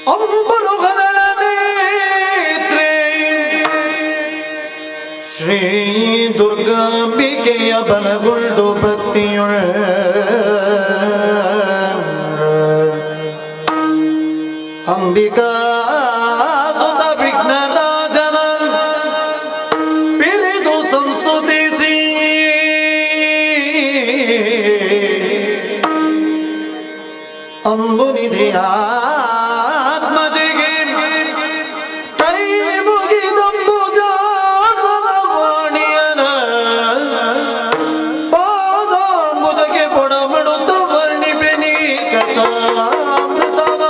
ಅಂಬರುಗದಳ ನೇತ್ರೆ ಶ್ರೀ ದುರ್ಗಾಂಬಿಕೆಯ ಬಲಗೊಂಡು ಭಕ್ತಿಯೊಳ ಅಂಬಿಕಾ ಸುತ ವಿಘ್ನರಾಜನ ಪಿರಿದು ಸಂಸ್ತುತಿಸಿ ಅಂಬುನಿಧಿಯ ಆತ್ಮಜಿಗೆ ಕೈ ಮುಗಿದಂಬುಜಾಸನ ವಾಣಿಯನ ಪಾದಾಂಬುಜಕ್ಕೆ ಪೊಡಮಡುತ್ತ ವರ್ಣಿಪೆನಿ ಕಥಾಮೃತವ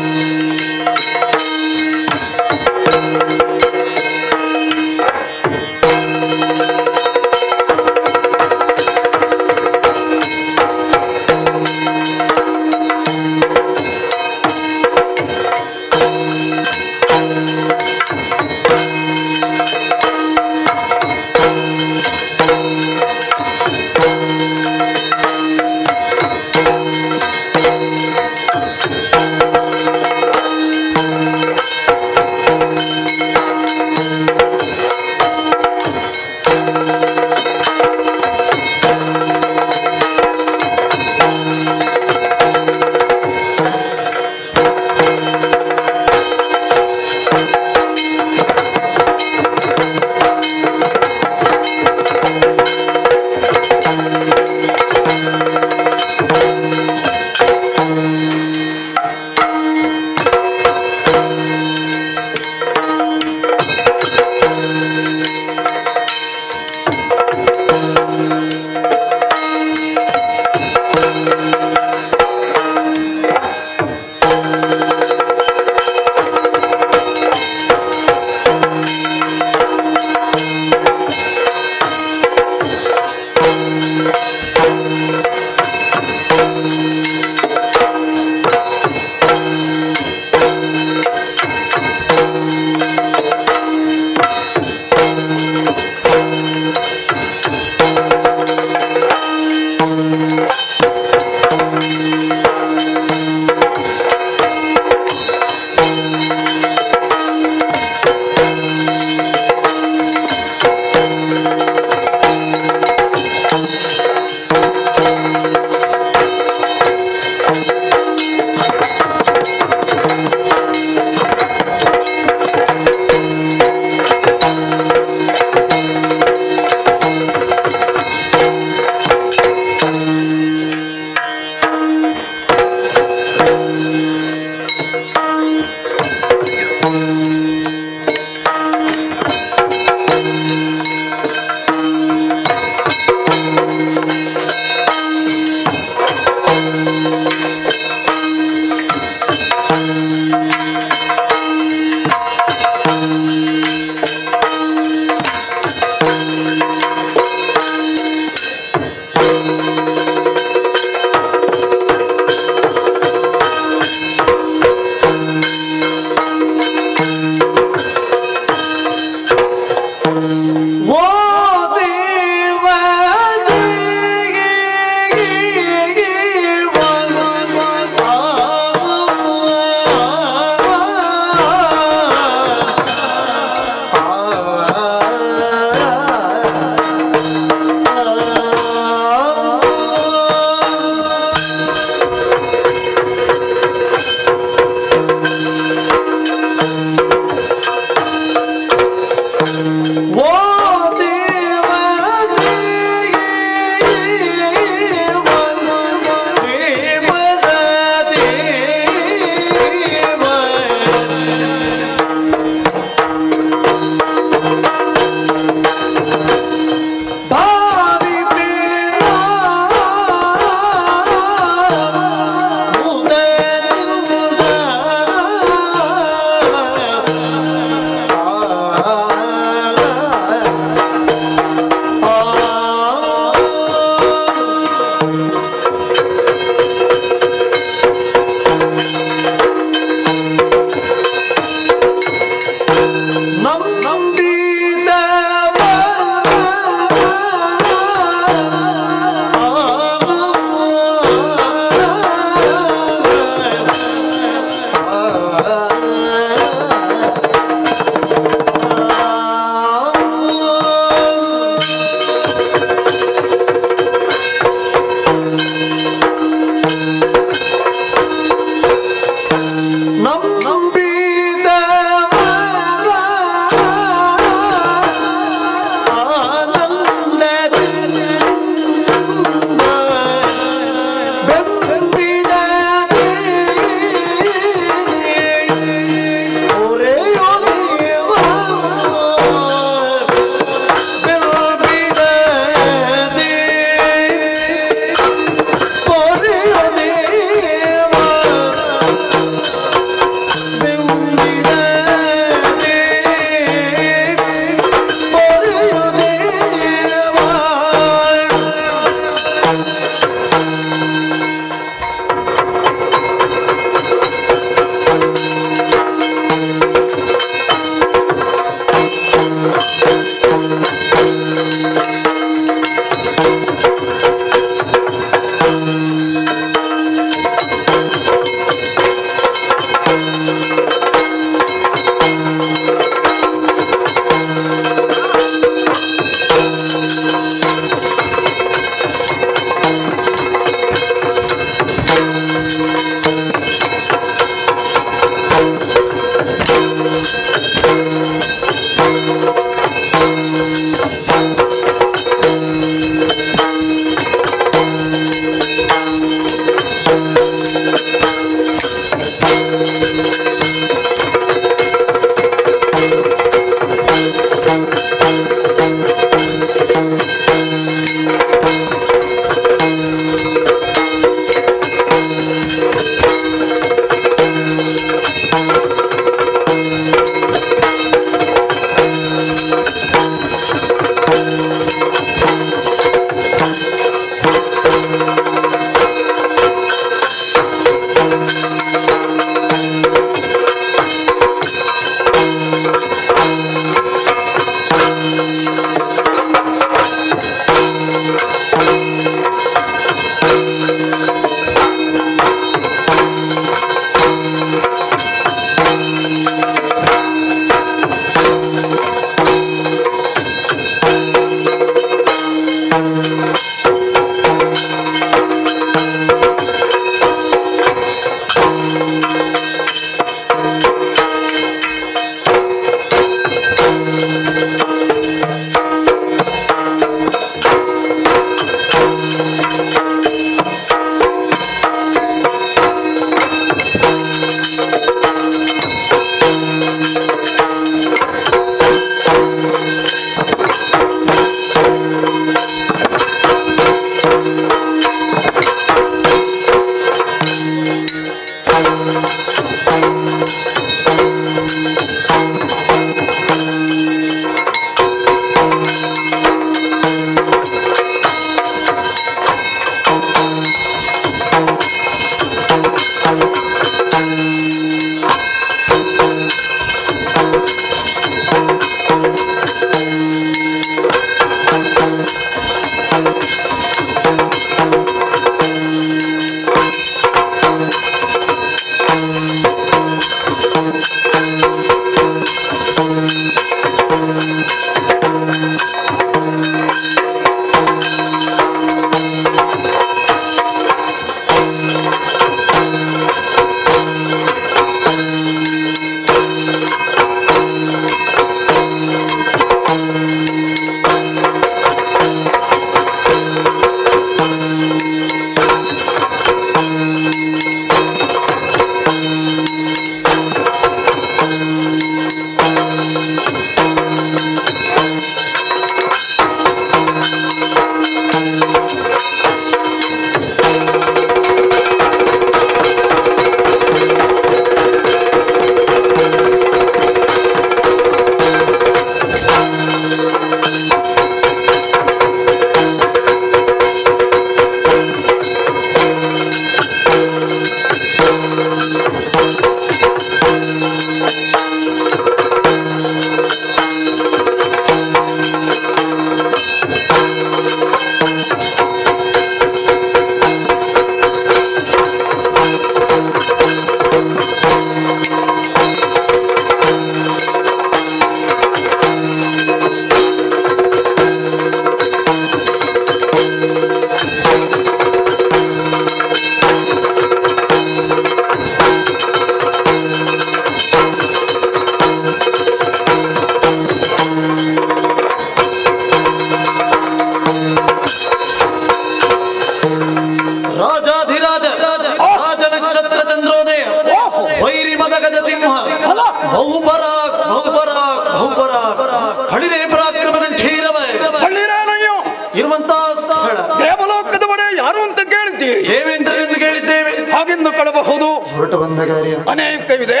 ಹಳಿರೇ ಪರಾಕ್ರಮ ಕಂಠೀರವೇ ಹಳ್ಳಿರೇನಯ್ಯೋ ಇರುವಂತಹ ಸ್ಥಳ ದೇವಲೋಕದ ಒಡೆ ಯಾರು ಅಂತ ಕೇಳಿದ್ದೀರಿ? ದೇವೇಂದ್ರನೆಂದು ಕೇಳಿದ್ದೇವೆ. ಹಾಗೆಂದು ಕಳಬಹುದು. ಹೊರಟು ಬಂದ ಕಾರ್ಯ ಅನೇಕವಿದೆ.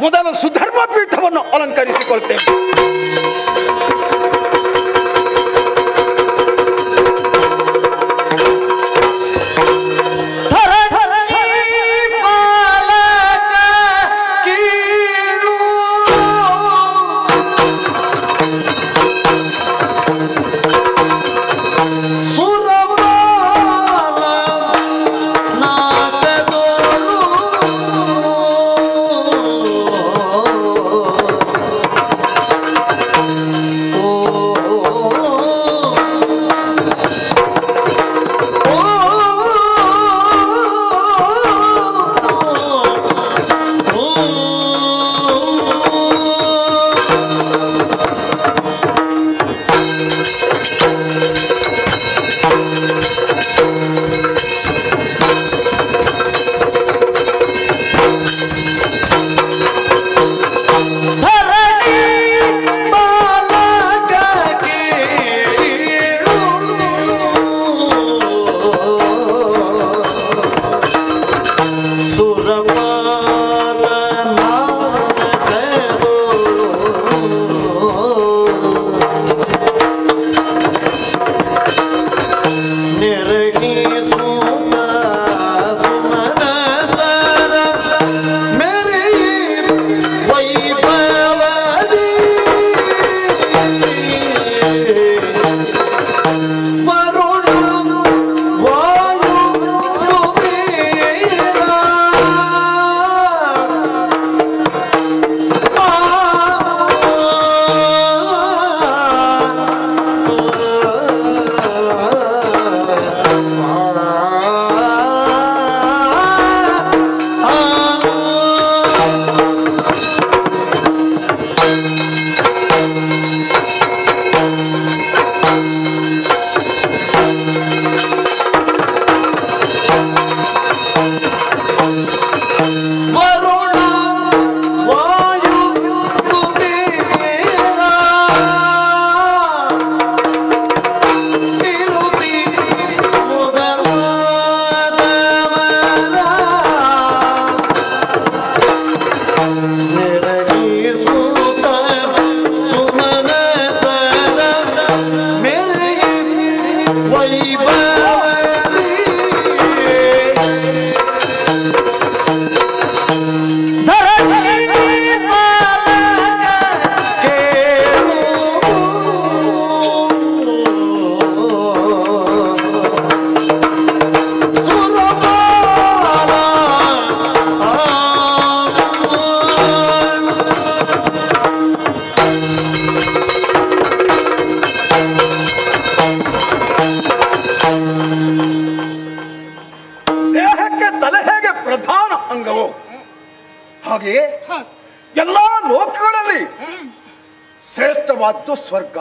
ಮೊದಲು ಸುಧರ್ಮ ಪೀಠವನ್ನು ಅಲಂಕರಿಸಿಕೊಳ್ತೇವೆ. ಹಾಗೆಯೇ ಎಲ್ಲಾ ಲೋಕಗಳಲ್ಲಿ ಶ್ರೇಷ್ಠವಾದ್ದು ಸ್ವರ್ಗ.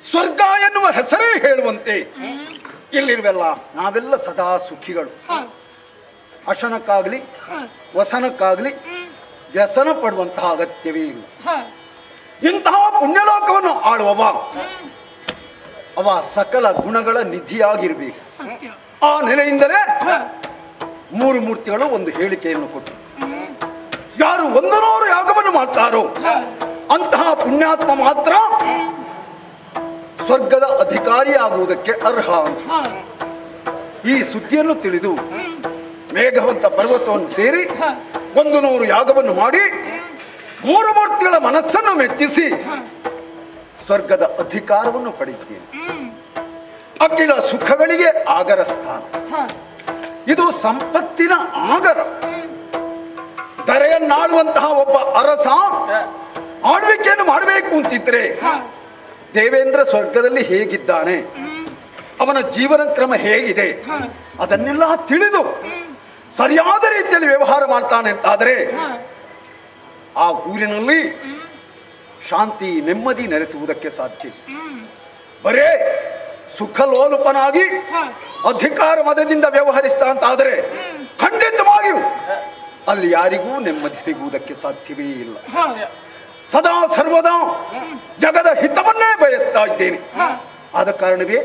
ಸ್ವರ್ಗ ಎನ್ನುವ ಹೆಸರೇ ಹೇಳುವಂತೆ ಇಲ್ಲಿರುವೆಲ್ಲ ನಾವೆಲ್ಲ ಸದಾ ಸುಖಿಗಳು. ಅಶನಕ್ಕಾಗಲಿ ವಸನಕ್ಕಾಗಲಿ ವ್ಯಸನ ಪಡುವಂತಹ ಅಗತ್ಯವೇ ಇಲ್ಲ. ಇಂತಹ ಪುಣ್ಯಲೋಕವನ್ನು ಆಳುವವ ಅವ ಸಕಲ ಗುಣಗಳ ನಿಧಿಯಾಗಿರ್ಬೇಕು. ಆ ನೆಲೆಯಿಂದಲೇ ಮೂರು ಮೂರ್ತಿಗಳು ಒಂದು ಹೇಳಿಕೆಯನ್ನು ಕೊಟ್ಟರು. ಯಾರು 100 ಯಾಗವನ್ನು ಮಾಡ್ತಾರೋ ಅಂತಹ ಪುಣ್ಯಾತ್ಮ ಮಾತ್ರ ಸ್ವರ್ಗದ ಅಧಿಕಾರಿಯಾಗುವುದಕ್ಕೆ ಅರ್ಹ. ಈ ಸುದ್ದಿಯನ್ನು ತಿಳಿದು ಮೇಘವಂತ ಪರ್ವತವನ್ನು ಸೇರಿ 100 ಯಾಗವನ್ನು ಮಾಡಿ ಮೂರು ಮೂರ್ತಿಗಳ ಮನಸ್ಸನ್ನು ಮೆಚ್ಚಿಸಿ ಸ್ವರ್ಗದ ಅಧಿಕಾರವನ್ನು ಪಡೆಯುತ್ತೇನೆ. ಅಖಿಲ ಸುಖಗಳಿಗೆ ಆಗರ ಸ್ಥಾನ. ಇದು ಸಂಪತ್ತಿನ ಆಗರ. ಧರೆಯನ್ನಾಳುವಂತಹ ಒಬ್ಬ ಅರಸ ಆಳ್ವಿಕೆಯನ್ನು ಮಾಡಬೇಕು ಅಂತಿದ್ರೆ ದೇವೇಂದ್ರ ಸ್ವರ್ಗದಲ್ಲಿ ಹೇಗಿದ್ದಾನೆ, ಅವನ ಜೀವನ ಕ್ರಮ ಹೇಗಿದೆ, ಅದನ್ನೆಲ್ಲ ತಿಳಿದು ಸರಿಯಾದ ರೀತಿಯಲ್ಲಿ ವ್ಯವಹಾರ ಮಾಡ್ತಾನೆ ಅಂತಾದರೆ ಆ ಊರಿನಲ್ಲಿ ಶಾಂತಿ ನೆಮ್ಮದಿ ನೆಲೆಸುವುದಕ್ಕೆ ಸಾಧ್ಯ. ಬರೇ ಸುಖಲೋಲುಪನಾಗಿ ಅಧಿಕಾರ ಮದದಿಂದ ವ್ಯವಹರಿಸ್ತಾ ಅಂತಾದರೆ ಖಂಡಿತವಾಗಿಯೂ ಅಲ್ಲಿ ಯಾರಿಗೂ ನೆಮ್ಮದಿ ಸಿಗುವುದಕ್ಕೆ ಸಾಧ್ಯವೇ ಇಲ್ಲ. ಸದಾ ಸರ್ವದಾ ಜಗದ ಹಿತವನ್ನೇ ಬಯಸ್ತಾ ಇದ್ದೇನೆ. ಆದ ಕಾರಣವೇ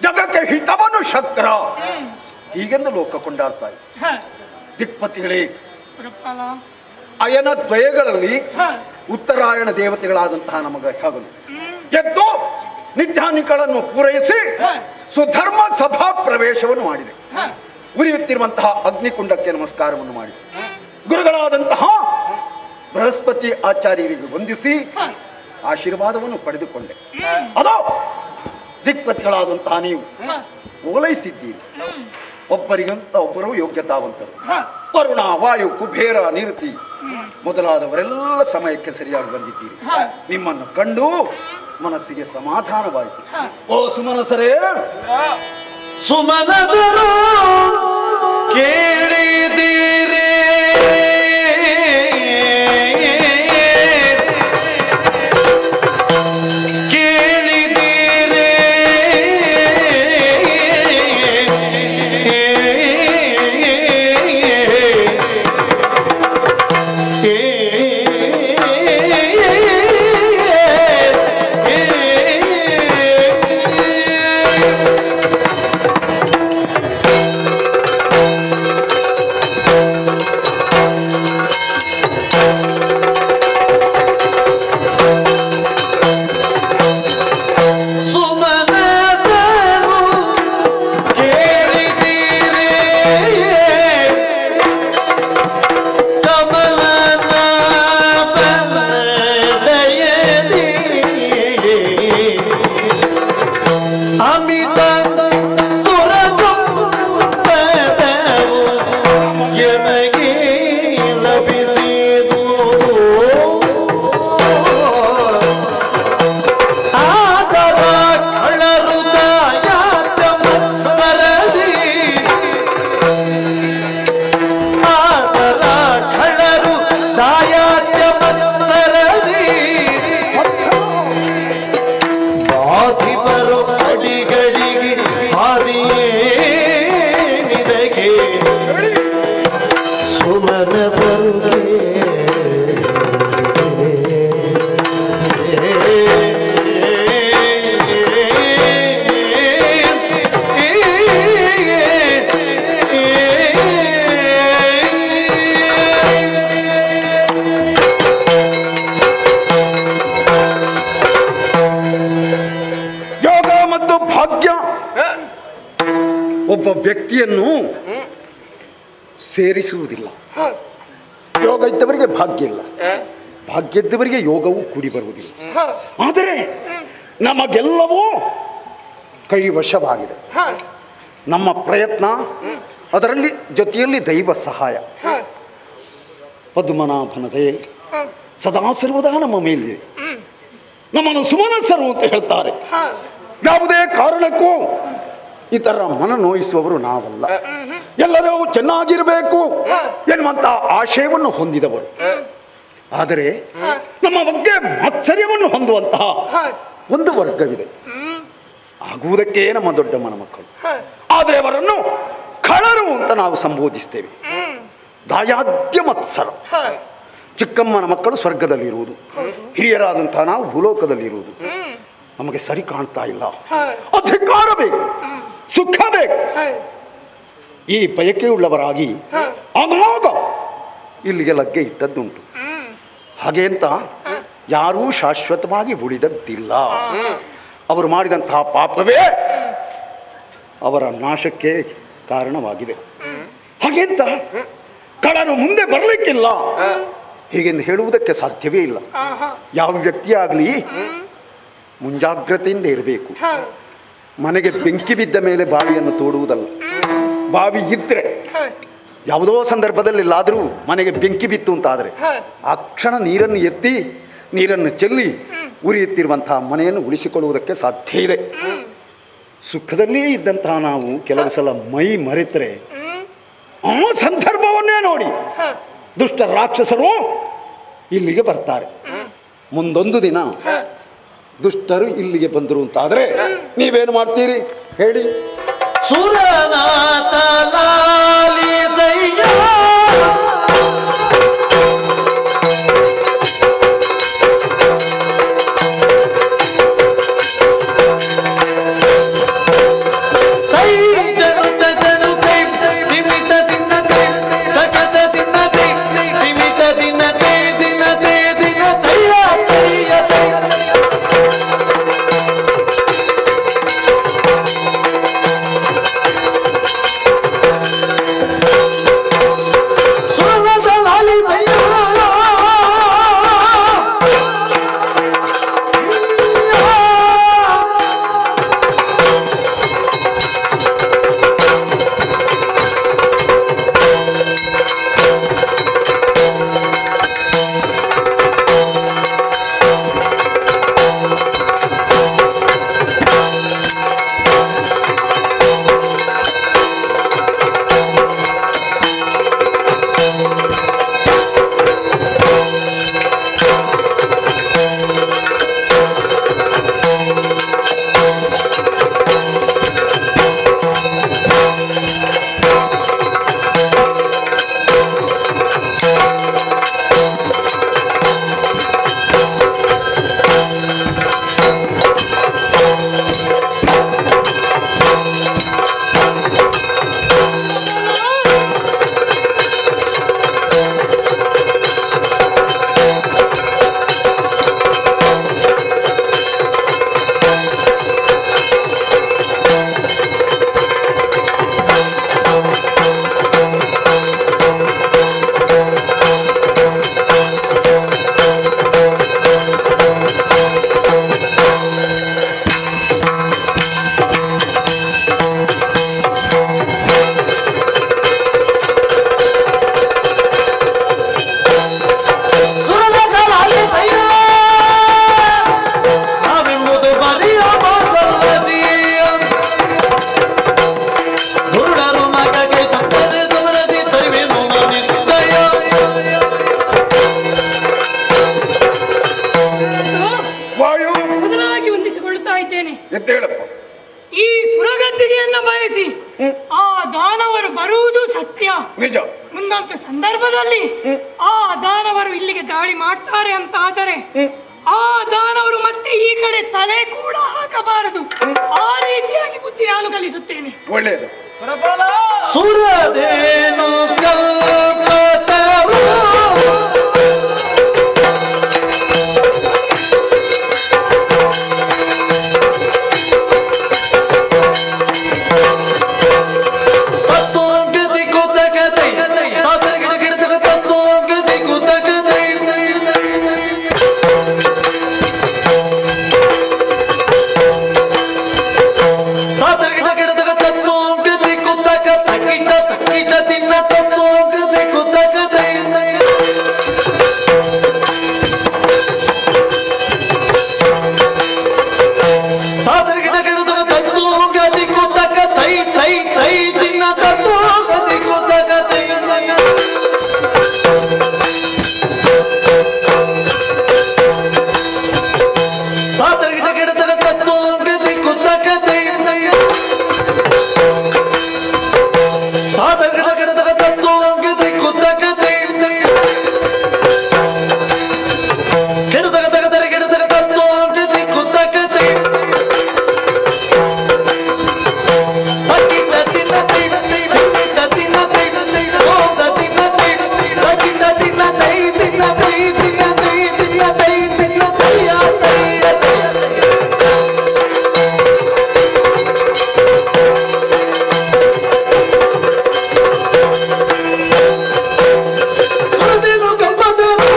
ಜಗಕ್ಕೆ ಹಿತವನ್ನು ಶಕ್ರ ಹೀಗೆಂದು ಲೋಕ ಕೊಂಡಾಡ್ತಾ ಇದೆ. ದಿಕ್ಪತಿಗಳೇ, ಅಯನ ದ್ವಯಗಳಲ್ಲಿ ಉತ್ತರಾಯಣ ದೇವತೆಗಳಾದಂತಹ ನಮಗ ಹಗಲು ಎದ್ದು ನಿತ್ಯಾನಿಗಳನ್ನು ಪೂರೈಸಿ ಸುಧರ್ಮ ಸಭಾ ಪ್ರವೇಶವನ್ನು ಮಾಡಿದೆ. ಉರಿಯುತ್ತಿರುವಂತಹ ಅಗ್ನಿಕುಂಡಕ್ಕೆ ನಮಸ್ಕಾರವನ್ನು ಮಾಡಿದೆ. ಗುರುಗಳಾದಂತಹ ಬೃಹಸ್ಪತಿ ಆಚಾರ್ಯರಿಗೆ ವಂದಿಸಿ ಆಶೀರ್ವಾದವನ್ನು ಪಡೆದುಕೊಂಡೆ. ಅದೋ ದಿಕ್ಪತಿಗಳಾದಂತಹ ನೀವು ಓಲೈಸಿದ್ದೀರಿ. ಒಬ್ಬರಿಗಂತ ಒಬ್ಬರು ಯೋಗ್ಯತಾವಂತರು. ವರುಣ, ವಾಯು, ಕುಬೇರ, ನಿರುತಿ ಮೊದಲಾದವರೆಲ್ಲ ಸಮಯಕ್ಕೆ ಸರಿಯಾಗಿ ಬಂದಿದ್ದೀರಿ. ನಿಮ್ಮನ್ನು ಕಂಡು ಮನಸ್ಸಿಗೆ ಸಮಾಧಾನವಾಯಿತು. ಓ ಸುಮನಸರೇ, ಸುಮನದರು ಕೇಳಿದಿರೇ ಒಬ್ಬ ವ್ಯಕ್ತಿಯನ್ನು ಸೇರಿಸುವುದಿಲ್ಲ. ಯೋಗ ಇದ್ದವರಿಗೆ ಭಾಗ್ಯ ಇಲ್ಲ, ಭಾಗ್ಯ ಇದ್ದವರಿಗೆ ಯೋಗವು ಕೂಡಿ ಬರುವುದಿಲ್ಲ. ಆದರೆ ನಮಗೆಲ್ಲವೂ ಕೈವಶವಾಗಿದೆ. ನಮ್ಮ ಪ್ರಯತ್ನ, ಅದರಲ್ಲಿ ಜೊತೆಯಲ್ಲಿ ದೈವ ಸಹಾಯ, ಪದ್ಮನಾಭನ ದಯೆ ಸದಾ ಸರ್ವದಾ ನಮ್ಮ ಮೇಲಿದೆ. ನಮ್ಮನ್ನು ಸುಮನಸರು ಅಂತ ಹೇಳ್ತಾರೆ. ಯಾವುದೇ ಕಾರಣಕ್ಕೂ ಇತರ ಮನ ನೋಯಿಸುವವರು ನಾವಲ್ಲ. ಎಲ್ಲರೂ ಚೆನ್ನಾಗಿರಬೇಕು ಎನ್ನುವಂತ ಆಶಯವನ್ನು ಹೊಂದಿದವರು. ಆದರೆ ನಮ್ಮ ಬಗ್ಗೆ ಮಾತ್ಸರ್ಯವನ್ನು ಹೊಂದುವಂತಹ ಒಂದು ವರ್ಗವಿದೆ. ಆಗುವುದಕ್ಕೆ ನಮ್ಮ ದೊಡ್ಡ ಮನ ಮಕ್ಕಳು. ಆದರೆ ಅವರನ್ನು ಖಳರು ಅಂತ ನಾವು ಸಂಬೋಧಿಸ್ತೇವೆ. ದಾಯಾದ್ಯ ಮತ್ಸರ. ಚಿಕ್ಕಮ್ಮನ ಮಕ್ಕಳು ಸ್ವರ್ಗದಲ್ಲಿರುವುದು, ಹಿರಿಯರಾದಂತಹ ನಾವು ಭೂಲೋಕದಲ್ಲಿರುವುದು ನಮಗೆ ಸರಿ ಕಾಣ್ತಾ ಇಲ್ಲ. ಅಧಿಕಾರ ಬೇಕು, ಸುಖ ಬೇಕು, ಈ ಬಯಕೆಯುಳ್ಳವರಾಗಿ ಆಗಾಗ ಇಲ್ಲಿಗೆ ಲಗ್ಗೆ ಇಟ್ಟದ್ದುಂಟು. ಹಾಗೆ ಅಂತ ಯಾರೂ ಶಾಶ್ವತವಾಗಿ ಉಳಿದದ್ದಿಲ್ಲ. ಅವರು ಮಾಡಿದಂತಹ ಪಾಪವೇ ಅವರ ನಾಶಕ್ಕೆ ಕಾರಣವಾಗಿದೆ. ಹಾಗೆ ಅಂತ ಕಳರು ಮುಂದೆ ಬರಲಿಕ್ಕಿಲ್ಲ ಹೀಗೆಂದು ಹೇಳುವುದಕ್ಕೆ ಸಾಧ್ಯವೇ ಇಲ್ಲ. ಯಾವ ವ್ಯಕ್ತಿಯಾಗಲಿ ಮುಂಜಾಗ್ರತೆಯಿಂದ ಇರಬೇಕು. ಮನೆಗೆ ಬೆಂಕಿ ಬಿದ್ದ ಮೇಲೆ ಬಾವಿಯನ್ನು ತೋಡುವುದಲ್ಲ. ಬಾವಿ ಇದ್ರೆ ಯಾವುದೋ ಸಂದರ್ಭದಲ್ಲಾದರೂ ಮನೆಗೆ ಬೆಂಕಿ ಬಿತ್ತು ಅಂತಾದರೆ ಆ ಕ್ಷಣ ನೀರನ್ನು ಎತ್ತಿ ನೀರನ್ನು ಚೆಲ್ಲಿ ಉರಿಯುತ್ತಿರುವಂತಹ ಮನೆಯನ್ನು ಉಳಿಸಿಕೊಳ್ಳುವುದಕ್ಕೆ ಸಾಧ್ಯ ಇದೆ. ಸುಖದಲ್ಲೇ ಇದ್ದಂತಹ ನಾವು ಕೆಲವು ಸಲ ಮೈ ಮರೆತರೆ ಆ ಸಂದರ್ಭವನ್ನೇ ನೋಡಿ ದುಷ್ಟ ರಾಕ್ಷಸರು ಇಲ್ಲಿಗೆ ಬರ್ತಾರೆ. ಮುಂದೊಂದು ದಿನ ದುಷ್ಟರು ಇಲ್ಲಿಗೆ ಬಂದರು ಅಂತಾದರೆ ನೀವೇನು ಮಾಡ್ತೀರಿ ಹೇಳಿ? ಸುರನಾಥ ಲಾಲಿಸಯ್ಯ ಇದ್ದೇನೆ. ಎತ್ತ ಹೇಳಪ್ಪ. ಈ ಸುರಗದ್ದಿಗೆಯನ್ನ ಬಯಸಿ ಆ ದಾನವರು ಬರುವುದು ಸತ್ಯ. ನಿಜ. ಮುಂದಂತ ಸಂದರ್ಭದಲ್ಲಿ ಆ ದಾನವರು ಇಲ್ಲಿಗೆ ದಾಳಿ ಮಾಡ್ತಾರೆ ಅಂತ ಆದರೆ ಆ ದಾನವರು ಮತ್ತೆ ಈ ಕಡೆ ತಲೆ ಕೂಡ ಹಾಕಬಾರದು. ಆ ರೀತಿಯಾಗಿ ಬುದ್ಧಿ ನಾನು ಕಲಿಸುತ್ತೇನೆ. ಒಳ್ಳೆಯದು. ಸುರದೇನು ಕಲ್ಪತರು ತತ್ವಗತಿ ಕುತಗತಿ ತಾತರ ಗಿಡಗಿಡದ ತತ್ವಗತಿ ಕುತಗತಿ ತಾತರ ಗಿಡಗಿಡದ ತತ್ವಗತಿ ಕುತಗತಿ ಗಿಡ ಗಿಡ ತಿನ್ನ ತತ್ವಗತಿ ಕುತಗತಿ ತಾತರ ಗಿಡಗಿಡದ ತತ್ವಗತಿ ಕುತಗತಿ ತೈ ತೈ ತಿನ್ನ ತತ್ವಗತಿ ಕುತಗತಿ ತಾತರ ಗಿಡಗಿಡದ ತತ್ವಗತಿ ಕುತಗತಿ ತಾತರ ಗಿಡಗಿಡದ ತತ್ವಗತಿ ಕುತಗತಿ ಗಿಡದಾಗ ತಗದರೆ ಗಿಡದಾಗ ತತ್ವಗತಿ ಕುತಗತಿ ತಕ್ಕಿನ ತಿನ್ನ ತಿನ್ನ ತಿನ್ನ ತಿನ್ನ ತಿನ್ನ ಹೋದ ತಿನ್ನ ತಿನ್ನ ತಕ್ಕಿನ ತಿನ್ನ ತೈ ತಿನ್ನ ತೈ ತಿನ್ನ ತೈ ತಿನ್ನ ತೈ ತಿನ್ನ ತೈಯ ತೈಯ ಸುರದೇನು ಕಲ್ಪತರು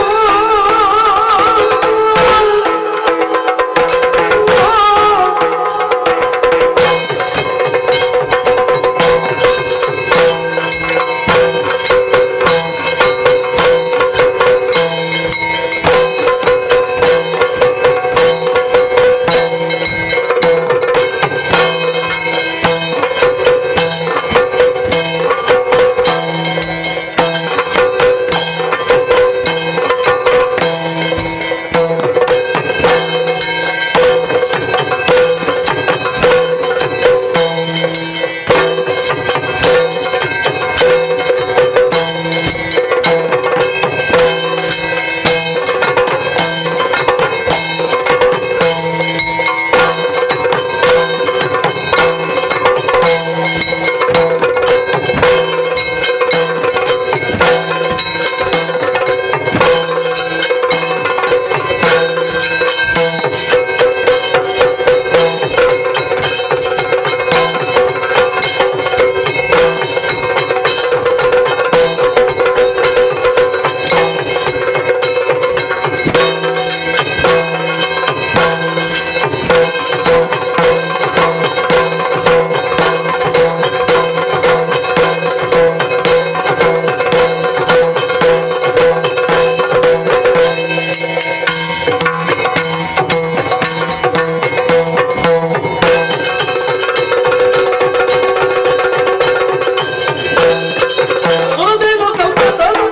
ಸುರದೇನು ಕಲ್ಪತರು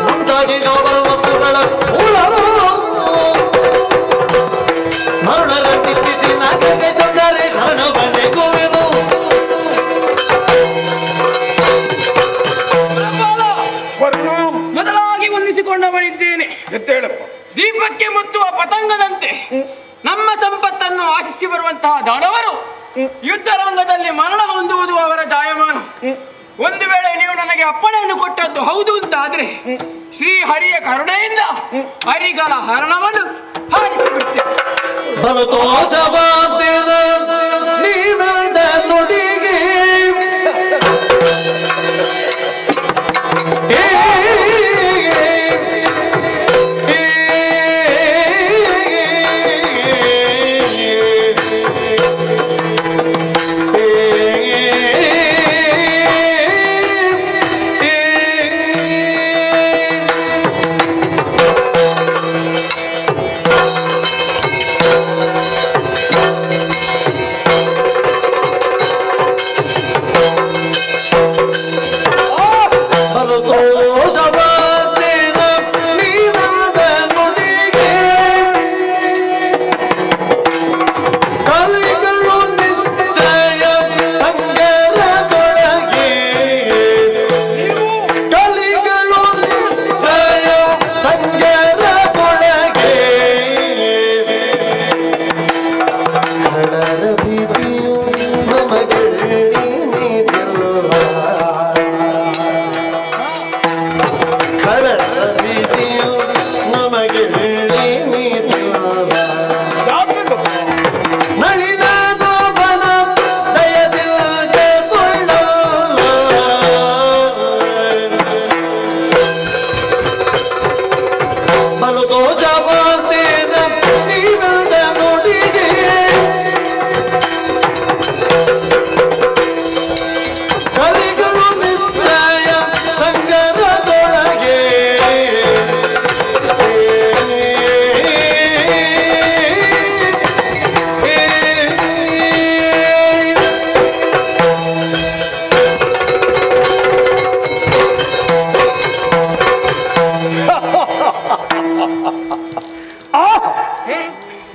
ಮುಂದಾಗಿ ನೋಬಲ ವಸ್ತುಗಳ ಮೂಲರು ಮರುಳರ ತಿಪ್ಪಿಸಿ ನಾಗಗೆ ತಂದರೆ ಹಣವನ್ನೇ ಗೋವೆನು ಮೊದಲಾಗಿ ವಂದಿಸಿಕೊಂಡವನಿದ್ದೇನೆ. ಎತ್ತ ಹೇಳಪ್ಪ. ದೀಪಕ್ಕೆ ಮುತ್ತುವ ಪತಂಗದಂತೆ ನಮ್ಮ ಸಂಪತ್ತನ್ನು ಆಶಿಸಿ ಬರುವಂತಹ ದಾನವರು ಯುದ್ಧ ರಂಗದಲ್ಲಿ ಮರಣ ಹೊಂದುವುದು ಅವರ ಜಾಯಮಾನ. ಒಂದು ವೇಳೆ ನೀವು ನನಗೆ ಅಪ್ಪಣೆಯನ್ನು ಕೊಟ್ಟದ್ದು ಹೌದು ಅಂತ ಆದ್ರೆ ಶ್ರೀ ಹರಿಯ ಕರುಣೆಯಿಂದ ಹರಿಗಳ ಹರಣವನ್ನು ಹಾರಿಸಿಬಿಡ್ತೇನೆ. ಧನುತೋಷವಾದ್ದೇನ ನೀವೆಂದ ನುಡಿಗೆ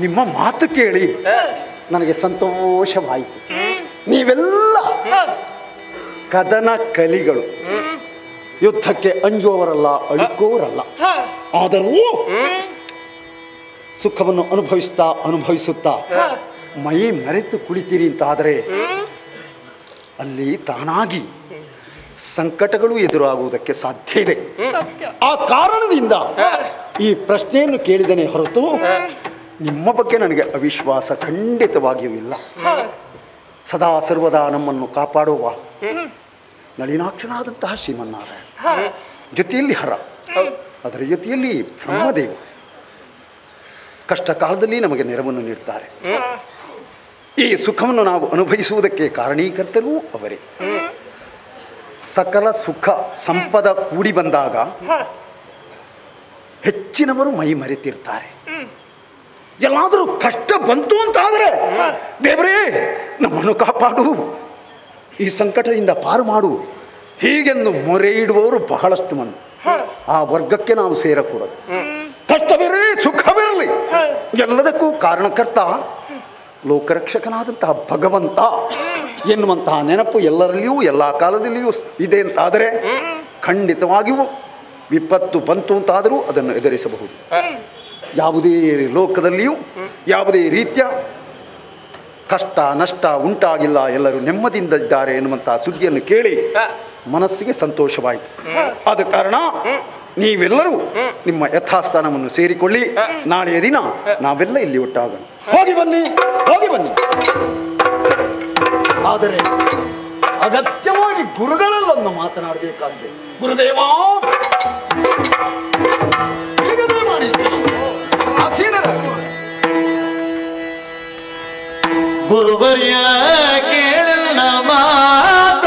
ನಿಮ್ಮ ಮಾತು ಕೇಳಿ ನನಗೆ ಸಂತೋಷವಾಯಿತು. ನೀವೆಲ್ಲ ಕದನ ಕಲಿಗಳು, ಯುದ್ಧಕ್ಕೆ ಅಂಜುವವರಲ್ಲ, ಅಳುಕೋವರಲ್ಲ. ಆದರೂ ಸುಖವನ್ನು ಅನುಭವಿಸುತ್ತಾ ಮೈ ಮರೆತು ಕುಳಿತೀರಿ ಅಂತಾದರೆ ಅಲ್ಲಿ ತಾನಾಗಿ ಸಂಕಟಗಳು ಎದುರಾಗುವುದಕ್ಕೆ ಸಾಧ್ಯ ಇದೆ. ಆ ಕಾರಣದಿಂದ ಈ ಪ್ರಶ್ನೆಯನ್ನು ಕೇಳಿದನೇ ಹೊರತು ನಿಮ್ಮ ಬಗ್ಗೆ ನನಗೆ ಅವಿಶ್ವಾಸ ಖಂಡಿತವಾಗಿಯೂ ಇಲ್ಲ. ಸದಾ ಸರ್ವದಾ ನಮ್ಮನ್ನು ಕಾಪಾಡುವ ನಳಿನಾಕ್ಷನಾದಂತಹ ಶ್ರೀಮನ್ನಾರಾಯಣ, ಜೊತೆಯಲ್ಲಿ ಹರ, ಅದರ ಜೊತೆಯಲ್ಲಿ ಬ್ರಹ್ಮದೇವ ಕಷ್ಟ ಕಾಲದಲ್ಲಿ ನಮಗೆ ನೆರವನ್ನು ನೀಡ್ತಾರೆ. ಈ ಸುಖವನ್ನು ನಾವು ಅನುಭವಿಸುವುದಕ್ಕೆ ಕಾರಣೀಕರ್ತರೂ ಅವರೇ. ಸಕಲ ಸುಖ ಸಂಪದ ಕೂಡಿ ಬಂದಾಗ ಹೆಚ್ಚಿನವರು ಮೈ ಮರೆತಿರ್ತಾರೆ. ಎಲ್ಲಾದರೂ ಕಷ್ಟ ಬಂತು ಅಂತಾದರೆ ದೇವರೇ ನಮ್ಮನ್ನು ಕಾಪಾಡು, ಈ ಸಂಕಟದಿಂದ ಪಾರು ಮಾಡು ಹೀಗೆಂದು ಮೊರೆ ಇಡುವವರು ಬಹಳಷ್ಟು ಮಂದಿ. ಆ ವರ್ಗಕ್ಕೆ ನಾವು ಸೇರಕೂಡದು. ಕಷ್ಟವಿರಲಿ ಸುಖವಿರಲಿ ಎಲ್ಲದಕ್ಕೂ ಕಾರಣಕರ್ತ ಲೋಕರಕ್ಷಕನಾದಂತಹ ಭಗವಂತ ಎನ್ನುವಂತಹ ನೆನಪು ಎಲ್ಲರಲ್ಲಿಯೂ ಎಲ್ಲ ಕಾಲದಲ್ಲಿಯೂ ಇದೆ ಅಂತಾದರೆ ಖಂಡಿತವಾಗಿಯೂ ವಿಪತ್ತು ಬಂತು ಅಂತಾದರೂ ಅದನ್ನು ಎದುರಿಸಬಹುದು. ಯಾವುದೇ ಲೋಕದಲ್ಲಿಯೂ ಯಾವುದೇ ರೀತಿಯ ಕಷ್ಟ ನಷ್ಟ ಉಂಟಾಗಿಲ್ಲ, ಎಲ್ಲರೂ ನೆಮ್ಮದಿಯಿಂದ ಇದ್ದಾರೆ ಎನ್ನುವಂತಹ ಸುದ್ದಿಯನ್ನು ಕೇಳಿ ಮನಸ್ಸಿಗೆ ಸಂತೋಷವಾಯಿತು. ಆದ ಕಾರಣ ನೀವೆಲ್ಲರೂ ನಿಮ್ಮ ಯಥಾಸ್ಥಾನವನ್ನು ಸೇರಿಕೊಳ್ಳಿ. ನಾಳೆಯ ದಿನ ನಾವೆಲ್ಲ ಇಲ್ಲಿ ಒಟ್ಟಾಗೋಣ. ಹೋಗಿ ಬನ್ನಿ, ಹೋಗಿ ಬನ್ನಿ. ಆದರೆ ಅಗತ್ಯವಾಗಿ ಗುರುಗಳಲ್ಲೊಂದು ಮಾತನಾಡಬೇಕಾಗಿದೆ. ಗುರುದೇವ ಗುರುವರ್ಯ ಕೇಳನ ಮಾತ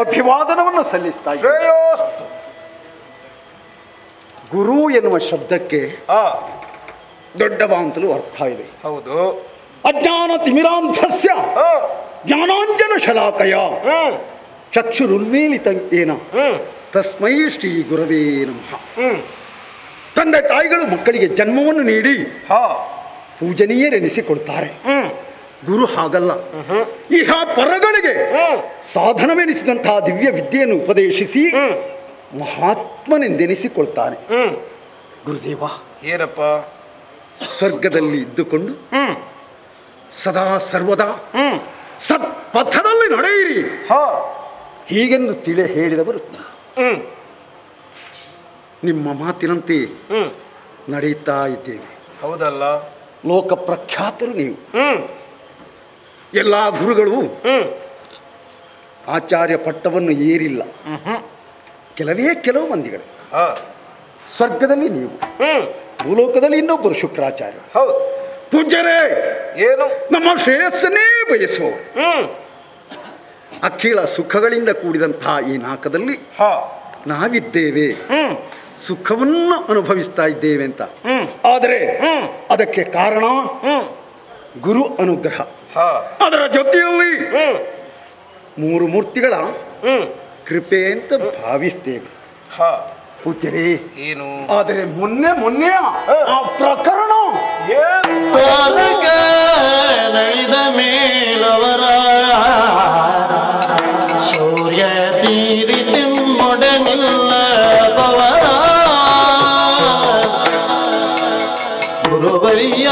ಅಭಿವಾದನವನ್ನು ಸಲ್ಲಿಸ್ತಾ ಗುರು ಎನ್ನುವ ಶಬ್ದಕ್ಕೆ ದೊಡ್ಡವ ಅಂತಲೂ ಅರ್ಥ ಇದೆ. ಹೌದು. ಅಜ್ಞಾನ ತಿಮಿರಾಂಧಸ್ಯ ಜ್ಞಾನಾಂಜನ ಶಲಾಕಯ ಚಕ್ಷುರುನ್ಮೇಲಿತ ಏನ ತಸ್ಮೈ ಶ್ರೀ ಗುರವೇ ನಮಃ. ತಂದೆ ತಾಯಿಗಳು ಮಕ್ಕಳಿಗೆ ಜನ್ಮವನ್ನು ನೀಡಿ ಪೂಜನೀಯರೆನಿಸಿಕೊಳ್ತಾರೆ. ಗುರು ಹಾಗಲ್ಲ. ಇಹ ಪರಗಳಿಗೆ ಸಾಧನವೆನಿಸಿದಂತಹ ದಿವ್ಯ ವಿದ್ಯೆಯನ್ನು ಉಪದೇಶಿಸಿ ಮಹಾತ್ಮನೆಂದೆನಿಸಿಕೊಳ್ತಾನೆ. ಗುರುದೇವ ಏನಪ್ಪ? ಸ್ವರ್ಗದಲ್ಲಿ ಇದ್ದುಕೊಂಡು ಸದಾ ಸರ್ವದಾ ಸತ್ಪಥದಲ್ಲಿ ನಡೆಯಿರಿ ಹೀಗೆಂದು ಹೇಳಿದವರು ನಿಮ್ಮ ಮಾತಿನಂತೆ ನಡೆಯುತ್ತಾ ಇದ್ದೇವೆ. ಹೌದಲ್ಲ? ಲೋಕ ಪ್ರಖ್ಯಾತರು ನೀವು. ಎಲ್ಲ ಗುರುಗಳು ಆಚಾರ್ಯ ಪಟ್ಟವನ್ನು ಏರಿಲ್ಲ. ಕೆಲವೇ ಕೆಲವು ಮಂದಿಗಳು. ಸ್ವರ್ಗದಲ್ಲಿ ನೀವು, ಭೂಲೋಕದಲ್ಲಿ ಇನ್ನೊಬ್ಬರು ಶುಕ್ರಾಚಾರ್ಯ. ಹೌದು. ಪೂಜ್ಯರೇ, ಏನು ನಮ್ಮ ಶ್ರೇಯಸ್ಸನ್ನೇ ಬಯಸುವವರು, ಅಖಿಲ ಸುಖಗಳಿಂದ ಕೂಡಿದಂತಹ ಈ ನಾಕದಲ್ಲಿ ನಾವಿದ್ದೇವೆ, ಸುಖವನ್ನು ಅನುಭವಿಸ್ತಾ ಇದ್ದೇವೆ ಅಂತ. ಆದರೆ ಅದಕ್ಕೆ ಕಾರಣ ಗುರು ಅನುಗ್ರಹ. ಅದರ ಜೊತೆಯಲ್ಲಿ 3 ಮೂರ್ತಿಗಳ ಕೃಪೆ ಅಂತ ಭಾವಿಸ್ತೇವೆ. ಪೂಜ್ಯರೇ, ಏನು ಆದರೆ ಮೊನ್ನೆ ಆ ಪ್ರಕರಣ ನಡೆದ ಮೇಲವರ ಶೌರ್ಯ ತೀರಿತಿ ಮೊಡನಿಲ್ಲ ಪವರ ಗುರುವರಿಯ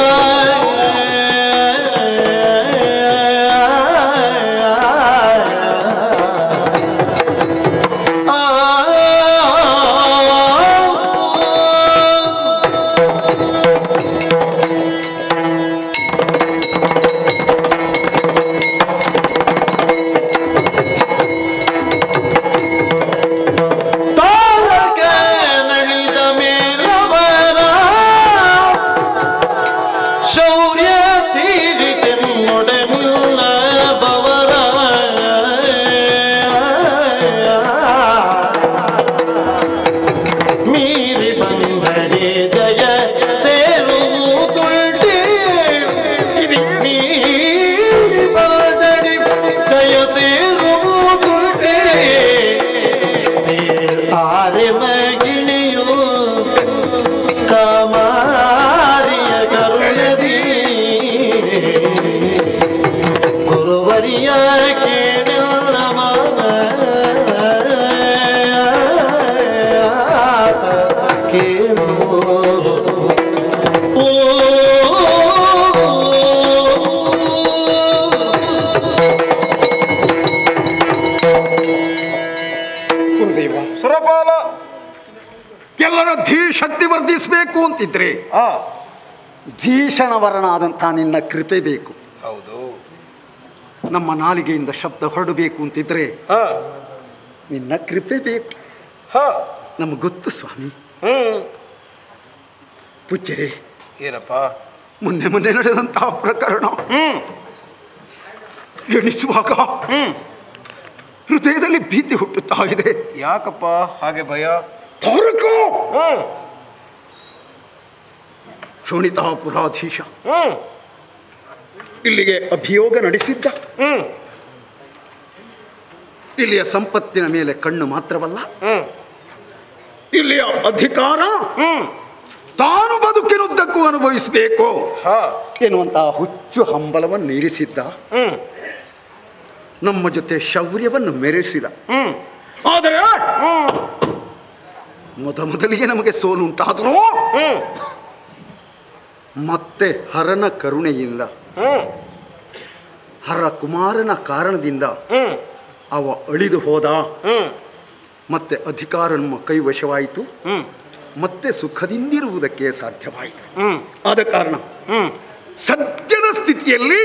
ಸುರಪಾಲ, ಎಲ್ಲರ ಧೀಶಕ್ತಿ ವರ್ಧಿಸಬೇಕು ಅಂತಿದ್ರೆ ಧೀಷಣವರನಾದಂಥ ನಿನ್ನ ಕೃಪೆ ಬೇಕು. ಹೌದು. ನಮ್ಮ ನಾಲಿಗೆಯಿಂದ ಶಬ್ದ ಹೊರಡಬೇಕು ಅಂತಿದ್ರೆ ನಿನ್ನ ಕೃಪೆ ಬೇಕು. ನಮಗೆ ಗೊತ್ತು ಸ್ವಾಮಿ. ಪೂಜ್ಯರೇ, ಏನಪ್ಪ ಮೊನ್ನೆ ನಡೆದಂತಹ ಪ್ರಕರಣ ಎಣಿಸುವಾಗ ಹೃದಯದಲ್ಲಿ ಭೀತಿ ಹುಟ್ಟುತ್ತಾ ಇದೆ. ಯಾಕಪ್ಪ ಹಾಗೆ ಭಯ? ತಾರಕ ಶೋಣಿತಾಪುರಾಧೀಶ ಇಲ್ಲಿಗೆ ಅಭಿಯೋಗ ನಡೆಸಿದ್ದ. ಇಲ್ಲಿಯ ಸಂಪತ್ತಿನ ಮೇಲೆ ಕಣ್ಣು ಮಾತ್ರವಲ್ಲ, ಇಲ್ಲಿಯ ಅಧಿಕಾರ ತಾನು ಬದುಕಿನುದ್ದಕ್ಕೂ ಅನುಭವಿಸಬೇಕು ಎನ್ನುವಂತಹ ಹುಚ್ಚು ಹಂಬಲವನ್ನು ನೀಡಿಸಿದ್ದ. ನಮ್ಮ ಜೊತೆ ಶೌರ್ಯವನ್ನು ಮೆರೆಸಿದ. ಆದರೆ ಮೊದಲಿಗೆ ನಮಗೆ ಸೋಲು ಉಂಟಾದರೂ ಮತ್ತೆ ಹರನ ಕರುಣೆಯಿಂದ, ಹರ ಕುಮಾರನ ಕಾರಣದಿಂದ ಅವ ಅಳಿದು ಹೋದ. ಮತ್ತೆ ಅಧಿಕಾರ ನಮ್ಮ ಕೈವಶವಾಯಿತು. ಮತ್ತೆ ಸುಖದಿಂದಿರುವುದಕ್ಕೆ ಸಾಧ್ಯವಾಯಿತು. ಆದ ಕಾರಣ ಸದ್ಯದ ಸ್ಥಿತಿಯಲ್ಲಿ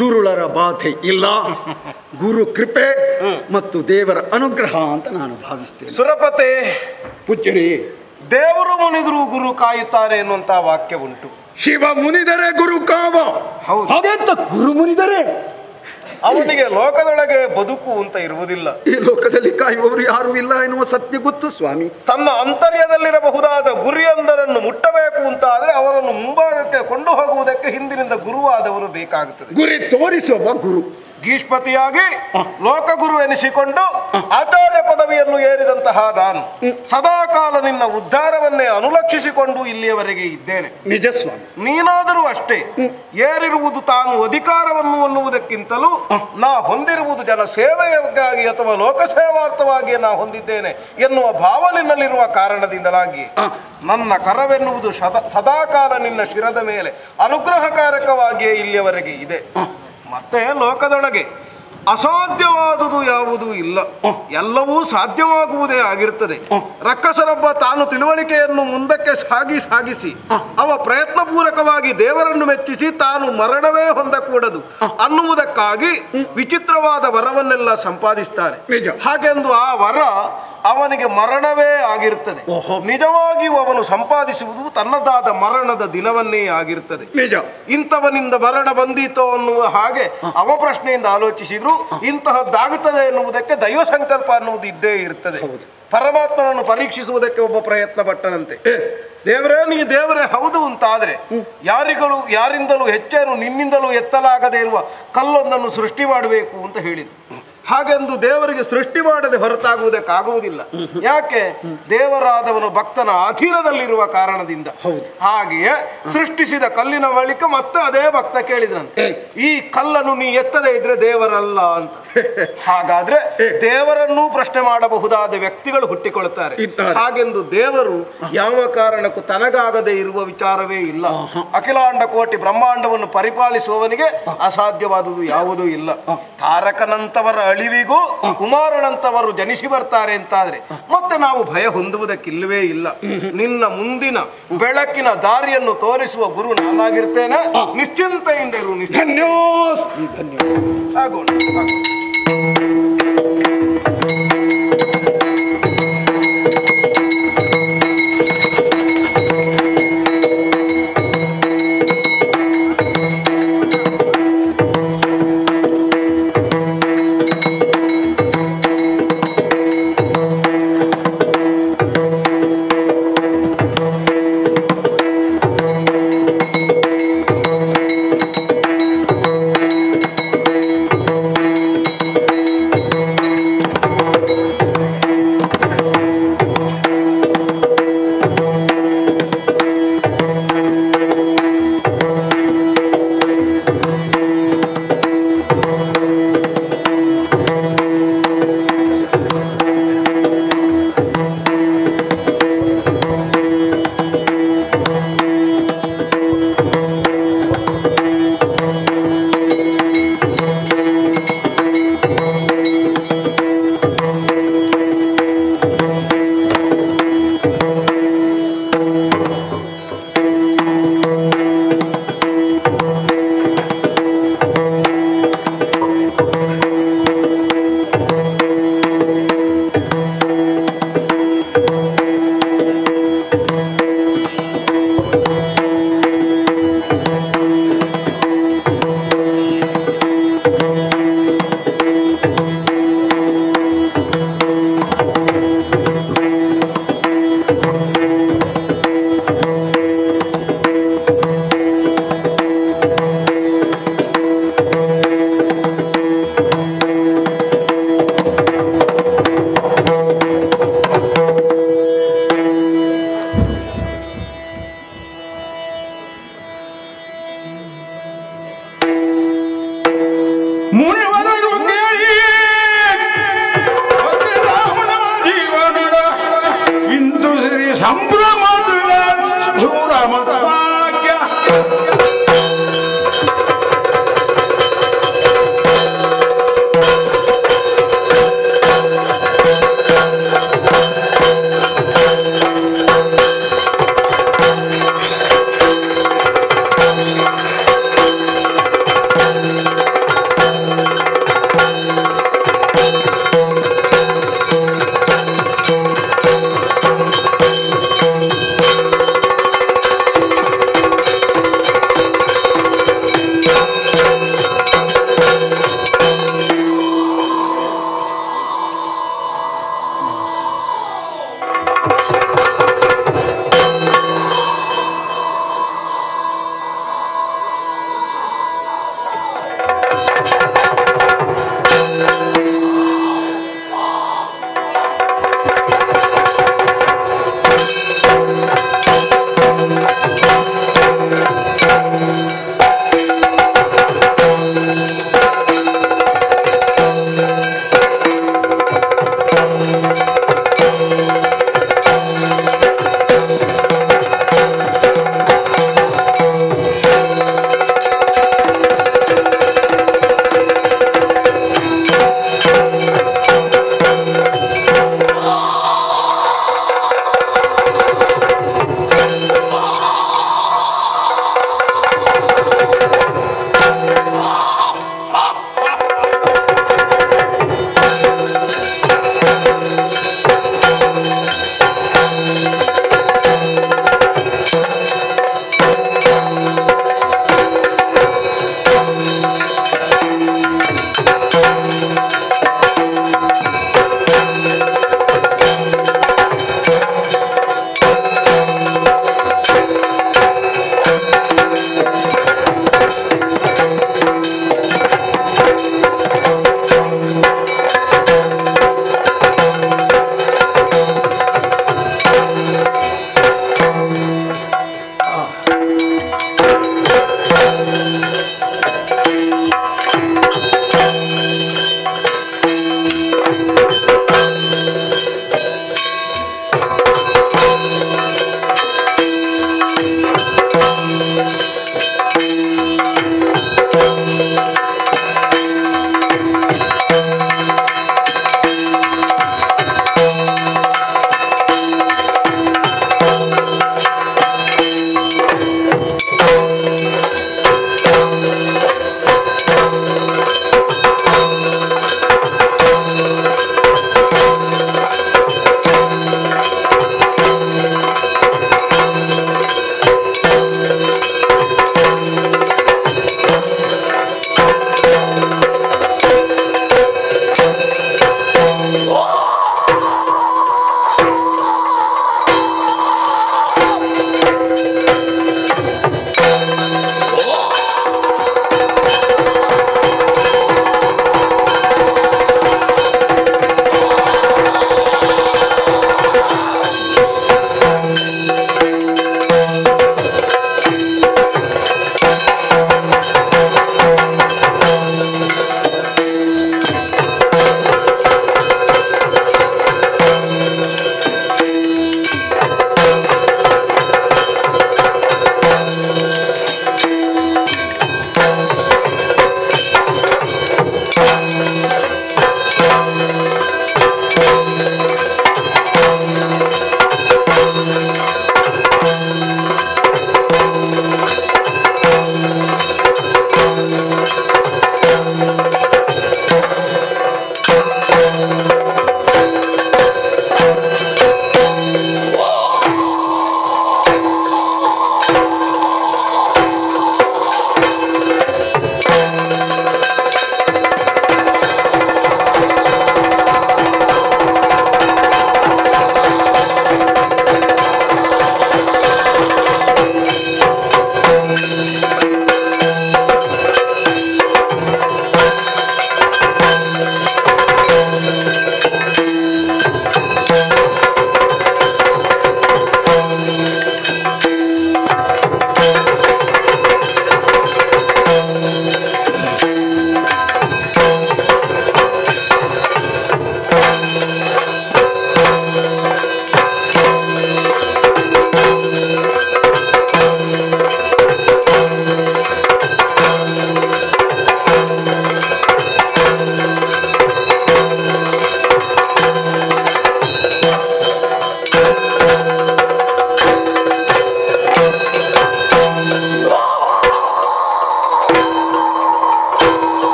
ದುರುಳರ ಬಾಧೆ ಇಲ್ಲ. ಗುರು ಕೃಪೆ ಮತ್ತು ದೇವರ ಅನುಗ್ರಹ ಅಂತ ನಾನು ಭಾವಿಸ್ತೇನೆ. ಸುರಪತೆ, ಪೂಜ್ಯರೇ, ದೇವರು ಮುನಿದರು ಗುರು ಕಾಯುತ್ತಾರೆ ಎನ್ನುವಂತ ವಾಕ್ಯ ಉಂಟು. ಶಿವ ಮುನಿದರೆ ಗುರು ಕಾವ. ಹೌದು. ಹಾಗೆಂತ ಗುರು ಮುನಿದರೆ ಅವನಿಗೆ ಲೋಕದೊಳಗೆ ಬದುಕು ಅಂತ ಇರುವುದಿಲ್ಲ. ಈ ಲೋಕದಲ್ಲಿ ಕಾಯುವವರು ಯಾರೂ ಇಲ್ಲ ಎನ್ನುವ ಸತ್ಯ ಗೊತ್ತು ಸ್ವಾಮಿ. ತನ್ನ ಅಂತರ್ಯದಲ್ಲಿರಬಹುದಾದ ಗುರಿಯೊಂದರನ್ನು ಮುಟ್ಟಬೇಕು ಅಂತ ಆದ್ರೆ ಅವರನ್ನು ಮುಂಭಾಗಕ್ಕೆ ಕೊಂಡು ಹೋಗುವುದಕ್ಕೆ ಹಿಂದಿನಿಂದ ಗುರುವಾದವರು ಬೇಕಾಗುತ್ತದೆ. ಗುರಿ ತೋರಿಸುವ ಗುರು ಗೀಷ್ಪತಿಯಾಗಿ ಲೋಕಗುರು ಎನಿಸಿಕೊಂಡು ಆಚಾರ್ಯ ಪದವಿಯನ್ನು ಏರಿದಂತಹ ನಾನು ಸದಾಕಾಲ ನಿನ್ನ ಉದ್ಧಾರವನ್ನೇ ಅನುಲಕ್ಷಿಸಿಕೊಂಡು ಇಲ್ಲಿಯವರೆಗೆ ಇದ್ದೇನೆ. ನಿಜ ಸ್ವಾಮಿ. ನೀನಾದರೂ ಅಷ್ಟೇ. ಏರಿರುವುದು ತಾನು ಅಧಿಕಾರವನ್ನು ಅನ್ನುವುದಕ್ಕಿಂತಲೂ ನಾ ಹೊಂದಿರುವುದು ಜನ ಸೇವೆಯಾಗಿ ಅಥವಾ ಲೋಕಸೇವಾರ್ಥವಾಗಿ ನಾ ಹೊಂದಿದ್ದೇನೆ ಎನ್ನುವ ಭಾವ ನಿನ್ನಲ್ಲಿರುವ ಕಾರಣದಿಂದಲಾಗಿ ನನ್ನ ಕರವೆನ್ನುವುದು ಸದಾಕಾಲ ನಿನ್ನ ಶಿರದ ಮೇಲೆ ಅನುಗ್ರಹಕಾರಕವಾಗಿಯೇ ಇಲ್ಲಿಯವರೆಗೆ ಇದೆ. ಮತ್ತೆ ಲೋಕದೊಳಗೆ ಅಸಾಧ್ಯವಾದುದು ಯಾವುದೂ ಇಲ್ಲ, ಎಲ್ಲವೂ ಸಾಧ್ಯವಾಗುವುದೇ ಆಗಿರುತ್ತದೆ. ರಕ್ಕಸರೊಬ್ಬ ತಾನು ತಿಳುವಳಿಕೆಯನ್ನು ಮುಂದಕ್ಕೆ ಸಾಗಿಸಿ ಅವ ಪ್ರಯತ್ನಪೂರ್ವಕವಾಗಿ ದೇವರನ್ನು ಮೆಚ್ಚಿಸಿ ತಾನು ಮರಣವೇ ಹೊಂದಕೂಡದು ಅನ್ನುವುದಕ್ಕಾಗಿ ವಿಚಿತ್ರವಾದ ವರವನ್ನೆಲ್ಲ ಸಂಪಾದಿಸ್ತಾನೆ. ಹಾಗೆಂದು ಆ ವರ ಅವನಿಗೆ ಮರಣವೇ ಆಗಿರುತ್ತದೆ. ನಿಜವಾಗಿಯೂ ಅವನು ಸಂಪಾದಿಸುವುದು ತನ್ನದಾದ ಮರಣದ ದಿನವನ್ನೇ ಆಗಿರುತ್ತದೆ. ನಿಜ. ಇಂಥವನಿಂದ ಮರಣ ಬಂದೀತೋ ಅನ್ನುವ ಹಾಗೆ ಅವ ಪ್ರಶ್ನೆಯಿಂದ ಆಲೋಚಿಸಿದ್ರು ಇಂತಹದ್ದಾಗುತ್ತದೆ ಎನ್ನುವುದಕ್ಕೆ ದೈವ ಸಂಕಲ್ಪ ಅನ್ನುವುದು ಇದ್ದೇ ಇರುತ್ತದೆ. ಪರಮಾತ್ಮನನ್ನು ಪರೀಕ್ಷಿಸುವುದಕ್ಕೆ ಒಬ್ಬ ಪ್ರಯತ್ನ ಪಟ್ಟನಂತೆ. ದೇವರೇ ನೀ ದೇವರೇ ಹೌದು ಅಂತಾದರೆ ಯಾರಿಂದಲೂ ಹೆಚ್ಚೇನು ನಿನ್ನಿಂದಲೂ ಎತ್ತಲಾಗದೇ ಇರುವ ಕಲ್ಲೊಂದನ್ನು ಸೃಷ್ಟಿ ಮಾಡಬೇಕು ಅಂತ ಹೇಳಿದರು. ಹಾಗೆಂದು ದೇವರಿಗೆ ಸೃಷ್ಟಿ ಮಾಡದೆ ಹೊರತಾಗುವುದಕ್ಕಾಗುವುದಿಲ್ಲ. ಯಾಕೆ? ದೇವರಾದವನು ಭಕ್ತನ ಅಧೀನದಲ್ಲಿರುವ ಕಾರಣದಿಂದ. ಹಾಗೆಯೇ ಸೃಷ್ಟಿಸಿದ ಕಲ್ಲಿನ ಬಳಿಕ ಮತ್ತೆ ಅದೇ ಭಕ್ತ ಕೇಳಿದ್ರಂತೆ, ಈ ಕಲ್ಲನ್ನು ನೀ ಎತ್ತದೇ ಇದ್ರೆ ದೇವರಲ್ಲ ಅಂತ. ಹಾಗಾದ್ರೆ ದೇವರನ್ನೂ ಪ್ರಶ್ನೆ ಮಾಡಬಹುದಾದ ವ್ಯಕ್ತಿಗಳು ಹುಟ್ಟಿಕೊಳ್ತಾರೆ. ಹಾಗೆಂದು ದೇವರು ಯಾವ ಕಾರಣಕ್ಕೂ ತನಗಾಗದೇ ಇರುವ ವಿಚಾರವೇ ಇಲ್ಲ. ಅಖಿಲಾಂಡ ಕೋಟಿ ಬ್ರಹ್ಮಾಂಡವನ್ನು ಪರಿಪಾಲಿಸುವವನಿಗೆ ಅಸಾಧ್ಯವಾದುದು ಯಾವುದೂ ಇಲ್ಲ. ತಾರಕನಂತವರ ಅಳಿವಿಗೂ ಕುಮಾರನಂತವರು ಜನಿಸಿ ಬರ್ತಾರೆ ಅಂತಾದ್ರೆ ಮತ್ತೆ ನಾವು ಭಯ ಹೊಂದುವುದಕ್ಕಿಲ್ಲವೇ ಇಲ್ಲ. ನಿನ್ನ ಮುಂದಿನ ಬೆಳಕಿನ ದಾರಿಯನ್ನು ತೋರಿಸುವ ಗುರು ನಾನಾಗಿರ್ತೇನೆ. ನಿಶ್ಚಿಂತೆಯಿಂದ ಇರು. ಆಗೋಣ.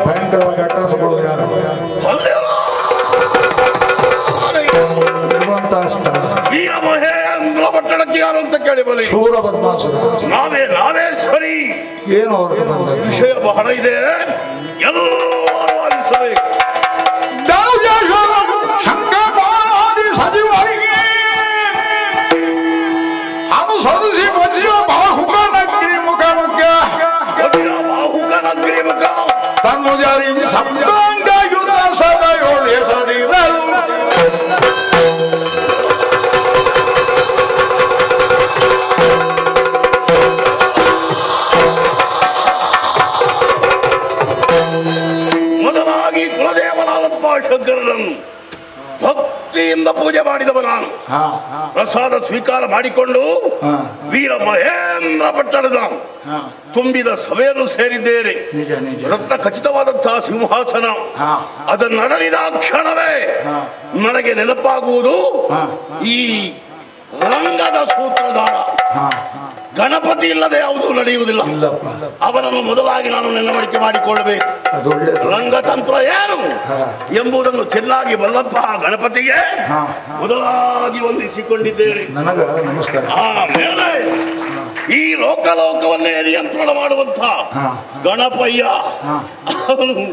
ಭಯಂಕರವಾಗಿ ಅಟ್ಟಹಾಸಗಳು ಯಾರು ಇರುವಂತಹ ಸ್ಥಳ ವೀರ ಮಹೇಂದ್ರ ಪಟ್ಟಣಕ್ಕೆ ಯಾರು ಅಂತ ಕೇಳಿ ಬಲಿ ಶೂರ ಬದ್ಮಾಸುರ ನಾವೇ ಸರಿ. ಏನು ಹೊರಟು ಬಂದ ವಿಷಯ ಬಹಳ ಇದೆ, ಎಲ್ಲರೂ ಆಲಿಸಬೇಕು. ಶಂಕರಪಾಣಾದಿ ಸಚಿವರಿಗೆ ಅನುಸರಿಸಿ ವಜ್ರ ಬಾಹುಕನಗ್ರಿ ಮುಖಮುಖ ಬಾಹುಕನಗ್ರಿಮುಖ ತನ್ನು ಜಾರಿ ಸಪ್ತಾಂಗ ಯುದ್ಧ ಸಭೆಯೋಳೆ ಸರಿರಲು ಮೊದಲಾಗಿ ಕುಲದೇವನಾದಂತಹ ಶಂಕರನನ್ನು ಭಕ್ತಿಯಿಂದ ಪೂಜೆ ಮಾಡಿದವ ನಾನು. ಪ್ರಸಾದ ಸ್ವೀಕಾರ ಮಾಡಿಕೊಂಡು ವೀರ ಮಹೇಂದ್ರ ಪಟ್ಟಣದ ತುಂಬಿದ ಸಭೆಯನ್ನು ಸೇರಿದ್ದೇನೆ. ರತ್ನ ಖಚಿತವಾದಂತಹ ಸಿಂಹಾಸನ ಅದನ್ನಡಲಿದ ಕ್ಷಣವೇ ನನಗೆ ನೆನಪಾಗುವುದು ಈ ರಂಗದ ಸೂತ್ರಧಾರ. ಗಣಪತಿ ಇಲ್ಲದೆ ಯಾವುದೂ ನಡೆಯುವುದಿಲ್ಲ. ಅವನನ್ನು ಮೊದಲಾಗಿ ನಾನು ನೆನವರಿಕೆ ಮಾಡಿಕೊಳ್ಳಬೇಕು. ರಂಗತಂತ್ರ ಏನು ಎಂಬುದನ್ನು ಚೆನ್ನಾಗಿ ಬಲ್ಲಪ್ಪ ಗಣಪತಿಗೆ ಮೊದಲಾಗಿ ವಂದಿಸಿಕೊಂಡಿದ್ದೇನೆ. ಆಮೇಲೆ ಈ ಲೋಕಲೋಕವನ್ನೇ ನಿಯಂತ್ರಣ ಮಾಡುವಂತ ಗಣಪಯ್ಯ ಅವನು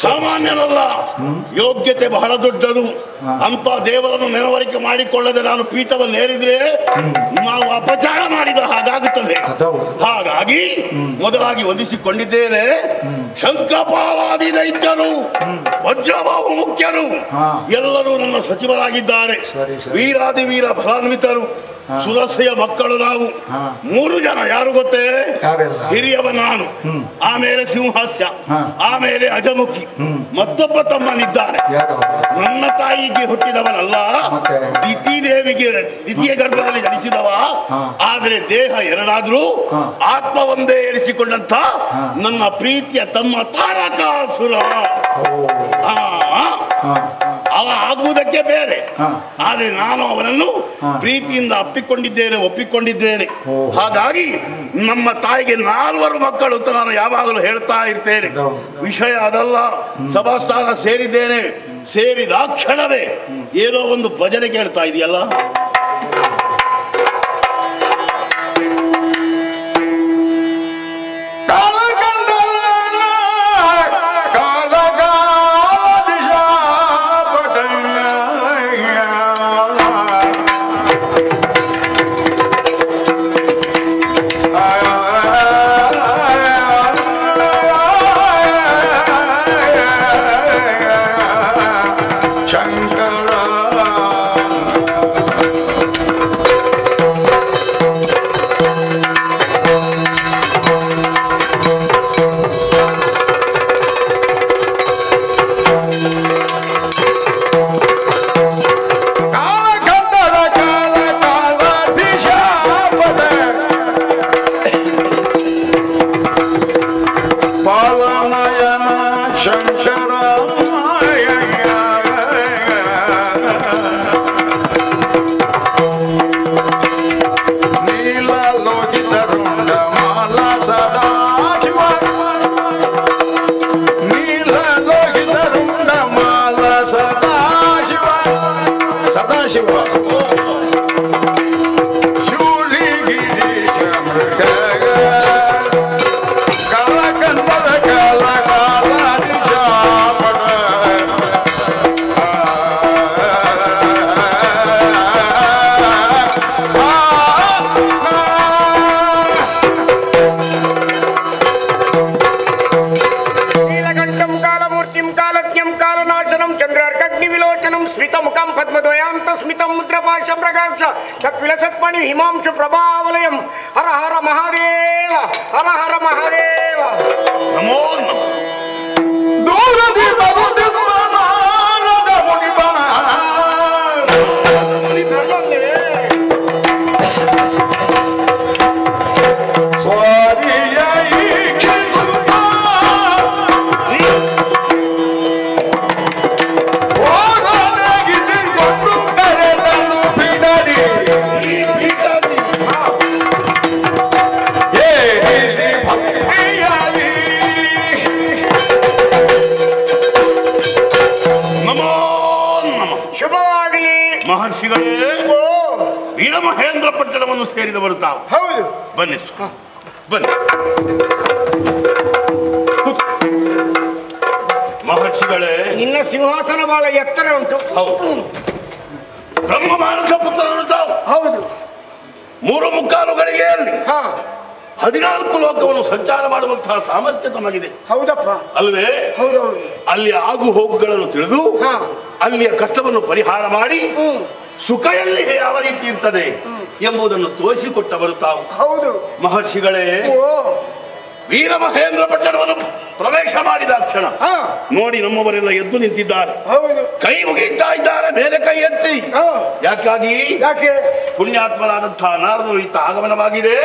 ಸಾಮಾನ್ಯನಲ್ಲ, ಯೋಗ್ಯತೆ ಬಹಳ ದೊಡ್ಡದು. ಅಂತ ದೇವರನ್ನು ನೆನವರಿಕೆ ಮಾಡಿಕೊಳ್ಳದೆ ನಾನು ಪೀಠವನ್ನು ಏರಿದ್ರೆ ನಾವು ಅಪಚಾರ ಮಾಡಿದ ಹಾಗಾಗುತ್ತದೆ. ಹಾಗಾಗಿ ಮೊದಲಾಗಿ ವಂದಿಸಿಕೊಂಡಿದ್ದೇನೆ. ಶಂಖಪಾಲಾದಿ ದೈತ್ಯರು, ವಜ್ರಬಾಹು ಮುಖ್ಯರು ಎಲ್ಲರೂ ನನ್ನ ಸಚಿವರಾಗಿದ್ದಾರೆ. ವೀರಾದಿ ವೀರ ಫಲಾನ್ವಿತರು, ಸುರಸೆಯ ಮಕ್ಕಳು ನಾವು. 3 ಜನ ಯಾರು ಗೊತ್ತೇ? ಹಿರಿಯವ ನಾನು, ಆಮೇಲೆ ಸಿಂಹಾಸ್ಯ, ಆಮೇಲೆ ಅಜಮುಖಿ, ಮತ್ತೊಬ್ಬ ತಮ್ಮನಿದ್ದಾನೆ. ನನ್ನ ತಾಯಿಗೆ ಹುಟ್ಟಿದವನಲ್ಲ, ದ್ವಿತೀಯ ಗರ್ಭದಲ್ಲಿ ಜನಿಸಿದವ. ಆದರೆ ದೇಹ ಎರಡಾದ್ರೂ ಆತ್ಮ ಒಂದೇ ಎನಿಸಿಕೊಂಡಂತ ನನ್ನ ಪ್ರೀತಿಯ ತಮ್ಮ ತಾರಕಾಸುರ. ಅವ ಆಗುವುದಕ್ಕೆ ಬೇರೆ, ಆದರೆ ನಾನು ಅವನನ್ನು ಪ್ರೀತಿಯಿಂದ ಒಪ್ಪಿಕೊಂಡಿದ್ದೇನೆ. ಹಾಗಾಗಿ ನಮ್ಮ ತಾಯಿಗೆ 4 ಮಕ್ಕಳು ಅಂತ ನಾನು ಯಾವಾಗಲೂ ಹೇಳ್ತಾ ಇರ್ತೇನೆ. ವಿಷಯ ಅದಲ್ಲ. ಸಭಾಸ್ಥಾನ ಸೇರಿದ್ದೇನೆ. ಸೇರಿದ ಕ್ಷಣವೇ ಏನೋ ಒಂದು ಭಜನೆ ಕೇಳ್ತಾ ಇದೆಯಲ್ಲ. विलसत्मणि हिमांशु प्रभावलयं हर हर महादेव हर हर महादेव नमो ಮಹರ್ಷಿಗಳೇ ವೀರಮಹೇಂದ್ರ ಪಟ್ಟಣವನ್ನು ಸೇರಿದವರು ತಾವು. ಹೌದು. ಬನ್ನಿ ಬನ್ನಿ. ಮಹರ್ಷಿಗಳೇ, ನಿನ್ನ ಸಿಂಹಾಸನ ಬಹಳ ಎತ್ತರ ಉಂಟು. ಹೌದು. ಬ್ರಹ್ಮ ಮಾನಸ ಪುತ್ರರು ತಾವು. ಹೌದು. 3.25 ಗಳಿಗೆಯಲ್ಲಿ ಹಾ 14 ಲೋಕವನ್ನು ಸಂಚಾರ ಮಾಡುವಂತಹ ಸಾಮರ್ಥ್ಯ ತಮಗಿದೆ. ಹೌದಪ್ಪ. ಅಲ್ವೇ? ಹೌದೌದು. ಅಲ್ಲಿ ಆಗು ಹೋಗುಗಳನ್ನು ತಿಳಿದು ಅಲ್ಲಿಯ ಕಷ್ಟವನ್ನು ಪರಿಹಾರ ಮಾಡಿ ಸುಖ ಎಲ್ಲಿ ಯಾವ ರೀತಿ ಇರ್ತದೆ ಎಂಬುದನ್ನು ತೋರಿಸಿಕೊಟ್ಟವರು ತಾವು. ಹೌದು. ಮಹರ್ಷಿಗಳೇ, ವೀರಮಹೇಂದ್ರ ಪಟ್ಟಣವನ್ನು ಪ್ರವೇಶ ಮಾಡಿದ ಕ್ಷಣ ನೋಡಿ ನಮ್ಮವರೆಲ್ಲ ಎದ್ದು ನಿಂತಿದ್ದಾರೆ. ಹೌದು. ಕೈ ಮುಗಿತಾ ಇದ್ದಾರೆ, ಮೇಲೆ ಕೈ ಎತ್ತಿ. ಯಾಕಾಗಿ? ಯಾಕೆ? ಪುಣ್ಯಾತ್ಮರಾದಂತಹ ನಾರದರು ಇತ್ತ ಆಗಮನವಾಗಿದೆ,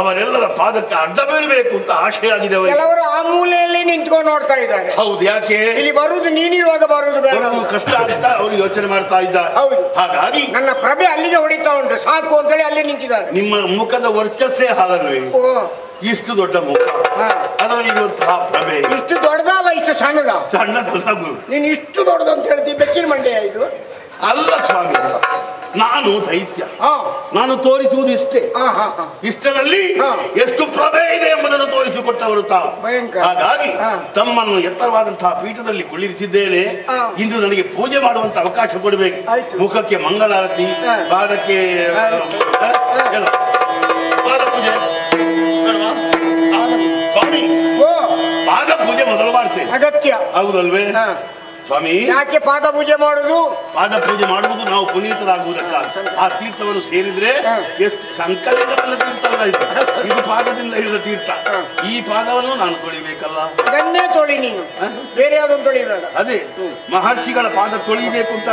ಅವರೆಲ್ಲರ ಪಾದಕ್ಕೆ ಅಡ್ಡ ಬೀಳಬೇಕು ಅಂತ ಆಶೆಯಾಗಿದೆ ಅವರಿಗೆ. ಕೆಲವರು ಆ ಮೂಲೆಯಲ್ಲಿ ನಿಂತ್ಕೊಂಡು ನೋಡ್ತಾ ಇದ್ದಾರೆ. ಹೌದು. ಯಾಕೆ? ಇಲ್ಲಿ ಬರುವುದು ನೀನಿರುವಾಗ ಬರುವುದು ಬೇಡ, ಕಷ್ಟ ಅಂತ ಅವರು ಯೋಚನೆ ಮಾಡ್ತಾ ಇದ್ದಾರೆ. ಹೌದು. ಹಾಗಾಗಿ ನನ್ನ ಪ್ರಭೆ ಅಲ್ಲಿಗೆ ಹೊಡಿತಾ ಉಂಟು, ಸಾಕು ಅಂತೇಳಿ ಅಲ್ಲಿ ನಿಂತಿದ್ದಾರೆ. ನಿಮ್ಮ ಮುಖದ ವರ್ಚಸ್ಸೇ ಹಾಗಲ್ವೇ? ಇಷ್ಟು ದೊಡ್ಡ ಮುಖ, ಅದರಲ್ಲಿರುವಂತಹ ಪ್ರಭೆ ಇಷ್ಟು ದೊಡ್ಡದಲ್ಲ, ಇಷ್ಟು ಸಣ್ಣದ? ಸಣ್ಣದಲ್ಲ ಗುರು. ನೀನು ಇಷ್ಟು ದೊಡ್ಡದು ಅಂತ ಹೇಳ್ತೀವಿ, ಬೆಕ್ಕಿನ ಮಂಡೆಯ ಇದು? ಅಲ್ಲ ಸ್ವಾಮಿ, ನಾನು ದೈತ್ಯ, ನಾನು ತೋರಿಸುವುದು ಇಷ್ಟೇ. ಇಷ್ಟರಲ್ಲಿ ಎಷ್ಟು ಪ್ರಭೆ ಇದೆ ಎಂಬುದನ್ನು ತೋರಿಸಿಕೊಟ್ಟವರು ತಾವು. ಹಾಗಾಗಿ ತಮ್ಮನ್ನು ಎತ್ತರವಾದಂತಹ ಪೀಠದಲ್ಲಿ ಕುಳ್ಳಿರಿಸಿದ್ದೇನೆ. ಇಂದು ನನಗೆ ಪೂಜೆ ಮಾಡುವಂತ ಅವಕಾಶ ಕೊಡಬೇಕು. ಮುಖಕ್ಕೆ ಮಂಗಳಾರತಿ, ಪಾದಕ್ಕೆ ಎಲ್ಲ ಪಾದ ಪೂಜೆ. ಸ್ವಾಮಿ, ಪಾದ ಪೂಜೆ ಮೊದಲು ಮಾಡ್ತೇನೆ. ಅಗತ್ಯ. ಹೌದಲ್ವೇ ಸ್ವಾಮಿ? ಯಾಕೆ ಪಾದ ಪೂಜೆ ಮಾಡುದು? ಪಾದ ಪೂಜೆ ಮಾಡುವುದು ನಾವು ಪುನೀತರಾಗುವುದಕ್ಕಾಗಿ. ಆ ತೀರ್ಥವನ್ನು ಸೇರಿದ್ರೆ ಎಷ್ಟು ಸಂಕಲನ ತೀರ್ಥವಲ್ಲ ಇದು, ಇದು ಪಾದದಿಂದ ಹಿಡಿದ ತೀರ್ಥ. ಈ ಪಾದವನ್ನು ನಾನು ತೊಳಿಬೇಕಲ್ಲ? ಅದನ್ನೇ ತೊಳಿ ನೀನು, ಬೇರೆ ಯಾವ್ದನ್ನು ತೊಳಿಬೇಡ. ಅದೇ ಮಹರ್ಷಿಗಳ ಪಾದ ತೊಳಿಬೇಕು ಅಂತ.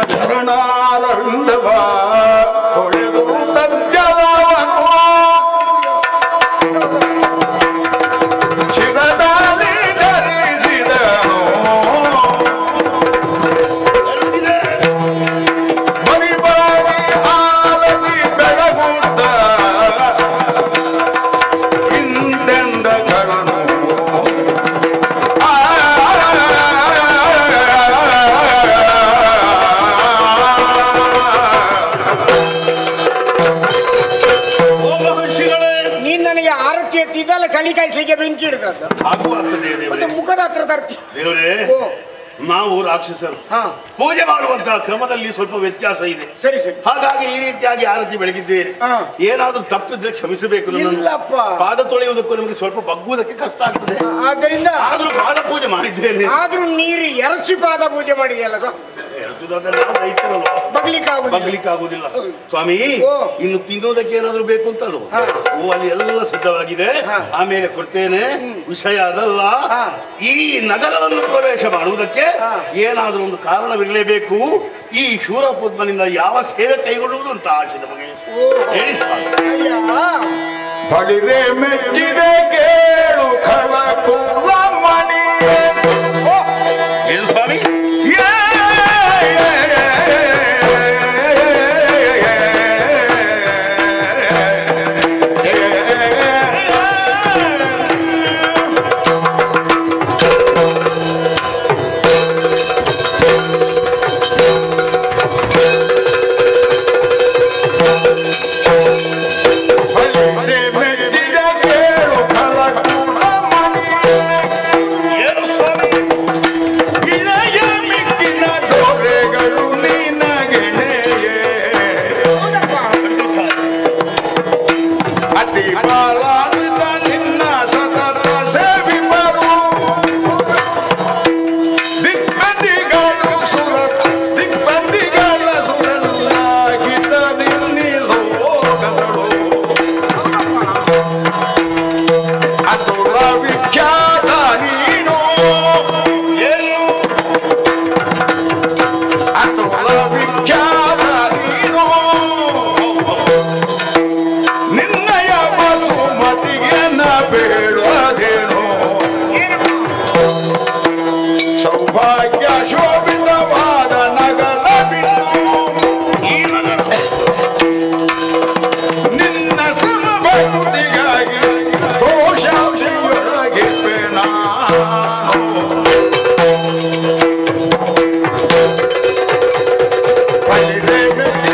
ಚಳಿ ಕಾಯಿಸ್ಲಿಕ್ಕೆ ಬೆಂಕಿ ಹಿಡಿದದ್ದು ಮತ್ತೆ ಮುಖದ ಹತ್ರ ತರ್ತಿ. ದೇವರೇ, ನಾವು ರಾಕ್ಷಸರು, ಪೂಜೆ ಮಾಡುವಂತಹ ಕ್ರಮದಲ್ಲಿ ಸ್ವಲ್ಪ ವ್ಯತ್ಯಾಸ ಇದೆ. ಸರಿ ಸರಿ. ಹಾಗಾಗಿ ಈ ರೀತಿಯಾಗಿ ಆರತಿ ಬೆಳಗಿದ್ದೇನೆ. ಏನಾದ್ರೂ ತಪ್ಪಿದ್ರೆ ಕ್ಷಮಿಸಬೇಕು. ಇಲ್ಲಪ್ಪ, ಪಾದ ತೊಳೆಯುವುದಕ್ಕೂ ನಮಗೆ ಸ್ವಲ್ಪ ಬಗ್ಗುವುದಕ್ಕೆ ಕಷ್ಟ ಆಗ್ತದೆ. ಆದ್ದರಿಂದ ಆದ್ರೂ ಪಾದ ಪೂಜೆ ಮಾಡಿದ್ದೇನೆ. ಆದ್ರೂ ನೀರು ಎರಚಿ ಪಾದ ಪೂಜೆ ಮಾಡಿದೆಯಲ್ಲ, ಬಗ್ಲಿಕ್ಕಾಗುದಿಲ್ಲ ಸ್ವಾಮಿ. ಇನ್ನು ತಿನ್ನೋದಕ್ಕೆ ಏನಾದ್ರು ಬೇಕು ಅಂತಲ್ವ? ಅಲ್ಲಿ ಎಲ್ಲ ಸಿದ್ಧವಾಗಿದೆ, ಆಮೇಲೆ ಕೊಡ್ತೇನೆ. ವಿಷಯ ಅದಲ್ಲ, ಈ ನಗರವನ್ನು ಪ್ರವೇಶ ಮಾಡುವುದಕ್ಕೆ ಏನಾದ್ರೂ ಒಂದು ಕಾರಣವಿರಲೇಬೇಕು. ಈ ಶೂರಪದ್ಮನಿಂದ ಯಾವ ಸೇವೆ ಕೈಗೊಳ್ಳುವುದು ಅಂತ ಆಶೆ ನಮಗೆ. ಹೇಳಿ ಬಳಿರೆ ಮೆಚ್ಚಿದೆ ಕೇಳು ಕಳಕುವ ಮಣಿ. ಏನು ಸ್ವಾಮಿ? Bye.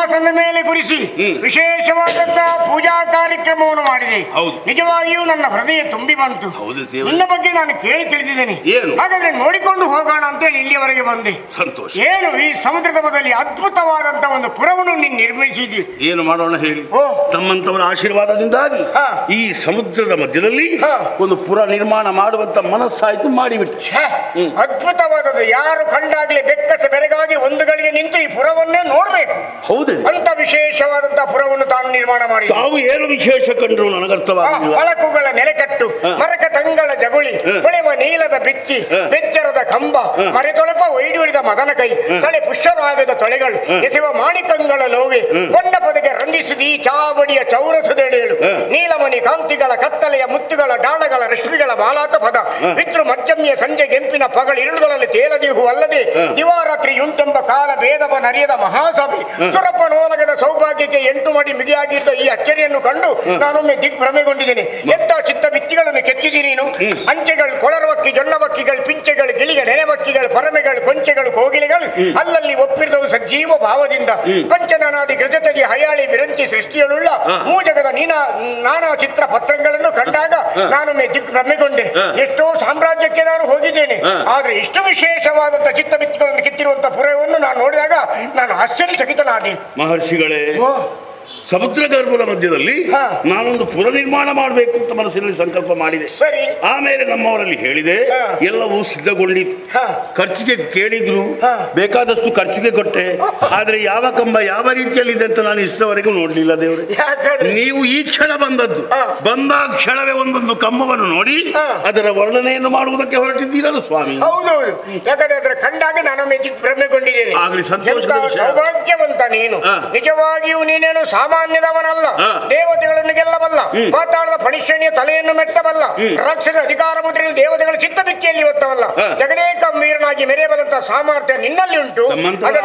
ಸಿಂಹಾಸನದ ಮೇಲೆ ಕುರಿಸಿ ವಿಶೇಷವಾದಂತಹ ಪೂಜಾ ಕಾರ್ಯಕ್ರಮವನ್ನು ಮಾಡಿದೆ. ಹೌದು. ನಿಜವಾಗಿಯೂ ನನ್ನ ಹೃದಯ ತುಂಬಿ ಬಂತು. ಹೌದು ದೇವರೇ. ನಿನ್ನ ಬಗ್ಗೆ ನಾನು ಕೇಳಿ ತಿಳಿದಿದ್ದೇನೆ. ಏನು? ಹಾಗಾದ್ರೆ ನೋಡಿಕೊಂಡು ಹೋಗೋಣ ಅಂತೇಳಿ ಇಲ್ಲಿಯವರೆಗೆ ಬಂದೆ. ಸಂತೋಷ. ಏನು ಈ ಸಮುದ್ರದ ಬದಲಿ ಅದ್ಭುತವಾದಂತಹ ಒಂದು ಪುರವನ್ನು ನೀನು ನಿರ್ಮಿಸಿದಿ. ಏನು ಮಾಡೋಣ ಹೇಳಿ? ಓ. ತಮ್ಮಂತವರ ಆಶೀರ್ವಾದದಿಂದಾಗಿ ಹಾ. ಈ ಸಮುದ್ರದ ಮಧ್ಯದಲ್ಲಿ ಹಾ. ಒಂದು ಪುರ ನಿರ್ಮಾಣ ಮಾಡುವಂತ ಮನಸ್ಸಾಯ್ತು, ಮಾಡಿಬಿಟ್ಟೆ. ಅದ್ಭುತವಾದದ್ದು. ಯಾರು ಕಂಡಾಗ್ಲಿ ಬೆಕ್ಕಸ ಬೆರಗಾಗಿ ಒಂದು ಗಳಿಗೆ ನಿಂತು ಈ ಪುರವನ್ನೇ ನೋಡ್ಬೇಕು. ಹೌದೇ? ಅಂತ ವಿಶೇಷವಾದಂತಹ ಪುರವನ್ನು ತಾನು ನಿರ್ಮಾಣ ಮಾಡಿ ತಾವು ಏನು ವಿಶೇಷ ಕಂಡ್ರು ನನಗರ್ಥವಾಗಿಲ್ಲ. ಫಲಕುಗಳ ನೆಲೆಕಟ್ಟು, ಮರಕ ತಂಗಳ ಜಗುಳಿ, ಹೊಳೆವ ನೀಲದ ಬಿತ್ತಿ, ಬೆಚ್ಚರದ ಕಂಬ, ಮರೆತೊಳಪ ಒಯ್ಡೂರಿದ ಮದನ ಕೈ, ತಳೆ ಪುಷ್ಪರಾಗದ ತೊಳೆಗಳು, ಎಸೆವ ಮಾಣಿಕಂಗಳ ಲೋವೆ, ಕೊಂಡ ಪದಗೆ ರಂಜಿಸಿದ ಈ ಚಾವಡಿಯ ಚೌರಸದೆಳೆಯಳು, ನೀಲಮಣಿ ಕಾಂತಿಗಳ ಕತ್ತಲೆಯ ಮುತ್ತುಗಳ ಡಾಳಗಳ ರಶ್ಮಿಗಳ ಬಾಲಾತ ಪದ, ಪಿತೃ ಮಧ್ಯಮ್ಯ ಸಂಜೆ ಗೆಂಪಿನ ಪಗಳ ಇರುಳುಗಳಲ್ಲಿ ತೇಲದಿಹು ಅಲ್ಲದೆ ದಿವಾರಾತ್ರಿಯುಂಟೆಂಬ ಕಾಲ ಭೇದವ ನರಿಯದ ಮಹಾಸಭೆ, ಸುರಪ್ಪನೋಲಗದ ಸೌಭಾಗ್ಯಕ್ಕೆ 8 ಮಡಿ ಮಿಗಿಯಾಗಿದ್ದ ಈ ಅಚ್ಚರಿಯನ್ನು ಕಂಡು ನಾನೊಮ್ಮೆ ದಿಗ್ಭ್ರಮೆಗೊಂಡಿದ್ದೇನೆ. ಎಂತ ಚಿತ್ತ ಬಿತ್ತಿಗಳನ್ನು ಕೆತ್ತಿದಿ ನೀನು. ಅಂಚೆಗಳು, ಕೊಳರವಕ್ಕಿ, ಜೊನ್ನವಕ್ಕಿಗಳು, ಪಿಂಚೆಗಳು, ಗಿಳಿಗ, ನೆನೆವಕ್ಕಿಗಳು, ಪರಮೆಗಳು, ಕೊಂಚೆಗಳು, ಕೋಗಿಲೆಗಳು ಅಲ್ಲಲ್ಲಿ ಒಪ್ಪಿರಿದವು ಸಜೀವ ಭಾವದಿಂದ. ಪಂಚನಾನಾದಿ ಗೃಜತೆಗೆ ಹಯಾಳಿ ವಿರಂಚಿ ಸೃಷ್ಟಿಯಳುಳ್ಳ ಮೂಜಗದ ನಾನಾ ಚಿತ್ರ ಪತ್ರಗಳನ್ನು ಕಂಡಾಗ ನಾನೊಮ್ಮೆ ದಿಗ್ಭ್ರಮೆಗೊಂಡೆ. ಎಷ್ಟೋ ಸಾಮ್ರಾಜ್ಯಕ್ಕೆ ನಾನು ಹೋಗಿದ್ದೇನೆ, ಆದ್ರೆ ಇಷ್ಟು ವಿಶೇಷವಾದಂತಹ ಚಿತ್ತ ಬಿತ್ತಿಗಳನ್ನು ಕೆತ್ತಿರುವಂತಹ ಪುರವನ್ನು ನಾನು ನೋಡಿದಾಗ ನಾನು ಆಶ್ಚರ್ಯಚಕಿತನಾದೆ. ಮಹರ್ಷಿಗಳೇ, ಸಮುದ್ರ ಗರ್ಭದ ಮಧ್ಯದಲ್ಲಿ ನಾನೊಂದು ಪುರ ನಿರ್ಮಾಣ ಮಾಡಬೇಕು ಅಂತ ಮನಸ್ಸಿನಲ್ಲಿ ಸಂಕಲ್ಪ ಮಾಡಿದೆ. ಸರಿ. ಆಮೇಲೆ ನಮ್ಮವರಲ್ಲಿ ಹೇಳಿದೆ, ಎಲ್ಲವೂ ಸಿದ್ಧಗೊಂಡಿತು. ಖರ್ಚಿಗೆ ಕೇಳಿದ್ರು, ಬೇಕಾದಷ್ಟು ಖರ್ಚಿಗೆ ಕೊಟ್ಟೆ. ಆದ್ರೆ ಯಾವ ಕಂಬ ಯಾವ ರೀತಿಯಲ್ಲಿದೆ ಅಂತ ನಾನು ಇಷ್ಟವರೆಗೂ ನೋಡ್ಲಿಲ್ಲ ದೇವ್ರೆ. ನೀವು ಈ ಕ್ಷಣ ಬಂದದ್ದು, ಬಂದ ಕ್ಷಣವೇ ಒಂದೊಂದು ಕಂಬವನ್ನು ನೋಡಿ ಅದರ ವರ್ಣನೆಯನ್ನು ಮಾಡುವುದಕ್ಕೆ ಹೊರಟಿದ್ದೀರಲ್ಲ ಸ್ವಾಮಿ. ಹೌದೌದು. ಯಾಕಂದ್ರೆ ಅದರ ಕಂಡಾಗ ನಾನೊಮ್ಮೆ ದಿಗ್ಭ್ರಮೆಗೊಂಡಿದ್ದೇನೆ. ಆಗ್ಲಿ, ಸಂತೋಷದ ವಿಷಯ. ಸೌಭಾಗ್ಯವಂತ ನೀನು. ನಿಜವಾಗಿಯೂ ನೀನೇನು ಸಾಮಾನ್ಯದವನಲ್ಲ. ದೇವತೆಗಳನ್ನು ಗೆಲ್ಲಬಲ್ಲ, ಪಾತಾಳದ ಫಣಿಶ್ರೇಣಿಯ ತಲೆಯನ್ನು ಮೆಟ್ಟಬಲ್ಲ, ರಾಕ್ಷಸ ಅಧಿಕಾರ ಮುದ್ರೆಯನ್ನು ದೇವತೆಗಳ ಚಿತ್ತಬಿತ್ತಿಯಲ್ಲಿ ಒತ್ತವಲ್ಲ, ಜಗದೇಕ ವೀರನಾಗಿ ಮೆರೆಯಬಲ್ಲಂತಹ ಸಾಮರ್ಥ್ಯ ನಿನ್ನಲ್ಲಿ ಉಂಟು.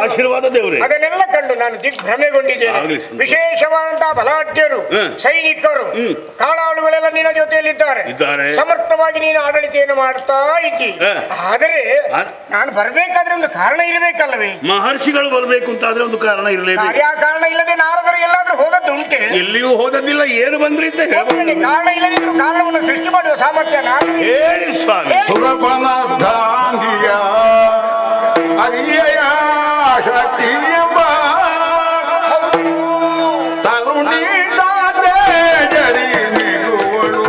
ಆಶೀರ್ವಾದ ದೇವರೇ. ಅದನ್ನೆಲ್ಲ ಕಂಡು ನಾನು ದಿಗ್ಭ್ರಮೆಗೊಂಡಿದ್ದೇನೆ. ವಿಶೇಷವಾದಂತಹ ಬಲಾಢ್ಯರು, ಸೈನಿಕರು, ಕಾಳಾಳುಗಳೆಲ್ಲ ನಿನ್ನ ಜೊತೆಯಲ್ಲಿದ್ದಾರೆ. ಸಮರ್ಥವಾಗಿ ನೀನು ಆಡಳಿತೆಯನ್ನು ಮಾಡ್ತಾ ಇದ್ದಿ. ಆದರೆ ನಾನು ಬರ್ಬೇಕಾದ್ರೆ ಒಂದು ಕಾರಣ ಇರಬೇಕಲ್ಲವೇ? ಮಹರ್ಷಿಗಳು ಬರಬೇಕು ಅಂತ ಆದ್ರೆ ಒಂದು ಕಾರಣ ಇರಲೇಬೇಕು. ಯಾವ ಕಾರಣ ಇಲ್ಲದೆ ನಾರದರು ಎಲ್ಲಾದ್ರೂ ಹೋದದ್ದು ಉಂಟೆ? ಎಲ್ಲಿಯೂ ಹೋದದ್ದಿಲ್ಲ. ಏನು ಬಂದ್ರಿ ಅಂತ ಹೇಳಿ ಕಾರಣ ಇಲ್ಲದಿದ್ರು ಕಾರಣವನ್ನು ಸೃಷ್ಟಿ ಮಾಡುವ ಸಾಮರ್ಥ್ಯ ನಾನು. ಹೇಳಿ ಸ್ವಾಮಿ. ಸುರಪನ ದಾಂಡಿಯ ಅರಿಯ ಶಕ್ತಿಯಂಬ ತರುಣಿ ಜರಿ ನಿಗುವಳು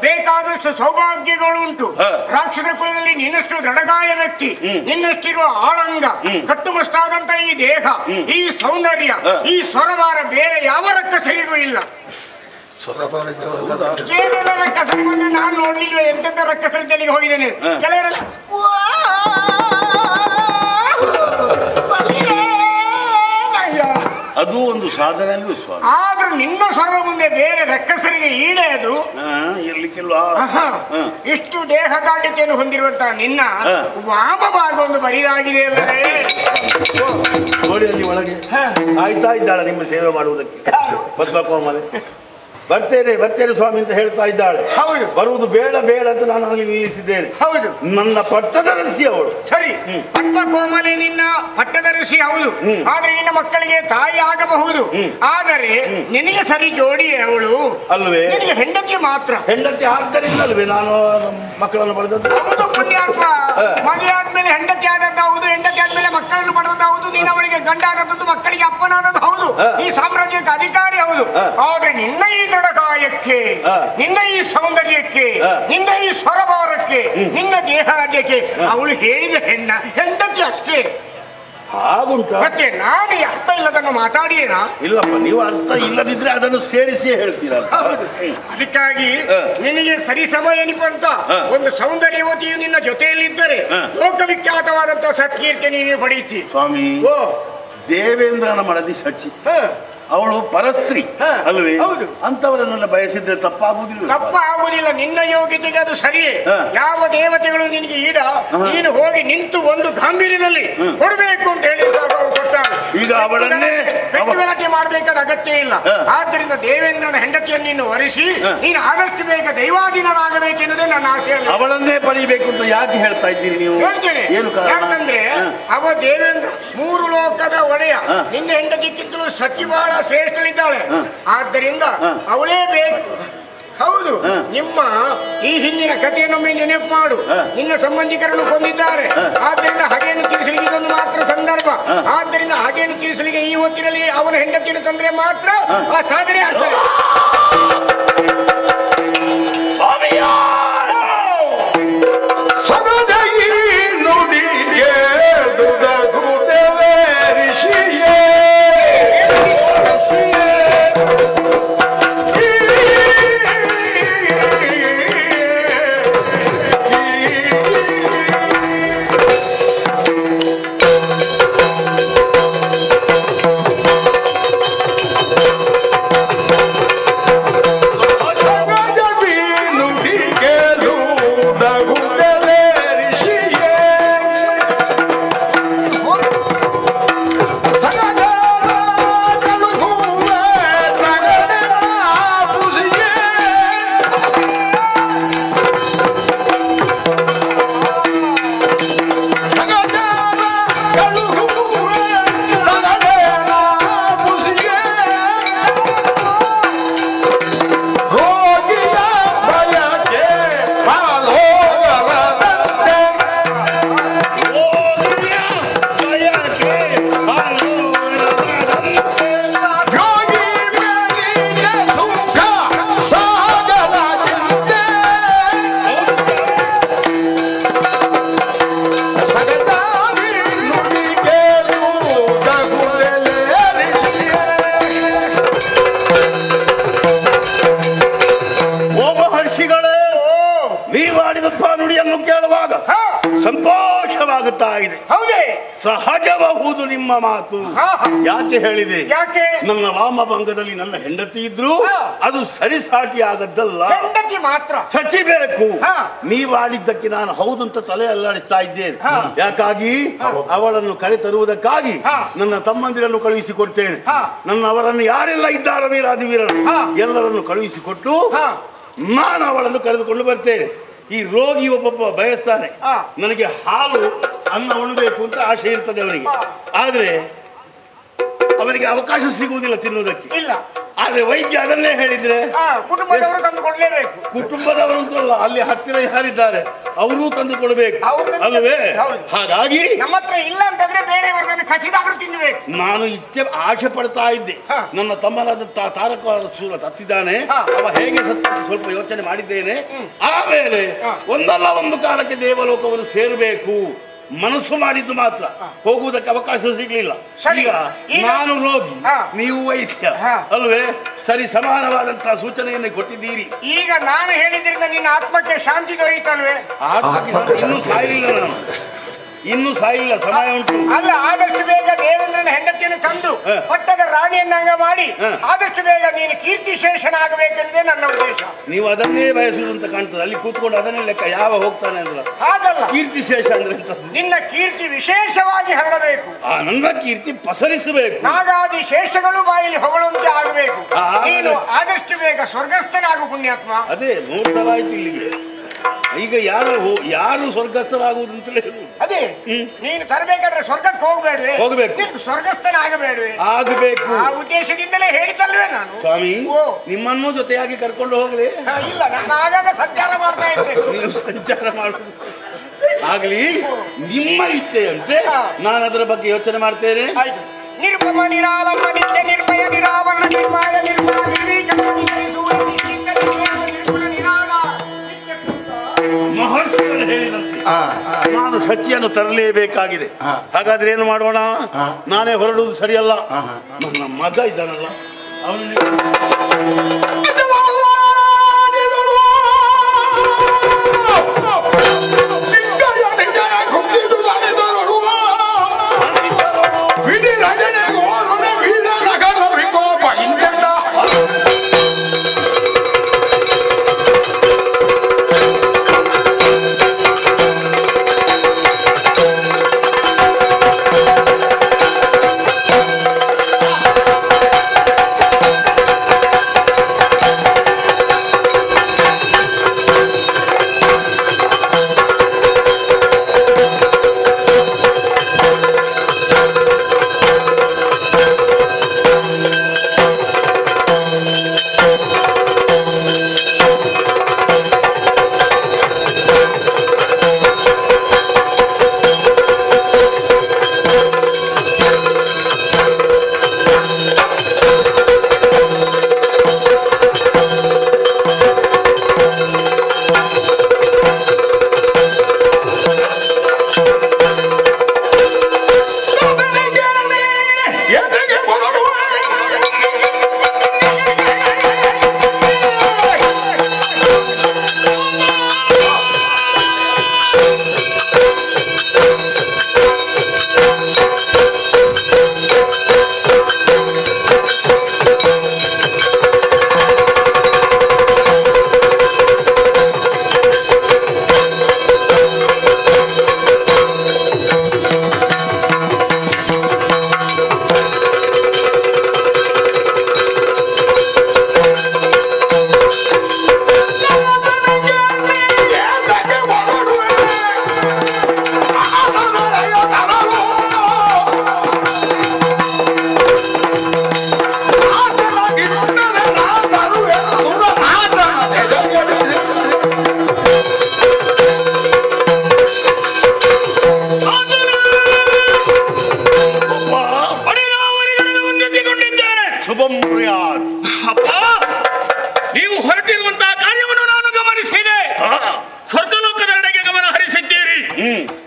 ಬೇಕಾದಷ್ಟು ಸೌಭಾಗ್ಯಗಳುಂಟು. ರಾಕ್ಷಸ ಕುಲದಲ್ಲಿ ನಿನ್ನಷ್ಟು ದೃಢಗಾಯ ವ್ಯಕ್ತಿ, ನಿನ್ನಷ್ಟಿರುವ ಆಳಂಗ, ಕಟ್ಟುಮಸ್ತಾದಂತ ಈ ದೇಹ, ಈ ಸೌಂದರ್ಯ, ಈ ಸ್ವರವಾರ ಬೇರೆ ಯಾವ ರಕ್ಕಸರಿಗೂ ಇಲ್ಲ. ಏನೆಲ್ಲ ರಕ್ಕಸರಿ ಬಂದ್ರೆ ನಾನು ನೋಡ್ಲಿಲ್ಲ. ಎಂತೆಂತ ರಕ್ಕಸರಿ ತೆಲಿಗೆ ಹೋಗಿದ್ದೇನೆ. ಕೆಲವರೆಲ್ಲ ಅದು ಒಂದು ಸಾಧನೆ. ಆದ್ರೂ ನಿನ್ನ ಸ್ವರದ ಮುಂದೆ ಬೇರೆ ರಕ್ಕಸರಿಗೆ ಈಡೇ ಅದು ಇರ್ಲಿಕ್ಕಿಲ್ಲ. ಇಷ್ಟು ದೇಹ ದಾಢ್ಯತೆಯನ್ನು ಹೊಂದಿರುವಂತಹ ನಿನ್ನ ವಾಮಭಾಗ ಒಂದು ಬರಿದಾಗಿದೆ ಅಂದರೆ ನೋಡಿ ಅಲ್ಲಿ ಒಳಗೆ ಆಯ್ತಾ ಇದ್ದಾಳ ನಿಮ್ಮ ಸೇವೆ ಮಾಡುವುದಕ್ಕೆ. ಪದ್ಮಕೋಮಲೆ ಬರ್ತೇನೆ ಬರ್ತೇನೆ ಸ್ವಾಮಿ ಅಂತ ಹೇಳ್ತಾ ಇದ್ದಾಳೆ. ಹೌದು. ಬರುವುದು ಬೇಡ ಬೇಡ ಅಂತ ನಾನು ಅಲ್ಲಿ ನಿಲ್ಲಿಸಿದ್ದೇನೆ. ಹೌದು. ನನ್ನ ಪಟ್ಟದ ಋಷಿ ಅವಳು. ಸರಿ, ಪದ್ಮಕೋಮಲೆ ನಿನ್ನ ಪಟ್ಟದ ಋಷಿ ಹೌದು. ಆದ್ರೆ ನಿನ್ನ ಮಕ್ಕಳಿಗೆ ತಾಯಿ ಆಗಬಹುದು. ಆದರೆ ನಿನಗೆ ಸರಿ ಜೋಡಿ ಅವಳು ಅಲ್ವೇ? ನಿನಗೆ ಹೆಂಡತಿ ಮಾತ್ರ. ಹೆಂಡತಿ ಆದ್ದರಿಂದ ಅಲ್ವೇ ನಾನು ಮಕ್ಕಳನ್ನು ಪಡೆದದ್ದು? ಹೌದು, ಪುಣ್ಯಾತ್ಮ. ಮದುವೆ ಆದ್ಮೇಲೆ ಹೆಂಡತಿ ಆದದ್ದು ಹೌದು, ಹೆಂಡತಿ ಆದ್ಮೇಲೆ ಮಕ್ಕಳನ್ನು ಪಡೆದದ್ದು ಹೌದು, ನೀನು ಅವಳಿಗೆ ಗಂಡ ಆದದ್ದು, ಮಕ್ಕಳಿಗೆ ಅಪ್ಪನಾದದ್ದು ಹೌದು, ಈ ಸಾಮ್ರಾಜ್ಯಕ್ಕೆ ಅಧಿಕಾರಿ ಹೌದು. ಆದ್ರೆ ನಿನ್ನ ಈ ನಡಕಾಯಕ್ಕೆ, ನಿನ್ನ ಈ ಸೌಂದರ್ಯಕ್ಕೆ, ನಿನ್ನ ಈ ಸ್ವರಭಾರಕ್ಕೆ, ನಿನ್ನ ದೇಹಾದ್ಯಕ್ಕೆ ಅವಳು ಹೇಳಿದ ಹೆಂಡತಿ ಅಷ್ಟೇ. ಹಾಗುಂಟ? ಮತ್ತೆ ನಾನು ಅರ್ಥ ಇಲ್ಲದನ್ನು ಮಾತಾಡಿಯೇನಾ? ಇಲ್ಲಪ್ಪ, ನೀವು ಅರ್ಥ ಇಲ್ಲದಿದ್ರೆ ಅದನ್ನು ಸೇರಿಸಿ ಹೇಳ್ತೀರ. ಅದಕ್ಕಾಗಿ ನಿನಗೆ ಸರಿಸಮ ಎನಿಪಂತ ಒಂದು ಸೌಂದರ್ಯವತಿಯು ನಿನ್ನ ಜೊತೆಯಲ್ಲಿದ್ದರೆ ಲೋಕವಿಖ್ಯಾತವಾದಂತಹ ಸತ್ಕೀರ್ತಿ ನೀನು ಪಡೆಯುತ್ತಿ. ಸ್ವಾಮಿ, ದೇವೇಂದ್ರನ ಮಡದಿ ಶಚಿ ಅವಳು ಪರಸ್ತ್ರೀ ಅಲ್ವೇ? ಹೌದು. ಅಂತವರನ್ನೆಲ್ಲ ಬಯಸಿದ್ರೆ ತಪ್ಪಾಗುವುದಿಲ್ಲ. ತಪ್ಪಾಗುವುದಿಲ್ಲ. ನಿನ್ನ ಯೋಗ್ಯತೆಗೆ ಅದು ಸರಿಯೇ. ಯಾವ ದೇವತೆಗಳು ನಿನಗೆ ಈಡ, ನೀನು ಹೋಗಿ ನಿಂತು ಒಂದು ಗಾಂಭೀರ್ಯದಲ್ಲಿ ಕೊಡಬೇಕು ಅಂತ ಹೇಳಿ ಕೊಟ್ಟಾಗ ಈಗ ಅವಳನ್ನೇ ಗಲಾಟೆ ಮಾಡಬೇಕಾದ ಅಗತ್ಯ ಇಲ್ಲ. ಆದ್ದರಿಂದ ದೇವೇಂದ್ರನ ಹೆಂಡತಿಯನ್ನು ನೀನು ವರಿಸಿ ನೀನು ಆದಷ್ಟು ಬೇಗ ದೈವಾಧೀನರಾಗಬೇಕೆನ್ನುವುದೇ ನನ್ನ ಆಶೆ. ಅವಳನ್ನೇ ಪಡಿಬೇಕು ಅಂತ ಯಾಕೆ ಹೇಳ್ತಾ ಇದ್ದೀರಿ ನೀವು? ಹೇಳ್ತೇನೆ. ಏನು ಕಾರಣ? ಯಾಕಂದ್ರೆ ಅವ ದೇವೇಂದ್ರ ಮೂರು ಲೋಕದ ಒಡೆಯ. ನಿನ್ನ ಹೆಂಡತಿಕ್ಕಿಂತಲೂ ಸಚಿ ಬಹಳ ಶ್ರೇಷ್ಠಳಿದ್ದಾಳೆ. ಆದ್ದರಿಂದ ಅವಳೇ ಬೇಕು. ಹೌದು, ನಿಮ್ಮ ಈ ಹಿಂದಿನ ಕಥೆಯನ್ನೊಮ್ಮೆ ನೆನಪು ಮಾಡು. ನಿನ್ನ ಸಂಬಂಧಿಕರನ್ನು ಕೊಂದಿದ್ದಾರೆ. ಆದ್ದರಿಂದ ಹಾಗೆಯನ್ನು ತೀರಿಸಲಿಕ್ಕೆ ಇದೊಂದು ಮಾತ್ರ ಸಂದರ್ಭ. ಆದ್ದರಿಂದ ಹಾಗೆಯನ್ನು ತೀರಿಸಲಿಕ್ಕೆ ಈ ಹೊತ್ತಿನಲ್ಲಿ ಅವನ ಹೆಂಡತಿಯನ್ನು ತಂದ್ರೆ ಮಾತ್ರ ಆ ಸಾಧನೆ ಆಗ್ತದೆ. ಸಂತೋಷವಾಗುತ್ತಾ ಇದೆ. ಹೌದೇ? ಸಹಜಬಹುದು ನಿಮ್ಮ ಮಾತು. ಯಾಕೆ ಹೇಳಿದೆ? ಯಾಕೆ? ನನ್ನ ವಾಮಭಂಗದಲ್ಲಿ ನನ್ನ ಹೆಂಡತಿ ಇದ್ರು ಅದು ಸರಿಸಾಟಿ ಆಗದ್ದಲ್ಲ. ಹೆಂಡತಿ ಮಾತ್ರ ಸಚಿ ಬೇಕು. ನೀವಾಡಿದ್ದಕ್ಕೆ ನಾನು ಹೌದು ಅಂತ ತಲೆ ಅಲ್ಲಾಡಿಸ್ತಾ ಇದ್ದೇನೆ. ಯಾಕಾಗಿ ಅವಳನ್ನು ಕರೆ ತರುವುದಕ್ಕಾಗಿ ನನ್ನ ತಮ್ಮಂದಿರನ್ನು ಕಳುಹಿಸಿಕೊಡ್ತೇನೆ. ಅವರನ್ನು ಯಾರೆಲ್ಲ ಇದ್ದಾರೋ ವೀರಾದಿವೀರರು ಎಲ್ಲರನ್ನು ಕಳುಹಿಸಿಕೊಟ್ಟು ನಾನು ಅವಳನ್ನು ಕರೆದುಕೊಂಡು ಬರ್ತೇನೆ. ಈ ರೋಗಿ ಒಬ್ಬೊಬ್ಬ ಬಯಸ್ತಾನೆ, ನನಗೆ ಹಾಲು ಅನ್ನ ಉಣಬೇಕು ಅಂತ ಆಸೆ ಇರ್ತದೆ ಅವನಿಗೆ. ಆದ್ರೆ ಅವನಿಗೆ ಅವಕಾಶ ಸಿಗುವುದಿಲ್ಲ ತಿನ್ನುವುದಕ್ಕೆ. ಇಲ್ಲ. ಆದ್ರೆ ವೈದ್ಯ ಅದನ್ನೇ ಹೇಳಿದ್ರೆ ಕುಟುಂಬದವರು ತಂದು ಕೊಡ್ಲೇಬೇಕು. ಕುಟುಂಬದವರು ಅಂತಲ್ಲ, ಅಲ್ಲಿ ಹತ್ತಿರ ಯಾರಿದ್ದಾರೆ ಅವರೂ ತಂದು ಕೊಡಬೇಕು ಅಲ್ವೇ? ಹಾಗಾಗಿ ನಮ್ಮ ಹತ್ರ ಇಲ್ಲ ಅಂತಂದ್ರೆ ಬೇರೆಯವರನ್ನು ಕಸಿದಾದ್ರೂ ತಿನ್ನಬೇಕು. ನಾನು ಆಶೆ ಪಡ್ತಾ ಇದ್ದೆ. ನನ್ನ ತಮ್ಮನಾದ ತಾರಕ ಸೂರತ್ ಹತ್ತಿದ್ದಾನೆ, ಅವ ಹೇಗೆ ಸತ್ತ ಸ್ವಲ್ಪ ಯೋಚನೆ ಮಾಡಿದ್ದೇನೆ. ಆಮೇಲೆ ಒಂದಲ್ಲ ಒಂದು ಕಾಲಕ್ಕೆ ದೇವಲೋಕವನ್ನು ಸೇರಬೇಕು ಮನಸ್ಸು ಮಾಡಿದ್ದು ಮಾತ್ರ ಹೋಗುವುದಕ್ಕೆ ಅವಕಾಶ ಸಿಗ್ಲಿಲ್ಲ. ಈಗ ನಾನು ರೋಗಿ, ನೀವು ವೈದ್ಯ ಅಲ್ವೇ? ಸರಿ ಸಮಾನವಾದಂತಹ ಸೂಚನೆಯನ್ನು ಕೊಟ್ಟಿದ್ದೀರಿ. ಈಗ ನಾನು ಹೇಳಿದ್ರಿಂದ ನಿನ್ನ ಆತ್ಮಕ್ಕೆ ಶಾಂತಿ ದೊರೆಯುತ್ತಲ್ವೇ? ಆತ್ಮಕ್ಕೆ ಇನ್ನೂ ಸಾಯಲಿಲ್ಲ ನಾನು. ಇನ್ನೂ ಸಾಯಿಲ್ಲ, ಸಮಯ ಉಂಟು. ಅಲ್ಲ, ಆದಷ್ಟು ಬೇಗ ದೇವೇಂದ್ರನ ಹೆಂಡತಿಯನ್ನು ತಂದು ಪಟ್ಟದ ರಾಣಿಯನ್ನಾಗ ಮಾಡಿ ಆದಷ್ಟು ಬೇಗ ನೀನು ಕೀರ್ತಿಶೇಷನಾಗಬೇಕೆಂದೇ ನನ್ನ ಉದ್ದೇಶ. ನೀವು ಅದನ್ನೇ ಬಯಸುವುದು ಅಂತ ಕಾಣ್ತದೆ. ಅಲ್ಲಿ ಕೂತ್ಕೊಂಡು ಅದನ್ನೇ ಲೆಕ್ಕ, ಯಾವ ಹೋಗ್ತಾನೆ ಅಂತ. ಹಾಗಲ್ಲ, ಕೀರ್ತಿಶೇಷ ಅಂದ್ರೆ ಎಂತ? ನಿನ್ನ ಕೀರ್ತಿ ವಿಶೇಷವಾಗಿ ಹರಡಬೇಕು. ನನ್ನ ಕೀರ್ತಿ ಪಸರಿಸಬೇಕು. ನಾಗಾದಿ ಶೇಷಗಳು ಬಾಯಲ್ಲಿ ಹೊಗಳುವಂತೆ ಆಗಬೇಕು. ನೀನು ಆದಷ್ಟು ಬೇಗ ಸ್ವರ್ಗಸ್ಥನಾಗು ಪುಣ್ಯಾತ್ಮ. ಅದೇ ಮುಹೂರ್ತವಾಯ್ತು ಇಲ್ಲಿಗೆ. ಈಗ ಯಾರು ಸ್ವರ್ಗಸ್ಥರಾಗುವುದು ಅಂತಲೇ ಅದೇ ನೀನು ತರಬೇಕಾದ್ರೆ ಸ್ವರ್ಗಕ್ಕೆ ಹೋಗ್ಬೇಡ್ವೆ? ಹೋಗ್ಬೇಕು. ಸ್ವರ್ಗಸ್ಥನಾಗಬೇಡ್ವೆ? ಆಗಬೇಕು. ಆ ಉದ್ದೇಶದಿಂದಲೇ ಹೇಳಿತಲ್ವೇ ನಾನು. ಸ್ವಾಮಿ, ನಿಮ್ಮನ್ನು ಜೊತೆಯಾಗಿ ಕರ್ಕೊಂಡು ಹೋಗ್ಲಿ? ಇಲ್ಲ, ನಾನು ಆಗಾಗ ಸಂಚಾರ ಮಾಡ್ತಾ ಇರ್ತೇನೆ. ನೀವು ಸಂಚಾರ ಮಾಡುವುದು ಆಗ್ಲಿ, ನಿಮ್ಮ ಇಚ್ಛೆಯಂತೆ ನಾನು ಅದರ ಬಗ್ಗೆ ಯೋಚನೆ ಮಾಡ್ತೇನೆ. ಆಯ್ತು. ನಿರ್ಮಮ ನಿರಾಲಂಬ ನಿತ್ಯ ನಿರ್ಭಯ ನಿರಾವರಣ ನಿರ್ಮಾಣ ನಿರ್ಮಲ ನಿರ್ವೀಕರಣ ನಿರ್ವಹಿಸುವ ನಿಶ್ಚಿತ ನಿರ್ಮಲ ನಿರ್ಗುಣ ನಿರಾಳ ಮಹರ್ಷಿಗಳು ಹೇಳಿದಂತೆ ನಾನು ಸಚಿಯನ್ನು ತರಲೇಬೇಕಾಗಿದೆ. ಹಾಗಾದ್ರೆ ಏನು ಮಾಡೋಣ? ನಾನೇ ಹೊರಡುವುದು ಸರಿಯಲ್ಲ. ನನ್ನ ಮಗ ಇದ್ದಾನಲ್ಲ, ಅವನಿಗೆ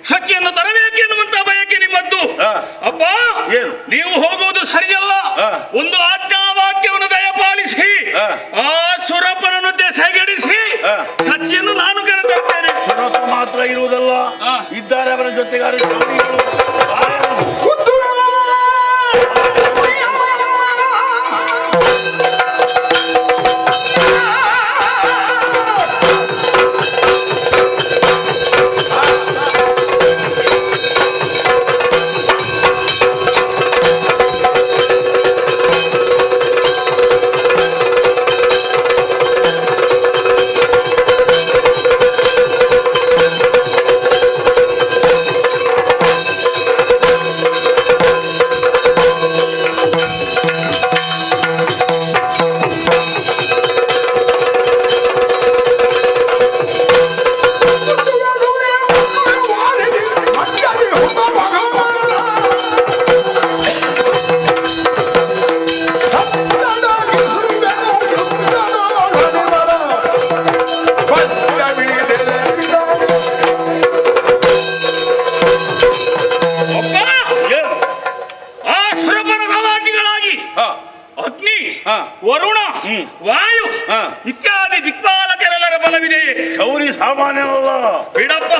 ಶಚಿಯನ್ನು ತರಬೇಕು ಎನ್ನುವಂತ ಬಯಕೆ ನಿಮ್ಮದ್ದು. ಅಪ್ಪ, ನೀವು ಹೋಗುವುದು ಸರಿಯಲ್ಲ. ಒಂದು ಆಜ್ಞಾವಾಕ್ಯವನ್ನು ದಯಪಾಲಿಸಿ ಆ ಸುರಪನನ್ನು ದೆಸೆಗಡಿಸಿ ಶಚಿಯನ್ನು ನಾನು ಕರೆತರ್ತೇನೆ. ಸುರಪ ಮಾತ್ರ ಇರುವುದಲ್ಲ, ಇದ್ದಾರೆ ಅವರ ಜೊತೆಗಾರ ವರುಣ, ವಾಯು ಇತ್ಯಾದಿ ದಿಕ್ಪಾಲಕರೆಲ್ಲರ ಬಲವಿದೆಯೇ? ಶೌರಿ ಸಾಮಾನ್ಯವಲ್ಲ. ಬಿಡಪ್ಪ,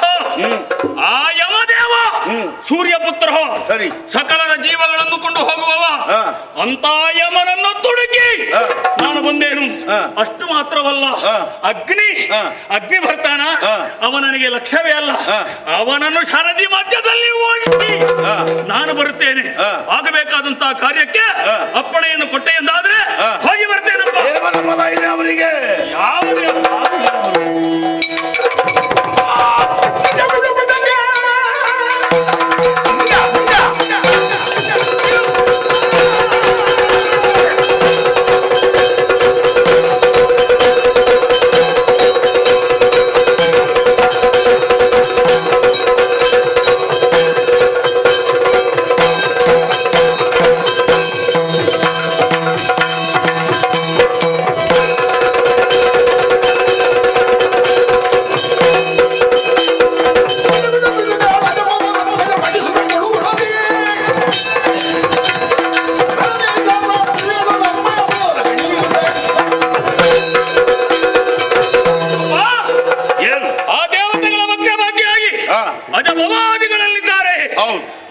ಆ ಯಮದೇವ ಸೂರ್ಯ ಪುತ್ರ ಸರಿ. ಸಕಲರ ಜೀವಗಳನ್ನು ಕೊಂಡು ಹೋಗುವವ ಅಂತ ಯಮನನ್ನು ತುಡುಕಿ ನಾನು ಬಂದೇನು. ಅಷ್ಟು ಮಾತ್ರವಲ್ಲ, ಅಗ್ನಿ ಬರ್ತಾನ, ಅವ ನನಗೆ ಲಕ್ಷ್ಯವೇ ಅಲ್ಲ. ಅವನನ್ನು ಶರದಿ ಮಧ್ಯದಲ್ಲಿ ಓಡಿಸಿ ನಾನು ಬರುತ್ತೇನೆ. ಆಗಬೇಕಾದಂತಹ ಕಾರ್ಯಕ್ಕೆ ಅಪ್ಪಣೆಯನ್ನು ಕೊಟ್ಟೆ ಎಂದಾದ್ರೆ ಹೋಗಿ ಬರ್ತೇನಪ್ಪ. ಅವರಿಗೆ ಯಾವುದೇ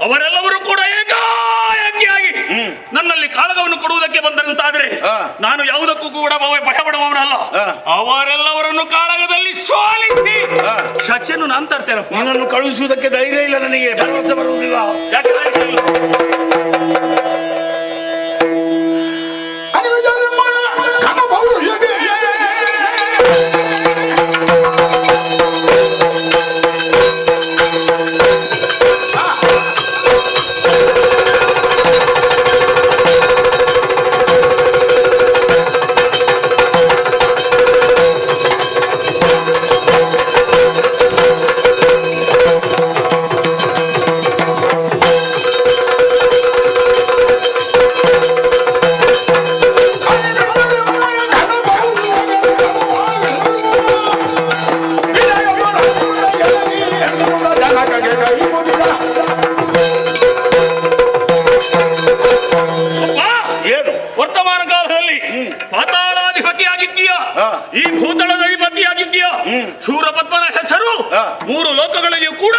ಅವರೆಲ್ಲರೂ ಕೂಡ ಏಕಾಏಕಿಯಾಗಿ ನನ್ನಲ್ಲಿ ಕಾಳಗವನ್ನು ಕೊಡುವುದಕ್ಕೆ ಬಂದಂತಾದ್ರೆ ನಾನು ಯಾವುದಕ್ಕೂ ಕೂಡ ಭಯ ಪಡುವವನಲ್ಲ. ಅವರೆಲ್ಲವರನ್ನು ಕಾಳಗದಲ್ಲಿ ಸೋಲಿಸಿ ಶಚಿಯನ್ನು ನಾನು ತರ್ತೇನೆ. ನಿನ್ನನ್ನು ಕಳುಹಿಸುವುದಕ್ಕೆ ಧೈರ್ಯ ಇಲ್ಲ, ನನಗೆ ಭರವಸೆ ಬರುವುದಿಲ್ಲ. ಯಾಕೆ ಧೈರ್ಯ ಇಲ್ಲ? ವರ್ತಮಾನ ಕಾಲದಲ್ಲಿ ಪಾತಾಳಾಧಿಪತಿಯಾಗಿದ್ದೀಯ, ಈ ಭೂತಳದ ಅಧಿಪತಿಯಾಗಿದ್ದೀಯ. ಶೂರಪದ್ಮನ ಹೆಸರು 3 ಲೋಕಗಳಿಗೆ ಕೂಡ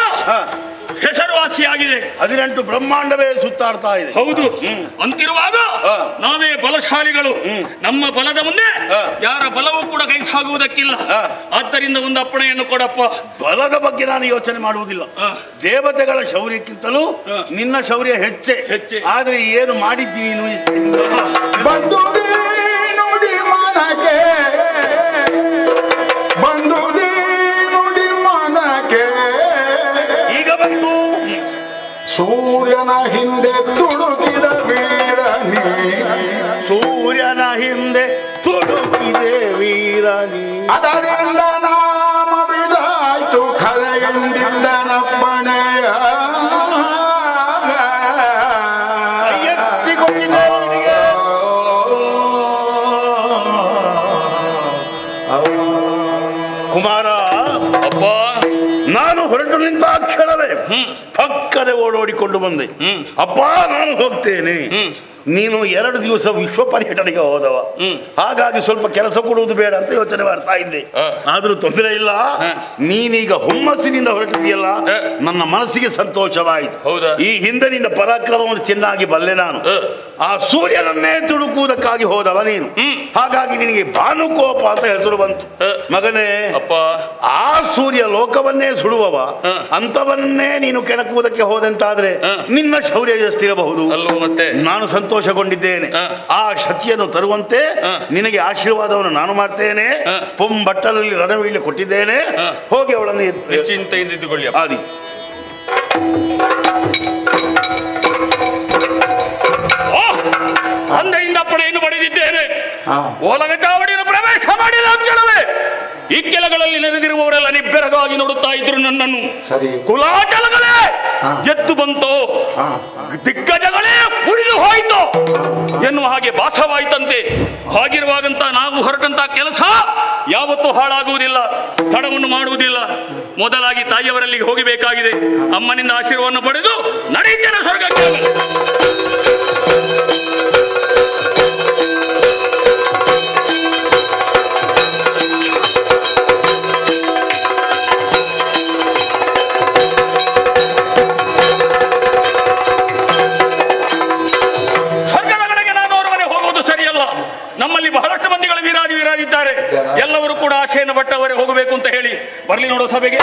ಹೆಸರುವಾಸಿಯಾಗಿದೆ. 18 ಬ್ರಹ್ಮಾಂಡವೇ ಸುತ್ತಾಡ್ತಾ ಇದೆ. ಹೌದು. ಅಂತಿರುವಾಗ ನಾವೇ ಬಲಶಾಲಿಗಳು. ನಮ್ಮ ಬಲದ ಮುಂದೆ ಯಾರ ಬಲವೂ ಕೂಡ ಕೈ ಸಾಗುವುದಕ್ಕಿಲ್ಲ. ಆದ್ದರಿಂದ ಒಂದು ಅಪ್ಪಣೆಯನ್ನು ಕೊಡಪ್ಪ. ಬಲದ ಬಗ್ಗೆ ನಾನು ಯೋಚನೆ ಮಾಡುವುದಿಲ್ಲ. ದೇವತೆಗಳ ಶೌರ್ಯಕ್ಕಿಂತಲೂ ನಿನ್ನ ಶೌರ್ಯ ಹೆಚ್ಚೆ. ಆದ್ರೆ ಏನು ಮಾಡಿದ್ದೀನಿ ಬಂದು ನುಡಿ ಮನಕ್ಕೆ, ಬಂದು ನುಡಿ ಮನಕ್ಕೆ, ಈಗ ಬಂದು ಸೂರ್ಯನ ಹಿಂದೆ ತುಡುಕಿದ ವೀರನಿ, ಸೂರ್ಯನ ಹಿಂದೆ ತುಡುಕಿದೆ ವೀರನಿ. ಅದರಿಂದ ನಾಮ ಬಿದಾಯ್ತು ಖರೆಯೆಂದಿದ್ದನಪ್ಪಣೆಯ. ಕುಮಾರ, ಅಪ್ಪ, ನಾನು ಹೊರಟು ನಿಂತ ಕ್ಷಣವೇ ಪಕ್ಕನೆ ಓಡೋಡಿಕೊಂಡು ಬಂದೆ. ಅಪ್ಪ ನಾನು ಹೋಗ್ತೇನೆ, ನೀನು 2 ದಿವಸ ವಿಶ್ವ ಪರ್ಯಟನೆಗೆ ಹೋದವ, ಹಾಗಾಗಿ ಸ್ವಲ್ಪ ಕೆಲಸ ಕೊಡುವುದು ಬೇಡ ಅಂತ ಯೋಚನೆ ಮಾಡ್ತಾ ಇದ್ದೆ. ಆದ್ರೂ ತೊಂದರೆ ಇಲ್ಲ, ನೀನೀಗ ಹುಮ್ಮಸ್ಸಿನಿಂದ ಹೊರಟಿದೆಯಲ್ಲ, ನನ್ನ ಮನಸ್ಸಿಗೆ ಸಂತೋಷವಾಯಿತು. ಈ ಹಿಂದೆ ನಿನ್ನ ಪರಾಕ್ರಮವನ್ನು ಚೆನ್ನಾಗಿ ಬಲ್ಲೆ ನಾನು. ಆ ಸೂರ್ಯನನ್ನೇ ತುಡುಕುವುದಕ್ಕಾಗಿ ಹೋದವ ನೀನು, ಹಾಗಾಗಿ ನಿನಗೆ ಭಾನುಕೋಪ ಅಂತ ಹೆಸರು ಬಂತು. ಮಗನೇ, ಆ ಸೂರ್ಯ ಲೋಕವನ್ನೇ ಸುಡುವವ, ಅಂತವನ್ನೇ ನೀನು ಕೆಣಕುವುದಕ್ಕೆ ಹೋದಂತಾದ್ರೆ ನಿನ್ನ ಶೌರ್ಯ ಎಷ್ಟಿರಬಹುದು. ನಾನು ಸಂತೋಷಗೊಂಡಿದ್ದೇನೆ. ಆ ಶಚಿಯನ್ನು ತರುವಂತೆ ನಿನಗೆ ಆಶೀರ್ವಾದವನ್ನು ನಾನು ಮಾಡ್ತೇನೆ. ಪೊಂಬಟ್ಟಲಲ್ಲಿ ರಣವೀಳ್ಯ ಕೊಟ್ಟಿದ್ದೇನೆ, ಹೋಗಿ ಅವಳನ್ನು ನಿಶ್ಚಿಂತೆಯಿಂದ ಇದ್ದುಕೊಳ್ಳಿ. ಆದಿ ಅಂದೆಯಿಂದ ಅಪ್ಪಣೆಯನ್ನು ಪಡೆದಿದ್ದೇನೆ. ಓಲಗ ಚಾವಡಿಯನ್ನು ಪ್ರವೇಶ ಮಾಡಿದ ಕ್ಷಣವೇ ಇಕ್ಕೆಲಗಳಲ್ಲಿ ನೆರೆದಿರುವವರೆಲ್ಲ ನಿಬ್ಬೆರಗಾಗಿ ನೋಡುತ್ತಾ ಇದ್ರು ನನ್ನನ್ನು. ಕುಲಾಚಲಗಳೇ ಎದ್ದು ಬಂತು, ದಿಗ್ಗಜಗಳೇ ಉಳಿದು ಹೋಯಿತು ಎನ್ನುವ ಹಾಗೆ ಭಾಸವಾಯಿತಂತೆ. ಹಾಗಿರುವಾಗಂತ ನಾವು ಹೊರಟಂತ ಕೆಲಸ ಯಾವತ್ತೂ ಹಾಳಾಗುವುದಿಲ್ಲ, ತಡವನ್ನು ಮಾಡುವುದಿಲ್ಲ. ಮೊದಲಾಗಿ ತಾಯಿಯವರಲ್ಲಿಗೆ ಹೋಗಬೇಕಾಗಿದೆ. ಅಮ್ಮನಿಂದ ಆಶೀರ್ವಾದವನ್ನು ಪಡೆದು ನಡೆಯುತ್ತೇನೆ ಸ್ವರ್ಗಕ್ಕೆ. ಬರ್ಲಿ ನೋಡೋ ಸಭೆಗೆ.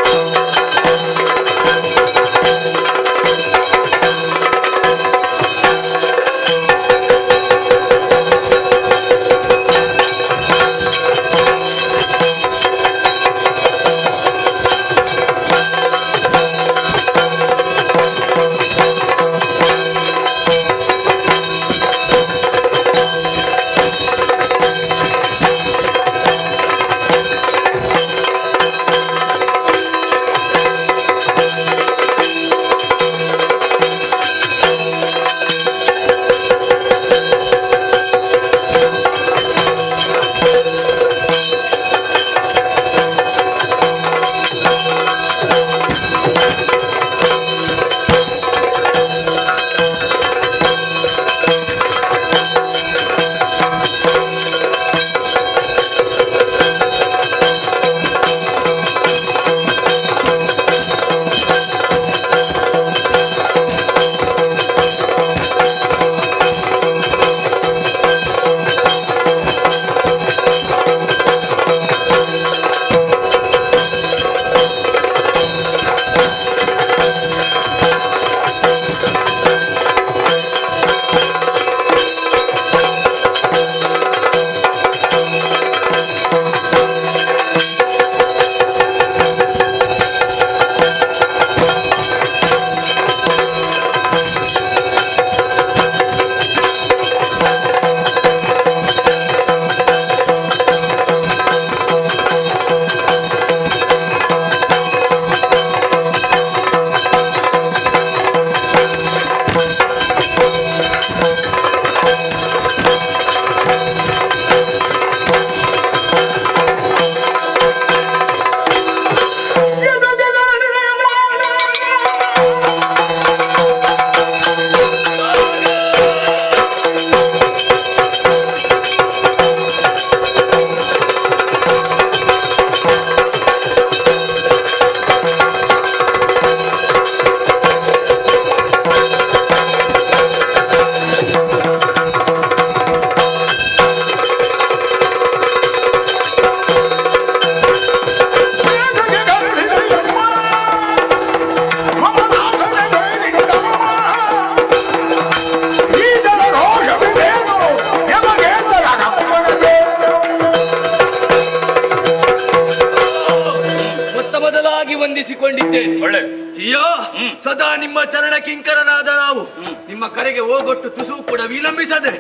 ಸದಾ ನಿಮ್ಮ ಚರಣ ಕಿಂಕರನಾದ ನಾವು ನಿಮ್ಮ ಕರೆಗೆ ಹೋಗೊಟ್ಟು ತುಸು ಕೂಡ ವಿಳಂಬಿಸದೆ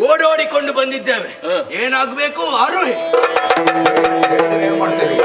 ಓಡೋಡಿಕೊಂಡು ಬಂದಿದ್ದೇವೆ. ಏನಾಗಬೇಕು ಆರೋಹಿ ಮಾಡ್ತೀರಿ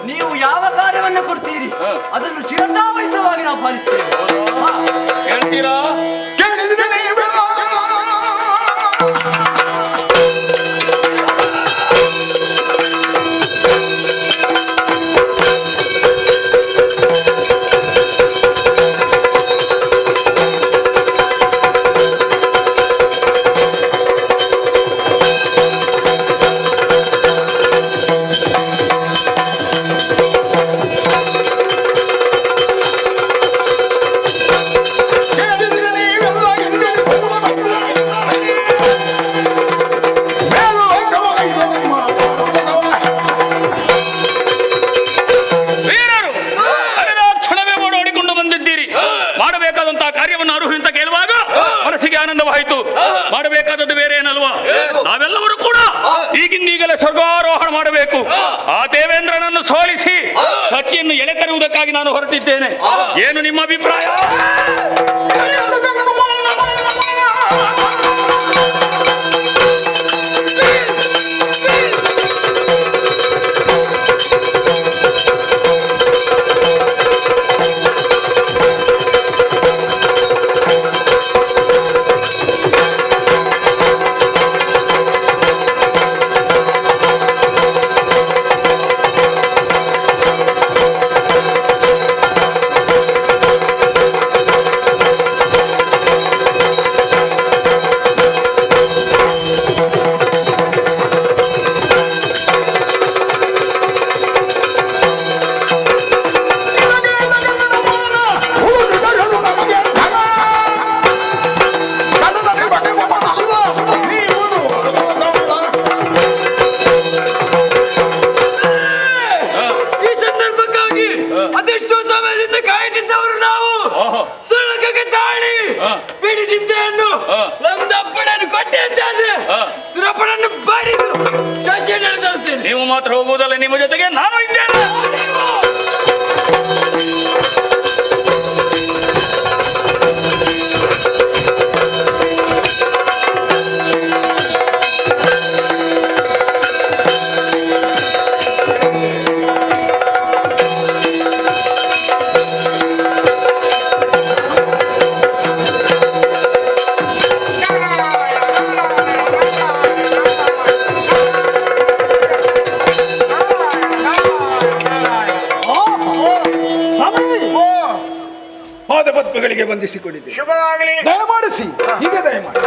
ನೀವು ಯಾವ ಕಾರ್ಯವನ್ನು ಕೊಡ್ತೀರಿ ಅದನ್ನು ಶಿರಸಾವಹಿಸವಾಗಿ ನಾವು ಪಾಲಿಸ್ತೇವೆ. ಹೇಳ್ತೀರಾ? ನೀವೇ ಕೊಡುವುದಕ್ಕಾಗಿ ನಾನು ಹೊರಟಿದ್ದೇನೆ. ಏನು ನಿಮ್ಮ ಅಭಿಪ್ರಾಯ? ನೀವು ಮಾತ್ರ ಹೋಗುವುದಲ್ಲ, ನಿಮ್ಮ ಜೊತೆಗೆ ನಾನು ಇದ್ದೇನೆ. ಪಾದಪದ್ಮಗಳಿಗೆ ವಂದಿಸಿಕೊಂಡಿದ್ದೆ. ಶುಭವಾಗಲಿ. ದಯಮಾಡಿಸಿ, ಹೀಗೆ ದಯಮಾಡಿ.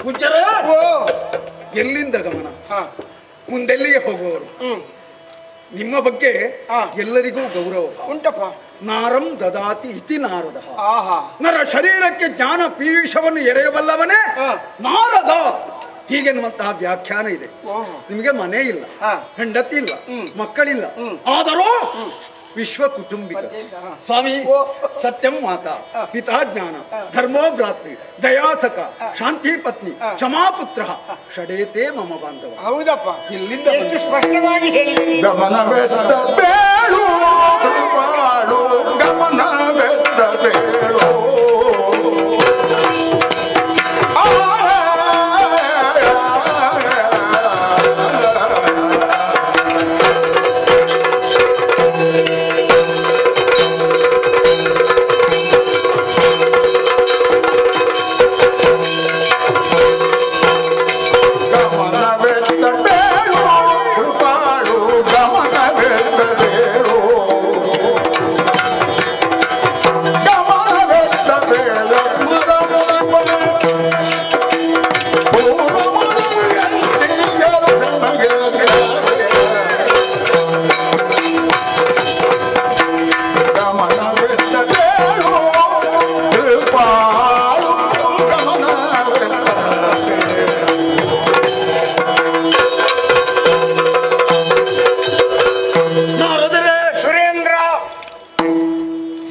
ಪೂಜ್ಯರೇ, ಎಲ್ಲಿಂದ ಗಮನ? ಮುಂದೆಲ್ಲಿಗೆ ಹೋಗುವವರು? ನಿಮ್ಮ ಬಗ್ಗೆ ಎಲ್ಲರಿಗೂ ಗೌರವ ಉಂಟಪ್ಪ. ನಾರಂ ದದಾತಿ ಇತಿ ನಾರದ. ನರ ಶರೀರಕ್ಕೆ ಜ್ಞಾನ ಪೀಯೂಷವನ್ನು ಎರೆಯಬಲ್ಲವನೇ ನಾರದ ಹೀಗೆನ್ನುವಂತಹ ವ್ಯಾಖ್ಯಾನ ಇದೆ. ನಿಮಗೆ ಮನೆ ಇಲ್ಲ, ಹೆಂಡತಿ ಇಲ್ಲ, ಮಕ್ಕಳಿಲ್ಲ, ಆದರೂ ವಿಶ್ವ ಕುಟುಂಬಿಕ. ಸ್ವಾಮಿ ಸತ್ಯಂ ಮಾತಾ ಪಿತಾ ಜ್ಞಾನ ಧರ್ಮೋ ಭ್ರಾತೃ ದಯಾಸಕ ಶಾಂತಿ ಪತ್ನಿ ಕ್ಷಮಾಪುತ್ರ ಷಡೇತೆ ಮಮ ಬಾಂಧವ. ಹೌದಪ್ಪ, ಇಲ್ಲಿಂದ ಎಷ್ಟು ಸ್ಪಷ್ಟವಾಗಿ ಹೇಳಿ. ಗಮನವೆತ್ತ ಬೇಳು ಕೃಪಾಳು, ಗಮನವೆತ್ತ ಬೇಳು.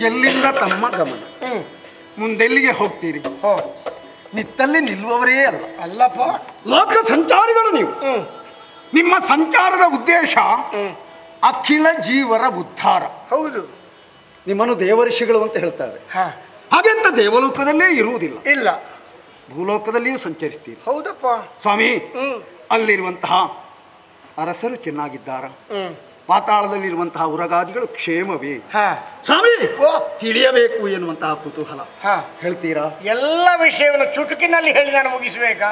ಎಲ್ಲಿಂದ ತಮ್ಮ ಗಮನ? ಮುಂದೆಲ್ಲಿಗೆ ಹೋಗ್ತೀರಿ? ನಿತ್ತಲ್ಲಿ ನಿಲ್ಲುವವರೇ ಅಲ್ಲ. ಅಲ್ಲಪ್ಪ, ಲೋಕ ಸಂಚಾರಿಗಳು ನೀವು. ನಿಮ್ಮ ಸಂಚಾರದ ಉದ್ದೇಶ ಅಖಿಲ ಜೀವರ ಉದ್ಧಾರ. ಹೌದು. ನಿಮ್ಮನ್ನು ದೇವಋಷಿಗಳು ಅಂತ ಹೇಳ್ತಾರೆ. ಹಾಗೆಂತ ದೇವಲೋಕದಲ್ಲೇ ಇರುವುದಿಲ್ಲ, ಇಲ್ಲ, ಭೂಲೋಕದಲ್ಲಿಯೂ ಸಂಚರಿಸ್ತೀರಿ. ಹೌದಪ್ಪ ಸ್ವಾಮಿ, ಅಲ್ಲಿರುವಂತಹ ಅರಸರು ಚೆನ್ನಾಗಿದ್ದಾರ? ಪಾತಾಳದಲ್ಲಿರುವಂತಹ ಉರಗಾದಿಗಳು ಕ್ಷೇಮವೇ? ಸ್ವಾಮಿ, ತಿಳಿಯಬೇಕು ಎನ್ನುವಂತಹ ಕುತೂಹಲ. ಹೇಳ್ತೀರಾ? ಎಲ್ಲ ವಿಷಯವನ್ನು ಚುಟುಕಿನಲ್ಲಿ ಹೇಳಿ ನಾನು ಮುಗಿಸಬೇಕಾ?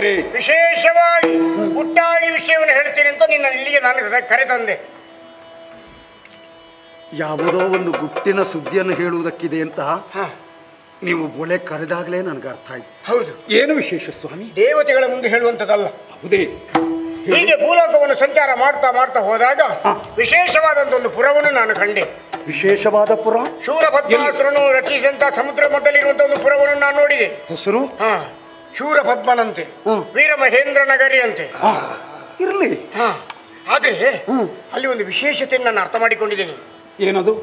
ದೇವರೇ, ವಿಶೇಷವಾಗಿ ಗುಟ್ಟಾಗಿ ವಿಷಯವನ್ನು ಹೇಳ್ತೀನಿ ಅಂತ ನಿನ್ನ ಇಲ್ಲಿಗೆ ನಾನು ಕರೆತಂದೆ. ಯಾವುದೋ ಒಂದು ಗುಟ್ಟಿನ ಸುದ್ದಿಯನ್ನು ಹೇಳುವುದಕ್ಕಿದೆ ಅಂತ ನೀವು ಒಳ್ಳೆ ಕರೆದಾಗಲೇ ನನಗೆ ಅರ್ಥ ಆಯ್ತು. ಹೌದು. ಏನು ವಿಶೇಷ ಸ್ವಾಮಿ? ದೇವತೆಗಳ ಮುಂದೆ ಹೇಳುವಂಥದ್ದಲ್ಲ. ಹೌದೇ? ಹೀಗೆ ಭೂಲೋಕವನ್ನು ಸಂಚಾರ ಮಾಡ್ತಾ ಮಾಡ್ತಾ ಹೋದಾಗ ವಿಶೇಷವಾದಂಥ ಒಂದು ಪುರವನ್ನು ನಾನು ಕಂಡೆ. ವಿಶೇಷವಾದ ಪುರ? ಶೂರಪದ್ಮಾಸುರನು ರಚಿಸಿದಂತ ಸಮುದ್ರ ಮಧ್ಯದಲ್ಲಿರುವಂತ ಒಂದು ಪುರವನ್ನು ನಾನು ನೋಡಿದೆ. ಹೆಸರು? ಶೂರಪದ್ಮನಂತೆ, ವೀರ ಮಹೇಂದ್ರ ನಗರಿ ಅಂತೆ. ಇರಲಿ. ಆದ್ರೆ ಅಲ್ಲಿ ಒಂದು ವಿಶೇಷತೆಯನ್ನು ನಾನು ಅರ್ಥ ಮಾಡಿಕೊಂಡಿದ್ದೇನೆ. ಏನದು?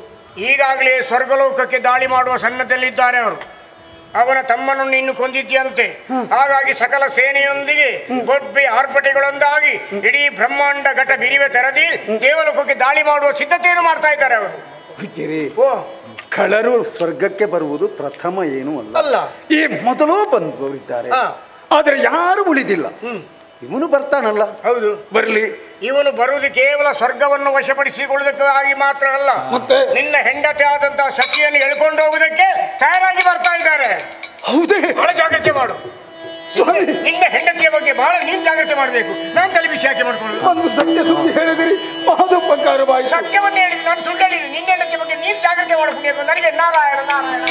ಈಗಾಗಲೇ ಸ್ವರ್ಗಲೋಕಕ್ಕೆ ದಾಳಿ ಮಾಡುವ ಸನ್ನದ್ಧಲ್ಲಿದ್ದಾರೆ ಅವರು. ಅವನ ತಮ್ಮನನ್ನು ಇನ್ನು ಕೊಂದಿದ್ದಂತೆ. ಹಾಗಾಗಿ ಸಕಲ ಸೇನೆಯೊಂದಿಗೆ ಬೊಬ್ಬೆ ಆರ್ಭಟೆಗಳೊಂದಾಗಿ ಇಡೀ ಬ್ರಹ್ಮಾಂಡ ಘಟ ಬಿರಿವೆ ತೆರೆದಿ ದೇವಲೋಕಕ್ಕೆ ದಾಳಿ ಮಾಡುವ ಸಿದ್ಧತೆಯನ್ನು ಮಾಡ್ತಾ ಇದ್ದಾರೆ ಅವರು. ಓ, ಕಳ್ಳರು ಸ್ವರ್ಗಕ್ಕೆ ಬರುವುದು ಪ್ರಥಮ ಏನೂ ಅಲ್ಲ. ಈ ಮೊದಲು ಬಂದವರಿದ್ದಾರೆ, ಆದರೆ ಯಾರು ಉಳಿದಿಲ್ಲ. ಇವನು ಬರ್ತಾನಲ್ಲ. ಹೌದು, ಬರಲಿ. ಇವನು ಬರುವುದು ಕೇವಲ ಸ್ವರ್ಗವನ್ನು ವಶಪಡಿಸಿಕೊಳ್ಳುವುದಕ್ಕಾಗಿ ಮಾತ್ರ ಅಲ್ಲ, ಮತ್ತೆ ನಿನ್ನ ಹೆಂಡತಿ ಆದಂತಹ ಸಖಿಯನ್ನು ಎಳ್ಕೊಂಡು ಹೋಗುವುದಕ್ಕೆ ತಯಾರಾಗಿ ಬರ್ತಾ ಇದ್ದಾರೆ. ಹೌದೇ? ಬಹಳ ಜಾಗ್ರತೆ ಮಾಡು. ನಿನ್ನ ಹೆಂಡತಿಯ ಬಗ್ಗೆ ಬಹಳ ನೀನು ಜಾಗ್ರತೆ ಮಾಡಬೇಕು. ನಾನು ತಲೆ ಬಿಸಿ ಹಾಕಿ ಮಾಡ್ಕೊಳ್ಳೋದು. ಒಂದು ಸತ್ಯ ಸುದ್ದಿ ಹೇಳಿದಿರಿ, ಮಹೋಪಕಾರವಾಗಿ. ಸತ್ಯವನ್ನೇ ಹೇಳಿದ್ರು, ನಾನು ಸುಳ್ಳು ಹೇಳಿದ್ರು. ನಿನ್ನ ಹೆಂಡತಿಯ ಬಗ್ಗೆ ನೀನು ಜಾಗ್ರತೆ ಮಾಡಬೇಕು. ನನಗೆ ನಾರಾಯಣ ನಾರಾಯಣ.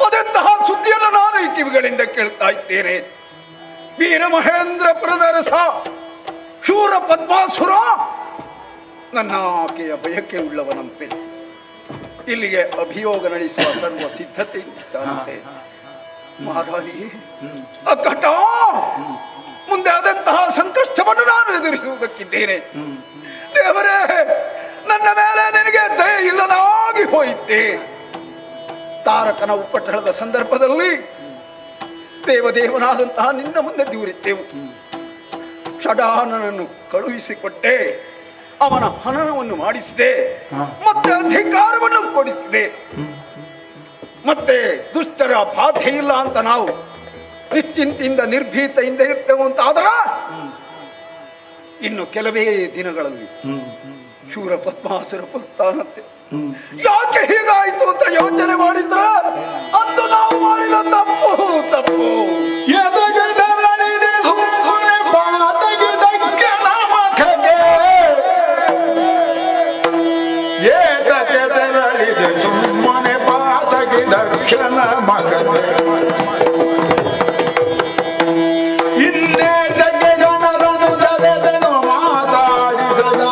ಅದೆಂತಹ ಸುದ್ದಿಯನ್ನು ನಾನು ಈ ಕಿವಿಗಳಿಂದ ಕೇಳ್ತಾ ಇದ್ದೇನೆ. ವೀರ ಮಹೇಂದ್ರಪುರದ ರಸ ಶೂರ ಪದ್ಮಾಸುರ ನನ್ನ ಆಕೆಯ ಬಯಕೆ ಉಳ್ಳವನಂತೆ ಇಲ್ಲಿಗೆ ಅಭಿಯೋಗ ನಡೆಸುವ ಸರ್ವ ಸಿದ್ಧತೆ ಇದ್ದಾನಂತೆ. ಮಹಾರಾಣಿ ಅಕ್ಕಟ, ಮುಂದೆ ಆದಂತಹ ಸಂಕಷ್ಟವನ್ನು ನಾನು ಎದುರಿಸುವುದಕ್ಕಿದ್ದೇನೆ. ದೇವರೇ, ನನ್ನ ಮೇಲೆ ನಿನಗೆ ದಯೆ ಇಲ್ಲದಾಗಿ ಹೋಯಿತೆ. ತಾರಕನ ಉಪಟಳದ ಸಂದರ್ಭದಲ್ಲಿ ದೇವದೇವನಾದಂತಹ ನಿನ್ನ ಮುಂದೆ ದೂರಿದ್ದೆವು. ಷಡಾನನನ್ನು ಕಳುಹಿಸಿಕೊಟ್ಟೆ, ಅವನ ಹನನವನ್ನು ಮಾಡಿಸಿದೆ, ಮತ್ತೆ ಅಧಿಕಾರವನ್ನು ಕೊಡಿಸಿದೆ. ಮತ್ತೆ ದುಷ್ಟರ ಬಾಧೆ ಇಲ್ಲ ಅಂತ ನಾವು ನಿಶ್ಚಿಂತೆಯಿಂದ ನಿರ್ಭೀತೆಯಿಂದ ಇರ್ತೇವೆ ಅಂತ ಆದ್ರ ಇನ್ನು ಕೆಲವೇ ದಿನಗಳಲ್ಲಿ ಶೂರ ಪದ್ಮಾಸುರ ಬರ್ತಾನಂತೆ. ಯಾಕೆ ಹೀಗಾಯ್ತು ಅಂತ ಯೋಚನೆ ಮಾಡಿದ್ರ ಅಂದು ನಾವು ಮಾಡಿದ ತಪ್ಪು ತಪ್ಪು. ಸುಮ್ಮನೆ ಪಾತಗಿ ದಕ್ಷಿಣ ಮಗನೆ ಇನ್ನೇ ಜಗ್ಗೆ ಗಣರನು ದರೆದನು ಮಾತಾಡಿಸದ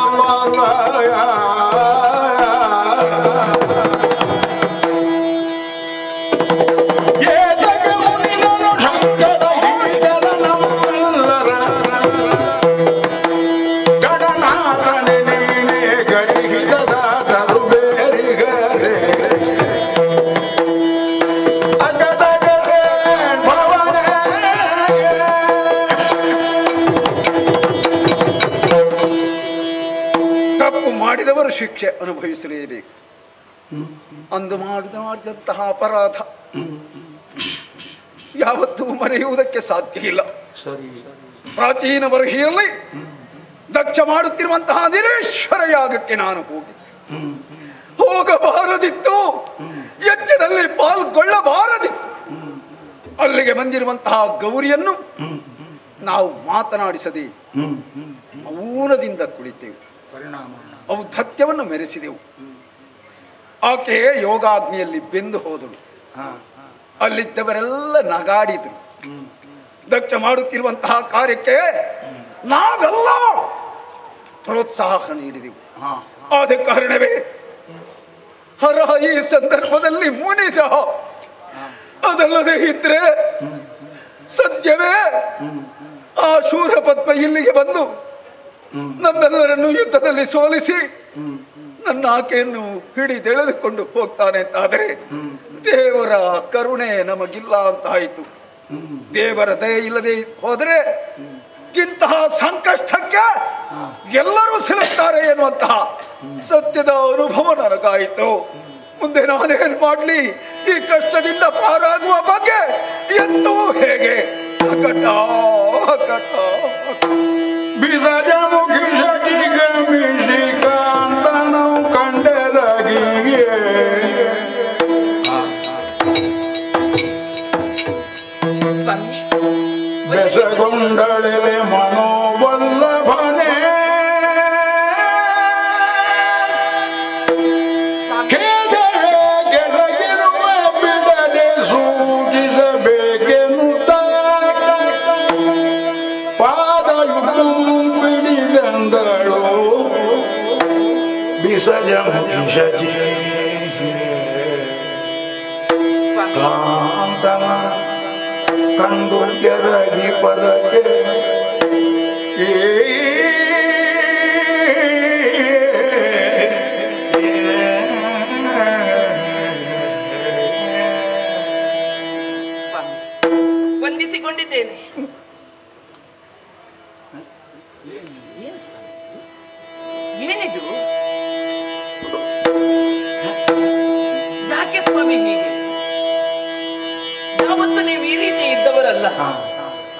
ಮಾಡಿದವರು ಶಿಕ್ಷೆ ಅನುಭವಿಸಲೇಬೇಕು. ಅಂದು ಮಾಡಿದಂತಹ ಅಪರಾಧ ಯಾವತ್ತೂ ಮರೆಯುವುದಕ್ಕೆ ಸಾಧ್ಯ ಇಲ್ಲ. ಪ್ರಾಚೀನ ಬರಹಿಯಲ್ಲಿ ದಕ್ಷ ಮಾಡುತ್ತಿರುವಂತಹ ದಿನೇಶ್ವರ ಯಾಗಕ್ಕೆ ನಾನು ಹೋಗಬಾರದಿತ್ತು, ಯಜ್ಞದಲ್ಲಿ ಪಾಲ್ಗೊಳ್ಳಬಾರದಿತ್ತು. ಅಲ್ಲಿಗೆ ಬಂದಿರುವಂತಹ ಗೌರಿಯನ್ನು ನಾವು ಮಾತನಾಡಿಸದೆ ಮೌನದಿಂದ ಕುಳಿತೆವು. ಔದ್ಧತ್ಯವನ್ನು ಮೆರೆಸಿದೆವು. ಆಕೆ ಯೋಗಾಗ್ನಿಯಲ್ಲಿ ಬೆಂದು ಹೋದಳು. ಅಲ್ಲಿದ್ದವರೆಲ್ಲ ನಗಾಡಿದ್ರು. ದಕ್ಷ ಮಾಡುತ್ತಿರುವಂತಹ ಕಾರ್ಯಕ್ಕೆ ನಾವೆಲ್ಲ ಪ್ರೋತ್ಸಾಹ ನೀಡಿದೆವು. ಆದ ಕಾರಣವೇ ಹರ ಈ ಸಂದರ್ಭದಲ್ಲಿ ಮುನಿದ. ಅದಲ್ಲದೆ ಇದ್ರೆ ಸದ್ಯವೇ ಆ ಶೂರಪದ್ಮ ಇಲ್ಲಿಗೆ ಬಂದು ನಮ್ಮೆಲ್ಲರನ್ನು ಯುದ್ಧದಲ್ಲಿ ಸೋಲಿಸಿ ನನ್ನ ಆಕೆಯನ್ನು ಹಿಡಿದೆಳೆದುಕೊಂಡು ಹೋಗ್ತಾನೆ ಅಂತಾದರೆ ದೇವರ ಕರುಣೆ ನಮಗಿಲ್ಲ ಅಂತಾಯಿತು. ದೇವರ ದಯೆ ಇಲ್ಲದೆ ಹೋದರೆ ಇಂತಹ ಸಂಕಷ್ಟಕ್ಕೆ ಎಲ್ಲರೂ ಸಿಲುಕ್ತಾರೆ ಎನ್ನುವಂತಹ ಸತ್ಯದ ಅನುಭವ ನನಗಾಯಿತು. ಮುಂದೆ ನಾನೇನು ಮಾಡಲಿ? ಈ ಕಷ್ಟದಿಂದ ಪಾರಾಗುವ ಬಗ್ಗೆ ಎಂದೂ ಹೇಗೆ ಬಿರಜ ಮುಗಿಸಿ ಗಮಿಸಿ ಕಾಂತನು ಕಂಡರಗಿಗೆ ಬೆಸಗೊಂಡಳೆ ಮನೋವಲ್ಲಭನೆ ಕೆಳಗಿರುವ ಬಿಡದೆ ಸೂಚಿಸಬೇಕೆನ್ನುತ್ತ ಪಾದಯುಗಮು ಬಿಡಿದಂದಳು ಬಿಸಜ ಮುಗಿಸಜಿ ಕಾಂತನ ಕಂಡು ಎರಗಿ ಪದಕ್ಕೆ ವಂದಿಸಿಕೊಂಡಿದ್ದೇನೆ. ಏನಿದು? ಯಾಕೆ ಸ್ವಾಮಿ ಹೀಗೆ? ಯಾವತ್ತು ನೀವು ಈ ರೀತಿ ಇದ್ದವರಲ್ಲ,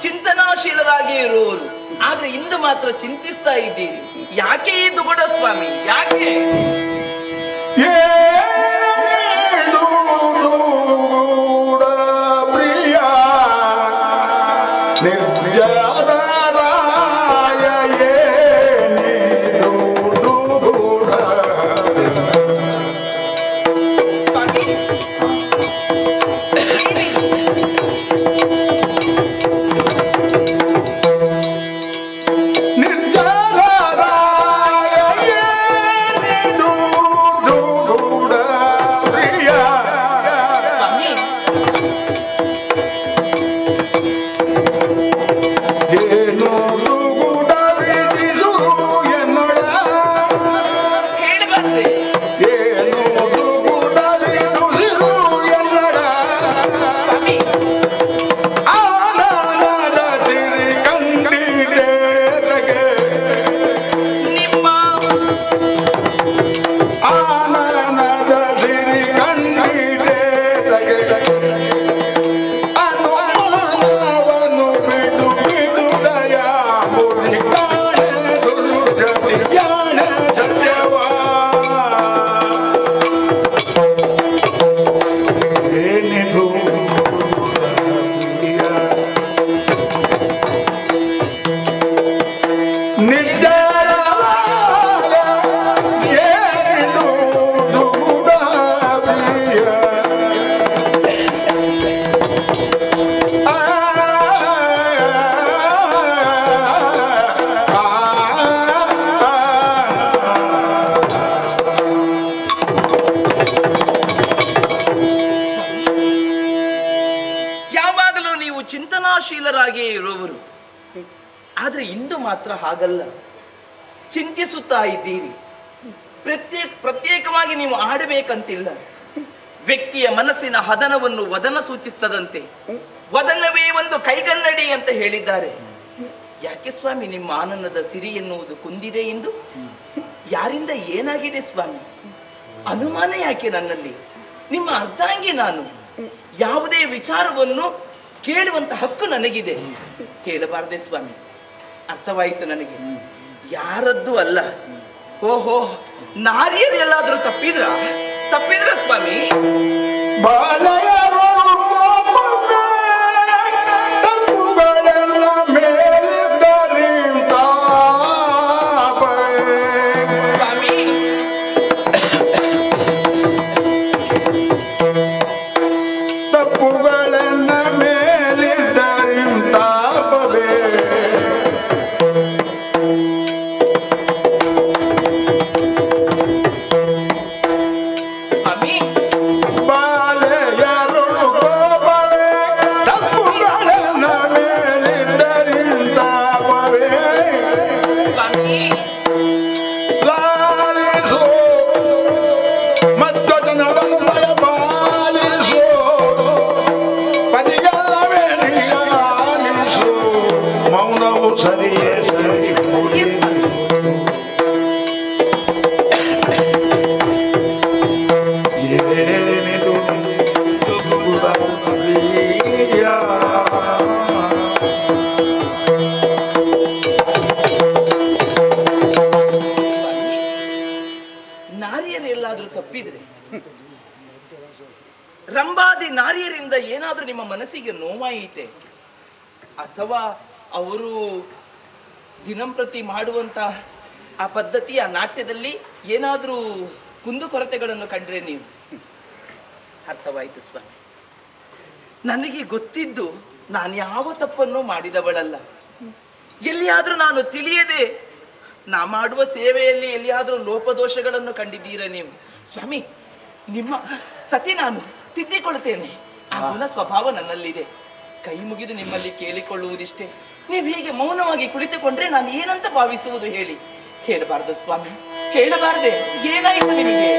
ಚಿಂತನಾಶೀಲರಾಗಿ ಇರುವವರು. ಆದ್ರೆ ಇಂದು ಮಾತ್ರ ಚಿಂತಿಸ್ತಾ ಇದ್ದೀರಿ. ಯಾಕೆ ಈ ದುಗುಡ ಸ್ವಾಮಿ? ಯಾಕೆ? ಪ್ರಿಯ ನಿರ್ಜರಾಯ ಸ್ವಾಮಿ, ಚಿಂತನಾಶೀಲರಾಗಿಯೇ ಇರುವವರು. ಆದ್ರೆ ಇಂದು ಮಾತ್ರ ಹಾಗಲ್ಲ, ಚಿಂತಿಸುತ್ತಾ ಇದ್ದೀರಿ. ಪ್ರತ್ಯೇಕವಾಗಿ ನೀವು ಆಡಬೇಕಂತಿಲ್ಲ. ವ್ಯಕ್ತಿಯ ಮನಸ್ಸಿನ ಹದನವನ್ನು ವದನ ಸೂಚಿಸ್ತದಂತೆ ವದನವೇ ಒಂದು ಕೈಗನ್ನಡಿ ಅಂತ ಹೇಳಿದ್ದಾರೆ. ಯಾಕೆ ಸ್ವಾಮಿ ನಿಮ್ಮ ಆನಂದದ ಸಿರಿ ಎನ್ನುವುದು ಕುಂದಿದೆ ಎಂದು? ಯಾರಿಂದ ಏನಾಗಿದೆ ಸ್ವಾಮಿ? ಅನುಮಾನ ಯಾಕೆ ನನ್ನಲ್ಲಿ? ನಿಮ್ಮ ಅರ್ಧಾಂಗಿ ನಾನು. ಯಾವುದೇ ವಿಚಾರವನ್ನು ಕೇಳುವಂತ ಹಕ್ಕು ನನಗಿದೆ. ಹೇಳಬಾರದೆ ಸ್ವಾಮಿ? ಅರ್ಥವಾಯಿತು ನನಗೆ. ಯಾರದ್ದು ಅಲ್ಲ. ಓಹೋ, ನಾರಿಯರು ಎಲ್ಲಾದ್ರೂ ತಪ್ಪಿದ್ರ ಸ್ವಾಮಿ? ನಾರಿಯರು ಎಲ್ಲಾದ್ರೂ ತಪ್ಪಿದ್ರೆ, ರಂಭಾದಿ ನಾರಿಯರಿಂದ ಏನಾದ್ರೂ ನಿಮ್ಮ ಮನಸ್ಸಿಗೆ ನೋವಾಯಿತೆ, ಅಥವಾ ಅವರು ದಿನಂಪ್ರತಿ ಮಾಡುವಂತ ಆ ಪದ್ಧತಿ, ಆ ನಾಟ್ಯದಲ್ಲಿ ಏನಾದ್ರೂ ಕುಂದುಕೊರತೆಗಳನ್ನು ಕಂಡ್ರೆ ನೀವು ಅರ್ಥವಾಯಿತು ಸ್ವಾಮಿ. ನನಗೆ ಗೊತ್ತಿದ್ದು ನಾನು ಯಾವ ತಪ್ಪನ್ನು ಮಾಡಿದವಳಲ್ಲ. ಎಲ್ಲಿಯಾದ್ರೂ ನಾನು ತಿಳಿಯದೆ ನಾ ಮಾಡುವ ಸೇವೆಯಲ್ಲಿ ಎಲ್ಲಿಯಾದ್ರೂ ಲೋಪದೋಷಗಳನ್ನು ಕಂಡಿದ್ದೀರಾ ನೀವು ಸ್ವಾಮಿ? ನಿಮ್ಮ ಸತಿ ನಾನು ತಿದ್ದಿಕೊಳ್ಳುತ್ತೇನೆ. ಆ ಗುಣ ಸ್ವಭಾವ ನನ್ನಲ್ಲಿದೆ. ಕೈ ಮುಗಿದು ನಿಮ್ಮಲ್ಲಿ ಕೇಳಿಕೊಳ್ಳುವುದಿಷ್ಟೇ. ನೀವು ಹೀಗೆ ಮೌನವಾಗಿ ಕುಳಿತುಕೊಂಡ್ರೆ ನಾನು ಏನಂತ ಭಾವಿಸುವುದು ಹೇಳಿ? ಹೇಳಬಾರದು ಸ್ವಾಮಿ, ಹೇಳಬಾರದೆ? ಏನಾಯಿತು ನಿಮಗೆ?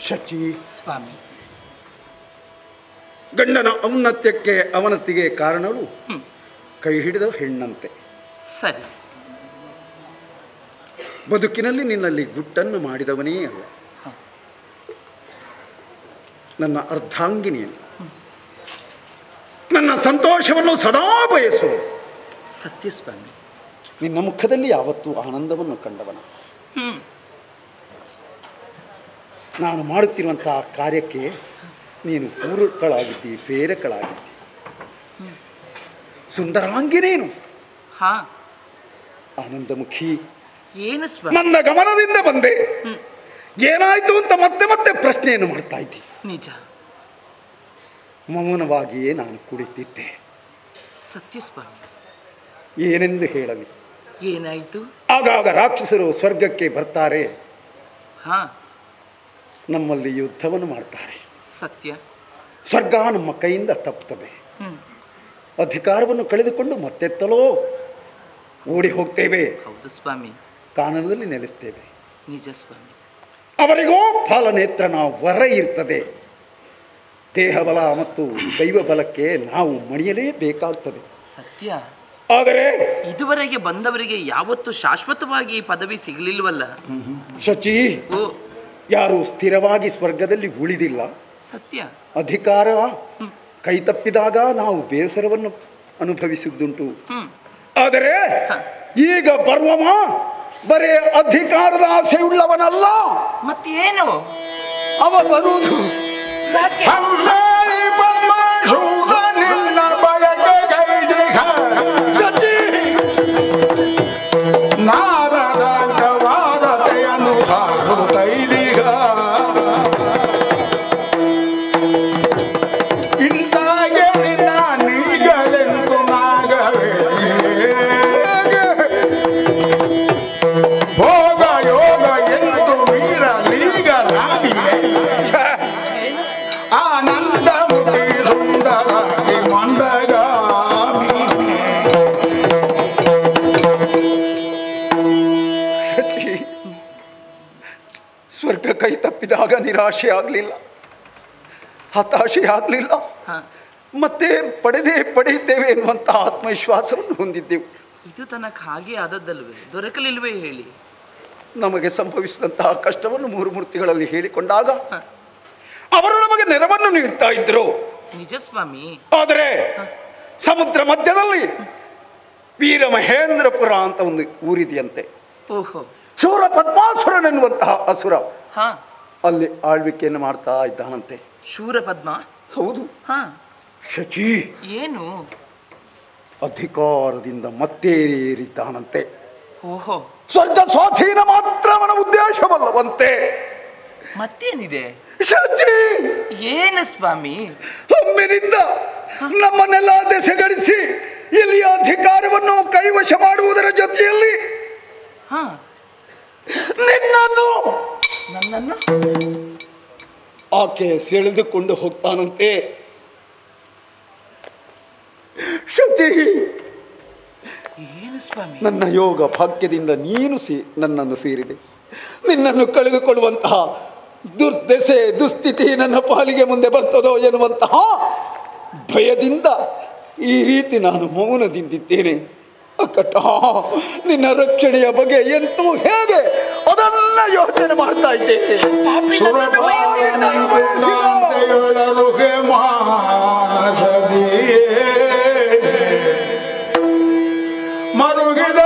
ಶಚಿ, ಸ್ವಾಮಿ, ಗಂಡನ ಔನ್ನತ್ಯಕ್ಕೆ ಅವನತಿಗೆ ಕಾರಣವು ಕೈ ಹಿಡಿದ ಹೆಣ್ಣಂತೆ. ಸರಿ. ಬದುಕಿನಲ್ಲಿ ನಿನ್ನಲ್ಲಿ ಗುಟ್ಟನ್ನು ಮಾಡಿದವನೇ ಅಲ್ಲ, ನನ್ನ ಅರ್ಧಾಂಗಿನಿಯನ್ನು, ನನ್ನ ಸಂತೋಷವನ್ನು ಸದಾ ಬಯಸುವ ಸತ್ಯ ಸ್ವಾಮಿ. ನಿನ್ನ ಮುಖದಲ್ಲಿ ಯಾವತ್ತೂ ಆನಂದವನ್ನು ಕಂಡವನ. ನಾನು ಮಾಡುತ್ತಿರುವಂತಹ ಕಾರ್ಯಕ್ಕೆ ನೀನು ಪೂರಕಳಾಗಿದ್ದಿ, ಪ್ರೇರಕಳಾಗಿದ್ದಿ. ಸುಂದರಾಂಗಿನೇನು, ಹಾ, ಆನಂದಮುಖಿ. ಏನು ಸ್ವಾಮಿ? ನನ್ನ ಗಮನದಿಂದ ಬಂದೆ. ಏನಾಯ್ತು ಅಂತ ಮತ್ತೆ ಮತ್ತೆ ಪ್ರಶ್ನೆಯನ್ನು ಮಾಡ್ತಾ ಇದ್ದಿ. ನಿಜ. ಮೌನವಾಗಿಯೇ ನಾನು ಕುಳಿತಿದ್ದೆ. ಸತ್ಯ ಸ್ವಾಮಿ. ಏನೆಂದು ಹೇಳಲಿ? ಏನಾಯಿತು? ಆಗಾಗ ರಾಕ್ಷಸರು ಸ್ವರ್ಗಕ್ಕೆ ಬರ್ತಾರೆ, ಹಾ, ನಮ್ಮಲ್ಲಿ ಯುದ್ಧವನ್ನು ಮಾಡ್ತಾರೆ. ಸತ್ಯ. ಸ್ವರ್ಗ ನಮ್ಮ ಕೈಯಿಂದ ತಪ್ಪುತ್ತದೆ. ಅಧಿಕಾರವನ್ನು ಕಳೆದುಕೊಂಡು ಮತ್ತೆತ್ತಲೋ ಓಡಿ ಹೋಗ್ತೇವೆ. ಹೌದು ಸ್ವಾಮಿ. ಕಾನನದಲ್ಲಿ ನೆಲೆಸ್ತೇವೆ. ನಿಜ ಸ್ವಾಮಿ. ಅವರಿಗೋ ಫಲನೇತ್ರನ ವರ ಇರ್ತದೆ. ದೇಹಬಲ ಮತ್ತು ದೈವ ಬಲಕ್ಕೆ ನಾವು ಮಣಿಯಲೇಬೇಕಾಗ್ತದೆ. ಸತ್ಯ. ಆದರೆ ಇದುವರೆಗೆ ಬಂದವರಿಗೆ ಯಾವತ್ತೂ ಶಾಶ್ವತವಾಗಿ ಈ ಪದವಿ ಸಿಗಲಿಲ್ವಲ್ಲ ಶಚಿ? ಓ, ಯಾರು ಸ್ಥಿರವಾಗಿ ಸ್ವರ್ಗದಲ್ಲಿ ಉಳಿದಿಲ್ಲ. ಸತ್ಯ. ಅಧಿಕಾರ ಕೈ ತಪ್ಪಿದಾಗ ನಾವು ಬೇಸರವನ್ನು ಅನುಭವಿಸಿದ್ದುಂಟು. ಆದರೆ ಈಗ ಬರುವವ ಬರೇ ಅಧಿಕಾರದ ಆಸೆ ಉಳ್ಳವನಲ್ಲ. ಮತ್ತೇನು ಅವ ಬರುವುದು ನಾರದವಾದತೆಯನ್ನು ಸಾರುತ್ತೈದಿಗ ಇಂದಾಗೆ ನಿನ್ನ ನೀಗಲೆಂದು ನಾಗವೇ ಭೋಗ ಯೋಗ ಎಂದು ಮೀರಲೀಗ ರಾಣಿಯೇ ಆನಂದ ಮುಖಿ ಸುಂದರಾಗಿ ಮಂದಗಾಮಿ. ಸ್ವರ್ಗ ಕೈ ತಪ್ಪಿದಾಗ ನಿರಾಶೆ ಆಗಲಿಲ್ಲ, ಹತಾಶೆ ಆಗಲಿಲ್ಲ. ಮತ್ತೆ ಪಡೆಯುತ್ತೇವೆ ಎನ್ನುವಂತಹ ಆತ್ಮವಿಶ್ವಾಸವನ್ನು ಹೊಂದಿದ್ದೆವು. ಇದು ತನಕ ಹಾಗೆ ಆದದ್ದಲ್ವೇ? ದೊರಕಲಿಲ್ವೇ ಹೇಳಿ? ನಮಗೆ ಸಂಭವಿಸಿದಂತಹ ಕಷ್ಟವನ್ನು ಮೂರು ಮೂರ್ತಿಗಳಲ್ಲಿ ಹೇಳಿಕೊಂಡಾಗ ಅವರು ನಮಗೆ ನೆರವನ್ನು ನೀಡ್ತಾ ಇದ್ರು. ನಿಜ ಸ್ವಾಮಿ. ಆದರೆ ಸಮುದ್ರ ಮಧ್ಯದಲ್ಲಿ ವೀರ ಮಹೇಂದ್ರಪುರ ಅಂತ ಒಂದು ಊರಿದೆಯಂತೆ. ಓಹೋ. ಶೂರ ಪದ್ಮಾಸುರನೆನ್ನುವಂತಹ ಅಸುರ ಹಾ, ಅಲ್ಲಿ ಆಳ್ವಿಕೆಯನ್ನು ಮಾಡ್ತಾ ಇದ್ದಾನಂತೆ. ಶೂರ ಪದ್ಮ? ಹೌದು. ಹಾ. ಶಚಿ, ಏನು? ಅಧಿಕಾರದಿಂದ ಮತ್ತೇರಿದ್ದಾನಂತೆ. ಓಹೋ. ಸ್ವರ್ಗ ಸ್ವರ್ಗ ಸ್ವಾಧೀನ ಮಾತ್ರ ಅವನ ಉದ್ದೇಶವಲ್ಲವಂತೆ. ಸ್ವರ್ಗ ಸ್ವಾಧೀನ ಮಾಡಿಕೊಂಡಾಗ ಅವನ ಮನಸ್ಸಿನಲ್ಲಿ ಮತ್ತೇನಿದೆ? ಶಚಿ, ಏನು ಸ್ವಾಮಿ? ಒಮ್ಮಿನಿಂದ ನಮ್ಮನ್ನೆಲ್ಲ ದೆಸೆಗಡಿಸಿ ಇಲ್ಲಿಯ ಅಧಿಕಾರವನ್ನು ಕೈವಶ ಮಾಡುವುದರ ಜೊತೆಯಲ್ಲಿ ನನ್ನನ್ನು ಆಕೆ ಸೆಳೆದುಕೊಂಡು ಹೋಗ್ತಾನಂತೆ. ಶಚಿ, ಏನು ಸ್ವಾಮಿ? ನನ್ನ ಯೋಗ ಭಾಗ್ಯದಿಂದ ನೀನು ನನ್ನನ್ನು ಸೇರಿದೆ. ನಿನ್ನನ್ನು ಕಳೆದುಕೊಳ್ಳುವಂತಹ ದುರ್ದೆಸೆ ದುಸ್ಥಿತಿ ನನ್ನ ಪಾಲಿಗೆ ಮುಂದೆ ಬರ್ತದೋ ಎನ್ನುವಂತಹ ಭಯದಿಂದ ಈ ರೀತಿ ನಾನು ಮೌನದಿಂದಿದ್ದೇನೆ. ಅಕ್ಕಟ, ನಿನ್ನ ರಕ್ಷಣೆಯ ಬಗ್ಗೆ ಎಂತೂ ಹೇಗೆ ಅದನ್ನ ಯೋಚನೆ ಮಾಡ್ತಾ ಇದ್ದೇನೆ. ಮರುಗಿದ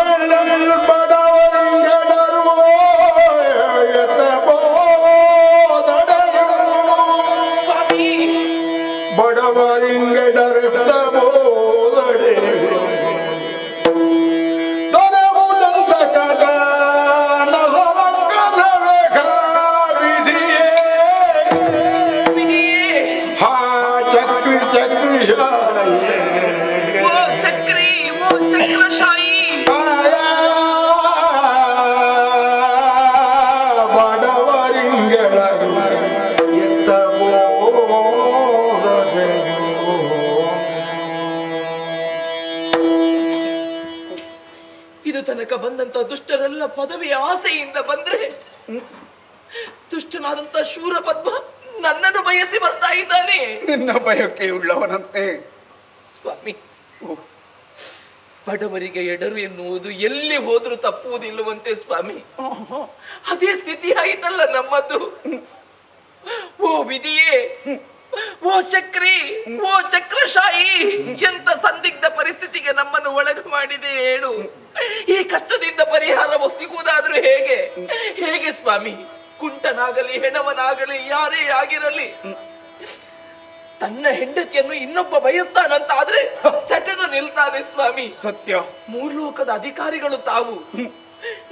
ತನಕ ಬಂದಂತ ದುಷ್ಟರೆಲ್ಲ ಪದವಿಯ ಆಸೆಯಿಂದ ಬಂದ್ರೆ ದುಷ್ಟನಾದಂತ ಶೂರ ಪದ್ಮ ನನ್ನನ್ನು ಬಯಸಿ ಬರ್ತಾ ಇದ್ದಾನೆ. ನಿನ್ನ ಬಯಕೆ ಉಳ್ಳವನಂತೆ ಸ್ವಾಮಿ, ಬಡವರಿಗೆ ಎಡರು ಎನ್ನುವುದು ಎಲ್ಲಿ ಹೋದ್ರೂ ತಪ್ಪುವುದಿಲ್ಲವಂತೆ ಸ್ವಾಮಿ. ಅದೇ ಸ್ಥಿತಿ ಆಯ್ತಲ್ಲ ನಮ್ಮದು. ಓ ವಿಧಿಯೇ, ಓ ಚಕ್ರಿ, ಓ ಚಕ್ರಶಾಹಿ, ಎಂತ ಸಂದಿಗ್ಧ ಪರಿಸ್ಥಿತಿಗೆ ನಮ್ಮನ್ನು ಒಳಗೆ ಮಾಡಿದೆ ಹೇಳು. ಈ ಕಷ್ಟದಿಂದ ಪರಿಹಾರ ಸಿಗುವುದಾದ್ರೂ ಹೇಗೆ? ಹೇಗೆ ಸ್ವಾಮಿ? ಕುಂಟನಾಗಲಿ ಹೆಣವನಾಗಲಿ ಯಾರೇ ಆಗಿರಲಿ ತನ್ನ ಹೆಂಡತಿಯನ್ನು ಇನ್ನೊಬ್ಬ ಬಯಸ್ತಾನಂತ ಆದ್ರೆ ಸೆಟೆದು ನಿಲ್ತಾನೆ ಸ್ವಾಮಿ. ಸತ್ಯ. ಮೂರ್ಲೋಕದ ಅಧಿಕಾರಿಗಳು ತಾವು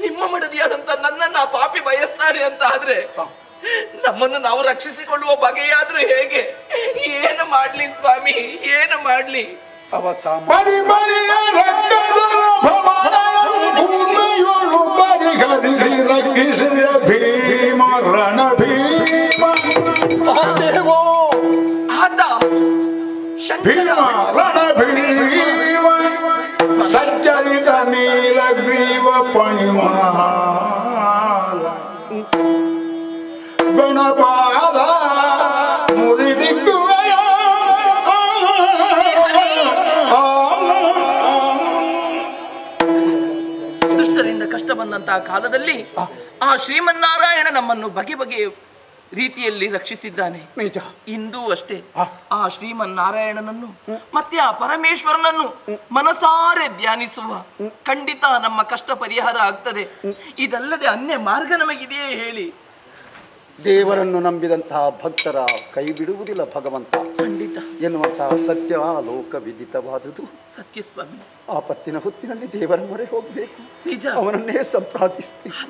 ನಿಮ್ಮ ಮಡದಿಯಾದಂತ ನನ್ನನ್ನ ಪಾಪಿ ಬಯಸ್ತಾರೆ ಅಂತ ಆದ್ರೆ ನಮ್ಮನ್ನು ನಾವು ರಕ್ಷಿಸಿಕೊಳ್ಳುವ ಬಗೆಯಾದ್ರೂ ಹೇಗೆ? ಏನು ಮಾಡ್ಲಿ ಸ್ವಾಮಿ, ಏನು ಮಾಡ್ಲಿ? ಸಜ್ಜರಿತ ನೀಲಗ್ರೀವ ಪಣಿಮ ಗಣಪಾದ ಮುರಿದಿಕ್ಕುವೆಯ ದುಷ್ಟರಿಂದ ಕಷ್ಟ ಬಂದಂತಹ ಕಾಲದಲ್ಲಿ ಆ ಶ್ರೀಮನ್ನಾರಾಯಣ ನಮ್ಮನ್ನು ಬಗೆ ಬಗೆ ರೀತಿಯಲ್ಲಿ ರಕ್ಷಿಸಿದ್ದಾನೆ. ಇಂದೂ ಅಷ್ಟೇ ಆ ಶ್ರೀಮನ್ನಾರಾಯಣನನ್ನು ಮತ್ತೆ ಆ ಪರಮೇಶ್ವರನನ್ನು ಮನಸಾರೆ ಧ್ಯಾನಿಸುವ ಖಂಡಿತ ನಮ್ಮ ಕಷ್ಟ ಪರಿಹಾರ ಆಗ್ತದೆ. ಇದಲ್ಲದೆ ಅನ್ಯ ಮಾರ್ಗ ನಮಗಿದೆಯೇ ಹೇಳಿ? ದೇವರನ್ನು ನಂಬಿದಂತಹ ಭಕ್ತರ ಕೈ ಬಿಡುವುದಿಲ್ಲ ಭಗವಂತ ಖಂಡಿತ ಎನ್ನುವಂತಹ ಸತ್ಯ ಲೋಕ ವಿದಿತವಾದುದು. ಸತ್ಯ ಸ್ವಾಮಿ. ಆಪತ್ತಿನ ಹೊತ್ತಿನಲ್ಲಿ ದೇವರ ಮೊರೆ ಹೋಗಬೇಕು, ನಿಜ. ಅವನನ್ನೇ ಸಂಪ್ರಾರ್ಥಿಸಬೇಕು.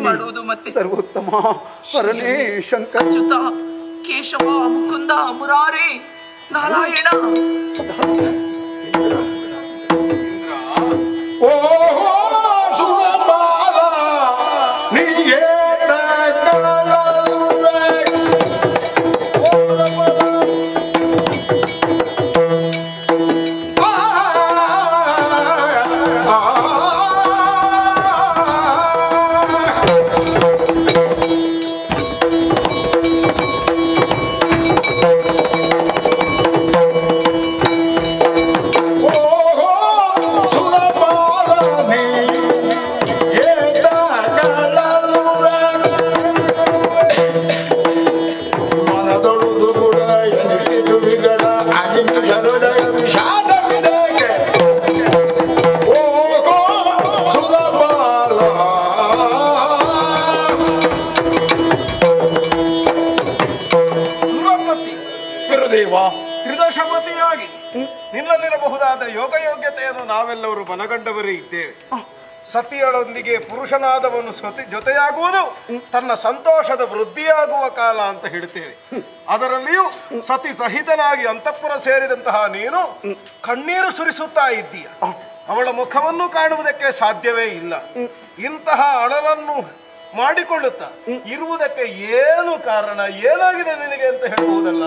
ಮಾಡುವುದು ಮತ್ತೆ ಸರ್ವೋತ್ತಮ ಪರನೇ ಶಂಕರ ಅಚ್ಯುತ ಕೇಶವ ಮುಕುಂದ ಮುರಾರಿ ನಾರಾಯಣ. ಓ ಸುರಪಾಲ ನೀಗೆ ತ್ರಿದಶಪತಿಯಾಗಿ ನಿನ್ನಲ್ಲಿರಬಹುದಾದ ಯೋಗಯೋಗ್ಯತೆಯನ್ನು ನಾವೆಲ್ಲರೂ ಮನಗಂಡವರೇ ಇದ್ದೇವೆ. ಸತಿಯಳೊಂದಿಗೆ ಪುರುಷನಾದವನು ಜೊತೆಯಾಗುವುದು ತನ್ನ ಸಂತೋಷದ ವೃದ್ಧಿಯಾಗುವ ಕಾಲ ಅಂತ ಹೇಳ್ತೇವೆ. ಅದರಲ್ಲಿಯೂ ಸತಿ ಸಹಿತನಾಗಿ ಅಂತಃಪುರ ಸೇರಿದಂತಹ ನೀನು ಕಣ್ಣೀರು ಸುರಿಸುತ್ತಾ ಇದ್ದೀಯ. ಅವಳ ಮುಖವನ್ನು ಕಾಣುವುದಕ್ಕೆ ಸಾಧ್ಯವೇ ಇಲ್ಲ. ಇಂತಹ ಅಳಲನ್ನು ಮಾಡಿಕೊಳ್ಳುತ್ತಾ ಇರುವುದಕ್ಕೆ ಏನು ಕಾರಣ, ಏನಾಗಿದೆ ನಿನಗೆ ಅಂತ ಹೇಳುವುದಲ್ಲ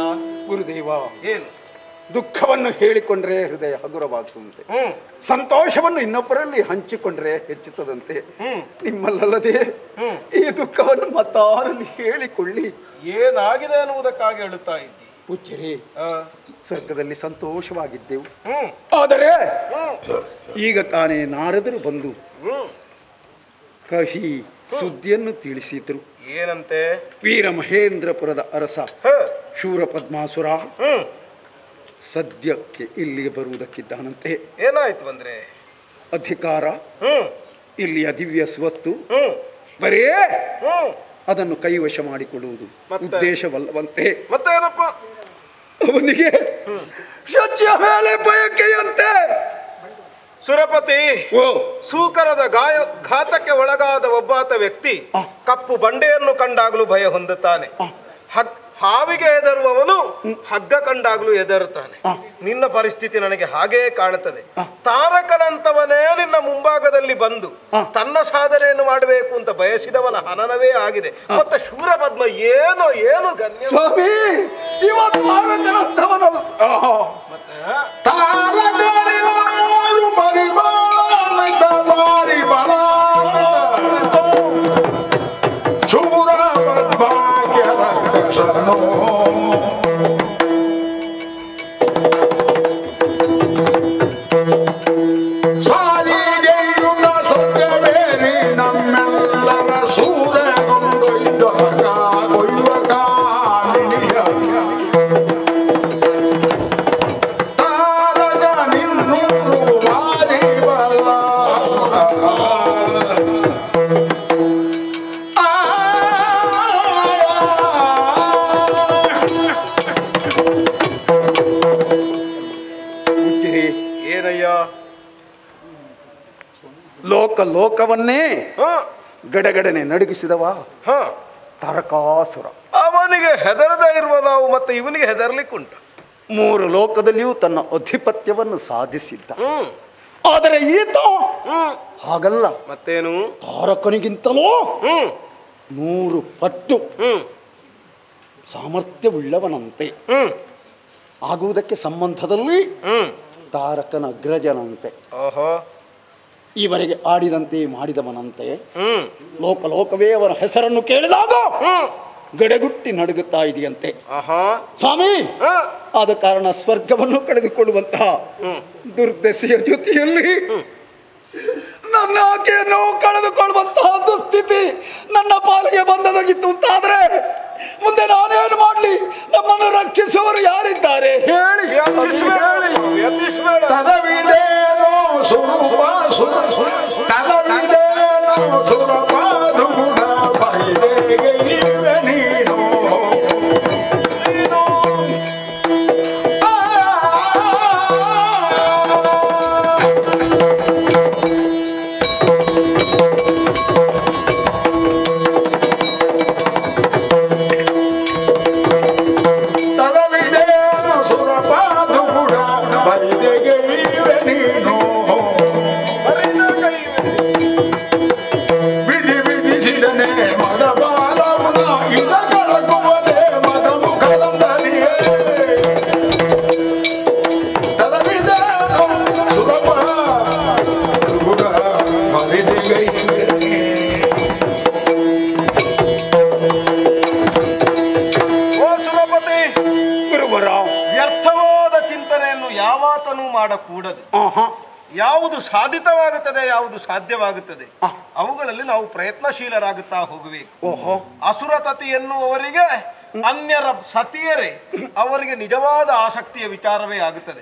ಗುರುದೇವ. ಏನು? ದುಃಖವನ್ನು ಹೇಳಿಕೊಂಡ್ರೆ ಹೃದಯ ಹಗುರವಾಗುವಂತೆ, ಸಂತೋಷವನ್ನು ಇನ್ನೊಬ್ಬರಲ್ಲಿ ಹಂಚಿಕೊಂಡ್ರೆ ಹೆಚ್ಚುತ್ತದಂತೆ. ನಿಮ್ಮಲ್ಲದೆ ಈ ದುಃಖವನ್ನು ಮತ್ತಾರಲ್ಲಿ ಹೇಳಿಕೊಳ್ಳಿ. ಏನಾಗಿದೆ ಅನ್ನುವುದಕ್ಕಾಗಿ ಹೇಳುತ್ತಾ ಇದ್ದಿ. ಪೂಜ್ಯರೇ, ಸ್ವರ್ಗದಲ್ಲಿ ಸಂತೋಷವಾಗಿದ್ದೆವು. ಆದರೆ ಈಗ ತಾನೇ ನಾರದರು ಬಂದು ಕಹಿ ಸುದ್ದಿಯನ್ನು ತಿಳಿಸಿದ್ರು. ಏನಂತೆ? ವೀರ ಮಹೇಂದ್ರಪುರದ ಅರಸ ಶೂರ ಪದ್ಮಾಸುರ ಸದ್ಯಕ್ಕೆ ಇಲ್ಲಿಗೆ ಬರುವುದಕ್ಕಿದ್ದಾನಂತೆ. ಏನಾಯ್ತು ಬಂದ್ರೆ? ಅಧಿಕಾರ, ಇಲ್ಲಿಯ ದಿವ್ಯ ಸ್ವತ್ತು ಬರೇ ಅದನ್ನು ಕೈವಶ ಮಾಡಿಕೊಳ್ಳುವುದು ಉದ್ದೇಶವಲ್ಲವಂತೆ. ಮತ್ತೇನಪ್ಪ? ಅವನಿಗೆ ಶಚ್ಯ ಮೇಲೆ ಬಯಕೆಯಂತೆ. ಸುರಪತಿ, ಸೂಕರದ ಘಾತಕ್ಕೆ ಒಳಗಾದ ಒಬ್ಬಾತ ವ್ಯಕ್ತಿ ಕಪ್ಪು ಬಂಡೆಯನ್ನು ಕಂಡಾಗಲೂ ಭಯ ಹೊಂದುತ್ತಾನೆ. ಹಾವಿಗೆ ಹೆದರುವವನು ಹಗ್ಗ ಕಂಡಾಗಲೂ ಹೆದರುತ್ತಾನೆ. ನಿನ್ನ ಪರಿಸ್ಥಿತಿ ನನಗೆ ಹಾಗೇ ಕಾಣುತ್ತದೆ. ತಾರಕನಂತವನೇ ನಿನ್ನ ಮುಂಭಾಗದಲ್ಲಿ ಬಂದು ತನ್ನ ಸಾಧನೆಯನ್ನು ಮಾಡಬೇಕು ಅಂತ ಬಯಸಿದವನ ಹನನವೇ ಆಗಿದೆ. ಮತ್ತೆ ಶೂರಪದ್ಮ ಏನೋ ಏನು ಗಣ್ಯ ಸ್ವಾಮಿ, ಇವತ್ತು ತಾರಕನಂತವನಲ್ಲ. ಲೋಕವನ್ನೇ ಗಡಗಡನೆ ನಡುಗಿಸಿದವ ತಾರಕಾಸುರ. ಅವನಿಗೆ ಹೆದರದೇ ಇರುವ ನಾವು ಮತ್ತೆ ಇವನಿಗೆ ಹೆದರ್ಲಿಕ್ಕುಂಟು. 3 ಲೋಕದಲ್ಲಿಯೂ ತನ್ನ ಅಧಿಪತ್ಯವನ್ನು ಸಾಧಿಸಿದ್ದ. ಆದರೆ ಈತ ಹಾಗಲ್ಲ. ಮತ್ತೇನು? ತಾರಕನಿಗಿಂತಲೂ 100 ಪಟ್ಟು ಸಾಮರ್ಥ್ಯವುಳ್ಳವನಂತೆ. ಆಗುವುದಕ್ಕೆ ಸಂಬಂಧದಲ್ಲಿ ತಾರಕನ ಅಗ್ರಜನಂತೆ. ಈವರೆಗೆ ಆಡಿದಂತೆ ಮಾಡಿದವನಂತೆ. ಲೋಕವೇ ಅವನ ಹೆಸರನ್ನು ಕೇಳಿದಾಗ ಗಡಗುಟ್ಟಿ ನಡುಗುತ್ತಾ ಇದೆಯಂತೆ. ಸ್ವಾಮಿ, ಆದ ಕಾರಣ ಸ್ವರ್ಗವನ್ನು ಕಳೆದುಕೊಳ್ಳುವಂತಹ ದುರ್ದಶೆಯ ಜೊತೆಯಲ್ಲಿ ನನ್ನ ಆಕೆಯನ್ನು ಕಳೆದುಕೊಳ್ಳುವಂತಹ ದುಸ್ಥಿತಿ ನನ್ನ ಪಾಲಿಗೆ ಬಂದದಾಗಿತ್ತು ಅಂತಾದ್ರೆ ಮುಂದೆ ನಾನೇನು ಮಾಡಲಿ? ನಮ್ಮನ್ನು ರಕ್ಷಿಸುವವರು ಯಾರಿದ್ದಾರೆ ಹೇಳಿ? ವ್ಯರ್ಥವಾದ ಚಿಂತನೆಯನ್ನು ಯಾವಾತನೂ ಮಾಡಕೂಡದು. ಯಾವುದು ಸಾಧಿತವಾಗುತ್ತದೆ, ಯಾವುದು ಸಾಧ್ಯವಾಗುತ್ತದೆ, ಅವುಗಳಲ್ಲಿ ನಾವು ಪ್ರಯತ್ನಶೀಲರಾಗುತ್ತಾ ಹೋಗಬೇಕು. ಅಸುರತತಿ ಎನ್ನುವವರಿಗೆ ಅನ್ಯರ ಸತಿಯರೇ ಅವರಿಗೆ ನಿಜವಾದ ಆಸಕ್ತಿಯ ವಿಚಾರವೇ ಆಗುತ್ತದೆ.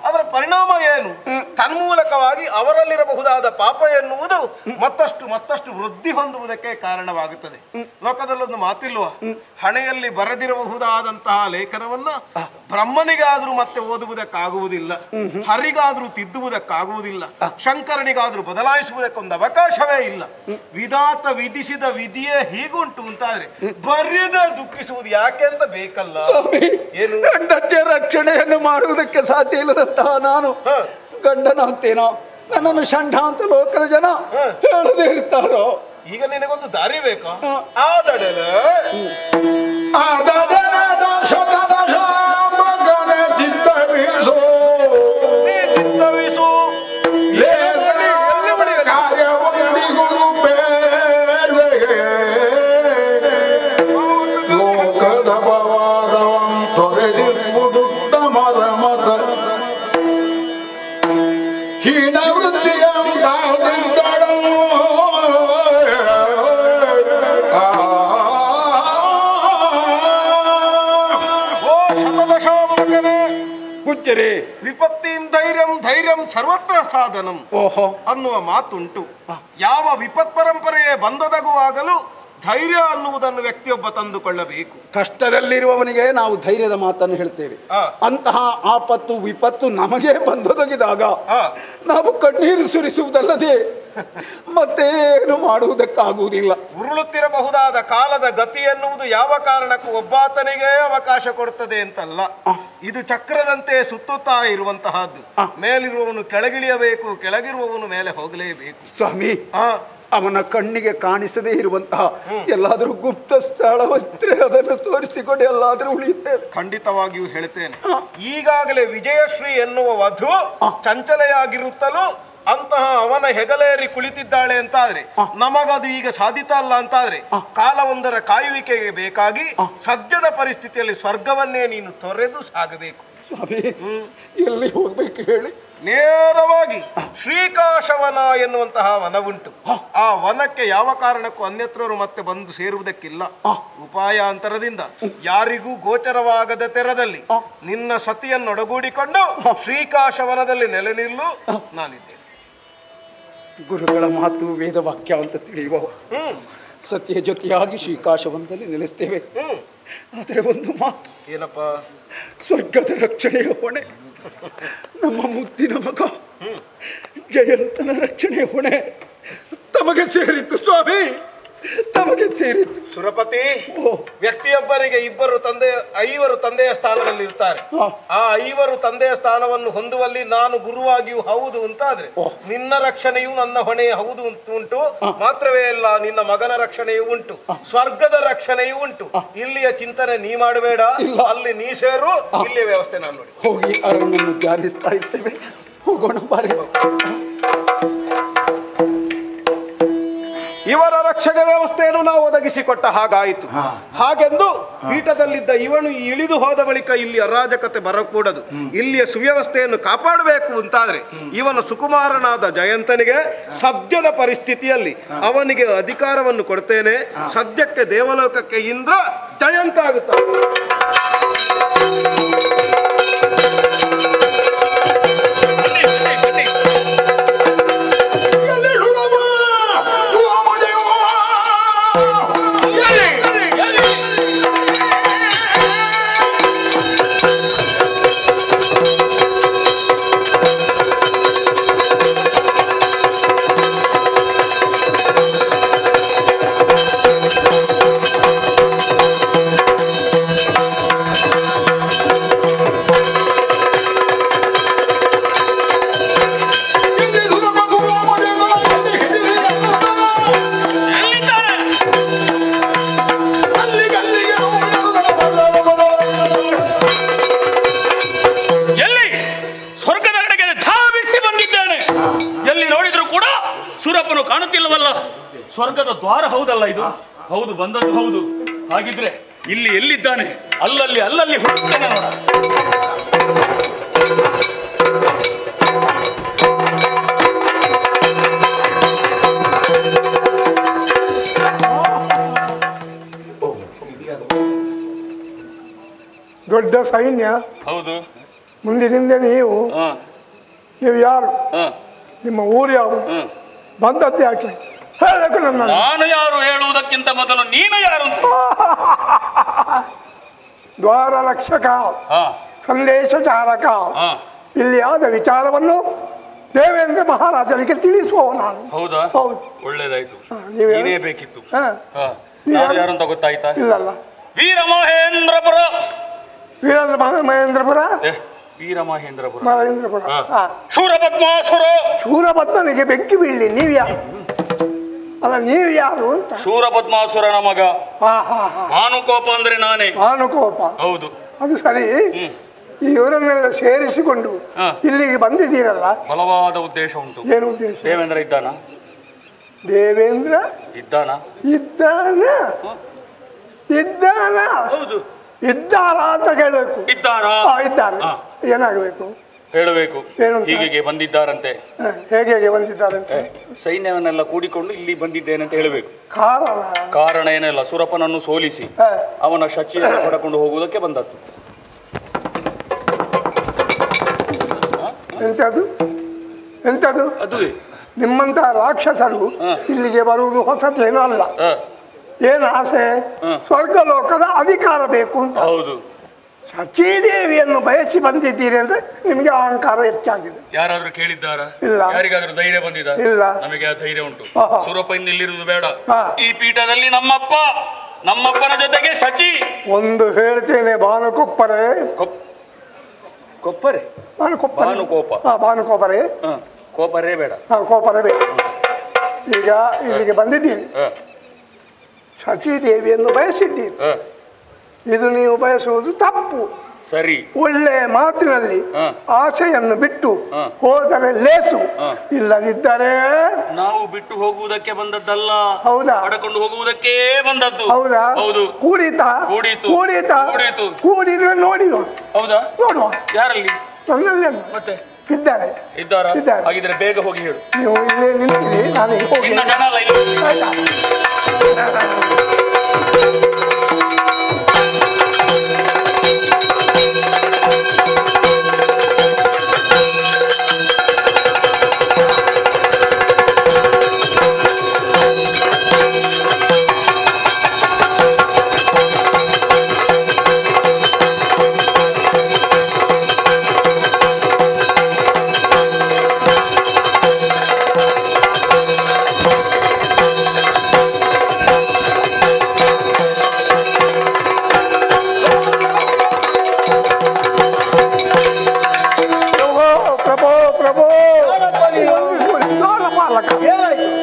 ಅದರ ಪರಿಣಾಮ ಏನು? ತನ್ಮೂಲಕವಾಗಿ ಅವರಲ್ಲಿರಬಹುದಾದ ಪಾಪ ಎನ್ನುವುದು ಮತ್ತಷ್ಟು ವೃದ್ಧಿ ಹೊಂದುವುದಕ್ಕೆ ಕಾರಣವಾಗುತ್ತದೆ. ಲೋಕದಲ್ಲೊಂದು ಮಾತಿಲ್ವಾ, ಹಣೆಯಲ್ಲಿ ಬರೆದಿರಬಹುದಾದಂತಹ ಲೇಖನವನ್ನ ಬ್ರಹ್ಮನಿಗಾದ್ರೂ ಮತ್ತೆ ಓದುವುದಕ್ಕಾಗುವುದಿಲ್ಲ, ಹರಿಗಾದ್ರೂ ತಿದ್ದುವುದಕ್ಕಾಗುವುದಿಲ್ಲ, ಶಂಕರನಿಗಾದ್ರೂ ಬದಲಾಯಿಸುವುದಕ್ಕೊಂದು ಅವಕಾಶವೇ ಇಲ್ಲ. ವಿಧಾತ ವಿಧಿಸಿದ ವಿಧಿಯೇ ಹೀಗುಂಟು ಅಂತಾದ್ರೆ ಬರೆಯದ ದುಃಖಿಸುವುದು ಯಾಕೆ ಅಂತ ಬೇಕಲ್ಲ. ಏನು ಗಂಡಚ್ಚೆ ರಕ್ಷಣೆಯನ್ನು ಮಾಡುವುದಕ್ಕೆ ಸಾಧ್ಯ ಇಲ್ಲದಂತಹ ನಾನು ಗಂಡನಂತೇನೋ, ನನ್ನನ್ನು ಷಂಢ ಅಂತ ಲೋಕದ ಜನ ಹೇಳದೇ ಇರ್ತಾರೋ. ಈಗ ನಿನಗೊಂದು ದಾರಿ ಬೇಕಾ? ಆದಡಲ ವಿಪತ್ತಿಂ ಧೈರ್ಯಂ ಧೈರ್ಯಂ ಸರ್ವತ್ರ ಸಾಧನಂ ಅನ್ನುವ ಮಾತುಂಟು. ಯಾವ ವಿಪತ್ ಪರಂಪರೆಯೇ ಬಂದೊದಗುವಾಗಲೂ ಧೈರ್ಯ ಅನ್ನುವುದನ್ನು ವ್ಯಕ್ತಿಯೊಬ್ಬ ತಂದುಕೊಳ್ಳಬೇಕು. ಕಷ್ಟದಲ್ಲಿರುವವನಿಗೆ ನಾವು ಧೈರ್ಯದ ಮಾತನ್ನು ಹೇಳ್ತೇವೆ. ಅಂತಹ ಆಪತ್ತು ವಿಪತ್ತು ನಮಗೆ ಬಂದೊದಗಿದಾಗ ನಾವು ಕಣ್ಣೀರು ಸುರಿಸುವುದಲ್ಲದೆ ಮತ್ತೇನು ಮಾಡುವುದಕ್ಕಾಗುವುದಿಲ್ಲ. ಉರುಳುತ್ತಿರಬಹುದಾದ ಕಾಲದ ಗತಿ ಎನ್ನುವುದು ಯಾವ ಕಾರಣಕ್ಕೂ ಒಬ್ಬಾತನಿಗೆ ಅವಕಾಶ ಕೊಡುತ್ತದೆ ಅಂತಲ್ಲ. ಇದು ಚಕ್ರದಂತೆ ಸುತ್ತುತ್ತಾ ಇರುವಂತಹದ್ದು. ಮೇಲಿರುವವನು ಕೆಳಗಿಳಿಯಬೇಕು, ಕೆಳಗಿರುವವನು ಮೇಲೆ ಹೋಗಲೇಬೇಕು. ಸ್ವಾಮಿ, ಅವನ ಕಣ್ಣಿಗೆ ಕಾಣಿಸದೇ ಇರುವಂತಹ ಎಲ್ಲಾದರೂ ಗುಪ್ತ ಸ್ಥಳವಿದ್ರೆ ಅದನ್ನು ತೋರಿಸಿಕೊಂಡು ಎಲ್ಲಾದರೂ ಉಳಿಯುತ್ತೇವೆ. ಖಂಡಿತವಾಗಿಯೂ ಹೇಳ್ತೇನೆ. ಈಗಾಗಲೇ ವಿಜಯಶ್ರೀ ಎನ್ನುವ ವಧು ಚಂಚಲೆಯಾಗಿರುತ್ತಲೂ ಅಂತಹ ಅವನ ಹೆಗಲೇರಿ ಕುಳಿತಿದ್ದಾಳೆ ಅಂತಾದ್ರೆ ನಮಗದು ಈಗ ಸಾಧಿತ ಅಲ್ಲ ಅಂತಾದ್ರೆ ಕಾಲವೊಂದರ ಕಾಯುವಿಕೆಗೆ ಬೇಕಾಗಿ ಸದ್ಯದ ಪರಿಸ್ಥಿತಿಯಲ್ಲಿ ಸ್ವರ್ಗವನ್ನೇ ನೀನು ತೊರೆದು ಸಾಗಬೇಕು. ಎಲ್ಲಿ ಹೋಗ್ಬೇಕು ಹೇಳಿ? ನೇರವಾಗಿ ಶ್ರೀಕಾಶವನ ಎನ್ನುವಂತಹ ವನವುಂಟು. ಆ ವನಕ್ಕೆ ಯಾವ ಕಾರಣಕ್ಕೂ ಅನ್ಯತ್ರರು ಮತ್ತೆ ಬಂದು ಸೇರುವುದಕ್ಕಿಲ್ಲ. ಉಪಾಯಾಂತರದಿಂದ ಯಾರಿಗೂ ಗೋಚರವಾಗದ ತೆರದಲ್ಲಿ ನಿನ್ನ ಸತಿಯನ್ನೊಡಗೂಡಿಕೊಂಡು ಶ್ರೀಕಾಶವನದಲ್ಲಿ ನೆಲೆ ನಿಲ್ಲು ನಾನಿದ್ದೇನೆ. ಗುರುಗಳ ಮಾತು ವೇದವಾಕ್ಯ ಅಂತ ತಿಳಿಯುವ ಸತ್ಯ ಜೊತೆಯಾಗಿ ಶ್ರೀಕಾಶವನದಲ್ಲಿ ನೆಲೆಸ್ತೇವೆ. ಆದರೆ ಒಂದು ಮಾತು ಏನಪ್ಪ? ಸ್ವರ್ಗದ ರಕ್ಷಣೆಯ ಹೊಣೆ ನಮ್ಮ ಮುದ್ದಿನ ಮಗ ಜಯಂತನ ರಕ್ಷಣೆಯ ಹೊಣೆ ತಮಗೆ ಸೇರಿತ್ತು ಸ್ವಾಮಿ, ತಮಗೆ ಸೇರಿತ್ತು. ಸುರಪತಿ, ವ್ಯಕ್ತಿಯೊಬ್ಬರಿಗೆ ಐವರು ತಂದೆಯ ಸ್ಥಾನದಲ್ಲಿ ಇರ್ತಾರೆ. ಆ ಐವರು ತಂದೆಯ ಸ್ಥಾನವನ್ನು ಹೊಂದುವಲ್ಲಿ ನಾನು ಗುರುವಾಗಿಯೂ ಹೌದು ಅಂತಾದ್ರೆ ನಿನ್ನ ರಕ್ಷಣೆಯೂ ನನ್ನ ಹೊಣೆ ಹೌದು ಉಂಟು. ಮಾತ್ರವೇ ಅಲ್ಲ, ನಿನ್ನ ಮಗನ ರಕ್ಷಣೆಯೂ ಉಂಟು, ಸ್ವರ್ಗದ ರಕ್ಷಣೆಯೂ ಉಂಟು. ಇಲ್ಲಿಯ ಚಿಂತನೆ ನೀ ಮಾಡಬೇಡ, ಅಲ್ಲಿ ನೀ ಸೇರು, ಇಲ್ಲಿಯ ವ್ಯವಸ್ಥೆ ನಾನು ನೋಡಿ. ಹೋಗಿ ಅವರನ್ನು ಧ್ಯಾನಿಸ್ತಾ ಇರ್ತೇವೆ. ಹೋಗೋಣ ಬಾರಿ. ಇವರ ರಕ್ಷಕ ವ್ಯವಸ್ಥೆಯನ್ನು ನಾವು ಒದಗಿಸಿಕೊಟ್ಟ ಹಾಗಾಯಿತು. ಹಾಗೆಂದು ಪೀಠದಲ್ಲಿದ್ದ ಇವನು ಇಳಿದು ಹೋದ ಬಳಿಕ ಇಲ್ಲಿ ಅರಾಜಕತೆ ಬರಕೂಡದು. ಇಲ್ಲಿಯ ಸುವ್ಯವಸ್ಥೆಯನ್ನು ಕಾಪಾಡಬೇಕು ಅಂತಾದ್ರೆ ಇವನ ಸುಕುಮಾರನಾದ ಜಯಂತನಿಗೆ ಸದ್ಯದ ಪರಿಸ್ಥಿತಿಯಲ್ಲಿ ಅವನಿಗೆ ಅಧಿಕಾರವನ್ನು ಕೊಡ್ತೇನೆ. ಸದ್ಯಕ್ಕೆ ದೇವಲೋಕಕ್ಕೆ ಇಂದ್ರ ಜಯಂತ ಆಗುತ್ತಾನೆ. ಕಾಣುತ್ತಿಲ್ಲವಲ್ಲ? ಸ್ವರ್ಗದ ದ್ವಾರ ಹೌದಲ್ಲ ಇದು? ಹೌದು, ಬಂದದ್ದು ಹೌದು. ಹಾಗಿದ್ರೆ ಇಲ್ಲಿ ಎಲ್ಲಿದ್ದಾನೆ? ಅಲ್ಲಲ್ಲಿ ಹುಡುಕ್ತೇನೆ ನೋಡ. ದೊಡ್ಡ ಸೈನ್ಯ. ಹೌದು. ಮುಂದಿನಿಂದ ನೀವು ಯಾರು, ನಿಮ್ಮ ಊರು ಯಾವುದು, ಬಂದದ್ದು ಯಾಕೆ ಹೇಳಬೇಕು ನನ್ನ. ನಾನು ಯಾರು ಹೇಳುವುದಕ್ಕಿಂತ ಮೊದಲು ನೀನು ಯಾರು ಅಂತ. ದ್ವಾರ ರಕ್ಷಕ, ಸಂದೇಶ ಚಾರಕ. ಇಲ್ಲಿ ಆದ ವಿಚಾರವನ್ನು ದೇವೇಂದ್ರ ಮಹಾರಾಜರಿಗೆ ತಿಳಿಸುವ ನಾನು. ಹೌದಾ? ಹೌದು. ಒಳ್ಳೇದಾಯ್ತು. ನೀನೇ ಬೇಕಿತ್ತು. ಯಾರು ಅಂತ ಗೊತ್ತಾಯ್ತಾ? ಇಲ್ಲಲ್ಲ. ವೀರ ಮಹೇಂದ್ರಪುರ. ಮಹೇಂದ್ರಪುರ. ವೀರ ಮಹೇಂದ್ರಪುರ. ಮಹೇಂದ್ರಪುರ. ಶೂರಪದ್ಮಾಸುರ. ಶೂರಪದ್ಮನಿಗೆ ಬೆಂಕಿ ಬೀಳಲಿ. ನೀವು ಯಾರು? ಅಲ್ಲ, ನೀವು ಯಾರು ಅಂತ. ಶೂರಪದ್ಮಾಸುರನ ಮಗ. ಭಾನುಕೋಪ ಅಂದ್ರೆ ನಾನೇ. ಭಾನುಕೋಪ. ಹೌದು. ಅದು ಸರಿ. ಇವರನ್ನೆಲ್ಲ ಸೇರಿಸಿಕೊಂಡು ಇಲ್ಲಿಗೆ ಬಂದಿದ್ದೀರಲ್ಲ, ಬಲವಾದ ಉದ್ದೇಶ ಉಂಟು. ಏನು ಉದ್ದೇಶ? ದೇವೇಂದ್ರ ಇದ್ದಾನ? ದೇವೇಂದ್ರ ಇದ್ದಾನ? ಇದ್ದಾನ? ಇದ್ದಾನ? ಹೌದು. ಇದ್ದಾರಾ ಅಂತ ಕೇಳಬೇಕು. ಇದ್ದಾರಾ? ಇದ್ದಾರೆ. ಏನಾಗಬೇಕು ಹೇಳಬೇಕು. ಹೀಗೆ ಬಂದಿದ್ದಾರಂತೆ. ಹೇಗೆ ಬಂದಿದ್ದಾರಂತೆ? ಸೈನ್ಯವನ್ನೆಲ್ಲ ಕೂಡಿಕೊಂಡು ಇಲ್ಲಿ ಬಂದಿದ್ದೇನೆ ಅಂತ ಹೇಳಬೇಕು. ಕಾರಣ ಏನಿಲ್ಲ, ಸುರಪನನ್ನು ಸೋಲಿಸಿ ಅವನ ಶಚಿಯನ್ನು ಪಡ್ಕೊಂಡು ಹೋಗುವುದಕ್ಕೆ ಬಂದದ್ದು. ಎಂತದು ಎಂತದು? ಅದುವೇ. ನಿಮ್ಮಂತ ರಾಕ್ಷಸರು ಇಲ್ಲಿಗೆ ಬರುವುದು ಹೊಸತೇನೂ ಅಲ್ಲ. ಏನು ಆಸೆ? ಸ್ವರ್ಗಲೋಕದ ಅಧಿಕಾರ ಬೇಕು ಅಂತ. ಹೌದು. ಶಚೀದೇವಿಯನ್ನು ಬಯಸಿ ಬಂದಿದ್ದೀರಿ ಅಂದ್ರೆ ನಿಮಗೆ ಅಹಂಕಾರ ಹೆಚ್ಚಾಗಿದೆ. ಯಾರಾದ್ರೂ ಕೇಳಿದ್ದಾರಾ? ಇಲ್ಲ. ಯಾರಿಗಾದ್ರೂ ಧೈರ್ಯ ಬಂದಿದ? ಇಲ್ಲ. ನಮಗೆ ಆ ಧೈರ್ಯ ಉಂಟು. ಸುರಪ ಇನ್ನಿಲ್ಲಿರುವುದು ಬೇಡ. ಈ ಪೀಠದಲ್ಲಿ ನಮ್ಮಪ್ಪನ ಜೊತೆಗೆ ಶಚಿ. ಒಂದು ಹೇಳ್ತೇನೆ, ಭಾನುಕೊಪ್ಪರೆ. ಕೊಪ್ಪರೆ? ಭಾನುಕೋಪ. ಭಾನುಕೋಪರೆ. ಕೋಪರೇ ಬೇಡ. ಕೋಪರೇ ಬೇಡ. ಈಗ ಇಲ್ಲಿಗೆ ಬಂದಿದ್ದೀರಿ, ಶಚೀದೇವಿಯನ್ನು ಬಯಸಿದ್ದೀರಿ. ಇದು ನೀವು ಬಯಸುವುದು ತಪ್ಪು. ಸರಿ. ಒಳ್ಳೆ ಮಾತಿನಲ್ಲಿ ಆಸೆಯನ್ನು ಬಿಟ್ಟು ಹೋದರೆ ಲೇಸು, ಇಲ್ಲದಿದ್ದರೆ ನಾವು ಬಿಟ್ಟು ಹೋಗುವುದಕ್ಕೆ ಬಂದದ್ದಲ್ಲ. ಹೌದಾ? ಪಡ್ಕೊಂಡು ಹೋಗುವುದಕ್ಕೆ ಬಂದದ್ದು. ಹೌದಾ? ಹೌದು. ಕೂಡಿದ್ರೆ ನೋಡಿ. ಹೌದಾ? ನೋಡುವ. ಯಾರಲ್ಲಿ? ನನ್ನಲ್ಲಿ. ಮತ್ತೆ ಇದ್ದಾರಾ? ಹಾಗಿದ್ರೆ ಬೇಗ ಹೋಗಿ ಹೇಳು. ನೀವು ಇಲ್ಲೇ ನಿಂತಿರಿ, ನಾನು ಹೋಗಿ. ಇನ್ನ ಜನ ಅಲ್ಲ ಇಲ್ಲಿ.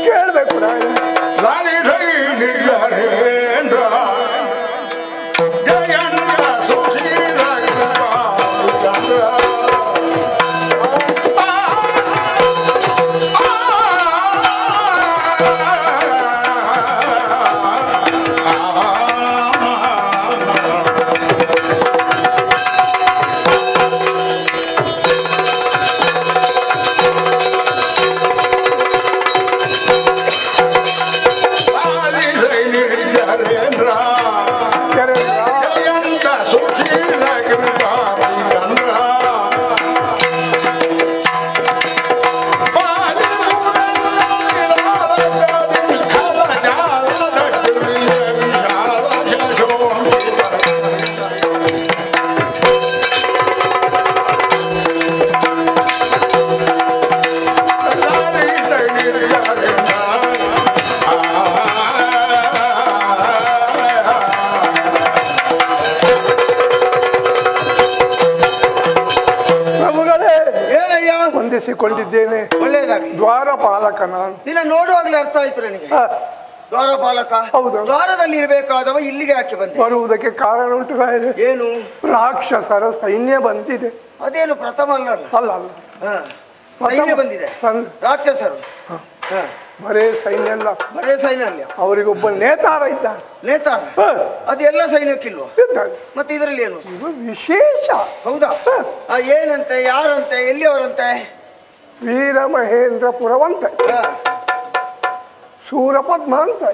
ಕೇಳಬೇಕು. ಕೊಂಡಿದ್ದೇನೆ. ಒಳ್ಳೆಯದಾಗಿ. ದ್ವಾರಪಾಲಕ ನಾನು. ನಿನ್ನ ನೋಡುವಾಗಲೇ ಅರ್ಥ ಆಯ್ತು ನನಗೆ. ದ್ವಾರಪಾಲಕ. ಹೌದು. ದ್ವಾರದಲ್ಲಿ ಇರಬೇಕಾದವ ಇಲ್ಲಿಗೆ ಯಾಕೆ ಬಂದ? ಬರುವುದಕ್ಕೆ ಕಾರಣ ಉಂಟು ರಾಯರೇ. ಏನು? ರಾಕ್ಷಸರ ಸೈನ್ಯ ಬಂದಿದೆ. ಅದೇನು ಪ್ರಥಮ ಅಲ್ಲ? ಅಲ್ಲ. ಸೈನ್ಯ ಬಂದಿದೆ. ರಾಕ್ಷಸರು ಬರೇ ಸೈನ್ಯ ಅಲ್ಲ. ಬರೇ ಸೈನ್ಯ ಅಲ್ಲ, ಅವರಿಗೊಬ್ಬ ನೇತಾರ ಇದ್ದಾನೆ. ನೇತಾರ? ಅದೆಲ್ಲ ಸೈನ್ಯಕ್ಕಿಲ್ವ? ಮತ್ತೆ ಇದರಲ್ಲಿ ಏನು ವಿಶೇಷ? ಹೌದಾ? ಏನಂತೆ, ಯಾರಂತೆ, ಎಲ್ಲಿಯವರಂತೆ? ವೀರ ಮಹೇಂದ್ರಪುರವಂತೆ, ಶೂರಪದ್ಮ ಅಂತೆ,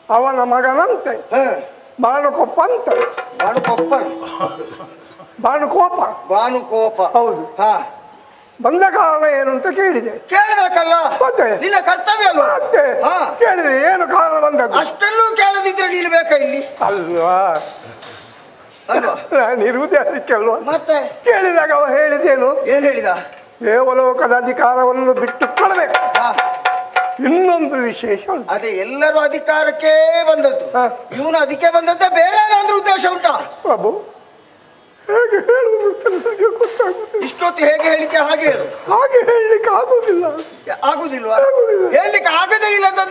ಅವನ ಮಗನಂತೆ, ಬಾಣುಕೊಪ್ಪ ಅಂತ. ಬಾಣುಕೊಪ್ಪ, ಬಾಣುಕೋಪ. ಬಾನುಕೋಪ. ಹೌದು. ಹಾ, ಬಂದ ಕಾರಣ ಏನು ಅಂತ ಕೇಳಿದೆ. ಕೇಳಬೇಕಲ್ಲ, ಮತ್ತೆ ನಿನ್ನ ಕರ್ತವ್ಯ ಅಲ್ವಾ? ಮತ್ತೆ ಹಾ, ಕೇಳಿದೆ ಏನು ಕಾರಣ ಬಂದದ್ದು. ಅಷ್ಟೆಲ್ಲೂ ಕೇಳದಿದ್ರೆ ನೀನು ಬೇಕಾ ಇಲ್ಲಿ? ಅಲ್ವಾ, ಅಲ್ವಾ? ನಾನಿರುವುದೇ ಅದಕ್ಕೆ ಅಲ್ವಾ. ಮತ್ತೆ ಕೇಳಿದಾಗ ಅವ ಹೇಳಿದೇನು? ಏನ್ ಹೇಳಿದ? ದೇವಲೋಕದ ಅಧಿಕಾರವನ್ನು ಬಿಟ್ಟು ಕೊಡಬೇಕು. ಹಾ, ಇನ್ನೊಂದು ವಿಶೇಷ ಉಂಟು. ಅದೇ ಎಲ್ಲರೂ ಅಧಿಕಾರಕ್ಕೆ ಬಂದದ್ದು, ಹಾ. ಇವನು ಅದಕ್ಕೆ ಬಂದಂತ ಬೇರೆ ಏನಾದ್ರೂ ಉದ್ದೇಶ ಉಂಟಾ? ಪ್ರಭು, ಹೇಗೆ ಹೇಳುವುದು ಅಂತ ನನಗೆ ಗೊತ್ತಾಗುದಿಲ್ಲ. ಇಷ್ಟೊತ್ತು ಹೇಗೆ ಹೇಳಿಕೆ ಹಾಗೆ ಹೇಳು. ಹಾಗೆ ಹೇಳಲಿಕ್ಕೆ ಆಗುದಿಲ್ಲ. ಆಗುದಿಲ್ವಾ? ಆಗುದಿಲ್ಲ. ಹೇಳಲಿಕ್ಕೆ ಆಗದೇ ಇಲ್ಲ ಅಂತ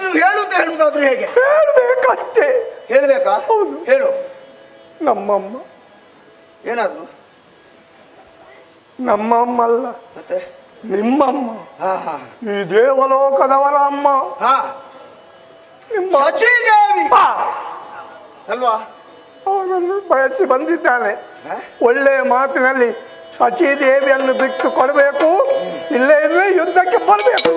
ಹೇಳುದಾದ್ರೂ ಹೇಗೆ? ಹೇಳಬೇಕಷ್ಟೇ. ಹೇಳ್ಬೇಕಾ? ಹೌದು. ಹೇಳು. ನಮ್ಮಮ್ಮ. ಏನಾದ್ರು? ನಮ್ಮಮ್ಮ ಅಲ್ಲ, ಮತ್ತೆ ನಿಮ್ಮಮ್ಮ. ಹಾ ಹಾ, ಈ ದೇವಲೋಕದವರ ಅಮ್ಮ. ಹಾ, ನಿಮ್ಮ ಶಚಿದೇವಿ ಅಪ್ಪ ಅಲ್ವಾ? ಅವನನ್ನು ಬಯಸಿ ಬಂದಿದ್ದಾನೆ. ಹಾ? ಒಳ್ಳೆಯ ಮಾತಿನಲ್ಲಿ ಶಚಿದೇವಿಯನ್ನು ಬಿಟ್ಟು ಕೊಡಬೇಕು, ಇಲ್ಲೇ ಇದ್ರೆ ಯುದ್ಧಕ್ಕೆ ಬರಬೇಕು.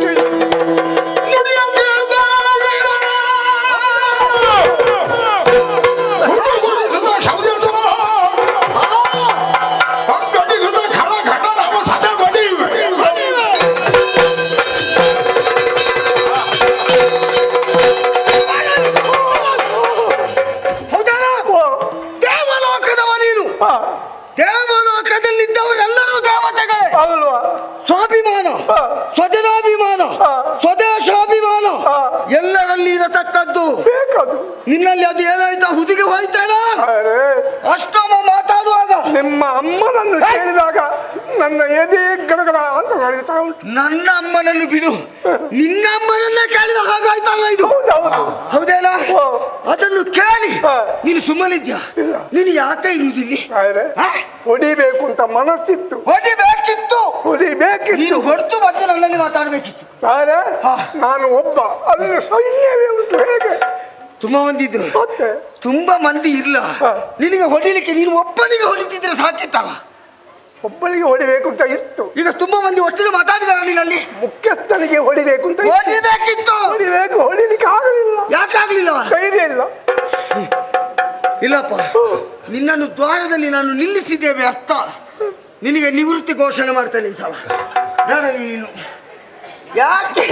ದೇವಲೋಕದಲ್ಲಿದ್ದವರೆಲ್ಲರೂ ದೇವತೆಗಳೇ ಅಲ್ವಾ? ಸ್ವಾಭಿಮಾನ, ಸ್ವಜನಾಭಿಮಾನ, ಸ್ವದೇಶಾಭಿಮಾನ ಎಲ್ಲರಲ್ಲಿ ಇರತಕ್ಕದ್ದು. ಬೇಕದು. ನಿನ್ನಲ್ಲಿ ಅದು ಏನಾಯ್ತಾ? ಹುದುಗಿ ಹೋಯ್ತೇನಾ? ಅಷ್ಟಮ ಮಾತಾಡುವಾಗ ನಿಮ್ಮ ಅಮ್ಮನನ್ನು ಕೇಳಿದಾಗ ನನ್ನ ಎದೆ ಗಡಗಡ ಅಂತ ನಡೀತಾ ಉಂಟು. ನನ್ನ ಅಮ್ಮನನ್ನು ಬಿಡು, ನಿನ್ನ ಅಮ್ಮನನ್ನ ಕೇಳಿದ ಹಾಗಾಯ್ತಲ್ಲ ಇದು. ಹೌದೇನಾ? ಅದನ್ನು ಕೇಳಿ ನೀನು ಸುಮ್ಮನಿದ್ಯಾ? ನೀನು ಯಾಕೆ ಇರುವುದಿಲ್ಲ? ಹೊಡಿಬೇಕು ಅಂತ ಮನಸ್ಸಿತ್ತು. ಹೊಡಿಬೇಕಿತ್ತು, ಹೊಡಿಬೇಕಿತ್ತು. ನೀನು ಹೊರತು ಮತ್ತೆ ನನ್ನಲ್ಲಿ ಮಾತಾಡ್ಬೇಕಿತ್ತು. ನಾನು ಒಬ್ಬ, ಅಲ್ಲಿ ಸೈನ್ಯವೇ ಉಂಟು. ಹೇಗೆ? ತುಂಬಾ ಮಂದಿ ಇದ್ರು. ತುಂಬಾ ಮಂದಿ ಇಲ್ಲ, ನಿನಗೆ ಹೊಡಿಲಿಕ್ಕೆ ನೀನು ಒಬ್ಬನಿಗೆ ಹೊಡಿತಿದ್ರೆ ಸಾಕಿತ್ತಲ್ಲ. ಒಬ್ಬನಿಗೆ ಹೊಡಿಬೇಕು ಅಂತ ಇತ್ತು. ಈಗ ತುಂಬಾ ಮಂದಿ ಒಟ್ಟಿಗೆ ಮಾತಾಡಿದಾರ ನಿನ್ನಲ್ಲಿ. ಮುಖ್ಯಸ್ಥನಿಗೆ ಹೊಡಿಬೇಕು ಅಂತ ಹೊಡಿಬೇಕಿತ್ತು. ಹೊಡಿಬೇಕು, ಹೊಡಿಲಿಕ್ಕೆ ಆಗಲಿಲ್ಲ. ಯಾಕಾಗ್ಲಿಲ್ಲ? ಧೈರ್ಯ ಇಲ್ಲ. ಇಲ್ಲಪ್ಪ, ನಿನ್ನನ್ನು ದ್ವಾರದಲ್ಲಿ ನಾನು ನಿಲ್ಲಿಸಿದ್ದೇವೆ ಅರ್ಥ. ನಿನಗೆ ನಿವೃತ್ತಿ ಘೋಷಣೆ ಮಾಡ್ತೇನೆ ಈ ಸಲ. ಬೇಡ ನೀನು. ಯಾಕೆ?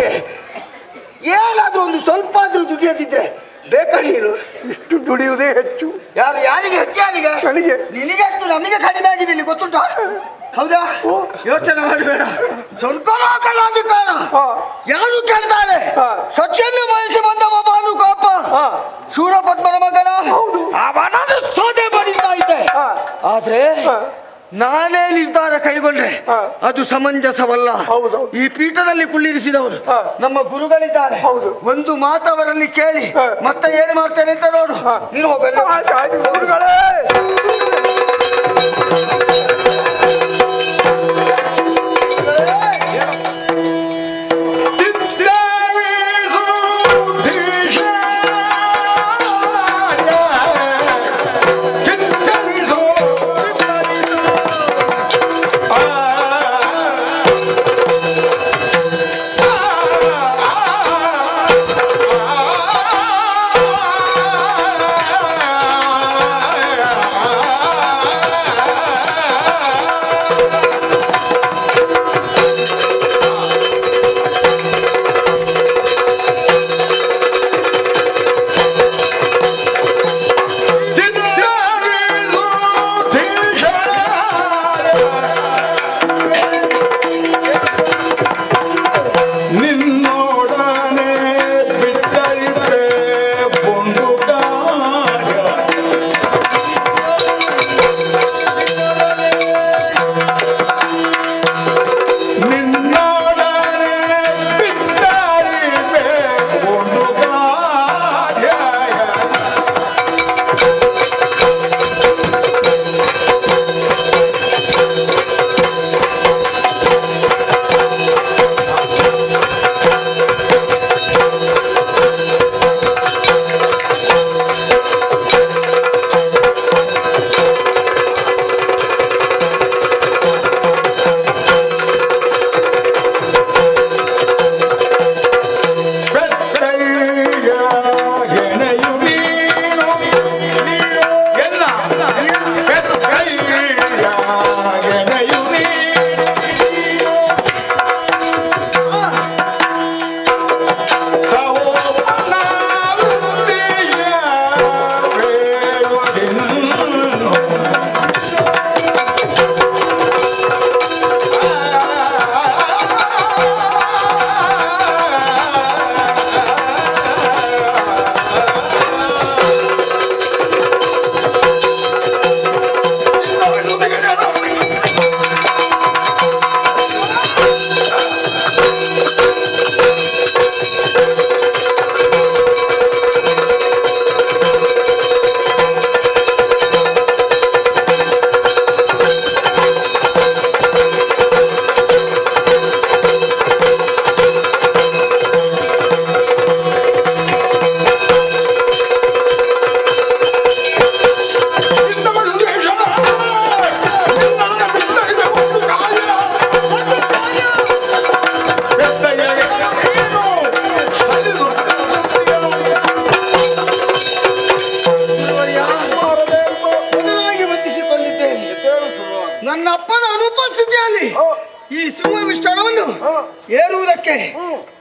ಏನಾದ್ರೂ ಒಂದು ಸ್ವಲ್ಪ ಆದ್ರೂ ದುಡಿಯೋದಿದ್ರೆ ಬೇಕಾ ನೀನು? ಇಷ್ಟು ದುಡಿಯುವುದೇ ಹೆಚ್ಚು. ಯಾರಿಗೆ ಹೆಚ್ಚು? ಯಾರಿಗೆ? ನನಗೆ. ನಿನಗೆ ಹೆಚ್ಚು, ನಮಗೆ ಕಡಿಮೆ ಆಗಿದೆ ಇಲ್ಲಿ, ಗೊತ್ತುಂಟ? ಹೌದಾ? ಯೋಚನೆ ಮಾಡಬೇಡ. ಸ್ವರ್ಗಲೋಕದಾಧಿಕಾರ ಯಾರು ಕೇಳ್ತಾರೆ? ಸತ್ಯನ್ನು ಬಯಸಿ ಬಂದ ಬಾನುಕೋಪ ಶೂರಪದ್ಮನ ಮಗನ ಅವನನ್ನು ಸೋದೆ ಬಡಿತಾ ಇದ್ದೆ. ಆದ್ರೆ ನಾನೇ ನಿರ್ಧಾರ ಕೈಗೊಂಡ್ರೆ ಅದು ಸಮಂಜಸವಲ್ಲ. ಈ ಪೀಠದಲ್ಲಿ ಕುಳ್ಳಿರಿಸಿದವರು ನಮ್ಮ ಗುರುಗಳಿದ್ದಾರೆ. ಒಂದು ಮಾತವರಲ್ಲಿ ಕೇಳಿ ಮತ್ತೆ ಏನು ಮಾಡ್ತೇನೆ ಅಂತ ನೋಡು. ನೀನು ಹೋಗಲ್ಲ. ಗುರುಗಳೇ, ನನ್ನ ಅಪ್ಪನ ಅನುಪಸ್ಥಿತಿಯಲ್ಲಿ ಈ ಸಿಂಹವಿಷ್ಠಾನವನ್ನು ಏರುವುದಕ್ಕೆ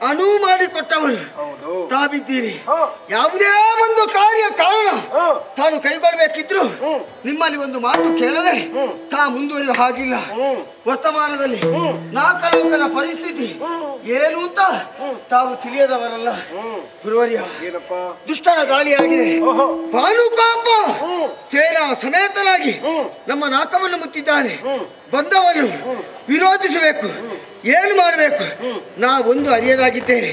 ಅನುವು ಮಾಡಿಕೊಟ್ಟವರು ತಾವಿದ್ದೀರಿ. ಯಾವುದೇ ಒಂದು ಕಾರ್ಯ ಕಾರಣ ತಾನು ಕೈಗೊಳ್ಳಬೇಕಿದ್ರು ನಿಮ್ಮಲ್ಲಿ ಒಂದು ಮಾತು ಕೇಳದೆ ತಾ ಮುಂದುವರಿಯುವ ಹಾಗಿಲ್ಲ. ವರ್ತಮಾನದಲ್ಲಿ ನಾಲ್ಕಲೋಕದ ಪರಿಸ್ಥಿತಿ ಏನು ಅಂತ ತಾವು ತಿಳಿಯದವರಲ್ಲ. ಗುರುವರ್ಯ, ದುಷ್ಟರ ದಾಳಿಯಾಗಿದೆ. ಭಾನುಕಾಪ ಸೇನಾ ಸಮೇತನಾಗಿ ನಮ್ಮ ನಾಕವನ್ನು ಮುತ್ತಿದ್ದಾನೆ. ಬಂದವನ್ನು ವಿರೋಧಿಸಬೇಕು. ಏನು ಮಾಡಬೇಕು ನಾ ಒಂದು ಅರಿಯದಾಗಿದ್ದೇನೆ.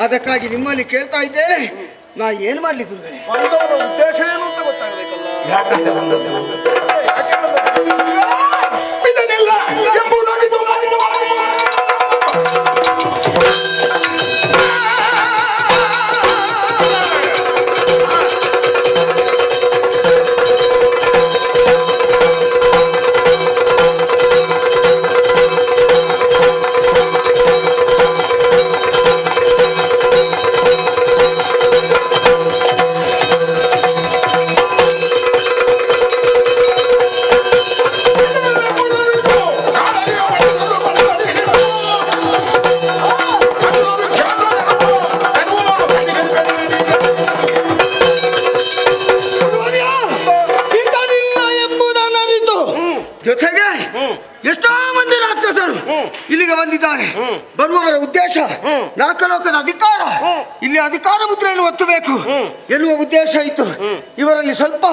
ಅದಕ್ಕಾಗಿ ನಿಮ್ಮಲ್ಲಿ ಕೇಳ್ತಾ ಇದ್ದೇನೆ, ನಾ ಏನು ಮಾಡ್ಲಿ ಗುರುಗಳೇ? ಬಂದವರ ಉದ್ದೇಶ ಏನು ಅಂತ ಗೊತ್ತಾಗಬೇಕಲ್ಲ. ಯಾಕಂತೆ ಇದನ್ನೆಲ್ಲ ಎಂಬುದಾಗಿ ಜೊತೆಗೆ ಎಷ್ಟೋ ಮಂದಿ ರಾಕ್ಷಸರು ಇಲ್ಲಿಗೆ ಬಂದಿದ್ದಾರೆ. ಬರುವವರ ಉದ್ದೇಶ ನಾಲ್ಕಲೋಕದ ಅಧಿಕಾರ, ಇಲ್ಲಿ ಅಧಿಕಾರ ಮುದ್ರೆಯನ್ನು ಒತ್ತಬೇಕು ಎನ್ನುವ ಉದ್ದೇಶ ಇತ್ತು. ಇವರಲ್ಲಿ ಸ್ವಲ್ಪ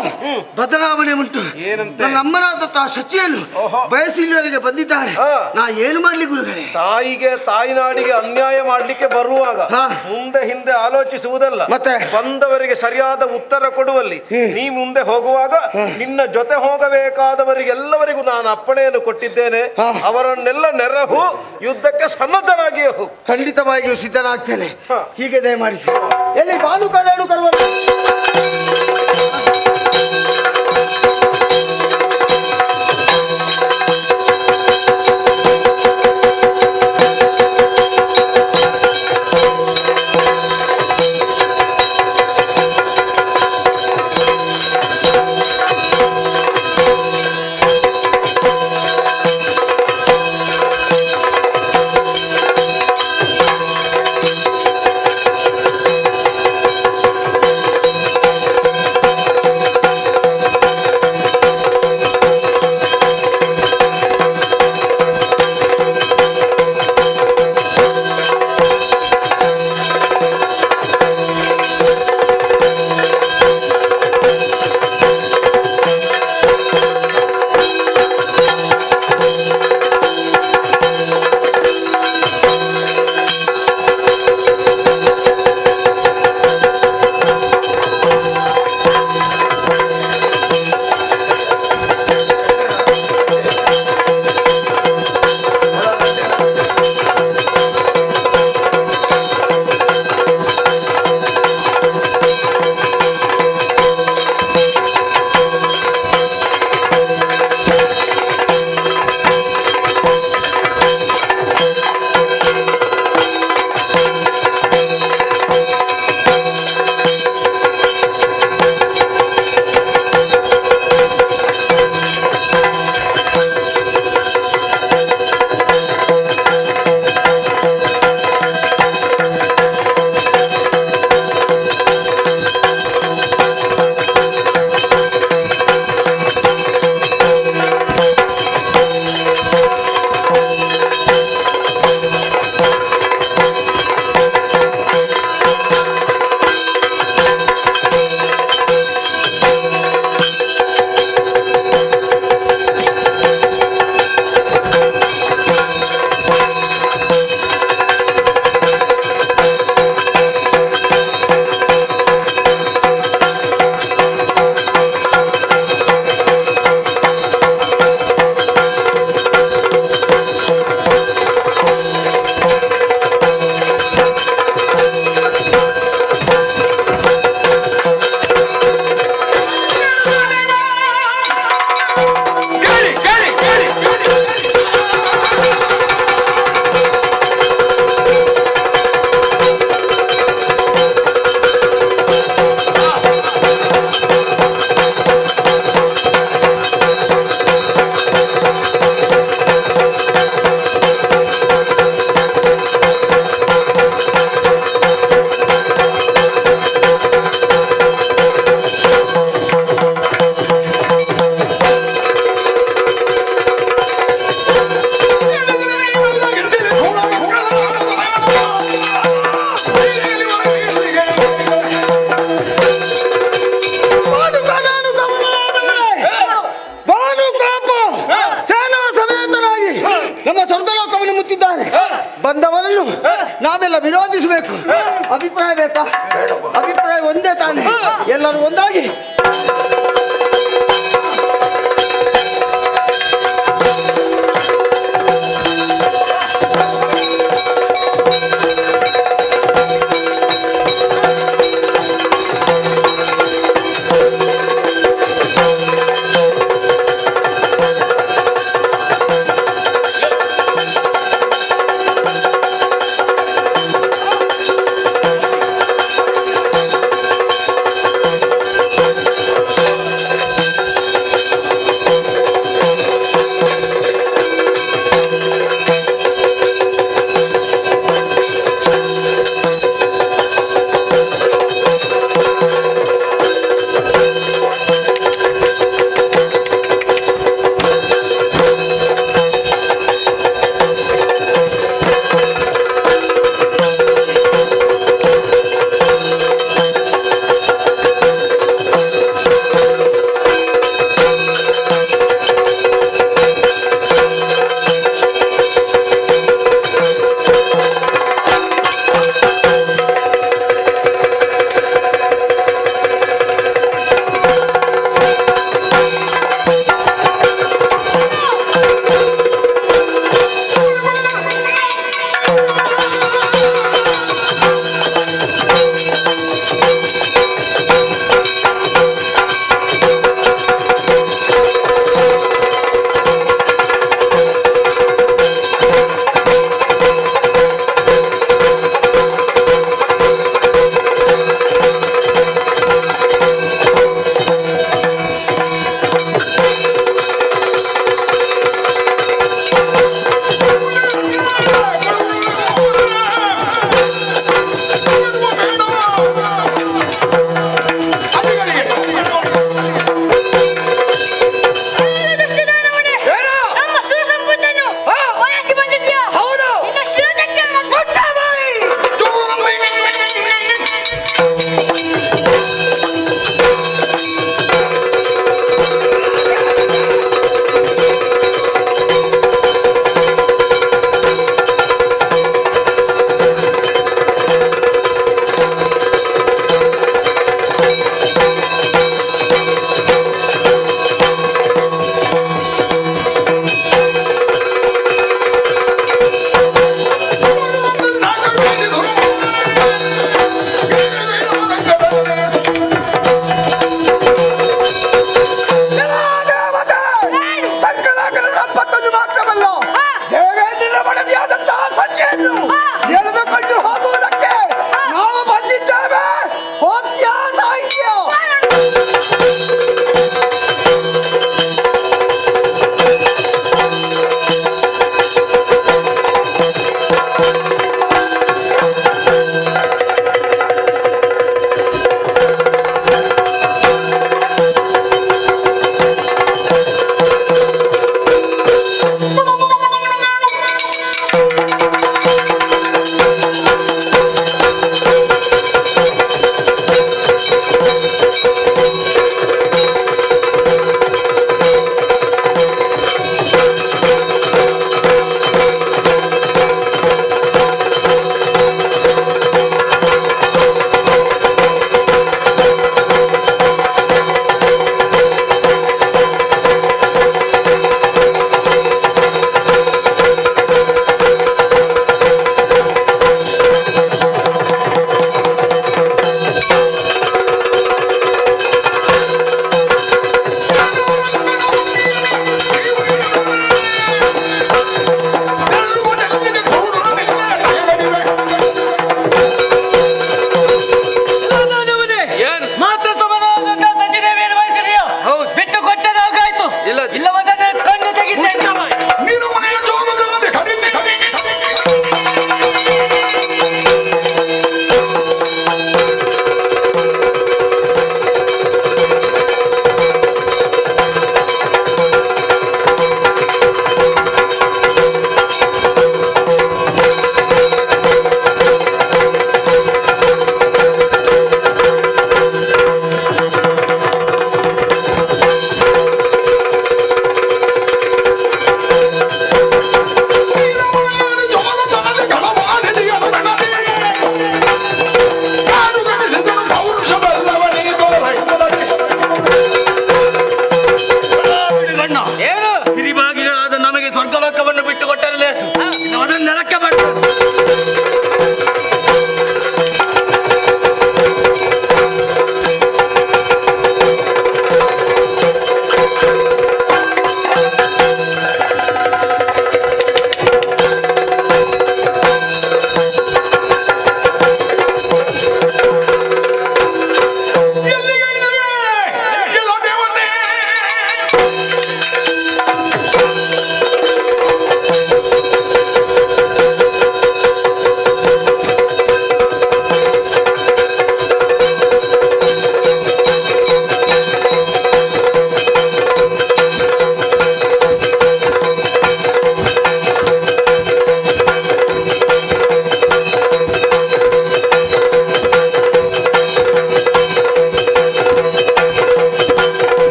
ಬದಲಾವಣೆ ಉಂಟು. ನನ್ನ ಅಮ್ಮನಾದ ಶಚಿಯನ್ನು ಬಯಸಿ ಇಲ್ಲಿವರೆಗೆ ಬಂದಿದ್ದಾರೆ. ನಾ ಏನು ಮಾಡ್ಲಿ ಗುರುಗಳೇ? ತಾಯಿಗೆ ತಾಯಿನಾಡಿಗೆ ಅನ್ಯಾಯ ಮಾಡ್ಲಿಕ್ಕೆ ಬರುವಾಗ ಮುಂದೆ ಹಿಂದೆ ಆಲೋಚಿಸುವುದಲ್ಲ, ಮತ್ತೆ ಬಂದವರಿಗೆ ಸರಿಯಾದ ಉತ್ತರ ಕೊಡುವಲ್ಲಿ ನೀ ಮುಂದೆ ಹೋಗುವಾಗ ನಿನ್ನ ಜೊತೆ ಹೋಗಬೇಕಾದವರಿಗೆಲ್ಲವರಿಗೂ ನಾನು ಅಪ್ಪಣೆಯನ್ನು ಕೊಟ್ಟಿದ್ದೇನೆ. ಅವರನ್ನೆಲ್ಲ ನೆರವು ಯುದ್ಧಕ್ಕೆ ಸನ್ನದ್ಧನಾಗಿಯೇ ಹೋಗು. ಖಂಡಿತವಾಗಿಯೂ ಸಿದ್ಧನಾಗ್ತೇನೆ. ಹೀಗೆ ದಯಮಾಡಿಸಿ. ಎಲ್ಲಿ ಬಾಲುಕರಡು ಕರುವ ಬೇಕು ಅಭಿಪ್ರಾಯ ಬೇಕಾ? ಅಭಿಪ್ರಾಯ ಒಂದೇ ತಾನೆ, ಎಲ್ಲರೂ ಒಂದಾಗಿ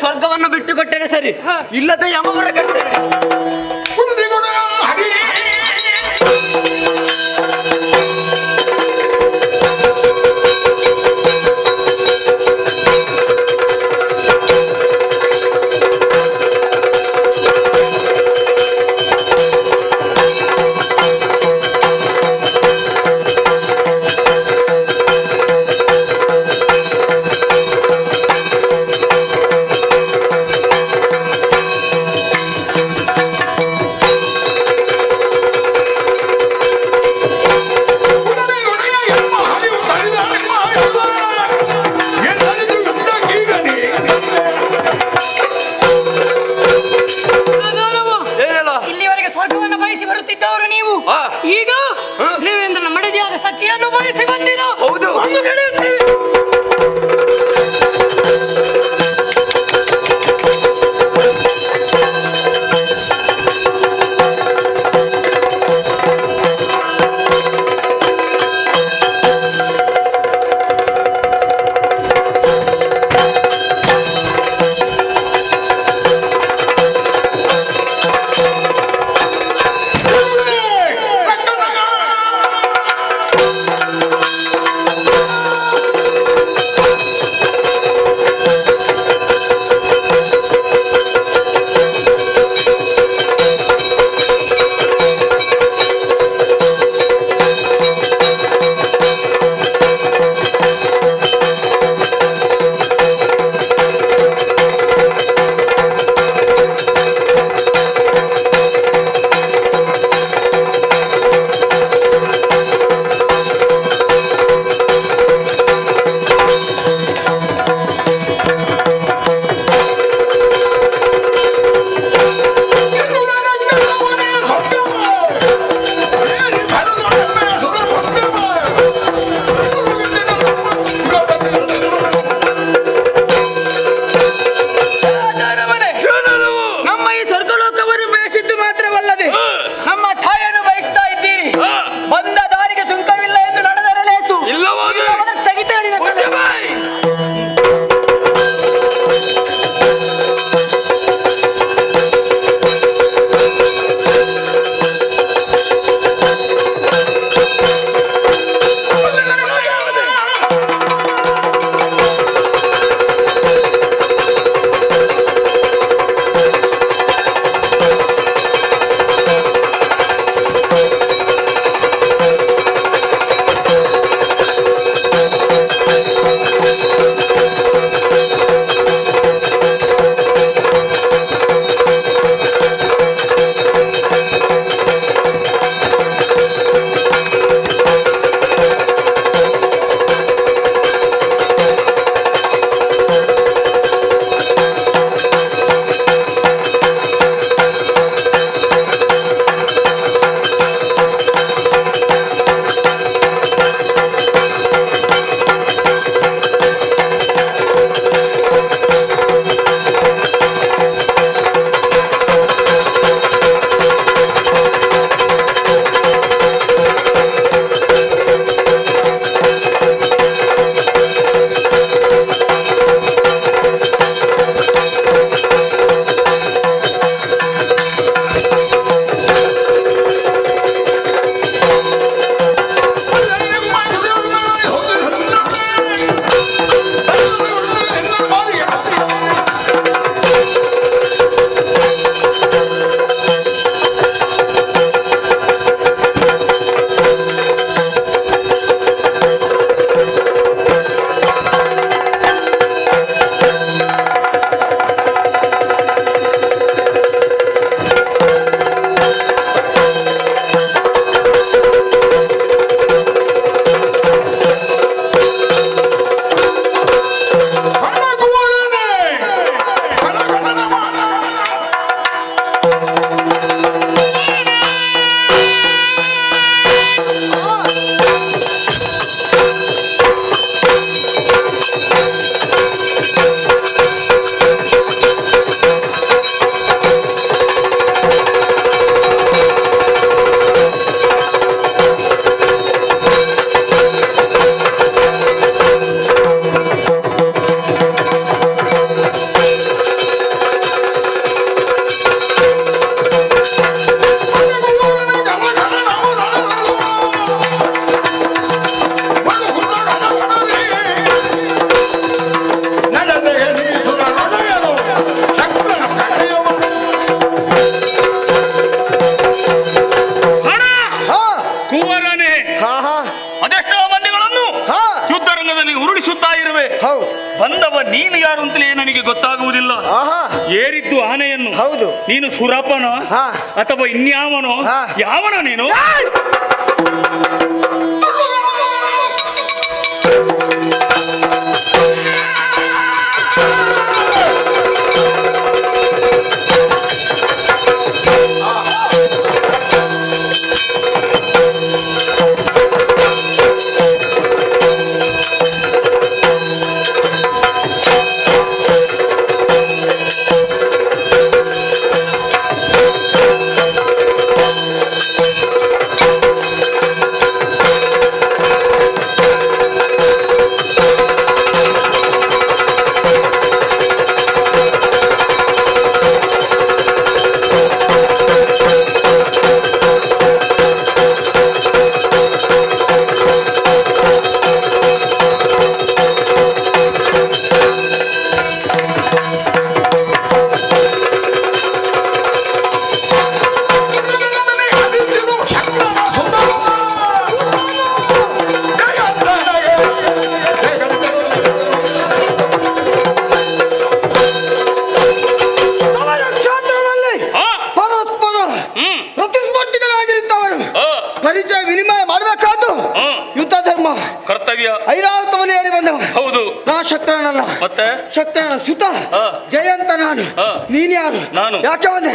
ಸ್ವರ್ಗವನ್ನು ಬಿಟ್ಟು ಕೊಟ್ಟರೆ ಸರಿ, ಇಲ್ಲದ ಯಮವರ ಕಟ್ಟರೆ. ಇಲ್ಲಿವರೆಗೆ ಸ್ವರ್ಗವನ್ನು ಬಯಸಿ ಬರುತ್ತಿದ್ದವರು ನೀವು, ಈಗ ದೇವೇಂದ್ರನ ಮಡದಿಯಾದ ಸಚಿಯನ್ನು ಬಯಸಿ ಬಂದಿರ. ಹೌದು, ಮಗನೇ, ಅದೆಷ್ಟೋ ಮಂದಿಗಳನ್ನು ಯುದ್ಧ ರಂಗದಲ್ಲಿ ಉರುಳಿಸುತ್ತಾ ಇರುವೆ. ಬಂದವ ನೀನು ಯಾರು ಅಂತಲೇ ನನಗೆ ಗೊತ್ತಾಗುವುದಿಲ್ಲ. ಏರಿದ್ದು ಆನೆಯನ್ನು. ಹೌದು. ನೀನು ಸುರಪನ ಅಥವಾ ಇನ್ಯಾವನೋ? ಯಾವನ ನೀನು? ಪರಿಚಯ ವಿನಿಮಯ ಮಾಡಬೇಕಾದ್ದು ಯುದ್ಧ ಧರ್ಮ ಕರ್ತವ್ಯ. ಐರಾವತವನ್ನು ಏರಿ ಬಂದವ. ಹೌದು. ನಾ ಶಕ್ರನಲ್ಲ, ಮತ್ತೆ ಶಕ್ರನ ಸುತ ಜಯಂತ ನಾನು. ನೀನ್ ಯಾರು? ನಾನು. ಯಾಕೆ ಬಂದೆ?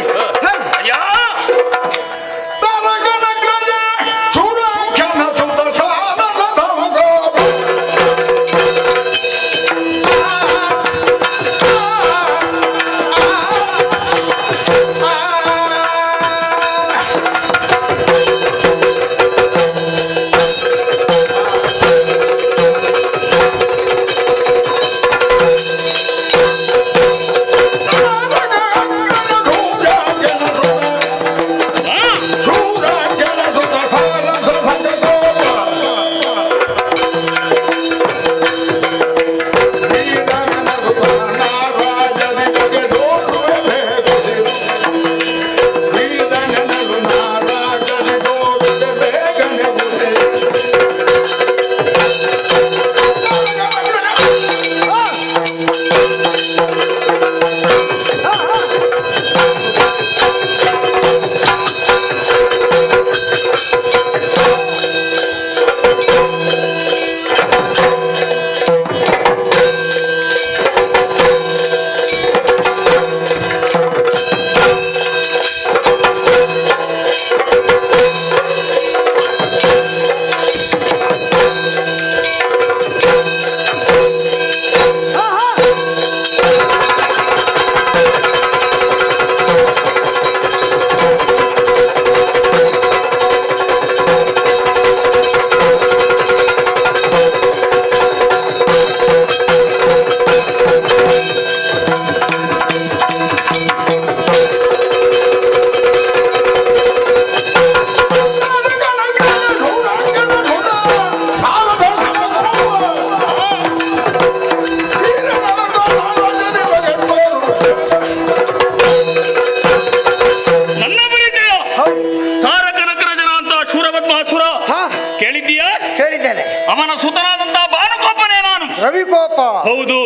ಅವನ ಸುತನಾದಂತಹ ಬಾನುಕೋಪನೇ ನಾನು. ರವಿಕೋಪ. ಹೌದು.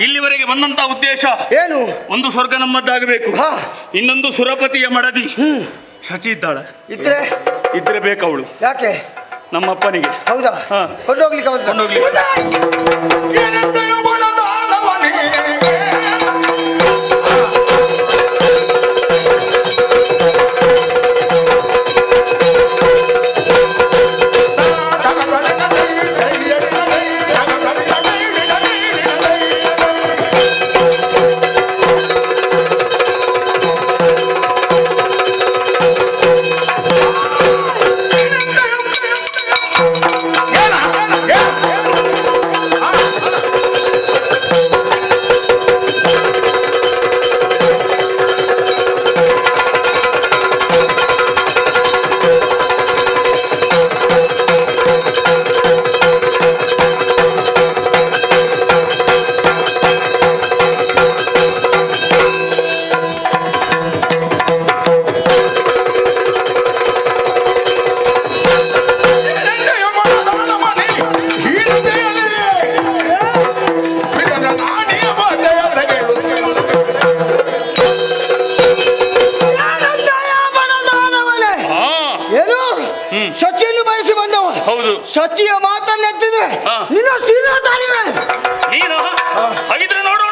ಇಲ್ಲಿವರೆಗೆ ಬಂದಂತ ಉದ್ದೇಶ ಏನು? ಒಂದು ಸ್ವರ್ಗ ನಮ್ಮದ್ದಾಗಬೇಕು, ಇನ್ನೊಂದು ಸುರಪತಿಯ ಮಡದಿ ಶಚಿ ಇದ್ದಾಳ. ಇದ್ರೆ ಬೇಕವಳು. ಯಾಕೆ? ನಮ್ಮಪ್ಪನಿಗೆ. ಹೌದಾ? ಕೊಂಡೋಗ್ಲಿಕ್ಕೆ ಶಚಿಯನ್ನು ಬಯಸಿ ಬಂದವ. ಹೌದು. ಶಚಿಯ ಮಾತನ್ನು ಎತ್ತಿದ್ರೆ ನಿನ್ನ ಶ್ರೀನಾಥಾನಿವೆ. ನೀನು ಹಾಗಿದ್ರೆ ನೋಡೋಣ.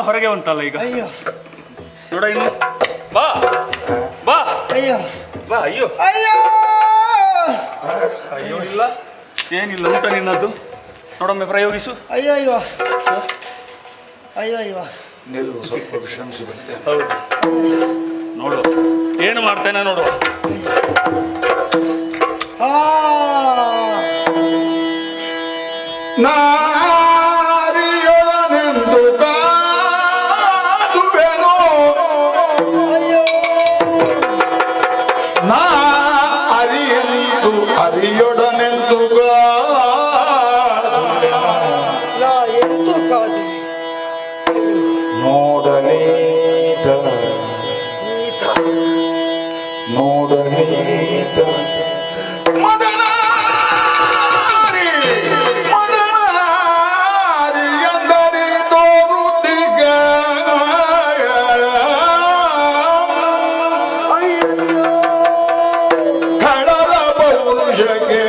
ಹೊರಗೆ ಉಂಟಲ್ಲ ಈಗ. ನೋಡ ಇನ್ನು ಬಾ ಬಾ. ಅಯ್ಯೋ ಬಾ. ಅಯ್ಯೋ ಅಯ್ಯೋ ಅಯ್ಯೋ ಇಲ್ಲ ಏನಿಲ್ಲ ಊಟ ನಿನ್ನದ್ದು. ನೋಡೊಮ್ಮೆ ಪ್ರಯೋಗಿಸು. ಅಯ್ಯೋ ಅಯ್ಯೋ ಅಯ್ಯೋ ಅಯ್ಯೋ ನಿಲ್ಲು, ಸ್ವಲ್ಪ ವಿಶ್ರಾಂತಿ ಬರುತ್ತೆ. ಹೌದು ನೋಡು ಏನು ಮಾಡ್ತೇನೆ ನೋಡು. ನಾರಿಯೊಳನೆಂದು ಕಾದುವೆನು, ನಾ ಅರಿಯೆಂದು ಅರಿಯೊಡನೆಂದು ನೋಡಲೇತ ನೋಡಲೇತ ಮದನಾರಿ ಮದನಾರಿ ಎಂದರೆ ತೋರುತ್ತಿಗ ಕಳರ ಪೌರುಷಕ್ಕೆ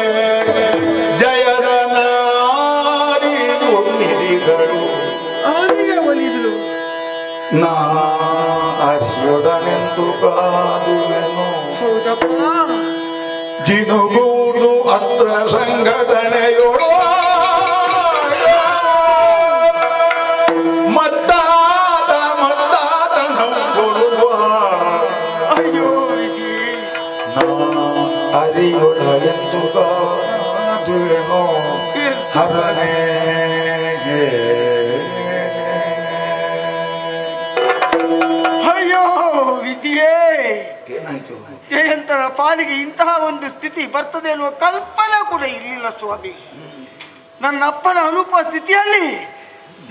ಜಯದ ನಾರಿ ನುಡಿಗಳು ಅವನಿಗೆ ಒಲಿದ್ರು. ನಾ ಅರಿಯೊಡನೆಂದು ಕಾದುವೆನು, ಹೌದಪ್ಪ. ಜಿನುಗುವುದು ಅತ್ರ ಸಂಘಟನೆಯೊಳು ಮದ್ದಾದ ಮದ್ದಾದ ನಂಬುವ. ಅಯ್ಯೋ ನಾ ಅರಿಯೊಡನೆಂದು ಕಾದುವೆನು ಹರನೇ. ಅಯ್ಯೋ ವಿಧಿಯೇ, ಏನಾಯ್ತು? ಜಯಂತರ ಪಾಲಿಗೆ ಇಂತಹ ಒಂದು ಸ್ಥಿತಿ ಬರ್ತದೆ ಎನ್ನುವ ಕಲ್ಪನೆ ಕೂಡ ಇರಲಿಲ್ಲ ಸ್ವಾಮಿ. ನನ್ನಪ್ಪನ ಅನುಪಸ್ಥಿತಿಯಲ್ಲಿ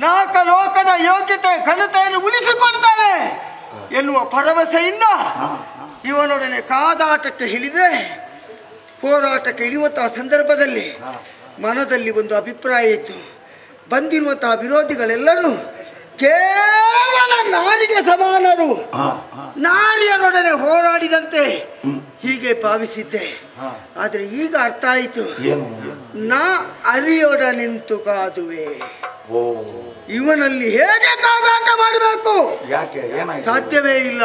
ನಾಲ್ಕ ಲೋಕದ ಯೋಗ್ಯತೆ ಘನತೆಯನ್ನು ಉಳಿಸಿಕೊಳ್ತಾನೆ ಎನ್ನುವ ಭರವಸೆಯಿಂದ ಇವನೊಡನೆ ಕಾದಾಟಕ್ಕೆ ಇಳಿದ್ರೆ, ಹೋರಾಟಕ್ಕೆ ಇಳಿಯುವಂತಹ ಸಂದರ್ಭದಲ್ಲಿ ಮನದಲ್ಲಿ ಒಂದು ಅಭಿಪ್ರಾಯ ಇತ್ತು. ಬಂದಿರುವಂತಹ ವಿರೋಧಿಗಳೆಲ್ಲರೂ ಕೇವಲ ನಾರಿಗೆ ಸಮಾನರು, ನಾರಿಯರೊಡನೆ ಹೋರಾಡಿದಂತೆ ಹೀಗೆ ಭಾವಿಸಿದ್ದೆ. ಆದ್ರೆ ಈಗ ಅರ್ಥ ಆಯಿತು. ನಾ ಅರಿಯೊಡನಿಂತು ಕಾದುವೆ. ಇವನಲ್ಲಿ ಹೇಗೆ ಕಾದಾಟ ಮಾಡಬೇಕು? ಸಾಧ್ಯವೇ ಇಲ್ಲ.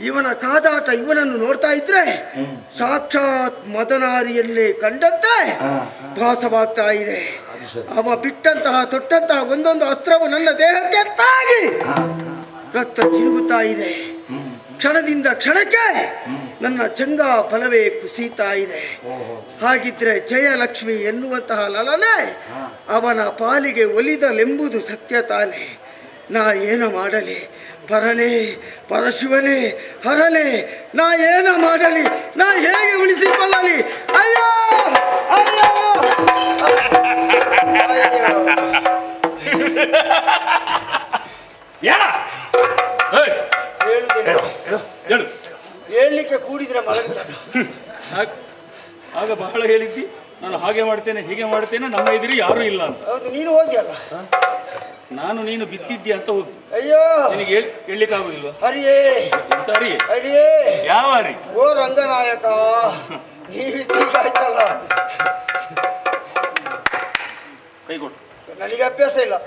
ಇವನ ಕಾದಾಟ, ಇವನನ್ನು ನೋಡ್ತಾ ಇದ್ರೆ ಸಾಕ್ಷಾತ್ ಮದನಾರಿಯನ್ನೇ ಕಂಡಂತೆ ಭಾಸವಾಗ್ತಾ ಇದೆ. ಅವ ಬಿಟ್ಟಂತಹ ತೊಟ್ಟಂತಹ ಒಂದೊಂದು ಅಸ್ತ್ರವು ನನ್ನ ದೇಹಕ್ಕೆ ತಾಗಿ ರಕ್ತ ತಿರುಗುತ್ತಾ ಇದೆ. ಕ್ಷಣದಿಂದ ಕ್ಷಣಕ್ಕೆ ನನ್ನ ಚಂಗ ಫಲವೇ ಕುಸಿತಾ ಇದೆ. ಹಾಗಿದ್ರೆ ಜಯಲಕ್ಷ್ಮಿ ಎನ್ನುವಂತಹ ಲಲನೆ ಅವನ ಪಾಲಿಗೆ ಒಲಿದಲೆಂಬುದು ಸತ್ಯ ತಾನೆ. ನಾ ಏನು ಮಾಡಲಿ? ಪರನೇ, ಪರಶಿವನೇ, ಹರನೇ, ನಾ ಏನು ಮಾಡಲಿ? ನಾ ಹೇಗೆ ಉಳಿಸಿಕೊಳ್ಳಲಿ? ಅಯ್ಯೋ ಅಯ್ಯೋ ಹೇಳಲಿಕ್ಕೆ ಕೂಡಿದ್ರೆ ಮಲಗ್ತಾನೆ. ಆಗ ಬಹಳ ಹೇಳಿದ್ದಿ, ನಾನು ಹಾಗೆ ಮಾಡ್ತೇನೆ ಹೀಗೆ ಮಾಡ್ತೇನೆ, ನಮ್ಮ ಎದುರು ಯಾರು ಇಲ್ಲ ಅಂತ. ಹೌದು, ನೀನು ಹೋದ್ಯಲ್ಲ. ನಾನು ನೀನು ಬಿದ್ದಿದ್ದಿ ಅಂತ ಹೋದ್ದು. ಅಯ್ಯೋ, ನಿನಗೆ ಹೇಳಲಿಕ್ಕಾಗುದಿಲ್ವಾ? ಹರಿಯೇ ಎಂತ ಹರಿಯೇ? ಹರಿಯೇ ಯಾವ ಹರಿ? ಓ ರಂಗನಾಯಕ, ನೀವಿದ್ದೀಗಾಯ್ತಲ್ಲ. ಕೈ ಕೊಟ್ಟು. ನನಗೆ ಅಭ್ಯಾಸ ಇಲ್ಲ.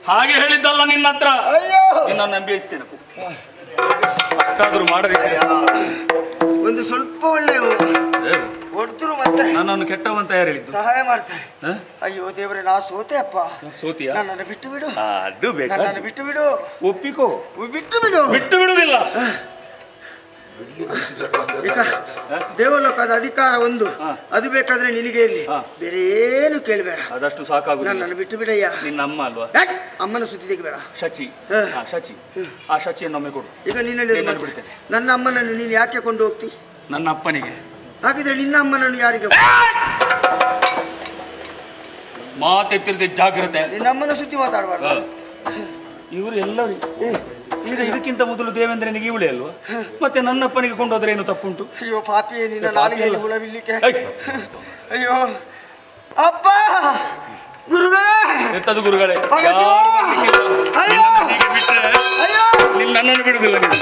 ಹಾಗೆ ಹೇಳಿದ್ದಲ್ಲ ನಿನ್ನ ಹತ್ರ. ಅಯ್ಯೋ, ನಿನ್ನ ನಂಬಿಸ್ತೇನೆ. ಅಷ್ಟಾದ್ರೂ ಮಾಡಬೇಕು. ಒಂದು ಸ್ವಲ್ಪ ಒಳ್ಳೆ ಹೊಡೆದ್ರು ಮತ್ತೆ ನನ್ನನ್ನು ಕೆಟ್ಟವಂತ ಯಾರು ಹೇಳಿದ್ದು? ಸಹಾಯ ಮಾಡ್ತಾರೆ. ಅಯ್ಯೋ ದೇವರೇ, ನಾ ಸೋತೆ ಅಪ್ಪ. ಸೋತಿಯಾ? ನನ್ನನ್ನು ಬಿಟ್ಟು ಬಿಡು. ಅದು ಬೇಕಾ? ನನ್ನನ್ನು ಬಿಟ್ಟು ಬಿಡು. ಒಪ್ಪಿಕೋ. ಬಿಟ್ಟು ಬಿಡು. ಬಿಟ್ಟು ಬಿಡುದಿಲ್ಲ. ದೇವಲೋಕದ ಅಧಿಕಾರ ಒಂದು, ಅದು ಬೇಕಾದ್ರೆ ನಿನಗೆ ಇರ್ಲಿ, ಬೇರೆ ಏನು ಕೇಳಬೇಡ. ಅದಷ್ಟು ಸಾಕಾಗುದು. ನನ್ನನ್ನು ಬಿಟ್ಟು ಬಿಡಯ್ಯ. ನಿನ್ನ ಅಮ್ಮ ಅಲ್ವಾ? ಅಮ್ಮನ ಸುದ್ದಿ ತೆಗಿಬೇಡ. ಶಚಿ, ಶಚಿ, ಆ ಶಚಿಯನ್ನು ಕೊಡು. ಈಗ ನೀನು ಬಿಡ್ತೇನೆ. ನನ್ನ ಅಮ್ಮನನ್ನು ನೀನು ಯಾಕೆ ಕೊಂಡು ಹೋಗ್ತಿ? ನನ್ನ ಅಪ್ಪನಿಗೆ. ಹಾಗಿದ್ರೆ ನಿನ್ನ ಅಮ್ಮನನ್ನು ಯಾರಿಗೆ? ಮಾತೆತ್ತಿರದೆ ಜಾಗ್ರತೆ. ನಿನ್ನ ಅಮ್ಮನ ಸುದ್ದಿ ಮಾತಾಡಬಾರ್ದು. ಇವರು ಎಲ್ಲರೂ ಈಗ ಇದಕ್ಕಿಂತ ಮೊದಲು ದೇವೇಂದ್ರನಿಗೆ ಇವಳೆ ಅಲ್ವಾ? ಮತ್ತೆ ನನ್ನಪ್ಪನಿಗೆ ಕೊಂಡೋದ್ರೆ ಏನು ತಪ್ಪುಂಟು? ಅಯ್ಯೋ ಪಾಪಿಯೇ, ನಿನ್ನ ನಾಲಿಗೆಯಲ್ಲಿ ಹುಳವಿಲ್ಲಿಕ್ಕೆ. ಅಯ್ಯೋ ಅಪ್ಪ, ಗುರುಗಳೇ. ಎತ್ತದು ಗುರುಗಳೇ. ನನ್ನನ್ನು ಬಿಡುದಿಲ್ಲ ನೀವು.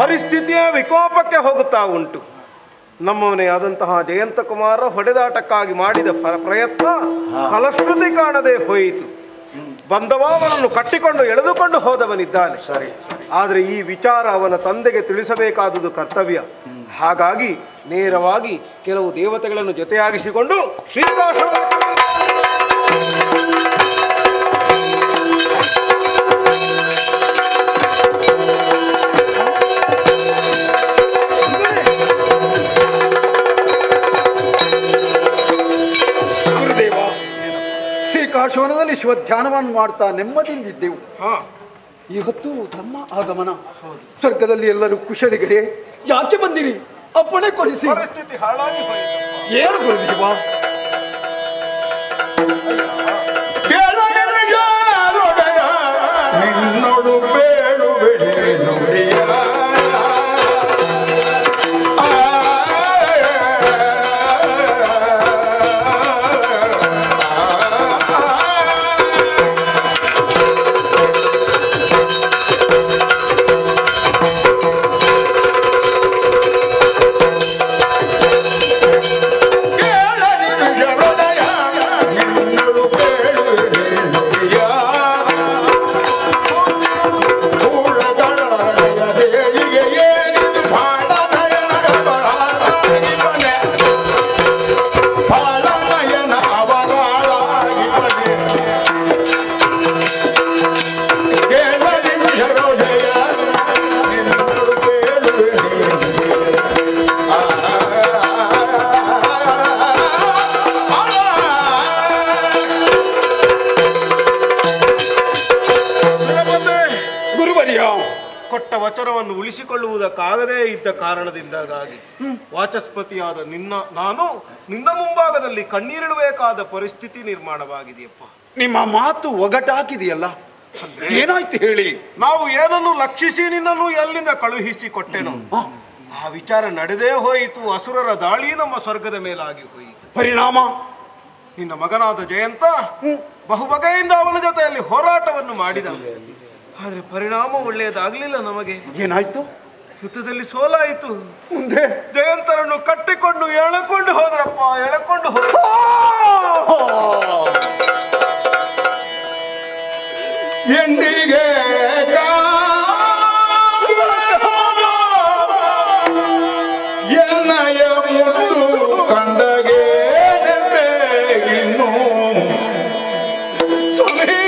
ಪರಿಸ್ಥಿತಿಯ ವಿಕೋಪಕ್ಕೆ ಹೋಗುತ್ತಾ ಉಂಟು. ನಮ್ಮವನೇ ಆದಂತಹ ಜಯಂತ ಕುಮಾರ ಹೊಡೆದಾಟಕ್ಕಾಗಿ ಮಾಡಿದ ಪ್ರಯತ್ನ ಫಲಶ್ರುತಿ ಕಾಣದೆ ಹೋಯಿತು. ಬಂದವನನ್ನು ಕಟ್ಟಿಕೊಂಡು ಎಳೆದುಕೊಂಡು ಹೋದವನಿದ್ದಾನೆ. ಸರಿ, ಆದರೆ ಈ ವಿಚಾರ ಅವನ ತಂದೆಗೆ ತಿಳಿಸಬೇಕಾದುದು ಕರ್ತವ್ಯ. ಹಾಗಾಗಿ ನೇರವಾಗಿ ಕೆಲವು ದೇವತೆಗಳನ್ನು ಜೊತೆಯಾಗಿಸಿಕೊಂಡು ಶ್ರೀನಿವಾಸ ಶ್ರೀಕಾಶವನದಲ್ಲಿ ಶಿವಧ್ಯಾನವನ್ನು ಮಾಡ್ತಾ ನೆಮ್ಮದಿಯಿಂದಿದ್ದೆವು. ಇವತ್ತು ತಮ್ಮ ಆಗಮನ. ಸ್ವರ್ಗದಲ್ಲಿ ಎಲ್ಲರೂ ಕುಶಲಿಗರೇ, ಯಾಕೆ ಬಂದಿರಿ? ಅಪ್ಪಣೆ ಕೊಡಿಸಿ. ಪರಿಸ್ಥಿತಿ ಹಾಳಾಗಿ ಹೋಯಿತು. ಏನು ಗುರುದೇವ? ನಿನ್ನೊಡು ಬೇಡುವೆ ನುಡಿಯ ಕೊಟ್ಟ ವಚನವನ್ನು ಉಳಿಸಿಕೊಳ್ಳುವುದಕ್ಕಾಗದೇ ಇದ್ದ ಕಾರಣದಿಂದಾಗಿ ವಾಚಸ್ಪತಿಯಾದ ನಾನು ನಿನ್ನ ಮುಂಭಾಗದಲ್ಲಿ ಕಣ್ಣೀರಿಡಬೇಕಾದ ಪರಿಸ್ಥಿತಿ ನಿರ್ಮಾಣವಾಗಿದೆಯಪ್ಪ. ನಿಮ್ಮ ಮಾತು ಒಗಟಾಕಿದೆಯಲ್ಲ, ಏನಾಯ್ತು ಹೇಳಿ. ನಾವು ಏನನ್ನು ಲಕ್ಷಿಸಿ ನಿನ್ನನ್ನು ಎಲ್ಲಿಂದ ಕಳುಹಿಸಿ ಕೊಟ್ಟೆನು, ಆ ವಿಚಾರ ನಡೆದೇ ಹೋಯಿತು. ಅಸುರರ ದಾಳಿ ನಮ್ಮ ಸ್ವರ್ಗದ ಮೇಲಾಗಿ ಹೋಯಿತು. ಪರಿಣಾಮ ನಿನ್ನ ಮಗನಾದ ಜಯಂತ ಬಹುಬಗೆಯಿಂದ ಅವನ ಜೊತೆಯಲ್ಲಿ ಹೋರಾಟವನ್ನು ಮಾಡಿದ. ಆದ್ರೆ ಪರಿಣಾಮ ಒಳ್ಳೆಯದಾಗಲಿಲ್ಲ ನಮಗೆ. ಏನಾಯ್ತು? ಯುದ್ಧದಲ್ಲಿ ಸೋಲಾಯಿತು. ಮುಂದೆ ಜಯಂತರನ್ನು ಕಟ್ಟಿಕೊಂಡು ಎಳಕೊಂಡು ಹೋದ್ರಪ್ಪ, ಎಳಕೊಂಡು ಹೋದ. ಎಂದಿಗೆ ಎನ್ನಯ ಮುತ್ತು ಕಂಡಗೆ ಬೇಗಿನ್ನು ಸ್ವಾಮಿ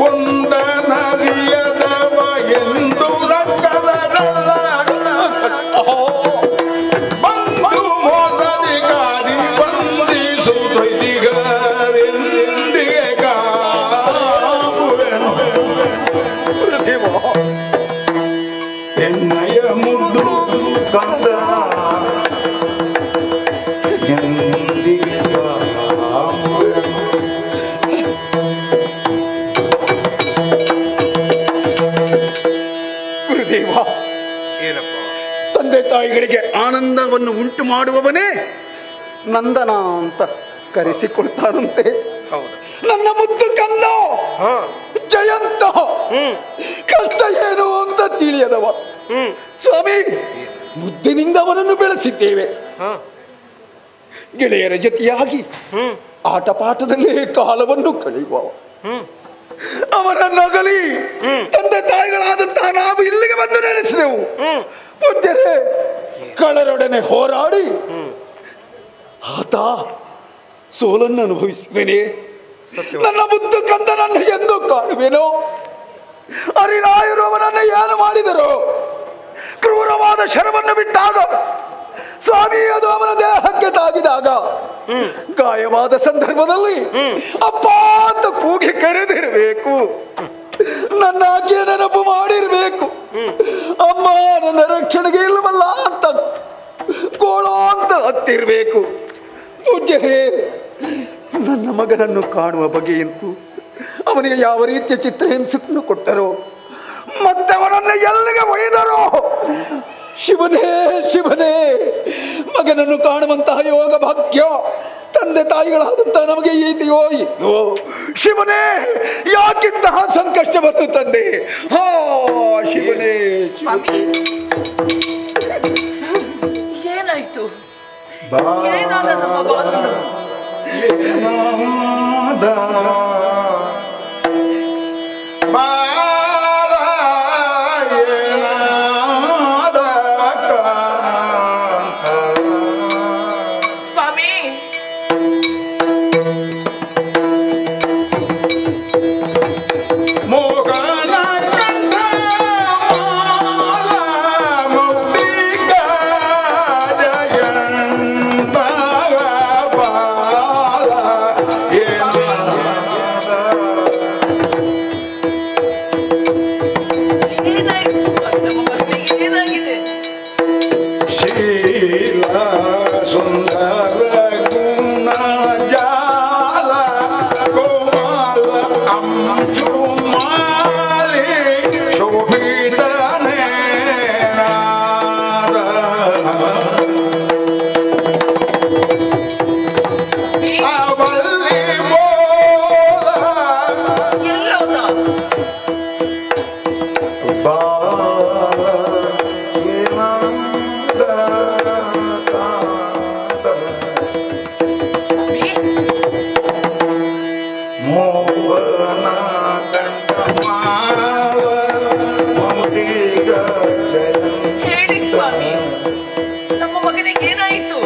ಒಂದನರಿಯದವ ಎಂದು ಬಂದು ಮೋದಧಿಕಾರಿ ಬಂಧಿಸುತ್ತಿಗರೆಂದಿಗೆ ಕಾಬುವೆನು ಎನ್ನಯ ಮುದ್ದು ಕಂದ ಎಂದಿಗೆ ಕಾಬುವೆನು. ಗುರುದೇವ, ಏನಪ್ಪ? ತಂದೆ ತಾಯಿಗಳಿಗೆ ಆನಂದವನ್ನು ಉಂಟು ಮಾಡುವವನೇ ನಂದನ ಅಂತ ಕರೆಸಿಕೊಳ್ತಾರಂತೆ. ನನ್ನ ಮುದ್ದು ಕಂದ ಜಯಂತ ಕಷ್ಟ ಏನು ಅಂತ ತಿಳಿಯದವ. ಸ್ವಾಮಿ, ಮುದ್ದಿನಿಂದ ಅವನನ್ನು ಬೆಳೆಸಿದ್ದೇವೆ. ಗೆಳೆಯರ ಜೊತೆಯಾಗಿ ಆಟ ಪಾಠದಲ್ಲೇ ಕಾಲವನ್ನು ಕಳೆಯುವವ. ಅವರ ನಗಲಿ ತಂದೆ ತಾಯಿಗಳಾದಂತಹ ನಾವು ಇಲ್ಲಿಗೆ ಬಂದು ನೆಲೆಸಿದೆವು. ಪೂಜ್ಯರೇ, ಕಳ್ಳರೊಡನೆ ಹೋರಾಡಿ ಆತ ಸೋಲನ್ನು ಅನುಭವಿಸುತ್ತೇನೆ. ನನ್ನ ಮುದ್ದು ಕಂದನನ್ನು ಎಂದು ಕಾಣುವೆನೋ? ಹರಿರಾಯರು ಅವರನ್ನು ಏನು ಮಾಡಿದರು? ಕ್ರೂರವಾದ ಶರವನ್ನು ಬಿಟ್ಟಾಗ ಸ್ವಾಮಿ ಅದು ಅವನ ದೇಹಕ್ಕೆ ತಾಗಿದಾಗ ಗಾಯವಾದ ಸಂದರ್ಭದಲ್ಲಿ ಅಪ್ಪ ಅಂತ ಕೂಗಿ ಕರೆದಿರಬೇಕು. ನನ್ನ ಆಕೆಯ ನೆನಪು ಮಾಡಿರ್ಬೇಕು. ಅಮ್ಮ ನನ್ನ ರಕ್ಷಣೆಗೆ ಇಲ್ಲವಲ್ಲ ಅಂತ ಕೋಳೋ ಅಂತ ಹತ್ತಿರ್ಬೇಕು. ಪೂಜ್ಯರೇ, ನನ್ನ ಮಗನನ್ನು ಕಾಣುವ ಬಗೆಯಂತೂ ಅವನಿಗೆ ಯಾವ ರೀತಿಯ ಚಿತ್ರಹಿಂಸೆಯನ್ನು ಕೊಟ್ಟರೋ, ಮತ್ತೆ ಅವನನ್ನು ಎಲ್ಲಿಗೆ ಒಯ್ದರೋ, ಶಿವನೇ ಶಿವನೇ, ಮಗನನ್ನು ಕಾಣುವಂತಹ ಯೋಗ ಭಾಗ್ಯ ತಂದೆ ತಾಯಿಗಳಾದಂತಹ ನಮಗೆ ಇದೆಯೋ ಇಲ್ಲೋ? ಶಿವನೇ, ಯಾಕಿಂತಹ ಸಂಕಷ್ಟ ಬಂತು ತಂದೆ? ಹಾ ಶಿವನೇ. ಏನಾಯ್ತು? ಏನಾದ ನಮ್ಮ ಬಾಲನು? ಸ್ವಾಮಿ, ಹೇಳಿ ಸ್ವಾಮಿ, ನಮ್ಮ ಮಗನಿಗೆ ಏನಾಯಿತು?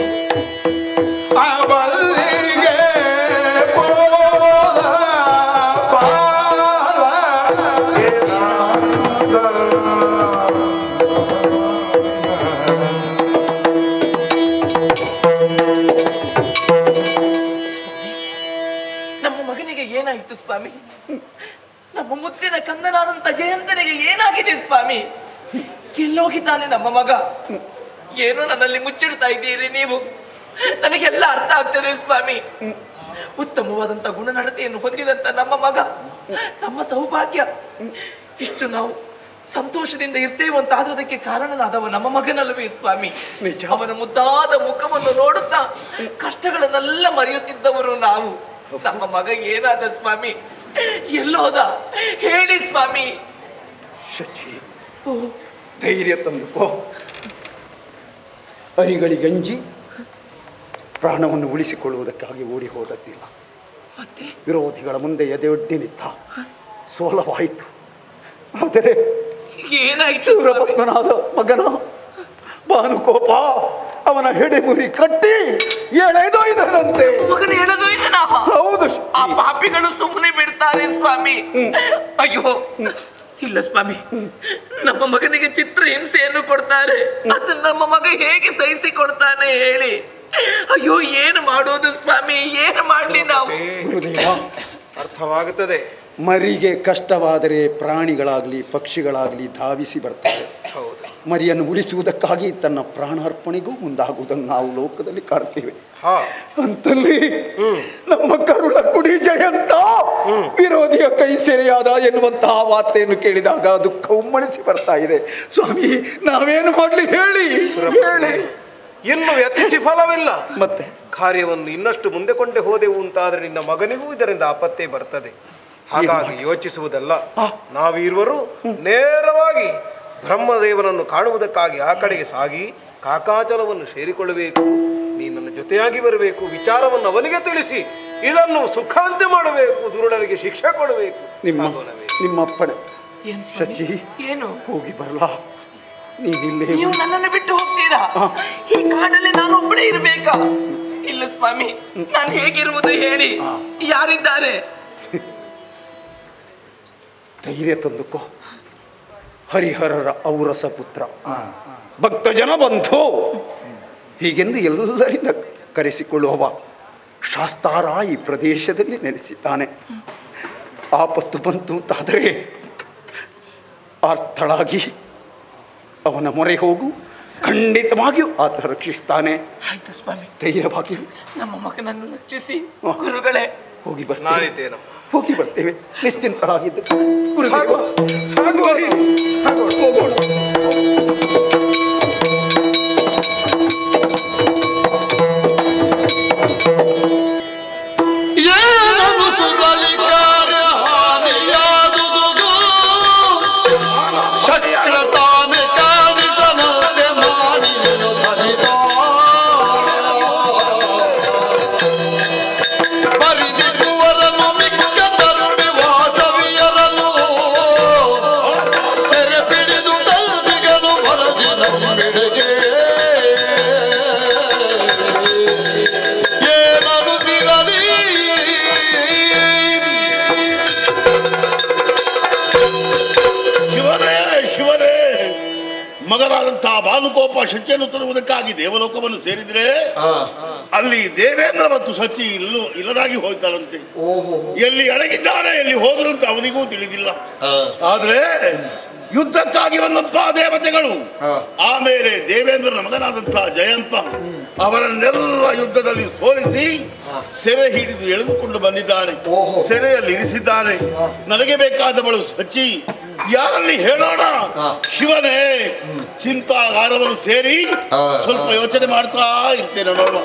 ನಮ್ಮ ಮಗನಿಗೆ ಏನಾಯಿತು ಸ್ವಾಮಿ? ನಮ್ಮ ಮುದ್ದಿನ ಕಂದನಾದಂತ ಜಯಂತನಿಗೆ ಏನಾಗಿದೆ ಸ್ವಾಮಿ? ಎಲ್ಲೋಗಿದ್ದಾನೆ ನಮ್ಮ ಮಗ? ಏನೋ ನನ್ನಲ್ಲಿ ಮುಚ್ಚಿಡ್ತಾ ಇದ್ದೀರಿ ನೀವು. ನನಗೆಲ್ಲ ಅರ್ಥ ಆಗ್ತದೆ ಸ್ವಾಮಿ. ಉತ್ತಮವಾದಂತ ಗುಣನಡತೆಯನ್ನು ಹೊಂದಿದಂತ ನಮ್ಮ ಮಗ, ನಮ್ಮ ಸೌಭಾಗ್ಯ. ಇಷ್ಟು ನಾವು ಸಂತೋಷದಿಂದ ಇರ್ತೇವೆ ಅಂತ ಆದ್ರೆ ಅದಕ್ಕೆ ಕಾರಣನಾದವ ನಮ್ಮ ಮಗನಲ್ಲವೇ ಸ್ವಾಮಿ. ಅವನ ಮುದ್ದಾದ ಮುಖವನ್ನು ನೋಡುತ್ತಾ ಕಷ್ಟಗಳನ್ನೆಲ್ಲ ಮರೆಯುತ್ತಿದ್ದವರು ನಾವು. ನಮ್ಮ ಮಗ ಏನಾದ ಸ್ವಾಮಿ? ಎಲ್ಲೋದ ಹೇಳಿ ಸ್ವಾಮಿ. ಧೈರ್ಯ ತಂದುಕೋ. ಅರಿಗಳಿಗಂಜಿ ಪ್ರಾಣವನ್ನು ಉಳಿಸಿಕೊಳ್ಳುವುದಕ್ಕಾಗಿ ಓಡಿ ಹೋದದ್ದಿಲ್ಲ. ವಿರೋಧಿಗಳ ಮುಂದೆ ಎದೆಯೊಡ್ಡಿ ನಿಂತ, ಸೋಲವಾಯಿತು. ಆದರೆ ಏನಾಯ್ತು? ಸೂರಪತ್ಮನಾದ ಮಗನ ಭಾನುಕೋಪ ಅವನ ಹೆಡೆಮುರಿ ಕಟ್ಟಿ ಎಳೆದೊಯ್ದನಂತೆ. ಮಗನ ಎಳೆದೊಯ್ದನ? ಹೌದು. ಆ ಪಾಪಿಗಳು ಸುಮ್ಮನೆ ಬಿಡ್ತಾರೆ ಸ್ವಾಮಿ? ಅಯ್ಯೋ ಇಲ್ಲ ಸ್ವಾಮಿ, ನಮ್ಮ ಮಗನಿಗೆ ಚಿತ್ರ ಹಿಂಸೆಯನ್ನು ಕೊಡ್ತಾರೆ. ಅದನ್ನ ನಮ್ಮ ಮಗ ಹೇಗೆ ಸಹಿಸಿಕೊಳ್ತಾನೆ ಹೇಳಿ? ಅಯ್ಯೋ ಏನು ಮಾಡೋದು ಸ್ವಾಮಿ, ಏನು ಮಾಡ್ಲಿ ನಾವು? ಗುರುದೇವ, ಅರ್ಥವಾಗುತ್ತದೆ. ಮರಿಗೆ ಕಷ್ಟವಾದರೆ ಪ್ರಾಣಿಗಳಾಗ್ಲಿ ಪಕ್ಷಿಗಳಾಗ್ಲಿ ಧಾವಿಸಿ ಬರ್ತಾರೆ. ಮರಿಯನ್ನು ಉಳಿಸುವುದಕ್ಕಾಗಿ ತನ್ನ ಪ್ರಾಣಾರ್ಪಣೆಗೂ ಮುಂದಾಗುವುದನ್ನು ನಾವು ಲೋಕದಲ್ಲಿ ಕಾಣ್ತೇವೆ. ಅಂತಲ್ಲಿ ನಮ್ಮ ಕರುಳ ಕುಡಿ ಜಯಂತ ವಿರೋಧಿಯ ಕೈ ಸೆರೆಯಾದ ಎನ್ನುವಂತಹ ವಾರ್ತೆಯನ್ನು ಕೇಳಿದಾಗ ದುಃಖ ಉಮ್ಮಳಿಸಿ ಬರ್ತಾ ಇದೆ. ಸ್ವಾಮಿ, ನಾವೇನು ಮಾಡ್ಲಿ ಹೇಳಿ ಹೇಳಿ. ಇನ್ನು ಯತ್ನಿಸಿ ಫಲವಿಲ್ಲ. ಮತ್ತೆ ಕಾರ್ಯವನ್ನು ಇನ್ನಷ್ಟು ಮುಂದೆ ಕೊಂಡೆ ಹೋದೆವು ಅಂತಾದ್ರೆ ನಿನ್ನ ಮಗನಿಗೂ ಇದರಿಂದ ಆಪತ್ತೇ ಬರ್ತದೆ. ಹಾಗಾಗಿ ಯೋಚಿಸುವುದಲ್ಲ. ನಾವಿರುವರು ನೇರವಾಗಿ ಬ್ರಹ್ಮದೇವನನ್ನು ಕಾಣುವುದಕ್ಕಾಗಿ ಆ ಕಡೆಗೆ ಸಾಗಿ ಕಾಕಾಚಲವನ್ನು ಸೇರಿಕೊಳ್ಳಬೇಕು. ನೀ ನನ್ನ ಜೊತೆಯಾಗಿ ಬರಬೇಕು. ವಿಚಾರವನ್ನು ಅವನಿಗೆ ತಿಳಿಸಿ ಇದನ್ನು ಸುಖಾಂತ್ಯ ಮಾಡಬೇಕು. ದುರುಳರಿಗೆ ಶಿಕ್ಷೆ ಕೊಡಬೇಕು. ನಿಮ್ಮಪ್ಪಣೆ ಶಚಿ. ಏನು ಹೋಗಿ ಬರಲ್ಲ? ನೀನಿಲ್ಲೇ ನೀವು ನನ್ನನ್ನು ಬಿಟ್ಟು ಹೋಗ್ತೀರಾ? ಈ ಕಾಡಲ್ಲಿ ನಾನು ಒಬ್ಬಳೇ ಇರಬೇಕಾ? ಇಲ್ಲ ಸ್ವಾಮಿ, ನಾನು ಹೇಗಿರುವುದು ಹೇಳಿ? ಯಾರಿದ್ದಾರೆ? ಧೈರ್ಯ ತಂದುಕೋ. ಹರಿಹರರ ಔರಸ ಪುತ್ರ, ಭಕ್ತ ಜನ ಬಂಧು ಹೀಗೆಂದು ಎಲ್ಲರಿಂದ ಕರೆಸಿಕೊಳ್ಳುವವ ಶಾಸ್ತಾರ ಈ ಪ್ರದೇಶದಲ್ಲಿ ನೆಲೆಸಿದ್ದಾನೆ. ಆಪತ್ತು ಬಂತು ಅಂತಾದರೆ ಅರ್ಥಳಾಗಿ ಅವನ ಮೊರೆ ಹೋಗು, ಖಂಡಿತವಾಗಿಯೂ ಆತ ರಕ್ಷಿಸ್ತಾನೆ. ಆಯ್ತು ಸ್ವಾಮಿ, ಧೈರ್ಯವಾಗಿ ನಮ್ಮ ಮಗನನ್ನು ರಕ್ಷಿಸಿ ಗುರುಗಳೇ. ಹೋಗಿ ಬರ್ತೇವೆ, ಹೋಗಿ ಬರ್ತೇವೆ. ನಿಶ್ಚಿಂತರಾಗಿದ್ದು ಹೋಗೋಣ. ಮಗನಾದಂತಹ ಭಾನುಕೋಪ ಶಚಿಯನ್ನು ತರುವುದಕ್ಕಾಗಿ ದೇವಲೋಕವನ್ನು ಸೇರಿದ್ರೆ ಅಲ್ಲಿ ದೇವೇಂದ್ರ ಮತ್ತು ಶಚಿ ಇಲ್ಲದಾಗಿ ಹೋಗ್ತಾರಂತೆ. ಎಲ್ಲಿ ಅಡಗಿದ್ದಾರೆ, ಎಲ್ಲಿ ಹೋದರಂತೆ ಅವನಿಗೂ ತಿಳಿದಿಲ್ಲ. ಆದ್ರೆ ಯುದ್ಧಕ್ಕಾಗಿ ಬಂದಂತಹ ದೇವತೆಗಳು, ಆಮೇಲೆ ದೇವೇಂದ್ರನ ಮಗನಾದಂತಹ ಜಯಂತ ಅವರನ್ನೆಲ್ಲ ಯುದ್ಧದಲ್ಲಿ ಸೋಲಿಸಿ ಸೆರೆ ಹಿಡಿದು ಎಳೆದುಕೊಂಡು ಬಂದಿದ್ದಾನೆ. ಸೆರೆಯಲ್ಲಿ ಇರಿಸಿದ್ದಾನೆ. ನನಗೆ ಬೇಕಾದವಳು ಶಚಿ. ಯಾರಲ್ಲಿ ಹೇಳೋಣ? ಶಿವನೇ, ಚಿಂತಾಗಾರವನ್ನು ಸೇರಿ ಸ್ವಲ್ಪ ಯೋಚನೆ ಮಾಡ್ತಾ ಇರ್ತೇನೆ. ನೋಡುವ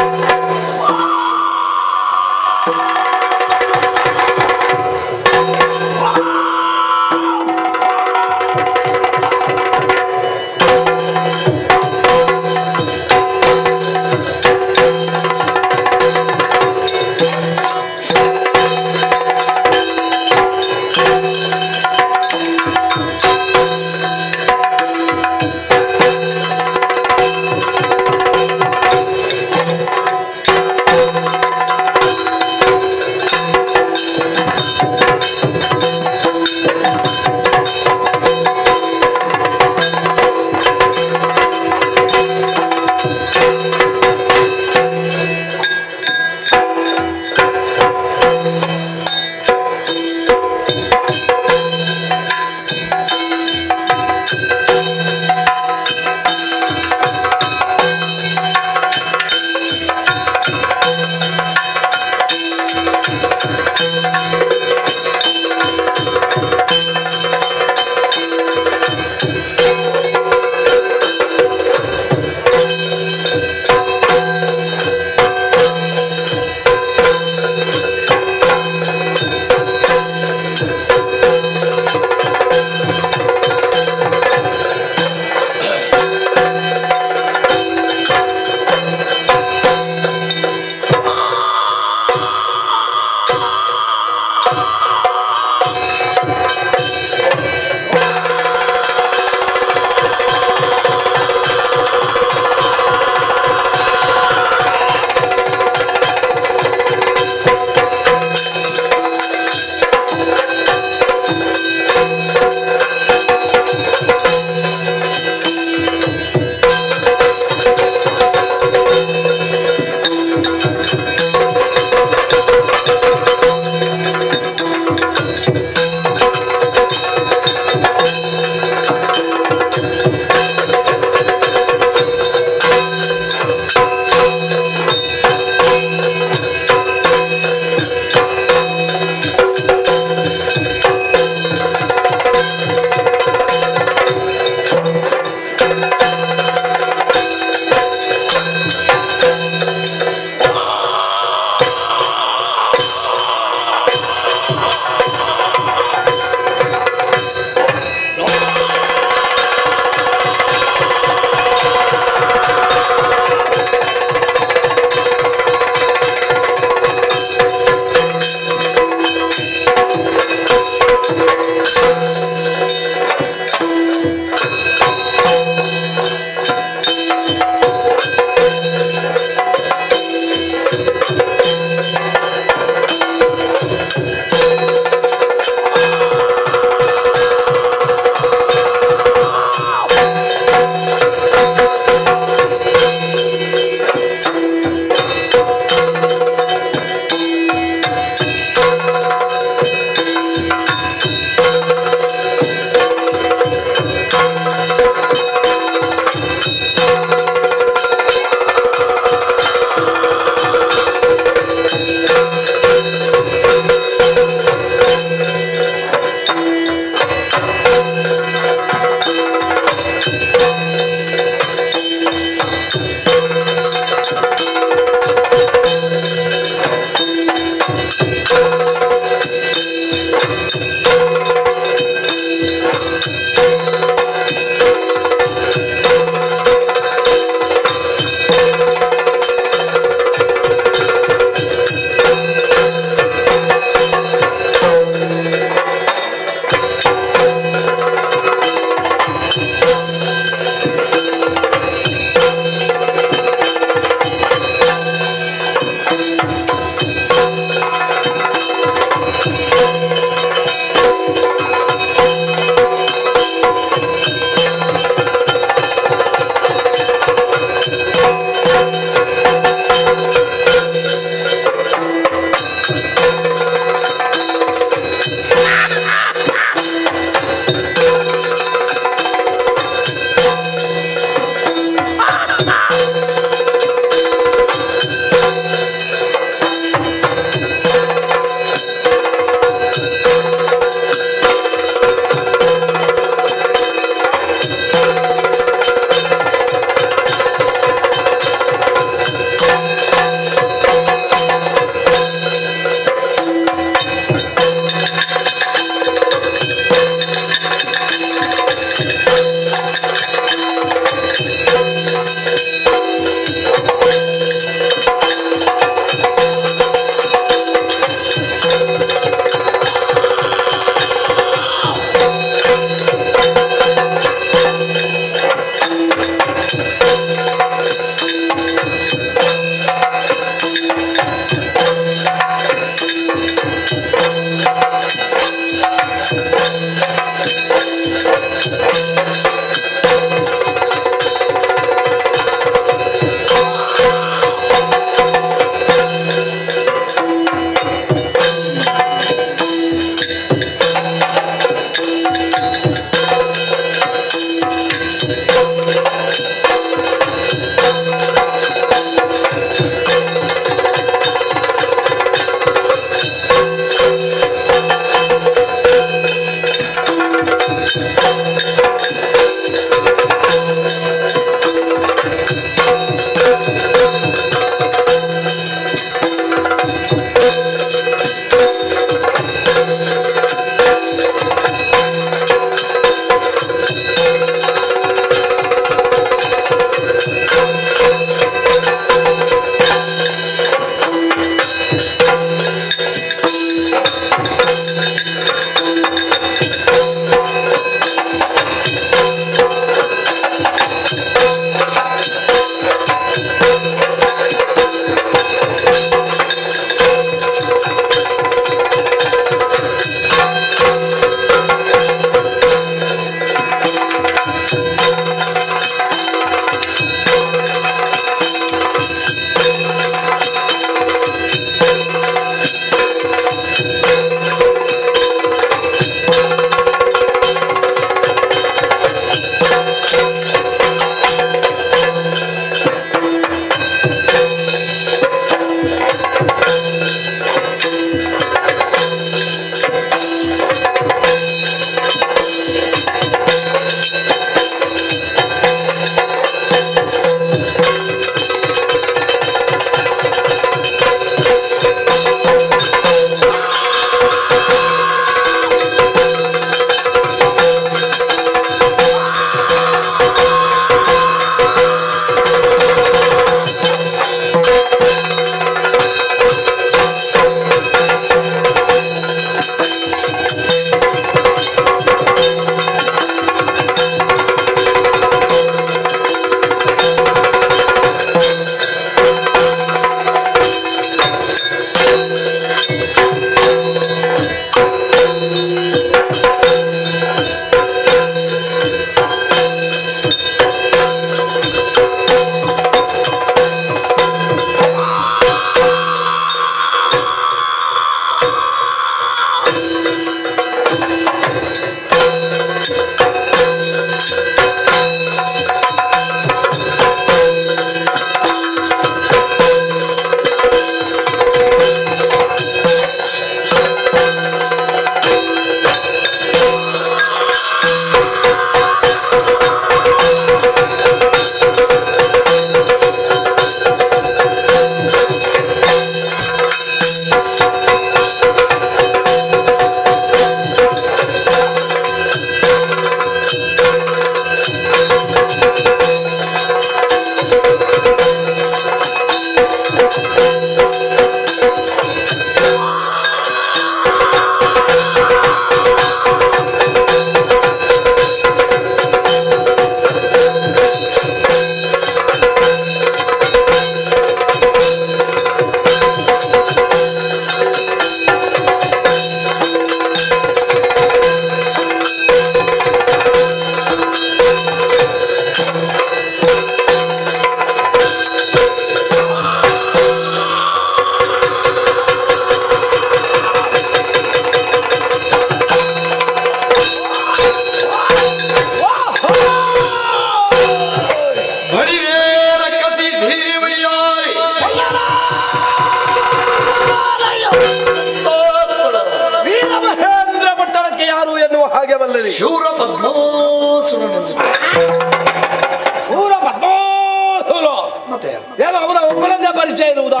ಪೂರ ಪದ್ಮಾಸುರ ಮತ್ತೆ ಏನು ಅವನ ಒಬ್ಬರನ್ನೇ ಪರಿಚಯ ಇರುವುದಾ?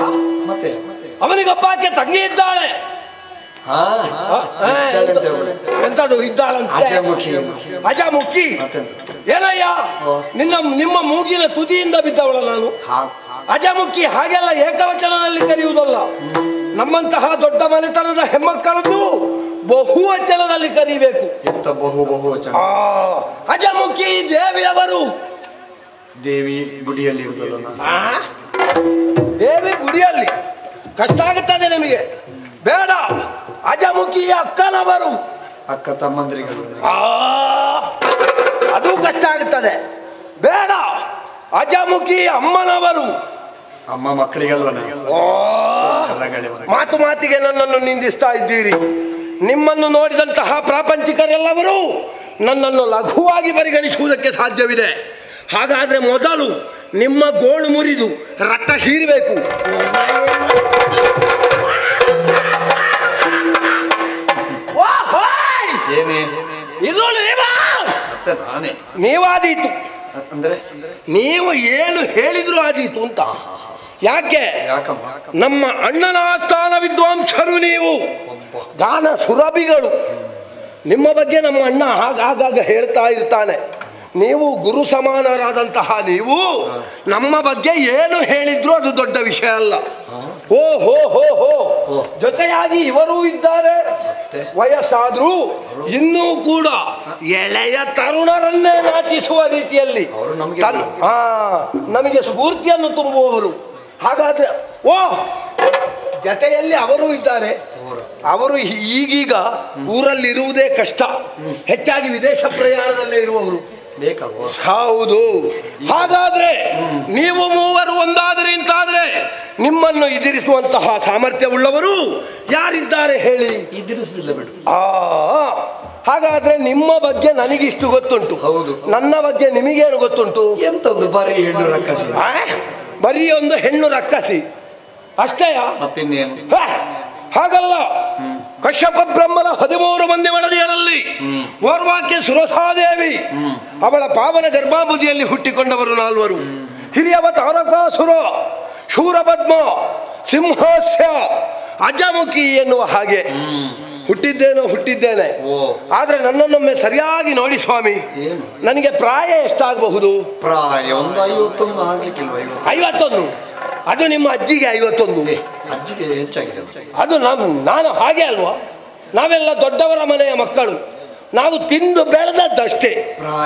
ಮತ್ತೆ ಅವನಿಗೊಬ್ಬಾಕೆ ತಂಗಿ ಇದ್ದಾಳೆ. ಎಂತದು ಇದ್ದಾಳಂತೆ? ಅಜಮುಖಿ. ಏನಯ್ಯ ನಿಮ್ಮ ಮೂಗಿನ ತುದಿಯಿಂದ ಬಿದ್ದವಳ ನಾನು. ಅಜಮುಖಿ ಹಾಗೆಲ್ಲ ಏಕವಚನದಲ್ಲಿ ಕರೆಯುವುದಲ್ಲ. ನಮ್ಮಂತಹ ದೊಡ್ಡ ಮನೆತನದ ಹೆಮ್ಮಕ್ಕಳನ್ನು ಬಹುವಚನದಲ್ಲಿ ಕರಿಬೇಕು. ಎಂತ ಬಹುವಚನ? ಅಜಮುಖಿ ದೇವಿಯವರು. ದೇವಿ ಗುಡಿಯಲ್ಲಿ ಇರುವುದಲ್ಲ? ದೇವಿ ಗುಡಿಯಲ್ಲಿ ಕಷ್ಟ ಆಗುತ್ತದೆ ನಿಮಗೆ. ಬೇಡ, ಅಜಮುಖಿ ಅಕ್ಕನವರು. ಅಕ್ಕ ತಮ್ಮಂದ್ರಿಗಳು ಅದು ಕಷ್ಟ ಆಗುತ್ತದೆ. ಬೇಡ, ಅಜಮುಖಿ ಅಮ್ಮನವರು. ಅಮ್ಮ ಮಕ್ಕಳಿಗಲ್ವ? ಮಾತು ಮಾತಿಗೆ ನನ್ನನ್ನು ನಿಂದಿಸ್ತಾ ಇದ್ದೀರಿ. ನಿಮ್ಮನ್ನು ನೋಡಿದಂತಹ ಪ್ರಾಪಂಚಿಕರೆಲ್ಲವರು ನನ್ನನ್ನು ಲಘುವಾಗಿ ಪರಿಗಣಿಸುವುದಕ್ಕೆ ಸಾಧ್ಯವಿದೆ. ಹಾಗಾದ್ರೆ ಮೊದಲು ನಿಮ್ಮ ಗೋಳು ಮುರಿದು ರಕ್ತ ಹೀರಬೇಕು. ನೀವಾದೀತು ಅಂದ್ರೆ ನೀವು ಏನು ಹೇಳಿದ್ರು ಆದೀತು ಅಂತ. ಯಾಕೆ? ನಮ್ಮ ಅಣ್ಣನ ಆಸ್ಥಾನ ವಿದ್ವಾಂಸರು ನೀವು, ಗಾನ ಸುರಭಿಗಳು. ನಿಮ್ಮ ಬಗ್ಗೆ ನಮ್ಮ ಅಣ್ಣ ಆಗಾಗ ಹೇಳ್ತಾ ಇರ್ತಾನೆ. ನೀವು ಗುರು ಸಮಾನರಾದಂತಹ ನೀವು ನಮ್ಮ ಬಗ್ಗೆ ಏನು ಹೇಳಿದ್ರು ಅದು ದೊಡ್ಡ ವಿಷಯ ಅಲ್ಲ. ಹೋ ಹೋ ಹೋ ಹೋ ಜೊತೆಯಾಗಿ ಇವರೂ ಇದ್ದಾರೆ. ವಯಸ್ಸಾದ್ರೂ ಇನ್ನೂ ಕೂಡ ಎಳೆಯ ತರುಣರನ್ನೇ ನಾಚಿಸುವ ರೀತಿಯಲ್ಲಿ ನಮಗೆ ಸ್ಫೂರ್ತಿಯನ್ನು ತುಂಬುವವರು. ಹಾಗಾದ್ರೆ ಜೊತೆಯಲ್ಲಿ ಅವರು ಇದ್ದಾರೆ. ಅವರು ಈಗೀಗ ಊರಲ್ಲಿರುವುದೇ ಕಷ್ಟ, ಹೆಚ್ಚಾಗಿ ವಿದೇಶ ಪ್ರಯಾಣದಲ್ಲೇ ಇರುವವರು. ಹೌದು. ಹಾಗಾದ್ರೆ ನೀವು ಮೂವರು ಒಂದಾದರೆ ಇಂತಾದ್ರೆ ನಿಮ್ಮನ್ನು ಎದುರಿಸುವಂತಹ ಸಾಮರ್ಥ್ಯವುಳ್ಳವರು ಯಾರಿದ್ದಾರೆ ಹೇಳಿ? ಎದುರಿಸಲಿಲ್ಲ ಬಿಡು. ಹಾಗಾದ್ರೆ ನಿಮ್ಮ ಬಗ್ಗೆ ನನಗಿಷ್ಟು ಗೊತ್ತುಂಟು. ಹೌದು. ನನ್ನ ಬಗ್ಗೆ ನಿಮಗೇನು ಗೊತ್ತುಂಟು? ಎಂತದ್ದು ಬರೀ ಹೆಣ್ಣು ರಕ್ಕಸಿ. ಬರೀ ಒಂದು ಹೆಣ್ಣು ರಕ್ಕಸಿ ಅಷ್ಟೇಯ? ಮತ್ತಿನ್ನೇನು? ಹಾಗಲ್ಲ. ಕಶ್ಯಪ ಬ್ರಹ್ಮನ 13 ಮಂದಿ ಮಡದಿಯರಲ್ಲಿ ಓರ್ವಾಕ್ಯ ಸುರಸಾದೇವಿ, ಅವಳ ಪಾವನ ಗರ್ಭಾಬುದಿಯಲ್ಲಿ ಹುಟ್ಟಿಕೊಂಡವರು 4. ಹಿರಿಯವ ತಾರಕಾಸುರ, ಶೂರಪದ್ಮ, ಸಿಂಹಾಸ್ಯ, ಅಜಮುಖಿ ಎನ್ನುವ ಹಾಗೆ ಹುಟ್ಟಿದ್ದೇನೆ. ಆದ್ರೆ ನನ್ನನ್ನೊಮ್ಮೆ ಸರಿಯಾಗಿ ನೋಡಿ ಸ್ವಾಮಿ, ನನಗೆ ಪ್ರಾಯ ಎಷ್ಟಾಗಬಹುದು? ಪ್ರಾಯ ಒಂದು 51 ಆಗ್ಲಿಕ್ಕಿಲ್ವ? 51? ಅದು ನಿಮ್ಮ ಅಜ್ಜಿಗೆ 51. ಅಜ್ಜಿಗೆ ಹೆಚ್ಚಾಗಿದೆ. ಅದು ನಾನು ಹಾಗೆ ಅಲ್ವಾ? ನಾವೆಲ್ಲ ದೊಡ್ಡವರ ಮನೆಯ ಮಕ್ಕಳು. ನಾವು ತಿಂದು ಬೆಳೆದದ್ದಷ್ಟೇ.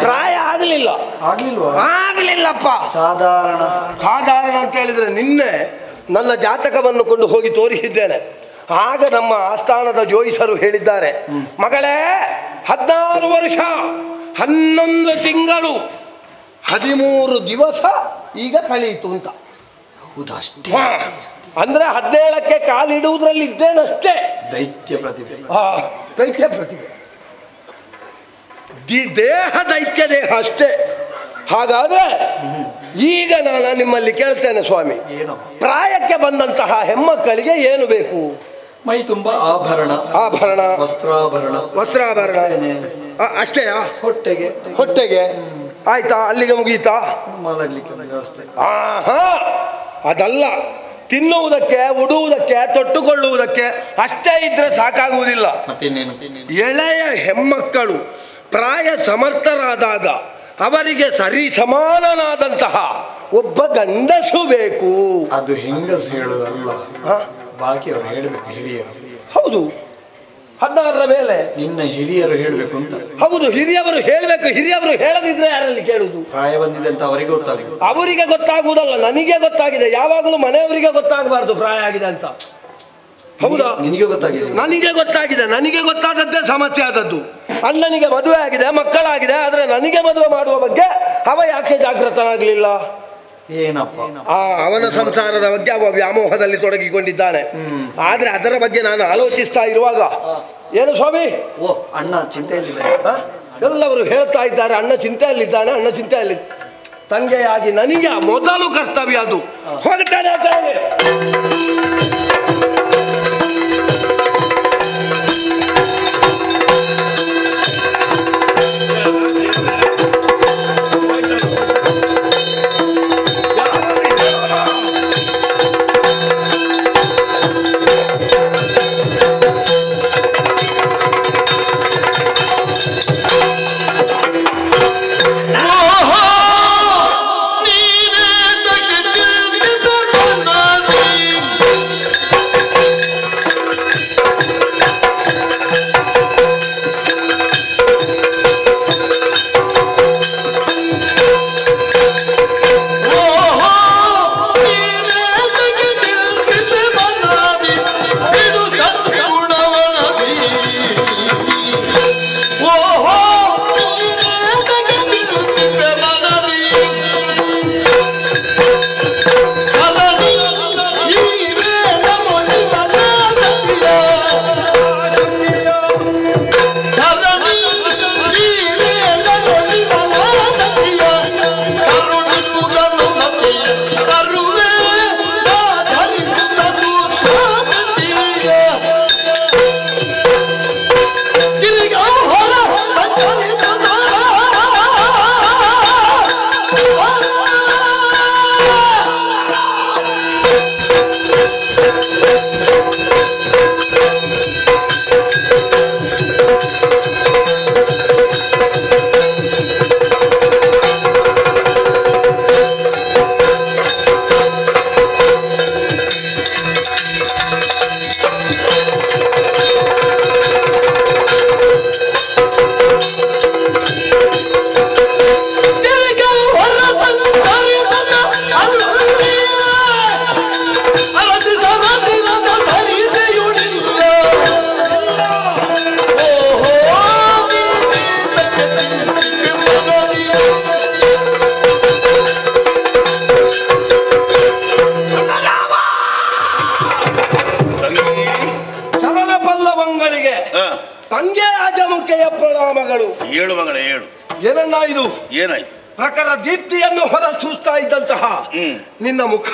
ಪ್ರಾಯ ಆಗಲಿಲ್ಲಪ್ಪ. ಸಾಧಾರಣ ಅಂತ ಹೇಳಿದ್ರೆ ನಿನ್ನೆ ನನ್ನ ಜಾತಕವನ್ನು ಕೊಂಡು ಹೋಗಿ ತೋರಿಸಿದ್ದೇನೆ. ಆಗ ನಮ್ಮ ಆಸ್ಥಾನದ ಜೋಯಿಸರು ಹೇಳಿದ್ದಾರೆ, ಮಗಳೇ 16 ವರ್ಷ 11 ತಿಂಗಳು 13 ದಿವಸ ಈಗ ಕಳೆಯಿತು ಅಂತ. ಅಂದ್ರೆ 17ಕ್ಕೆ ಕಾಲಿಡುವುದರಲ್ಲಿ ಇದ್ದೇನಷ್ಟೇ. ದೈತ್ಯ ಪ್ರತಿಭೆ. ದೇಹ ದೈತ್ಯ ದೇಹ ಅಷ್ಟೇ. ಹಾಗಾದ್ರೆ ಈಗ ನಾನು ನಿಮ್ಮಲ್ಲಿ ಕೇಳ್ತೇನೆ ಸ್ವಾಮಿ, ಪ್ರಾಯಕ್ಕೆ ಬಂದಂತಹ ಹೆಮ್ಮಕ್ಕಳಿಗೆ ಏನು ಬೇಕು? ಮೈ ತುಂಬ ಆಭರಣ, ವಸ್ತ್ರಾಭರಣ ಅಷ್ಟೇಯಾ? ಹೊಟ್ಟೆಗೆ ಆಯ್ತಾ? ಅಲ್ಲಿಗೆ ಮುಗೀತಾ? ಅದಲ್ಲ, ತಿನ್ನುವುದಕ್ಕೆ, ಉಡುವುದಕ್ಕೆ, ತೊಟ್ಟುಕೊಳ್ಳುವುದಕ್ಕೆ ಅಷ್ಟೇ ಇದ್ರೆ ಸಾಕಾಗುವುದಿಲ್ಲ. ಎಳೆಯ ಹೆಮ್ಮಕ್ಕಳು ಪ್ರಾಯ ಸಮರ್ಥರಾದಾಗ ಅವರಿಗೆ ಸರಿ ಸಮಾನನಾದಂತಹ ಒಬ್ಬ ಗಂಡಸು ಬೇಕು. ಅದು ಹೆಂಗಸು ಹೇಳುದಲ್ಲ, ಬಾಕಿ ಅವರು ಹೇಳಬೇಕು, ಹಿರಿಯರು. ಹೌದು, 16ರ ಮೇಲೆ ನಿನ್ನ ಹಿರಿಯರು ಹೇಳಬೇಕು ಅಂತ. ಹೌದು, ಹಿರಿಯವರು ಹೇಳಬೇಕು. ಹಿರಿಯವರು ಹೇಳದಿದ್ರೆ ಯಾರಲ್ಲಿ ಕೇಳುವುದು? ಪ್ರಾಯ ಬಂದಿದೆ ಅಂತ ಅವರಿಗೆ ಗೊತ್ತಾಗುವುದು. ಅವರಿಗೆ ಗೊತ್ತಾಗುವುದಲ್ಲ, ನನಗೆ ಗೊತ್ತಾಗಿದೆ. ಯಾವಾಗಲೂ ಮನೆಯವರಿಗೆ ಗೊತ್ತಾಗಬಾರ್ದು ಪ್ರಾಯ ಆಗಿದೆ ಅಂತ. ಹೌದಾ? ನಿನಗೆ ಗೊತ್ತಾಗಿದೆ? ನನಗೆ ಗೊತ್ತಾಗಿದೆ. ನನಗೆ ಗೊತ್ತಾದದ್ದೇ ಸಮಸ್ಯೆ ಆದದ್ದು. ಅಣ್ಣನಿಗೆ ಮದುವೆ ಆಗಿದೆ, ಮಕ್ಕಳಾಗಿದೆ, ಆದ್ರೆ ನನಗೆ ಮದುವೆ ಮಾಡುವ ಬಗ್ಗೆ ಅವ ಯಾಕೆ ಜಾಗೃತನಾಗಲಿಲ್ಲ? ಏನಪ್ಪ? ಅವನ ಸಂಸಾರದ ಬಗ್ಗೆ ಅವ ವ್ಯಾಮೋಹದಲ್ಲಿ ತೊಡಗಿಕೊಂಡಿದ್ದಾನೆ. ಆದ್ರೆ ಅದರ ಬಗ್ಗೆ ನಾನು ಆಲೋಚಿಸ್ತಾ ಇರುವಾಗ, ಏನು ಸ್ವಾಮಿ? ಅಣ್ಣ ಚಿಂತೆಯಲ್ಲಿದ್ದಾನೆ. ಎಲ್ಲವರು ಹೇಳ್ತಾ ಇದ್ದಾರೆ, ಅಣ್ಣ ಚಿಂತೆಯಲ್ಲಿದ್ದಾನೆ, ಅಣ್ಣ ಚಿಂತೆಯಲ್ಲಿ. ತಂಗೆಯಾಗಿ ನನಗೆ ಮೊದಲು ಕರ್ತವ್ಯ ಅದು. ಹೋಗ್ತಾನೆ ಏನಾಯ್ತು? ಪ್ರಖರ ದೀಪ್ತಿಯನ್ನು ಹೊರಸೂಸ್ತಾ ಇದ್ದಂತಹ ನಿನ್ನ ಮುಖ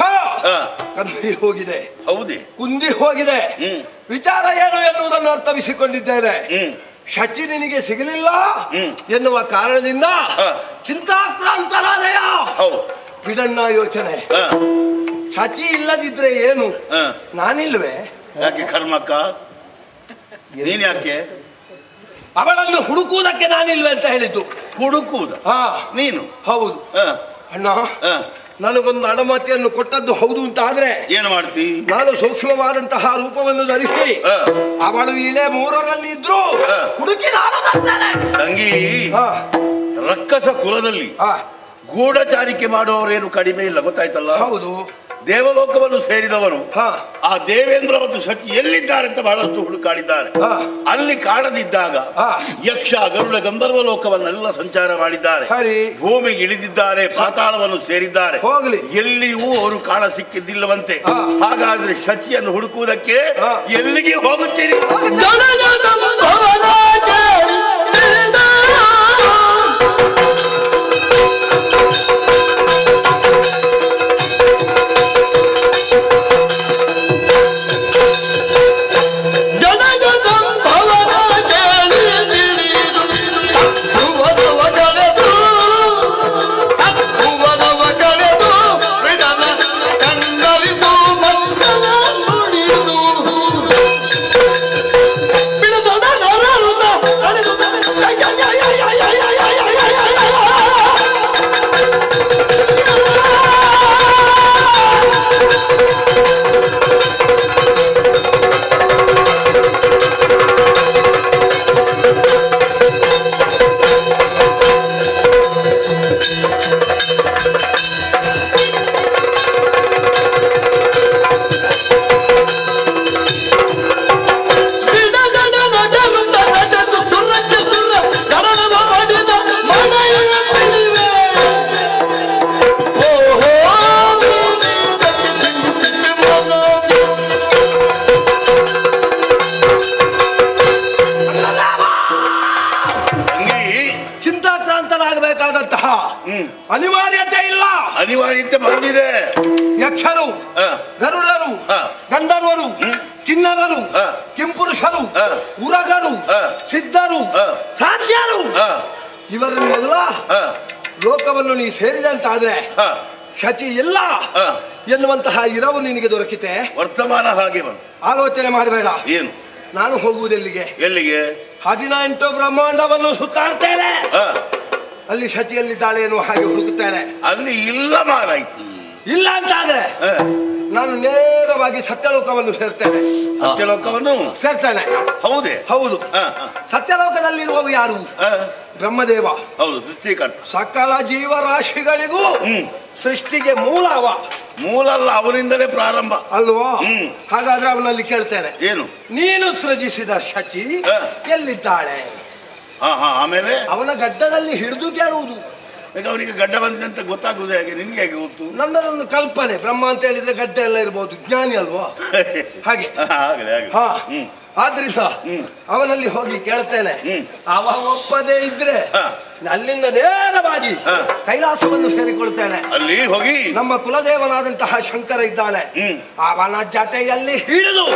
ಕಂದಿ ಹೋಗಿದೆ. ಹೌದೇ? ಕುಂದಿ ಹೋಗಿದೆ. ವಿಚಾರ ಏನು ಎನ್ನುವುದನ್ನು ಅರ್ಥವಿಸಿಕೊಂಡಿದ್ದೇನೆ. ಶಚಿ ನಿನಗೆ ಸಿಗಲಿಲ್ಲ ಎನ್ನುವ ಕಾರಣದಿಂದ ಚಿಂತಾಕ್ರಾಂತನಾದಯ. ಬಿಡಣ್ಣ ಯೋಚನೆ. ಶಚಿ ಇಲ್ಲದಿದ್ರೆ ಏನು, ನಾನಿಲ್ವೇ? ಯಾಕೆ ಕರ್ಮಕ್ಕ? ನೀನ್ ಯಾಕೆ? ಅವಳನ್ನು ಹುಡುಕುವುದಕ್ಕೆ ನಾನಿಲ್ವೇ ಅಂತ ಹೇಳಿದ್ದು. ಹುಡುಕುವುದು ನೀನು? ಹೌದು ಅಣ್ಣ. ನನಗೊಂದು ಅಡಮತಿಯನ್ನು ಕೊಟ್ಟದ್ದು ಹೌದು ಅಂತ ಆದ್ರೆ ಏನು ಮಾಡ್ತಿ? ನಾನು ಸೂಕ್ಷ್ಮವಾದಂತಹ ರೂಪವನ್ನು ಧರಿಸಿ ಅವಳು ಇಳೆ 3ರಲ್ಲಿ ಇದ್ರು ಹುಡುಕಿ ನಾನು ತರ್ತೇನೆ. ತಂಗಿ, ರಕ್ಕಸ ಕುಲದಲ್ಲಿ ಗೂಢಚಾರಿಕೆ ಮಾಡುವವರೇನು ಕಡಿಮೆ ಇಲ್ಲ, ಗೊತ್ತಾಯ್ತಲ್ಲ? ಹೌದು. ದೇವಲೋಕವನ್ನು ಸೇರಿದವರು ಆ ದೇವೇಂದ್ರ ಮತ್ತು ಶಚಿ ಎಲ್ಲಿದ್ದಾರೆ ಅಂತ ಬಹಳಷ್ಟು ಹುಡುಕಾಡಿದ್ದಾರೆ. ಅಲ್ಲಿ ಕಾಣದಿದ್ದಾಗ ಯಕ್ಷ ಗರುಡ ಗಂಧರ್ವ ಲೋಕವನ್ನೆಲ್ಲ ಸಂಚಾರ ಮಾಡಿದ್ದಾರೆ. ಭೂಮಿಗೆ ಇಳಿದಿದ್ದಾರೆ, ಪಾತಾಳವನ್ನು ಸೇರಿದ್ದಾರೆ. ಎಲ್ಲಿಯೂ ಅವರು ಕಾಣ ಸಿಕ್ಕಿದ್ದಿಲ್ಲವಂತೆ. ಹಾಗಾದ್ರೆ ಶಚಿಯನ್ನು ಹುಡುಕುವುದಕ್ಕೆ ಎಲ್ಲಿಗೆ ಹೋಗುತ್ತೀರಿ? ಅನಿವಾರ್ಯತೆ ಇಲ್ಲ. ಅನಿವಾರ್ಯತೆ ಬಂದಿದೆ. ಯಕ್ಷರು, ಗರುಡರು, ಗಂಧರ್ವರು, ಕಿನ್ನರರು, ಕಿಂಪುರುಷರು, ಉರಗರು, ಸಿದ್ಧರು, ಸಾಧ್ಯರು ಇವರನ್ನೆಲ್ಲ ಲೋಕವನ್ನು ನೀ ಸೇರಿದೆ ಅಂತಾದ್ರೆ ಶಚಿ ಇಲ್ಲ ಎನ್ನುವಂತಹ ಇರವು ನಿನಗೆ ದೊರಕಿತೆ. ವರ್ತಮಾನ ಹಾಗೆ ಆಲೋಚನೆ ಮಾಡಬೇಡ. ಏನು? ನಾನು ಹೋಗುವುದೆಲ್ಲಿಗೆ? ಎಲ್ಲಿಗೆ? 18 ಬ್ರಹ್ಮಾಂಡವನ್ನು ಸುತ್ತಾಡ್ತೇನೆ. ಅಲ್ಲಿ ಶಚಿಯಲ್ಲಿದ್ದಾಳೆ ಎನ್ನುವ ಹಾಗೆ ಹುಡುಕುತ್ತೇನೆ. ಅಲ್ಲಿ ಇಲ್ಲ ಮಾರಾಯ್ತು. ಇಲ್ಲ ಅಂತಾದ್ರೆ ನಾನು ನೇರವಾಗಿ ಸತ್ಯಲೋಕವನ್ನು ಸೇರ್ತೇನೆ. ಸತ್ಯಲೋಕವನ್ನು ಸೇರ್ತೇನೆ. ಹೌದೇ? ಹೌದು. ಸತ್ಯಲೋಕದಲ್ಲಿರುವವು ಯಾರು? ಬ್ರಹ್ಮದೇವ. ಹೌದು, ಸೃಷ್ಟಿಕರ್ತ. ಸಕಲ ಜೀವರಾಶಿಗಳಿಗೂ ಸೃಷ್ಟಿಗೆ ಮೂಲ ಅವ. ಮೂಲ ಅಲ್ಲ, ಅವನಿಂದಲೇ ಪ್ರಾರಂಭ ಅಲ್ವಾ? ಹಾಗಾದ್ರೆ ಅವನಲ್ಲಿ ಕೇಳ್ತೇನೆ, ಏನು? ನೀನು ಸೃಜಿಸಿದ ಶಚಿ ಎಲ್ಲಿದ್ದಾಳೆ? ಆಮೇಲೆ ಅವನ ಗಡ್ಡದಲ್ಲಿ ಹಿಡಿದು ಕೇಳುವುದು. ಈಗ ಅವನಿಗೆ ಗಡ್ಡ ಬಂದಿದೆ ಅಂತ ಗೊತ್ತಾಗುವುದು ಹೇಗೆ? ನಿನ್ಗೆ ಹೇಗೆ ಗೊತ್ತು? ನನ್ನದೊಂದು ಕಲ್ಪನೆ. ಬ್ರಹ್ಮ ಅಂತ ಹೇಳಿದ್ರೆ ಗಡ್ಡ ಎಲ್ಲ ಇರ್ಬೋದು, ಜ್ಞಾನಿ ಅಲ್ವಾ? ಹಾಗೆ. ಆದ್ರಿಂದ ಅವನಲ್ಲಿ ಹೋಗಿ ಕೇಳ್ತೇನೆ. ಅವ ಒಪ್ಪದೇ ಇದ್ರೆ ಅಲ್ಲಿಂದ ನೇರವಾಗಿ ಕೈಲಾಸವನ್ನು ಸೇರಿಕೊಳ್ತೇನೆ. ಅಲ್ಲಿ ಹೋಗಿ ನಮ್ಮ ಕುಲದೇವನಾದಂತಹ ಶಂಕರ ಇದ್ದಾನೆ, ಅವನ ಜಟೆಯಲ್ಲಿ ಹಿಡಿದು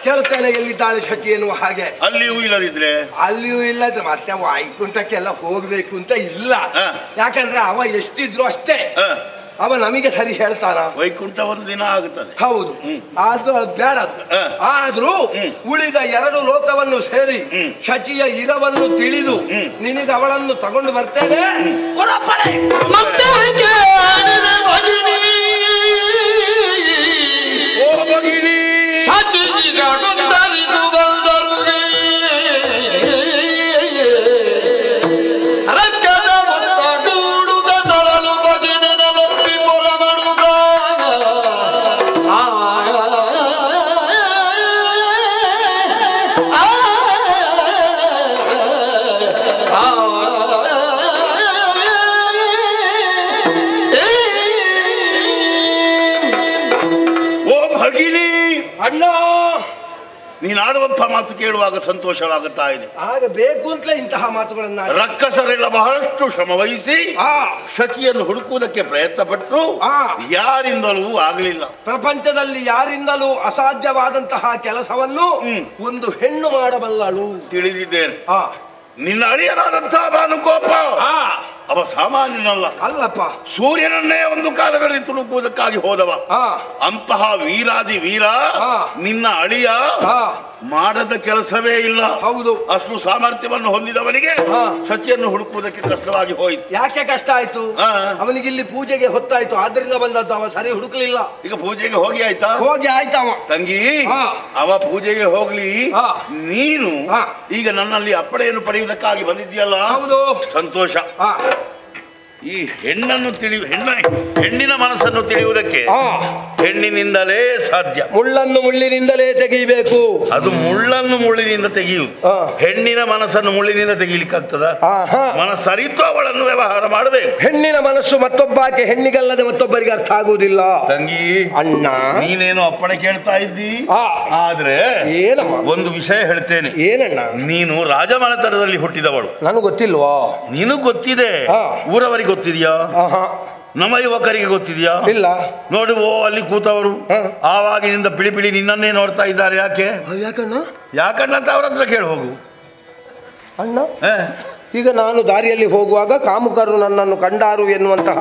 ಕೇಳ್ತೇನೆ ಎಲ್ಲಿದ್ದಾಳೆ ಶಚಿ ಎನ್ನುವ ಹಾಗೆ. ಅಲ್ಲಿಯೂ ಇಲ್ಲದಿದ್ರೆ? ಅಲ್ಲಿಯೂ ಇಲ್ಲದ್ರೆ ಮತ್ತೆ ವೈಕುಂಠಕ್ಕೆಲ್ಲ ಹೋಗ್ಬೇಕು ಅಂತ ಇಲ್ಲ. ಯಾಕಂದ್ರೆ ಅವ ಎಷ್ಟಿದ್ರು ಅಷ್ಟೇ. ಅವ ನಮಗೆ ಸರಿ ಹೇಳ್ತಾನ. ವೈಕುಂಠ ಒಂದು ದಿನ ಆಗುತ್ತದೆ. ಹೌದು, ಅದು ಬೇಡ. ಆದ್ರೂ ಉಳಿದ 2 ಲೋಕವನ್ನು ಸೇರಿ ಶಚಿಯ ಇರವನ್ನು ತಿಳಿದು ನಿನಗೆ ಅವಳನ್ನು ತಗೊಂಡು ಬರ್ತೇನೆ. ನೀನಾಡುವಂಥ ಮಾತು ಕೇಳುವಾಗ ಸಂತೋಷವಾಗುತ್ತಾ ಇದೆ. ಆಗ ಬೇಕು ಅಂತಲೇ ಇಂತಹ ಮಾತುಗಳನ್ನ ರಕ್ಕಸರೆಲ್ಲ ಬಹಳಷ್ಟು ಶ್ರಮವಹಿಸಿ ಸತಿಯನ್ನು ಹುಡುಕುವುದಕ್ಕೆ ಪ್ರಯತ್ನ ಪಟ್ಟರು, ಯಾರಿಂದಲೂ ಆಗಲಿಲ್ಲ. ಪ್ರಪಂಚದಲ್ಲಿ ಯಾರಿಂದಲೂ ಅಸಾಧ್ಯವಾದಂತಹ ಕೆಲಸವನ್ನು ಒಂದು ಹೆಣ್ಣು ಮಾಡಬಲ್ಲಳು. ತಿಳಿದಿದ್ದೇನೆ. ನಿನ್ನ ಅಳಿಯನಾದಂತಹ ಭಾನುಕೋಪ ಅವ ಸಾಮಾನ್ಯನಲ್ಲ. ಅಲ್ಲಪ್ಪ, ಸೂರ್ಯನನ್ನೇ ಒಂದು ಕಾಲದಲ್ಲಿ ತುಳುಕುವುದಕ್ಕಾಗಿ ಹೋದವ. ಅಂತಹ ವೀರಾದಿ ವೀರ ನಿನ್ನ ಅಳಿಯ ಮಾಡದ ಕೆಲಸವೇ ಇಲ್ಲ. ಹೌದು, ಅಷ್ಟು ಸಾಮರ್ಥ್ಯವನ್ನು ಹೊಂದಿದವನಿಗೆ ಸತಿಯನ್ನು ಹುಡುಕುವುದಕ್ಕೆ ಕಷ್ಟವಾಗಿ ಹೋಯಿತು. ಯಾಕೆ ಕಷ್ಟ ಆಯ್ತು? ಅವನಿಗೆ ಇಲ್ಲಿ ಪೂಜೆಗೆ ಹೊತ್ತಾಯ್ತು, ಆದ್ರಿಂದ ಬಂದದ್ದು. ಅವ ಸರಿ ಹುಡುಕ್ಲಿಲ್ಲ. ಈಗ ಪೂಜೆಗೆ ಹೋಗಿ ಆಯ್ತಾ? ಹೋಗಿ ಆಯ್ತವ ತಂಗಿ. ಅವ ಪೂಜೆಗೆ ಹೋಗ್ಲಿ, ನೀನು ಈಗ ನನ್ನಲ್ಲಿ ಅಪ್ಪಣೆಯನ್ನು ಪಡೆಯುವುದಕ್ಕಾಗಿ ಬಂದಿದ್ದೀಯಲ್ಲ. ಹೌದು, ಸಂತೋಷ. ಈ ಹೆಣ್ಣಿನ ಮನಸ್ಸನ್ನು ತಿಳಿಯುವುದಕ್ಕೆ ಹೆಣ್ಣಿನಿಂದಲೇ ಸಾಧ್ಯ. ಮುಳ್ಳನ್ನು ಮುಳ್ಳಿನಿಂದಲೇ ತೆಗೆಯಬೇಕು. ಅದು ಮುಳ್ಳನ್ನು ಮುಳ್ಳಿನಿಂದ ತೆಗೆಯುವುದು. ಹೆಣ್ಣಿನ ಮನಸ್ಸನ್ನು ಮುಳ್ಳಿನಿಂದ ತೆಗೀಲಿಕ್ಕಾಗ್ತದ? ಮನಸ್ಸರಿತು ಅವಳನ್ನು ವ್ಯವಹಾರ ಮಾಡಬೇಕು. ಹೆಣ್ಣಿನ ಮನಸ್ಸು ಮತ್ತೊಬ್ಬಾಕೆ ಹೆಣ್ಣಿಗಲ್ಲದೆ ಮತ್ತೊಬ್ಬರಿಗೆ ಅರ್ಥ ಆಗುವುದಿಲ್ಲ. ತಂಗಿ, ಅಣ್ಣ, ನೀನೇನು ಅಪ್ಪಣೆ ಕೇಳ್ತಾ ಇದ್ದಿ, ಆದ್ರೆ ಏನಮ್ಮ ಒಂದು ವಿಷಯ ಹೇಳ್ತೇನೆ. ಏನಣ್ಣ? ನೀನು ರಾಜಮನೆತನದಲ್ಲಿ ಹುಟ್ಟಿದವಳು. ನನಗೆ ಗೊತ್ತಿಲ್ವಾ? ನೀನು ಗೊತ್ತಿದೆ, ಊರವರಿಗೆ ಗೊತ್ತಿದ್ಯಾ? ನಮ್ಮ ಯುವಕರಿಗೆ ಗೊತ್ತಿದ್ಯಾ? ಇಲ್ಲ. ನೋಡಿ, ಅಲ್ಲಿ ಕೂತವರು ಆವಾಗಿನಿಂದ ಪಿಳಿ ಪಿಳಿ ನಿನ್ನನ್ನೇ ನೋಡ್ತಾ ಇದ್ದಾರೆ. ಯಾಕೆ? ಯಾಕಣ್ಣ ಅಂತ ಅವ್ರ ಹತ್ರ ಕೇಳಿ ಹೋಗು. ಅಣ್ಣ, ಈಗ ನಾನು ದಾರಿಯಲ್ಲಿ ಹೋಗುವಾಗ ಕಾಮುಕರು ನನ್ನನ್ನು ಕಂಡಾರು ಎನ್ನುವಂತಹ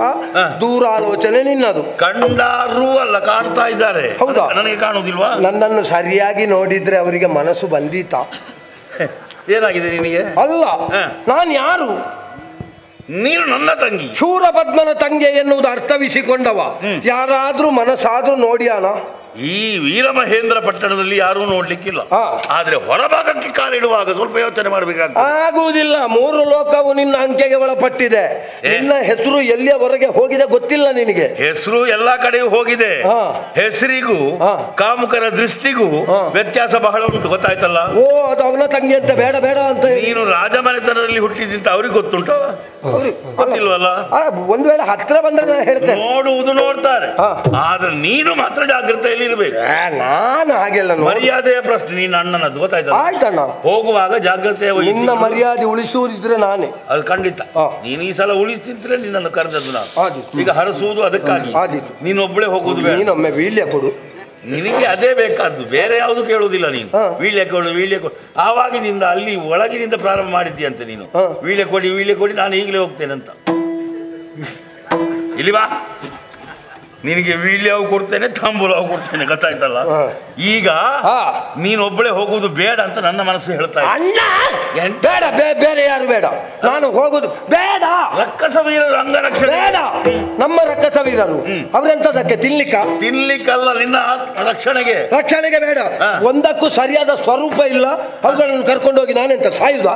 ದೂರಾಲೋಚನೆ ನಿನ್ನದು. ಕಂಡಾರು ಅಲ್ಲ, ಕಾಣ್ತಾ ಇದ್ದಾರೆ. ಹೌದಾ? ನನಗೆ ಕಾಣುವುದಿಲ್ವಾ? ನನ್ನನ್ನು ಸರಿಯಾಗಿ ನೋಡಿದ್ರೆ ಅವರಿಗೆ ಮನಸ್ಸು ಬಂದೀತ. ಏನಾಗಿದೆ ನಿನಗೆ? ಅಲ್ಲ, ನಾನು ಯಾರು? ನೀನು ನನ್ನ ತಂಗಿ, ಶೂರಪದ್ಮನ ತಂಗಿ ಎನ್ನುವುದು ಅರ್ಥವಿಸಿಕೊಂಡವ. ಯಾರಾದ್ರೂ ಮನಸ್ಸಾದ್ರೂ ನೋಡಿಯಾನ? ಈ ವೀರಮಹೇಂದ್ರ ಪಟ್ಟಣದಲ್ಲಿ ಯಾರೂ ನೋಡ್ಲಿಕ್ಕಿಲ್ಲ. ಆದ್ರೆ ಹೊರಭಾಗಕ್ಕೆ ಕಾಲಿಡುವಾಗ ಸ್ವಲ್ಪ ಯೋಚನೆ ಮಾಡಬೇಕಾಗ್ತದೆ. ಆಗುವುದಿಲ್ಲ. 3 ಲೋಕವು ನಿನ್ನ ಅಂಕೆಗೆ ಒಳಪಟ್ಟಿದೆ. ನಿನ್ನ ಹೆಸರು ಎಲ್ಲಿಯವರೆಗೆ ಹೋಗಿದೆ ಗೊತ್ತಿಲ್ಲ ನಿನಗೆ. ಹೆಸರು ಎಲ್ಲಾ ಕಡೆಯೂ ಹೋಗಿದೆ. ಹೆಸರಿಗೂ ಕಾಮುಕರ ದೃಷ್ಟಿಗೂ ವ್ಯತ್ಯಾಸ ಬಹಳ ಉಂಟು, ಗೊತ್ತಾಯ್ತಲ್ಲ? ಓ, ಅದು ಅವನ ತಂಗಿ ಅಂತ ಬೇಡ ಬೇಡ ಅಂತ. ನೀನು ರಾಜಮನೆತನದಲ್ಲಿ ಹುಟ್ಟಿದಂತ ಅವ್ರಿಗೆ ಗೊತ್ತುಂಟು? ಗೊತ್ತಿಲ್ವಲ್ಲ? ಒಂದು ವೇಳೆ ಹತ್ರ ಬಂದ್ರೆ ನಾನು ಹೇಳ್ತೇನೆ. ನೋಡುವುದು ನೋಡ್ತಾರೆ, ಆದ್ರೆ ನೀನು ಮಾತ್ರ ಜಾಗ್ರತೆಯಲ್ಲಿ ಇರಬೇಕು. ನಾನು ಹಾಗೆಲ್ಲ ಮರ್ಯಾದೆಯ ಪ್ರಶ್ನೆ. ನೀನು ಅಣ್ಣನದ್ದು, ಗೊತ್ತಾಯ್ತಲ್ಲ? ಆಯ್ತಣ್ಣ. ಹೋಗುವಾಗ ಜಾಗ್ರತೆ. ನಿನ್ನ ಮರ್ಯಾದೆ ಉಳಿಸುವುದಿದ್ರೆ ನಾನೇ. ಅದು ಖಂಡಿತ. ನೀನು ಈ ಸಲ ಉಳಿಸಿದ್ರೆ ನಿನ್ನನ್ನು ಕರೆದದ್ದು ನಾನು. ಈಗ ಹರಸುವುದು ಅದಕ್ಕಾಗಿ. ನೀನೊಬ್ಬಳೇ ಹೋಗುದು ಬೇಡ. ನೀನೊಮ್ಮೆ ವೀಳ್ಯ ಕೊಡು. ನಿನಗೆ ಅದೇ ಬೇಕಾದ್ದು, ಬೇರೆ ಯಾವುದು ಕೇಳುವುದಿಲ್ಲ ನೀನು. ವೀಳ್ಯ ಕೊಡು, ವೀಳ್ಯ ಕೊಡು. ಆವಾಗಿನಿಂದ ಅಲ್ಲಿ ಒಳಗಿನಿಂದ ಪ್ರಾರಂಭ ಮಾಡಿದ್ದೀಯಂತೆ ನೀನು. ವೀಳ್ಯ ಕೊಡಿ, ವೀಳ್ಯ ಕೊಡಿ, ನಾನು ಈಗಲೇ ಹೋಗ್ತೇನೆ ಅಂತ. ಇಲ್ಲಿ ಬಾ, ನಿನಗೆ ವೀಳ್ಯವು ಕೊಡ್ತೇನೆ, ತಾಂಬೂಲವು ಕೊಡ್ತೇನೆ, ಗೊತ್ತಾಯ್ತಲ್ಲ? ಈಗ ನೀನೊಬ್ಬಳೇ ಹೋಗುವುದು ಬೇಡ ಅಂತ ನನ್ನ ಮನಸ್ಸು ಹೇಳ್ತಾ ಇದೆ. ಬೇಡ, ಬೇರೆ ಯಾರು ಬೇಡ. ನಾನು ಹೋಗುದು ಬೇಡ. ರಕ್ಕಸ ವೀರರು ಅಂಗರಕ್ಷಣೆ ಬೇಡ. ನಮ್ಮ ರಕ್ಕಸ ವೀರರು ಅವರೆಂತದಕ್ಕೆ? ತಿನ್ಲಿಕ್ಕಲ್ಲ, ನಿನ್ನ ರಕ್ಷಣೆಗೆ ಬೇಡ. ಒಂದಕ್ಕೂ ಸರಿಯಾದ ಸ್ವರೂಪ ಇಲ್ಲ. ಅವುಗಳನ್ನು ಕರ್ಕೊಂಡೋಗಿ ನಾನೆಂತ ಸಾಯುದ?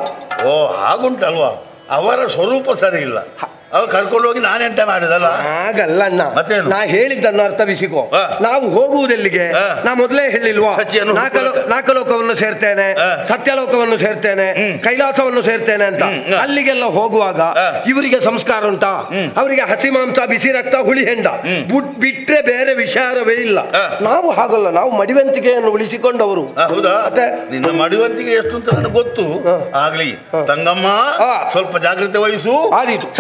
ಓ, ಹಾಗುಂಟಲ್ವಾ? ಅವರ ಸ್ವರೂಪ ಸರಿ ಇಲ್ಲ, ಅವ ಕರ್ಕೊಂಡು ಹೋಗಿ ನಾನೆಂತ ಮಾಡಿದಲ್ಲ? ಹಾಗಲ್ಲ ಅಣ್ಣ, ನಾ ಹೇಳಿದ್ದನ್ನು ಅರ್ಥವಿಸಿಕೋ. ನಾವು ಹೋಗುವುದೆಲ್ಲಿಗೆ? ನಾ ಮೊದಲೇ ಹೇಳಿಲ್ವಾ? ನಾಕಲೋಕವನ್ನು ಸೇರ್ತೇನೆ, ಸತ್ಯಲೋಕವನ್ನು ಸೇರ್ತೇನೆ, ಕೈಲಾಸವನ್ನು ಸೇರ್ತೇನೆ ಅಂತ. ಅಲ್ಲಿಗೆಲ್ಲ ಹೋಗುವಾಗ ಇವರಿಗೆ ಸಂಸ್ಕಾರ ಉಂಟಾ? ಅವರಿಗೆ ಹಸಿ ಮಾಂಸ, ಬಿಸಿ ರಕ್ತ, ಹುಳಿ ಹೆಂಡ ಬಿಟ್ರೆ ಬೇರೆ ವಿಚಾರವೇ ಇಲ್ಲ. ನಾವು ಹಾಗಲ್ಲ, ನಾವು ಮಡಿವಂತಿಕೆಯನ್ನು ಉಳಿಸಿಕೊಂಡವರು. ಹೌದಾ? ನಿನ್ನ ಮಡಿವಂತಿಕೆ ಎಷ್ಟು ಅಂತ ನನಗೆ ಗೊತ್ತು. ಆಗ್ಲಿ ತಂಗಮ್ಮ, ಸ್ವಲ್ಪ ಜಾಗ್ರತೆ ವಹಿಸು.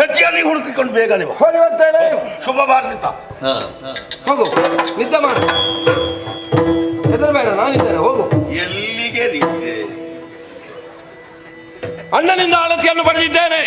ಸತ್ಯ ಹುಡುಕಿಕೊಂಡು ಬೇಗ ನೀವು ಹೋಗಿ ಬರ್ತೇನೆ. ಶುಭ ಭಾರತ. ಹೋಗು, ನಿದ್ದೆ ಮಾಡು, ಹೆದರಬೇಡ, ನಾನಿದ್ದೇನೆ. ಹೋಗು. ಎಲ್ಲಿಗೆ ನಿದ್ದೆ? ಅಣ್ಣನಿಂದ ಆಳತಿಯನ್ನು ಪಡೆದಿದ್ದೇನೆ.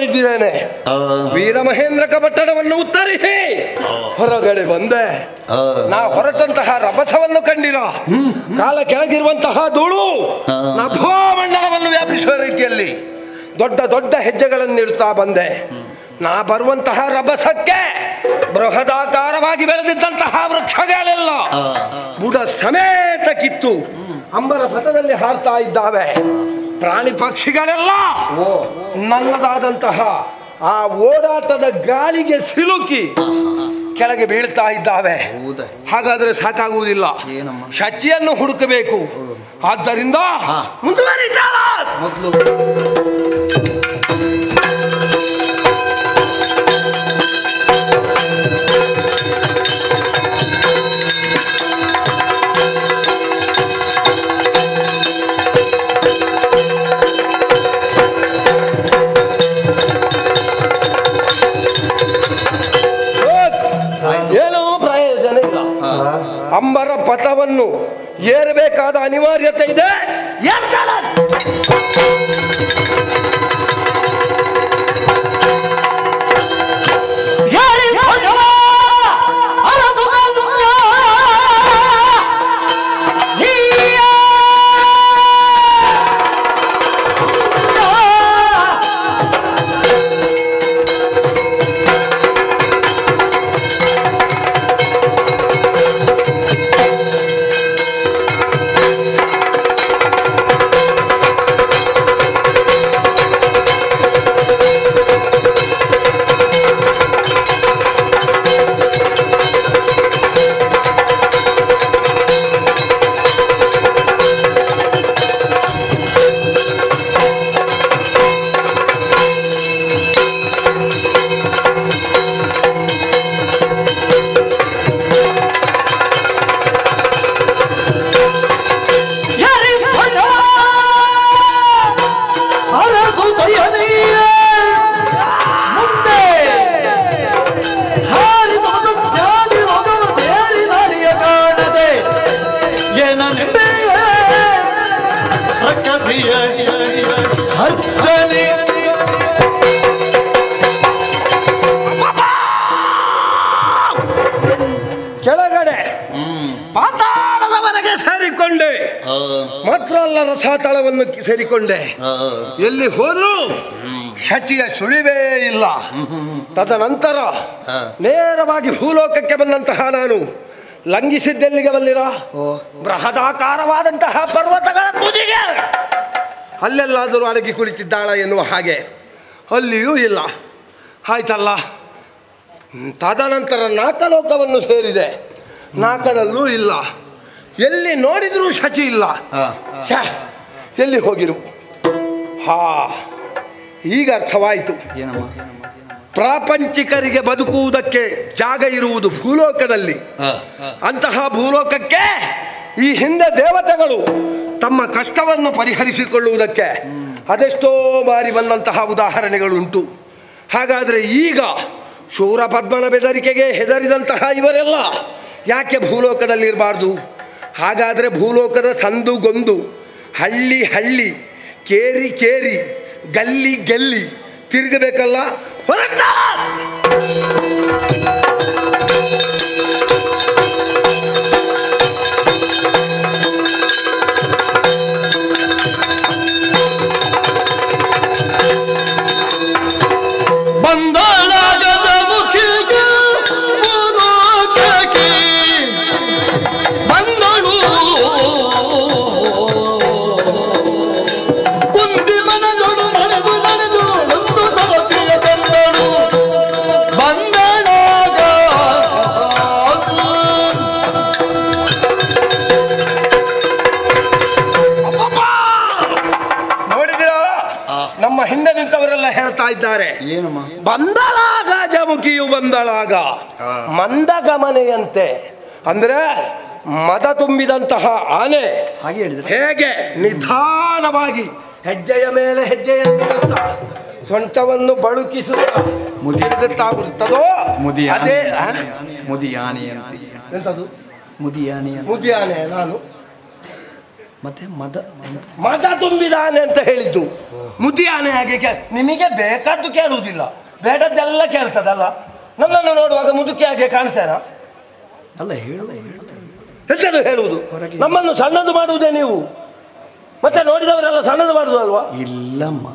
ಸೇರಿದ್ದೇನೆ. ವೀರಮಹೇಂದ್ರ ಕಪಟ್ಟಣವನ್ನು ಉತ್ತರಿಸಿ ಹೊರಗಡೆ ಬಂದೆ. ನಾ ಹೊರಟಂತಹ ರಭಸವನ್ನು ಕಂಡಿರ ಕಾಲ ಕೆಳಗಿರುವಂತಹ ಧೂಳು ನಭೋಮಂಡಲವನ್ನು ವ್ಯಾಪಿಸುವ ರೀತಿಯಲ್ಲಿ ದೊಡ್ಡ ದೊಡ್ಡ ಹೆಜ್ಜೆಗಳನ್ನಿಡುತ್ತಾ ಬಂದೆ. ನಾ ಬರುವಂತಹ ರಭಸಕ್ಕೆ ಬೃಹದಾಕಾರವಾಗಿ ಬೆಳೆದಿದ್ದಂತಹ ವೃಕ್ಷಗಳೆಲ್ಲ ಬುಡ ಸಮೇತ ಕಿತ್ತು ಅಂಬರ ಪಥದಲ್ಲಿ ಹಾರ್ತಾ ಇದ್ದಾವೆ. ಪ್ರಾಣಿ ಪಕ್ಷಿಗಳೆಲ್ಲ ನನ್ನದಾದಂತಹ ಆ ಓಡಾಟದ ಗಾಳಿಗೆ ಸಿಲುಕಿ ಕೆಳಗೆ ಬೀಳ್ತಾ ಇದ್ದಾವೆ. ಹಾಗಾದ್ರೆ ಸಾಕಾಗುವುದಿಲ್ಲ, ಶಚಿಯನ್ನು ಹುಡುಕಬೇಕು. ಆದ್ದರಿಂದ ಮುಂದುವರಿತಾಳ ಮೊದಲು ಅಂಬರ ಪಥವನ್ನು ಏರಬೇಕಾದ ಅನಿವಾರ್ಯತೆ ಇದೆ. ಕೆಳಗಡೆ ಪಾತಾಳದವರೆಗೆ ಸೇರಿಕೊಂಡೆ. ಮಾತ್ರ ಅಲ್ಲ, ರಸಾತಳವನ್ನು ಸೇರಿಕೊಂಡೆ. ಎಲ್ಲಿ ಹೋದ್ರು ಶಚಿಯ ಸುಳಿವೇ ಇಲ್ಲ. ತದನಂತರ ನೇರವಾಗಿ ಭೂಲೋಕಕ್ಕೆ ಬಂದಂತಹ ನಾನು ಲಂಘಿಸಿದ್ದೆಲ್ಲಿಗೆ ಬಲ್ಲಿರ ಬೃಹದಾಕಾರವಾದಂತಹ ಪರ್ವತಗಳ ತುದಿಗೆ. ಅಲ್ಲೆಲ್ಲಾದರೂ ಅಡಗಿ ಕುಳಿತಿದ್ದಾಳ ಎನ್ನುವ ಹಾಗೆ ಅಲ್ಲಿಯೂ ಇಲ್ಲ. ಆಯ್ತಲ್ಲ, ತದನಂತರ ನಾಕಲೋಕವನ್ನು ಸೇರಿದೆ. ನಾಕದಲ್ಲೂ ಇಲ್ಲ. ಎಲ್ಲಿ ನೋಡಿದರೂ ಶಚಿ ಇಲ್ಲ. ಎಲ್ಲಿ ಹೋಗಿರು? ಈಗ ಅರ್ಥವಾಯಿತು. ಪ್ರಾಪಂಚಿಕರಿಗೆ ಬದುಕುವುದಕ್ಕೆ ಜಾಗ ಇರುವುದು ಭೂಲೋಕದಲ್ಲಿ. ಅಂತಹ ಭೂಲೋಕಕ್ಕೆ ಈ ಹಿಂದೆ ದೇವತೆಗಳು ತಮ್ಮ ಕಷ್ಟವನ್ನು ಪರಿಹರಿಸಿಕೊಳ್ಳುವುದಕ್ಕೆ ಅದೆಷ್ಟೋ ಬಾರಿ ಬಂದಂತಹ ಉದಾಹರಣೆಗಳುಂಟು. ಹಾಗಾದರೆ ಈಗ ಶೂರಪದ್ಮನ ಬೆದರಿಕೆಗೆ ಹೆದರಿದಂತಹ ಇವರೆಲ್ಲ ಯಾಕೆ ಭೂಲೋಕದಲ್ಲಿರಬಾರ್ದು? ಹಾಗಾದರೆ ಭೂಲೋಕದ ಸಂದುಗೊಂದು, ಹಳ್ಳಿ ಹಳ್ಳಿ, ಕೇರಿ ಕೇರಿ, ಗಲ್ಲಿ ಗಲ್ಲಿ ತಿರುಗಬೇಕಲ್ಲ. ಹೊರಟ ಬಂದಳಾಗದ ಮುಖಿಗೆ ಭೂಲೋಕಕ್ಕೆ ಬಂದಳು. ಕುಂದಿ ಮನದೊಳು ನಡೆದು ನಡೆದು ಒಂದು ಸಮಸ್ಯೆಯ ತಂದಳು. ಬಂದಳಾಗ ನೋಡಿದಿರಾ? ನಮ್ಮ ಹಿಂದೆ ನಿಂತವರೆಲ್ಲ ಹೇಳ್ತಾ ಇದ್ದಾರೆ, ಬಂದಳಾಗ ಜಮುಖಿಯು ಬಂದಳಾಗ ಮಂದಗಮನೆಯಂತೆ. ಅಂದ್ರೆ ಮದ ತುಂಬಿದಂತಹ ಆನೆ ಹೇಗೆ ನಿಧಾನವಾಗಿ ಹೆಜ್ಜೆಯ ಮೇಲೆ ಹೆಜ್ಜೆಯನ್ನು ಸೊಂಟವನ್ನು ಬಳುಕಿಸುತ್ತಾ ತಿರುಗುತ್ತಾ ಬರುತ್ತದೋ ಅದೇ ಮುದಿಯಾನೆ ಎಂತದು ಮುದಿಯಾನೆ ಮುದಿಯಾನೆ. ನಾನು ಮತ್ತೆ ಮದ ತುಂಬಿದಾನೆ ಅಂತ ಹೇಳಿದ್ದು. ಮುದಿ ಆನೆ ಹಾಗೆ ನಿಮಗೆ ಬೇಕಾದ್ದು ಕೇಳುವುದಿಲ್ಲ, ಬೇಡದ್ದೆಲ್ಲ ಕೇಳ್ತದಲ್ಲ. ನನ್ನನ್ನು ನೋಡುವಾಗ ಮುದುಕಿ ಹಾಗೆ ಕಾಣ್ತೇನಾ? ಅಲ್ಲ, ಎಂತದು ಹೇಳುವುದು? ನಮ್ಮನ್ನು ಸಣ್ಣದು ಮಾಡುವುದೇ ನೀವು. ಮತ್ತೆ ನೋಡಿದವರೆಲ್ಲ ಸಣ್ಣದು ಮಾಡುದು ಅಲ್ವಾ? ಇಲ್ಲಮ್ಮ,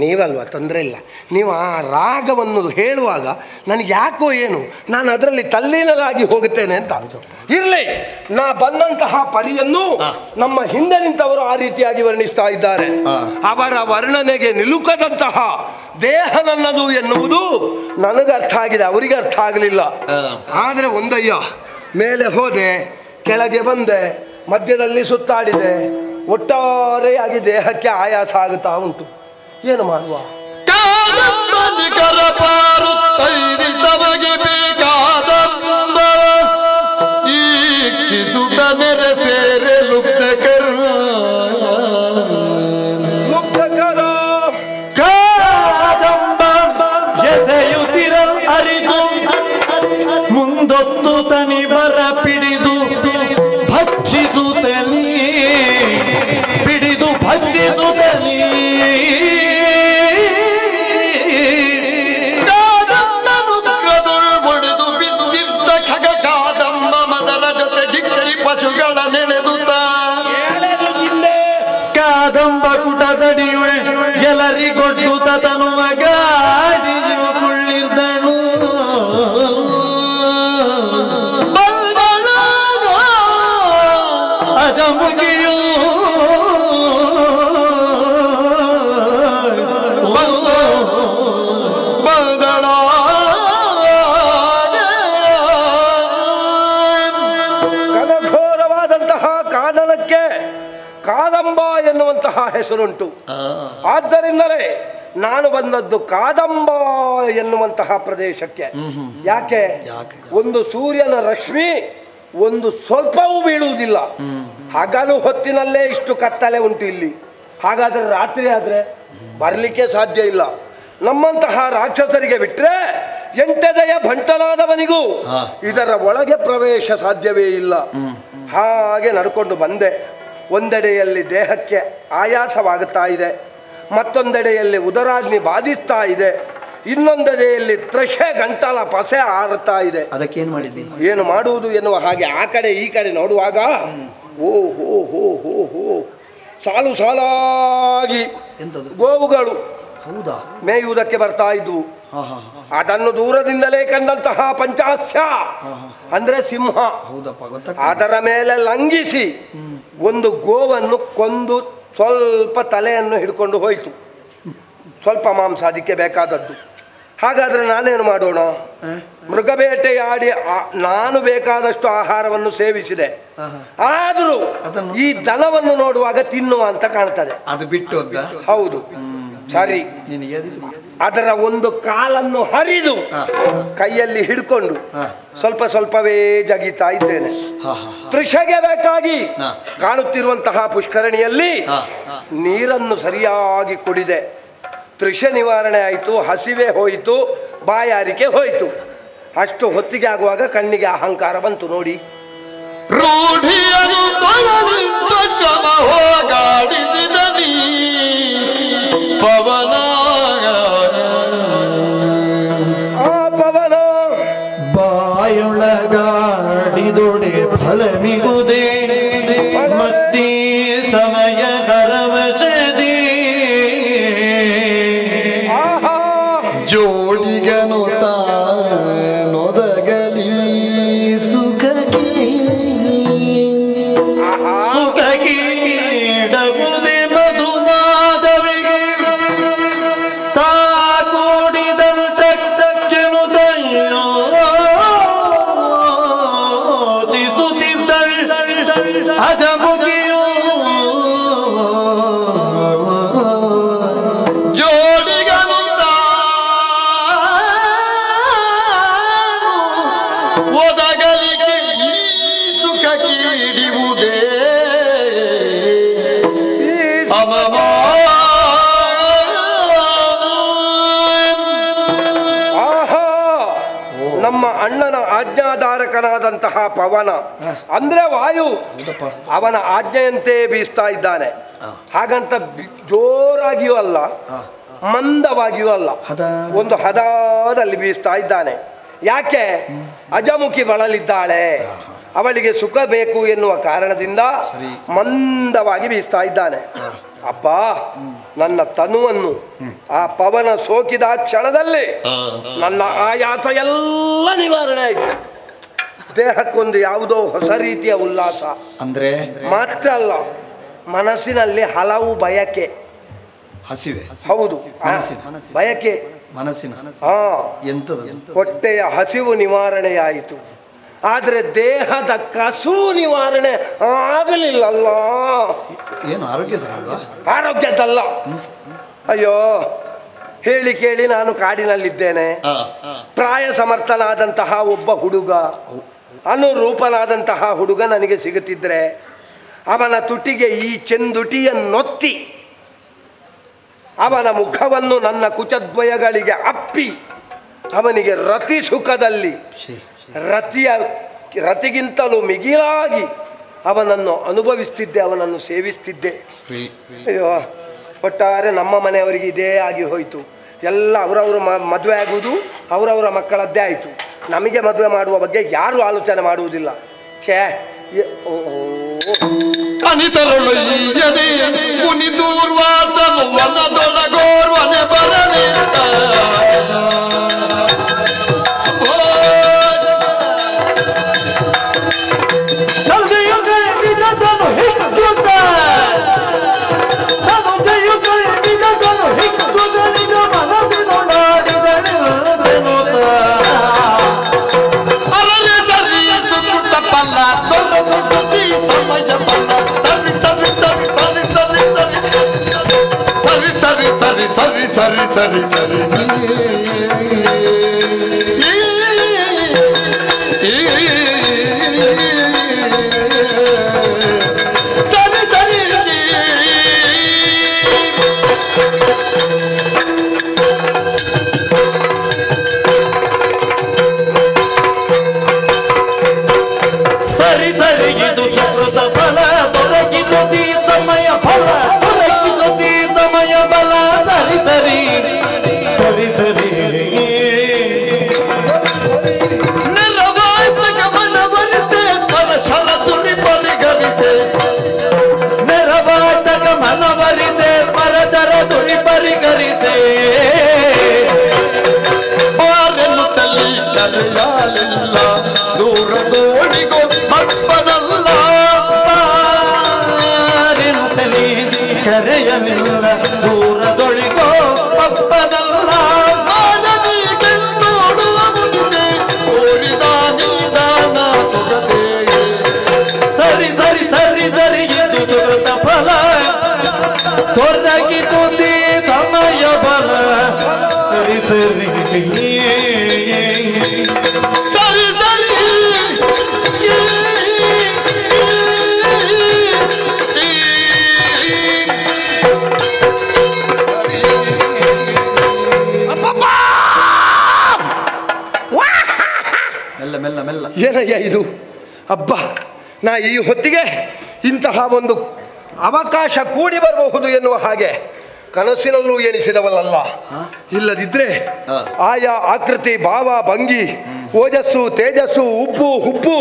ನೀವಲ್ವಾ, ತೊಂದರೆ ಇಲ್ಲ. ನೀವು ಆ ರಾಗವನ್ನು ಹೇಳುವಾಗ ನನಗೆ ಯಾಕೋ ಏನು ನಾನು ಅದರಲ್ಲಿ ತಲ್ಲೀನಲಾಗಿ ಹೋಗುತ್ತೇನೆ ಅಂತ. ಇರಲಿ, ನಾ ಬಂದಂತಹ ಪರಿಯನ್ನು ನಮ್ಮ ಹಿಂದೆ ನಿಂತವರು ಆ ರೀತಿಯಾಗಿ ವರ್ಣಿಸ್ತಾ ಇದ್ದಾರೆ. ಅವರ ವರ್ಣನೆಗೆ ನಿಲುಕದಂತಹ ದೇಹ ನನ್ನದು ಎನ್ನುವುದು ನನಗೆ ಅರ್ಥ ಆಗಿದೆ, ಅವರಿಗೆ ಅರ್ಥ ಆಗಲಿಲ್ಲ. ಆದರೆ ಒಂದಯ್ಯ, ಮೇಲೆ ಹೋದೆ, ಕೆಳಗೆ ಬಂದೆ, ಮಧ್ಯದಲ್ಲಿ ಸುತ್ತಾಡಿದೆ, ಒಟ್ಟಾರೆಯಾಗಿ ದೇಹಕ್ಕೆ ಆಯಾಸ ಆಗುತ್ತಾ ಉಂಟು. ಏನು ಮಾಡುವ? ತಮಗೆ ಬೇಕಾದ ಈಕ್ಷಿಸುತ್ತ ನೆರೆ ಸೇರೆ ಲುಪ್ತಕರ ಕಾದಂಬ ಎಸೆಯುತ್ತಿರಲ್ ಅರಿದು ಮುಂದೊತ್ತು ತನಿ ಬರ ಪಿಡಿದು ಭಕ್ಷಿಸುತ್ತಲೀ ಭಕ್ಷಿಸುತ್ತಲೀ ಪಶುಗಳ ನೆಳೆದುತ್ತ ಕಾದಂಬ ಕುಟದಡಿಯುಳೆ ಎಲ್ಲರಿಗೊಡ್ಡುತ್ತ ತನುವ ಗಾಡಿಯು ಕುಳ್ಳಿರ್ದನು. ಅಜಮುಗಿಯು ಬಂದಳ ಕಾದಂಬ ಎನ್ನುವಂತಹ ಹೆಸರುಂಟು. ಆದ್ದರಿಂದಲೇ ನಾನು ಬಂದದ್ದು ಕಾದಂಬ ಎನ್ನುವಂತಹ ಪ್ರದೇಶಕ್ಕೆ. ಯಾಕೆ? ಒಂದು ಸೂರ್ಯನ ರಶ್ಮಿ ಒಂದು ಸ್ವಲ್ಪವೂ ಬೀಳುವುದಿಲ್ಲ. ಹಗಲು ಹೊತ್ತಿನಲ್ಲೇ ಇಷ್ಟು ಕತ್ತಲೆ ಉಂಟು ಇಲ್ಲಿ. ಹಾಗಾದ್ರೆ ರಾತ್ರಿ ಆದ್ರೆ ಬರ್ಲಿಕ್ಕೆ ಸಾಧ್ಯ ಇಲ್ಲ. ನಮ್ಮಂತಹ ರಾಕ್ಷಸರಿಗೆ ಬಿಟ್ರೆ ಎಂಟದೆಯ ಭಂಟನಾದವನಿಗೂ ಇದರ ಒಳಗೆ ಪ್ರವೇಶ ಸಾಧ್ಯವೇ ಇಲ್ಲ. ಹಾಗೆ ನಡ್ಕೊಂಡು ಬಂದೆ. ಒಂದೆಡೆಯಲ್ಲಿ ದೇಹಕ್ಕೆ ಆಯಾಸವಾಗುತ್ತಾ ಇದೆ, ಮತ್ತೊಂದೆಡೆಯಲ್ಲಿ ಉದರಾಗ್ನಿ ಬಾಧಿಸ್ತಾ ಇದೆ, ಇನ್ನೊಂದೆಡೆಯಲ್ಲಿ ತ್ರಷೆ ಗಂಟಲ ಪಸೆ ಆರುತ್ತಾ ಇದೆ. ಅದಕ್ಕೇನು ಮಾಡಿದ್ದಿ? ಏನು ಮಾಡುವುದು ಎನ್ನುವ ಹಾಗೆ ಆ ಕಡೆ ಈ ಕಡೆ ನೋಡುವಾಗ ಓ ಹೋ ಹೋ ಹೋ ಹೋ ಸಾಲು ಸಾಲಾಗಿ ಗೋವುಗಳು ಹೌದಾ ಮೇಯುವುದಕ್ಕೆ ಬರ್ತಾ ಇದ್ವು. ಅದನ್ನು ದೂರದಿಂದಲೇ ಕಂಡಂತಹ ಪಂಚಾಸ್ಯ ಅಂದ್ರೆ ಸಿಂಹ ಅದರ ಮೇಲೆ ಲಂಘಿಸಿ ಒಂದು ಗೋವನ್ನು ಕೊಂದು ಸ್ವಲ್ಪ ತಲೆಯನ್ನು ಹಿಡ್ಕೊಂಡು ಹೋಯಿತು. ಸ್ವಲ್ಪ ಮಾಂಸ ಅದಕ್ಕೆ ಬೇಕಾದದ್ದು. ಹಾಗಾದ್ರೆ ನಾನೇನು ಮಾಡೋಣ? ಮೃಗಬೇಟೆಯಾಡಿ ನಾನು ಬೇಕಾದಷ್ಟು ಆಹಾರವನ್ನು ಸೇವಿಸಿದೆ. ಆದರೂ ಈ ದನವನ್ನು ನೋಡುವಾಗ ತಿನ್ನುವ ಅಂತ ಕಾಣ್ತದೆ. ಅದು ಬಿಟ್ಟು ಹೌದು ಸರಿ. ಅದರ ಒಂದು ಕಾಲನ್ನು ಹರಿದು ಕೈಯಲ್ಲಿ ಹಿಡ್ಕೊಂಡು ಸ್ವಲ್ಪ ಸ್ವಲ್ಪವೇ ಜಗಿತಾ ಇದ್ದೇನೆ. ತೃಷೆಗೆ ಬೇಕಾಗಿ ಕಾಣುತ್ತಿರುವಂತಹ ಪುಷ್ಕರಣಿಯಲ್ಲಿ ನೀರನ್ನು ಸರಿಯಾಗಿ ಕುಡಿದೆ. ತೃಷೆ ನಿವಾರಣೆ ಆಯಿತು, ಹಸಿವೆ ಹೋಯಿತು, ಬಾಯಾರಿಕೆ ಹೋಯಿತು. ಅಷ್ಟು ಹೊತ್ತಿಗೆ ಆಗುವಾಗ ಕಣ್ಣಿಗೆ ಅಹಂಕಾರ ಬಂತು. ನೋಡಿ, ರೂಢಿಯನು ತೊಳೆದಿದ್ದ ಶ್ರಮ ಹೋಗಾಡಿಸಿದ ನೀ ಪವನ ಆ ಪವನ ಬಾಯೊಳಗಾಡಿದೊಡೆ ಫಲ ಮಿಗುದೆ ಮತ್ತೀ ಸಮಯ ಕರವಚದಿ ಜೋಡಿಗನು ತಾನೊದಗಲಿ ಸುಖಗೀಡಗುದೆ ಮಧುಮಾಧವಿಗೆ ತಾ ಕೂಡಿದಂಟೆನು ಯೋಚಿಸುತ್ತಿದ್ದಳು ಅಜಮುಗಿಯು ಜೋಡಿಗನು ಒದಗಲಿಕ್ಕೆ ಈ ಸುಖ ಕೀಡಿವುದೇ ನಮ್ಮ ಅಣ್ಣನ ಆಜ್ಞಾಧಾರಕನಾದಂತಹ ಪವನ ಅಂದ್ರೆ ವಾಯು ಅವನ ಆಜ್ಞೆಯಂತೆ ಬೀಸ್ತಾ ಇದ್ದಾನೆ. ಹಾಗಂತ ಜೋರಾಗಿಯೂ ಅಲ್ಲ, ಮಂದವಾಗಿಯೂ ಅಲ್ಲ, ಒಂದು ಹದದಲ್ಲಿ ಬೀಸ್ತಾ ಇದ್ದಾನೆ. ಯಾಕೆ? ಅಜಮುಖಿ ಬಳಲಿದ್ದಾಳೆ, ಅವಳಿಗೆ ಸುಖ ಬೇಕು ಎನ್ನುವ ಕಾರಣದಿಂದ ಮಂದವಾಗಿ ಬೀಸ್ತಾ ಇದ್ದಾನೆ. ಅಪ್ಪ, ನನ್ನ ತನುವನ್ನು ಆ ಪವನ ಸೋಕಿದ ಕ್ಷಣದಲ್ಲಿ ನನ್ನ ಆಯಾಸ ಎಲ್ಲ ನಿವಾರಣೆ ಆಯಿತು. ದೇಹಕ್ಕೊಂದು ಯಾವುದೋ ಹೊಸ ರೀತಿಯ ಉಲ್ಲಾಸ ಅಂದ್ರೆ ಮಾತ್ರ ಅಲ್ಲ, ಮನಸ್ಸಿನಲ್ಲಿ ಹಲವು ಬಯಕೆ. ಹಸಿವೆ? ಹೌದು, ಬಯಕೆ ಮನಸ್ಸಿನ. ಹೊಟ್ಟೆಯ ಹಸಿವು ನಿವಾರಣೆಯಾಯಿತು, ಆದ್ರೆ ದೇಹದ ಕಸು ನಿವಾರಣೆ ಆಗಲಿಲ್ಲಲ್ಲ. ಏನು ಆರೋಗ್ಯ ಸರಿಯಲ್ವಾ? ಆರೋಗ್ಯದಲ್ಲ. ಅಯ್ಯೋ, ಹೇಳಿ ಕೇಳಿ ನಾನು ಕಾಡಿನಲ್ಲಿದ್ದೇನೆ. ಪ್ರಾಯ ಸಮರ್ಥನಾದಂತಹ ಒಬ್ಬ ಹುಡುಗ, ಅನುರೂಪನಾದಂತಹ ಹುಡುಗ ನನಗೆ ಸಿಗುತ್ತಿದ್ರೆ ಅವನ ತುಟಿಗೆ ಈ ಚೆಂದುಟಿಯನ್ನೊತ್ತಿ ಅವನ ಮುಖವನ್ನು ನನ್ನ ಕುಚದ್ವಯಗಳಿಗೆ ಅಪ್ಪಿ ಅವನಿಗೆ ರತಿ ಸುಖದಲ್ಲಿ ರತಿಗಿಂತಲೂ ಮಿಗಿಲಾಗಿ ಅವನನ್ನು ಅನುಭವಿಸ್ತಿದ್ದೆ, ಅವನನ್ನು ಸೇವಿಸ್ತಿದ್ದೆ. ಅಯ್ಯೋ, ಒಟ್ಟಾರೆ ನಮ್ಮ ಮನೆಯವರಿಗೆ ಇದೇ ಆಗಿ ಹೋಯಿತು. ಎಲ್ಲ ಅವರವರು ಮದುವೆ ಆಗುವುದು ಅವರವರ ಮಕ್ಕಳದ್ದೇ ಆಯಿತು. ನಮಗೆ ಮದುವೆ ಮಾಡುವ ಬಗ್ಗೆ ಯಾರು ಆಲೋಚನೆ ಮಾಡುವುದಿಲ್ಲ. ಛೇ, ಅನಿತರೊಳಯ್ಯದೆ ಮುನಿ ದೂರ್ವಾಸನು ವನದೊಳಗೋರ್ವನೆ ಬರಲಿಲ್ಲ. ಸರಿ ಸರಿ ಸರಿ ಸರಿ ಸರಿ ಸರಿ ಇದು ಸುಕೃತ ಫಲ ದೊರಕಿದ ಸಮಯ ಫಲ ದೊರಕಿದ ಸಮಯ ಬಲ. ಸರಿ ಸರಿ ಸರಿ ಸರಿ ನೆರವಾಯ್ತ ಮನವರಿಸೆ ಸ್ಪರ್ಶನ ತುಳಿ ಪರಿಗರಿಸೆ. ನೆರವಾಯ್ತ ಮನವರಿಸೆ ಪರದರ ತುಳಿ ಪರಿಗರಿಸೆ. ಬಾರೆನ್ನುತ್ತಲ್ಲಿ ಕರೆಯಲಿಲ್ಲ ದೂರದೋಡಿಗೋ ಹಬ್ಬದಲ್ಲ. ಬಾರೆನ್ನುತ್ತಲಿ ಕರೆಯಲಿಲ್ಲ ದೂರದೊಳಿಗೋ ಹಬ್ಬದಲ್ಲ. ನೋಡುವ ಮುನಿಸೆ ಕೋರಿದ ನಿದಾನ ಸುಗದೆ. ಸರಿ ಸರಿ ಸರಿ ಸರಿ ಇದು ಸುಕೃತ ಫಲ ತೊರಗಿತು ಸಮಯ ಬಲ. ಸರಿ ಸರಿ ಸರಿ ಸರಿ ಮೆಲ್ಲ ಮೆಲ್ಲ ಮೆಲ್ಲ. ಏನಯ್ಯ ಇದು? ಅಬ್ಬ, ನಾ ಈ ಹೊತ್ತಿಗೆ ಇಂತಹ ಒಂದು ಅವಕಾಶ ಕೂಡಿ ಬರಬಹುದು ಎನ್ನುವ ಹಾಗೆ ಕನಸಿನಲ್ಲೂ ಎಣಿಸಿದವಲ್ಲ. ಇಲ್ಲದಿದ್ರೆ ಆಯಾ ಆಕೃತಿ, ಭಾವ, ಭಂಗಿ, ಓಜಸ್ಸು, ತೇಜಸ್ಸು, ಉಪ್ಪು ಹುಪ್ಪು,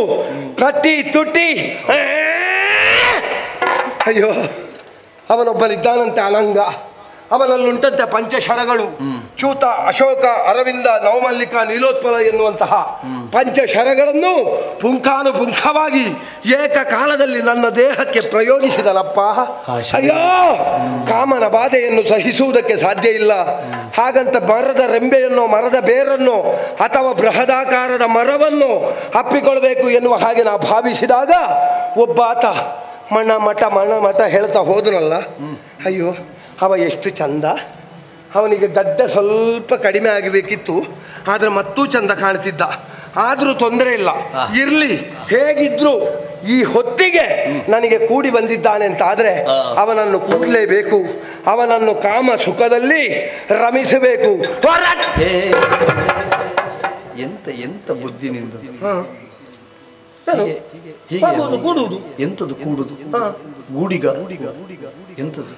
ಕಟ್ಟಿ ತುಟ್ಟಿ. ಅಯ್ಯೋ, ಅವನೊಬ್ಬನಿದ್ದಾನಂತೆ ಅನಂಗ, ಅವನಲ್ಲುಂಟಂತೆ ಪಂಚಶರಗಳು. ಚೂತ, ಅಶೋಕ, ಅರವಿಂದ, ನವಮಲ್ಲಿಕ, ನೀಲೋತ್ಪಲ ಎನ್ನುವಂತಹ ಪಂಚಶರಗಳನ್ನು ಪುಂಖಾನುಪುಂಖವಾಗಿ ಏಕಕಾಲದಲ್ಲಿ ನನ್ನ ದೇಹಕ್ಕೆ ಪ್ರಯೋಗಿಸಿದನಪ್ಪ. ಅಯ್ಯೋ, ಕಾಮನ ಬಾಧೆಯನ್ನು ಸಹಿಸುವುದಕ್ಕೆ ಸಾಧ್ಯ ಇಲ್ಲ. ಹಾಗಂತ ಮರದ ರೆಂಬೆಯನ್ನು, ಮರದ ಬೇರನ್ನು ಅಥವಾ ಬೃಹದಾಕಾರದ ಮರವನ್ನು ಅಪ್ಪಿಕೊಳ್ಬೇಕು ಎನ್ನುವ ಹಾಗೆ ನಾ ಭಾವಿಸಿದಾಗ ಒಬ್ಬಾತ ಮಣ ಮಠ ಹೇಳ್ತಾ ಹೋದನಲ್ಲ. ಅಯ್ಯೋ, ಅವ ಎಷ್ಟು ಚಂದ. ಅವನಿಗೆ ಗಡ್ಡ ಸ್ವಲ್ಪ ಕಡಿಮೆ ಆಗಬೇಕಿತ್ತು, ಆದರೆ ಮತ್ತೂ ಚಂದ ಕಾಣ್ತಿದ್ದ. ಆದರೂ ತೊಂದರೆ ಇಲ್ಲ, ಇರಲಿ. ಹೇಗಿದ್ರು ಈ ಹೊತ್ತಿಗೆ ನನಗೆ ಕೂಡಿ ಬಂದಿದ್ದಾನೆ ಅಂತ ಆದರೆ ಅವನನ್ನು ಕೂಡಲೇಬೇಕು. ಅವನನ್ನು ಕಾಮ ಸುಖದಲ್ಲಿ ರಮಿಸಬೇಕು. ಎಂತ ಎಂತ ಬುದ್ಧಿ ನಿಂದು ಕೂಡುವುದು ಎಂತದು ಕೂಡುದು ಗೂಡಿಗ ಎಂತದು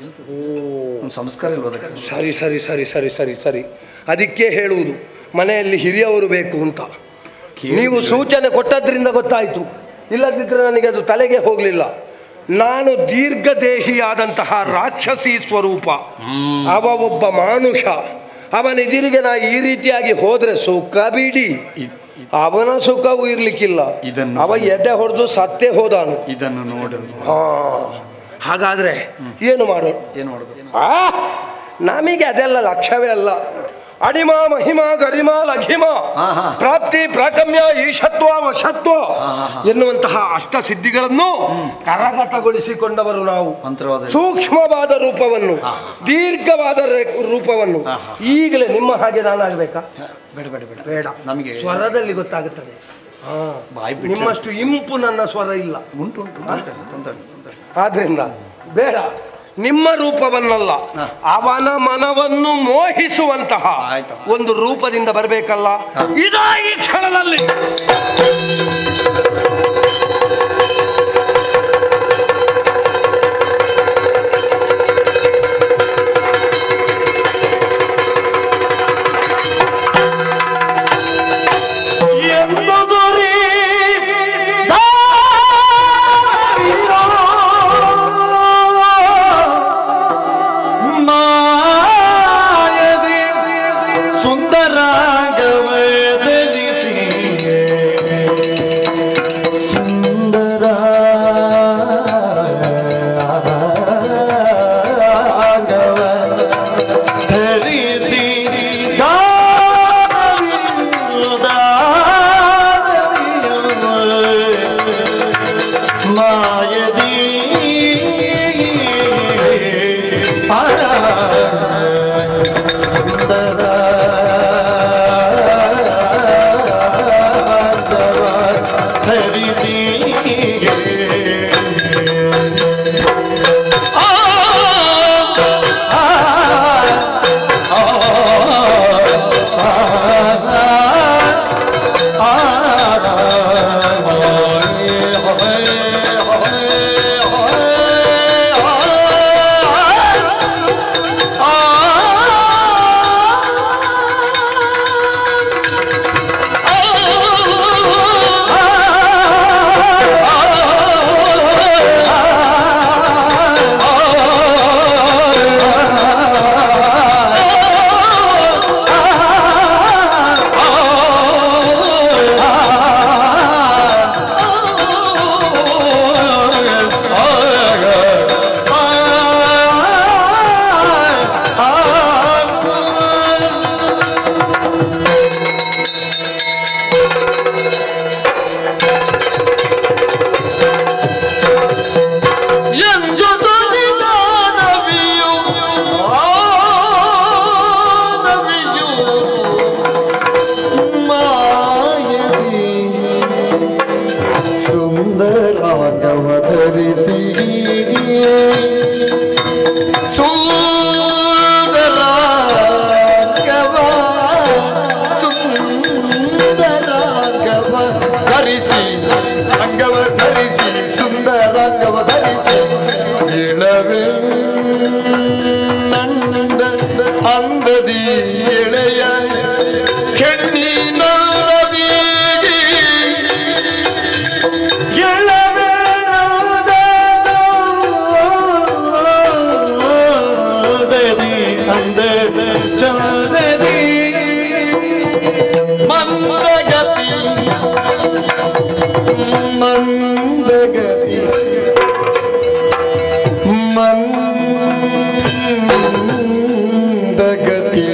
ಸಂಸ್ಕಾರ ಇಲ್ವ ಅದಕ್ಕೆ? ಸರಿ ಸರಿ ಸರಿ ಸರಿ ಸರಿ ಸರಿ ಅದಕ್ಕೆ ಹೇಳುವುದು ಮನೆಯಲ್ಲಿ ಹಿರಿಯವರು ಬೇಕು ಅಂತ. ನೀವು ಸೂಚನೆ ಕೊಟ್ಟದ್ರಿಂದ ಗೊತ್ತಾಯಿತು, ಇಲ್ಲದಿದ್ದರೆ ನನಗೆ ಅದು ತಲೆಗೆ ಹೋಗಲಿಲ್ಲ. ನಾನು ದೀರ್ಘದೇಹಿಯಾದಂತಹ ರಾಕ್ಷಸಿ ಸ್ವರೂಪ, ಅವ ಒಬ್ಬ ಮಾನುಷ. ಅವನೆದಿರಿಗೆ ನಾ ಈ ರೀತಿಯಾಗಿ ಹೋದರೆ ಸುಖ ಬಿಡಿ, ಅವನ ಸುಖವೂ ಇರ್ಲಿಕ್ಕಿಲ್ಲ. ಅವ ಎದೆ ಹೊಡೆದು ಸತ್ತೇ ಹೋದಾನು. ಇದನ್ನು ನೋಡಲು ಹಾಗಾದ್ರೆ ಏನು ಮಾಡೋದು? ನಮಗೆ ಅದೆಲ್ಲ ಲಕ್ಷ್ಯವೇ ಅಲ್ಲ. ಅಡಿಮ ಮಹಿಮ ಗರಿಮ ಲಘಿಮ ಪ್ರಾಪ್ತಿ ಪ್ರಾಕಮ್ಯ ಈಶತ್ವ ವಶತ್ವ ಎನ್ನುವಂತಹ ಅಷ್ಟಸಿದ್ಧಿಗಳನ್ನು ಕರಗತಗೊಳಿಸಿಕೊಂಡವರು ನಾವು. ಸೂಕ್ಷ್ಮವಾದ ರೂಪವನ್ನು, ದೀರ್ಘವಾದ ರೂಪವನ್ನು ಈಗಲೇ ನಿಮ್ಮ ಹಾಗೆ ನಾನಾಗಬೇಕಾ? ಬೇಡ ಬೇಡ ಬೇಡ ಬೇಡ. ನಮಗೆ ಸ್ವರದಲ್ಲಿ ಗೊತ್ತಾಗುತ್ತದೆ. ನಿಮ್ಮಷ್ಟು ಇಂಪು ನನ್ನ ಸ್ವರ ಇಲ್ಲ. ಉಂಟು ಆದ್ರಿಂದ ಬೇಡ. ನಿಮ್ಮ ರೂಪವನ್ನಲ್ಲ, ಅವನ ಮನವನ್ನು ಮೋಹಿಸುವಂತಹ ಒಂದು ರೂಪದಿಂದ ಬರಬೇಕಲ್ಲ. ಇದಾಗಿ ಕ್ಷಣದಲ್ಲಿ ಮಂದಗತಿ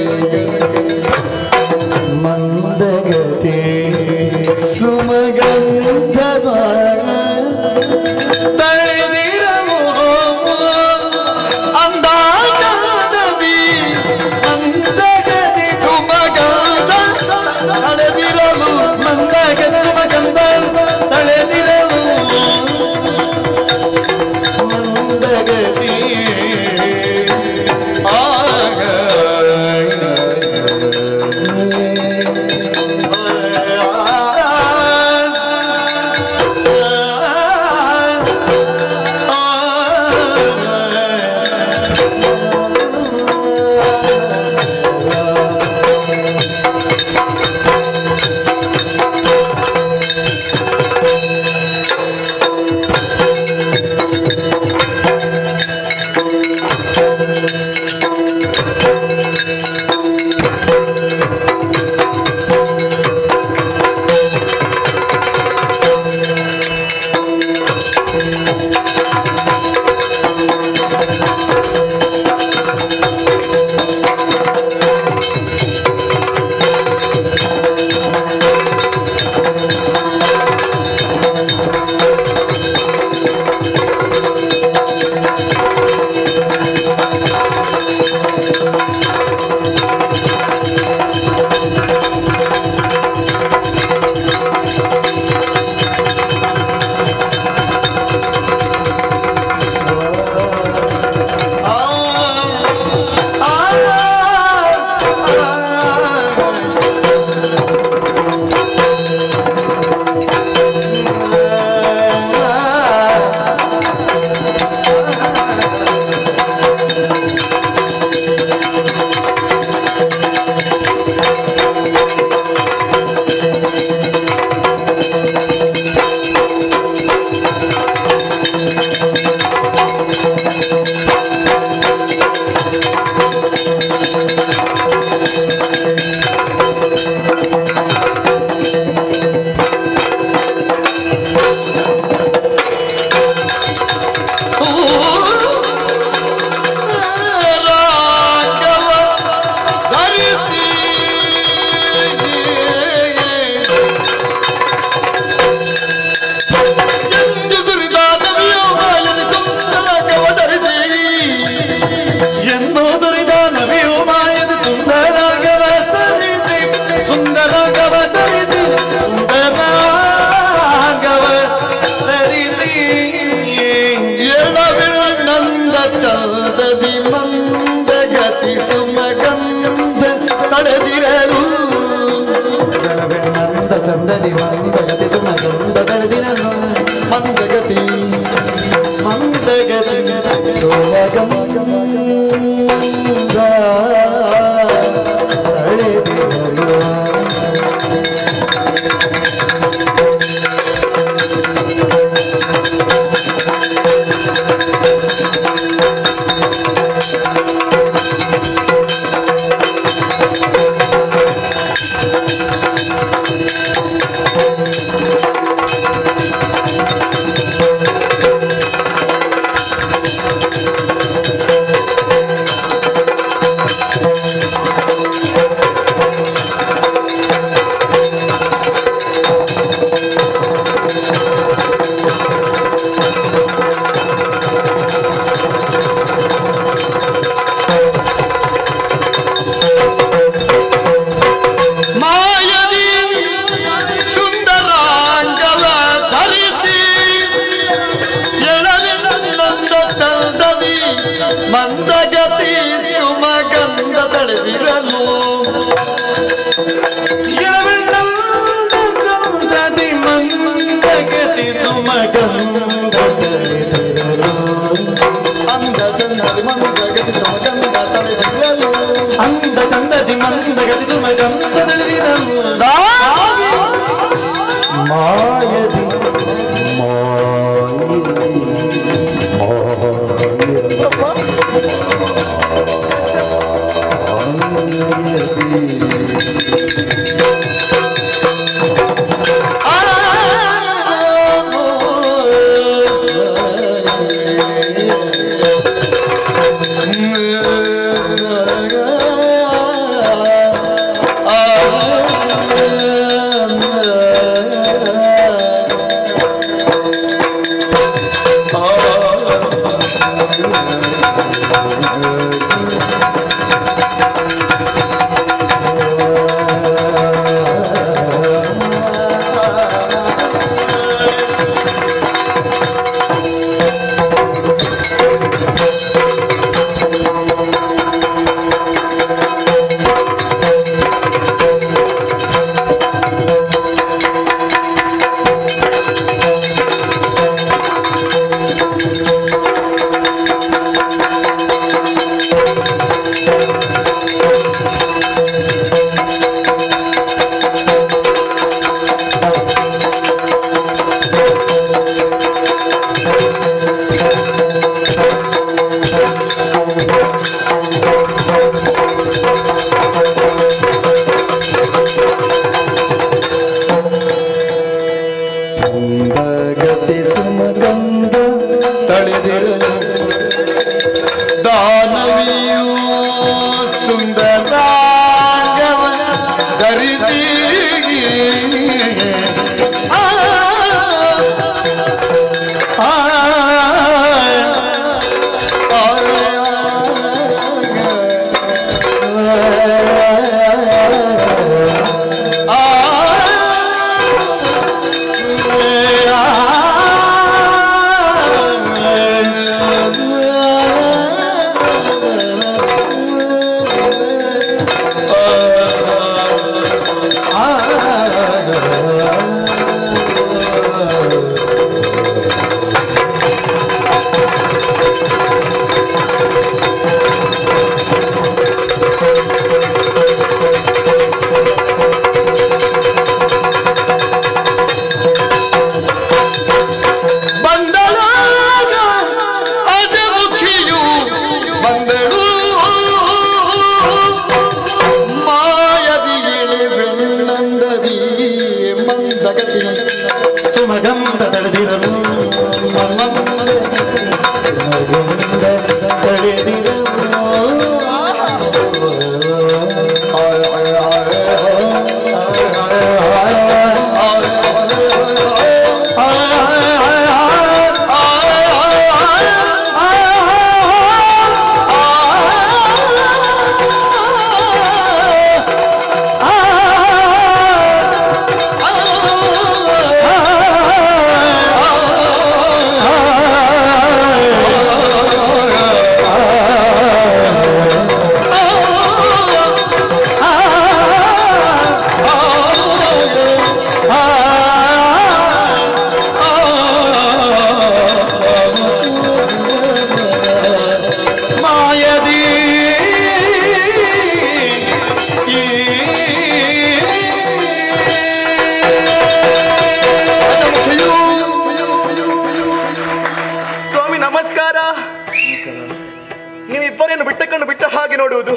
ಇಬ್ಬರೇನು ಬಿಟ್ಟಕೊಂಡು ಬಿಟ್ಟ ಹಾಗೆ ನೋಡುವುದು?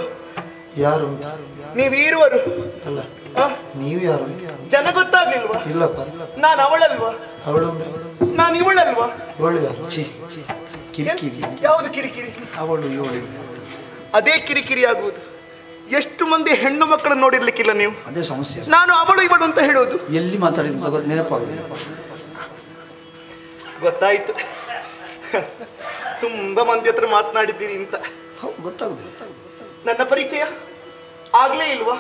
ಯಾರು? ನೀವೀರುವರು ಅಲ್ಲ, ನೀವು ಯಾರು? ಜನ ಗೊತ್ತಾಗ್ಲಿಲ್ವಾ? ಇಲ್ಲಪ್ಪ. ನಾನು ಅವಳಲ್ವಾ? ಅವಳು ಅಂದ್ರೆ ನಾನು ಇವಳಲ್ವಾ? ಇವಳು ಕಿರಿಕಿರಿ. ಯಾವುದು ಕಿರಿಕಿರಿ? ಅವಳು ಇವಳು. ಅದೇ ಕಿರಿಕಿರಿ ಆಗುವುದು. ಎಷ್ಟು ಮಂದಿ ಹೆಣ್ಣು ಮಕ್ಕಳನ್ನು ನೋಡಿರ್ಲಿಕ್ಕಿಲ್ಲ ನೀವು? ಅದೇ ಸಮಸ್ಯೆ. ನಾನು ಅವಳು ಇವಳು ಅಂತ ಹೇಳೋದು. ಎಲ್ಲಿ ಮಾತಾಡಿದ ನೆನಪಾಗುದು? ಗೊತ್ತಾಯ್ತು, ತುಂಬಾ ಮಂದಿ ಹತ್ರ ಮಾತನಾಡಿದ್ದೀರಿ ಅಂತ. ಗೊತ್ತಾಗುದು. ನನ್ನ ಪರಿಚಯ ಆಗ್ಲೇ ಇಲ್ವಾ?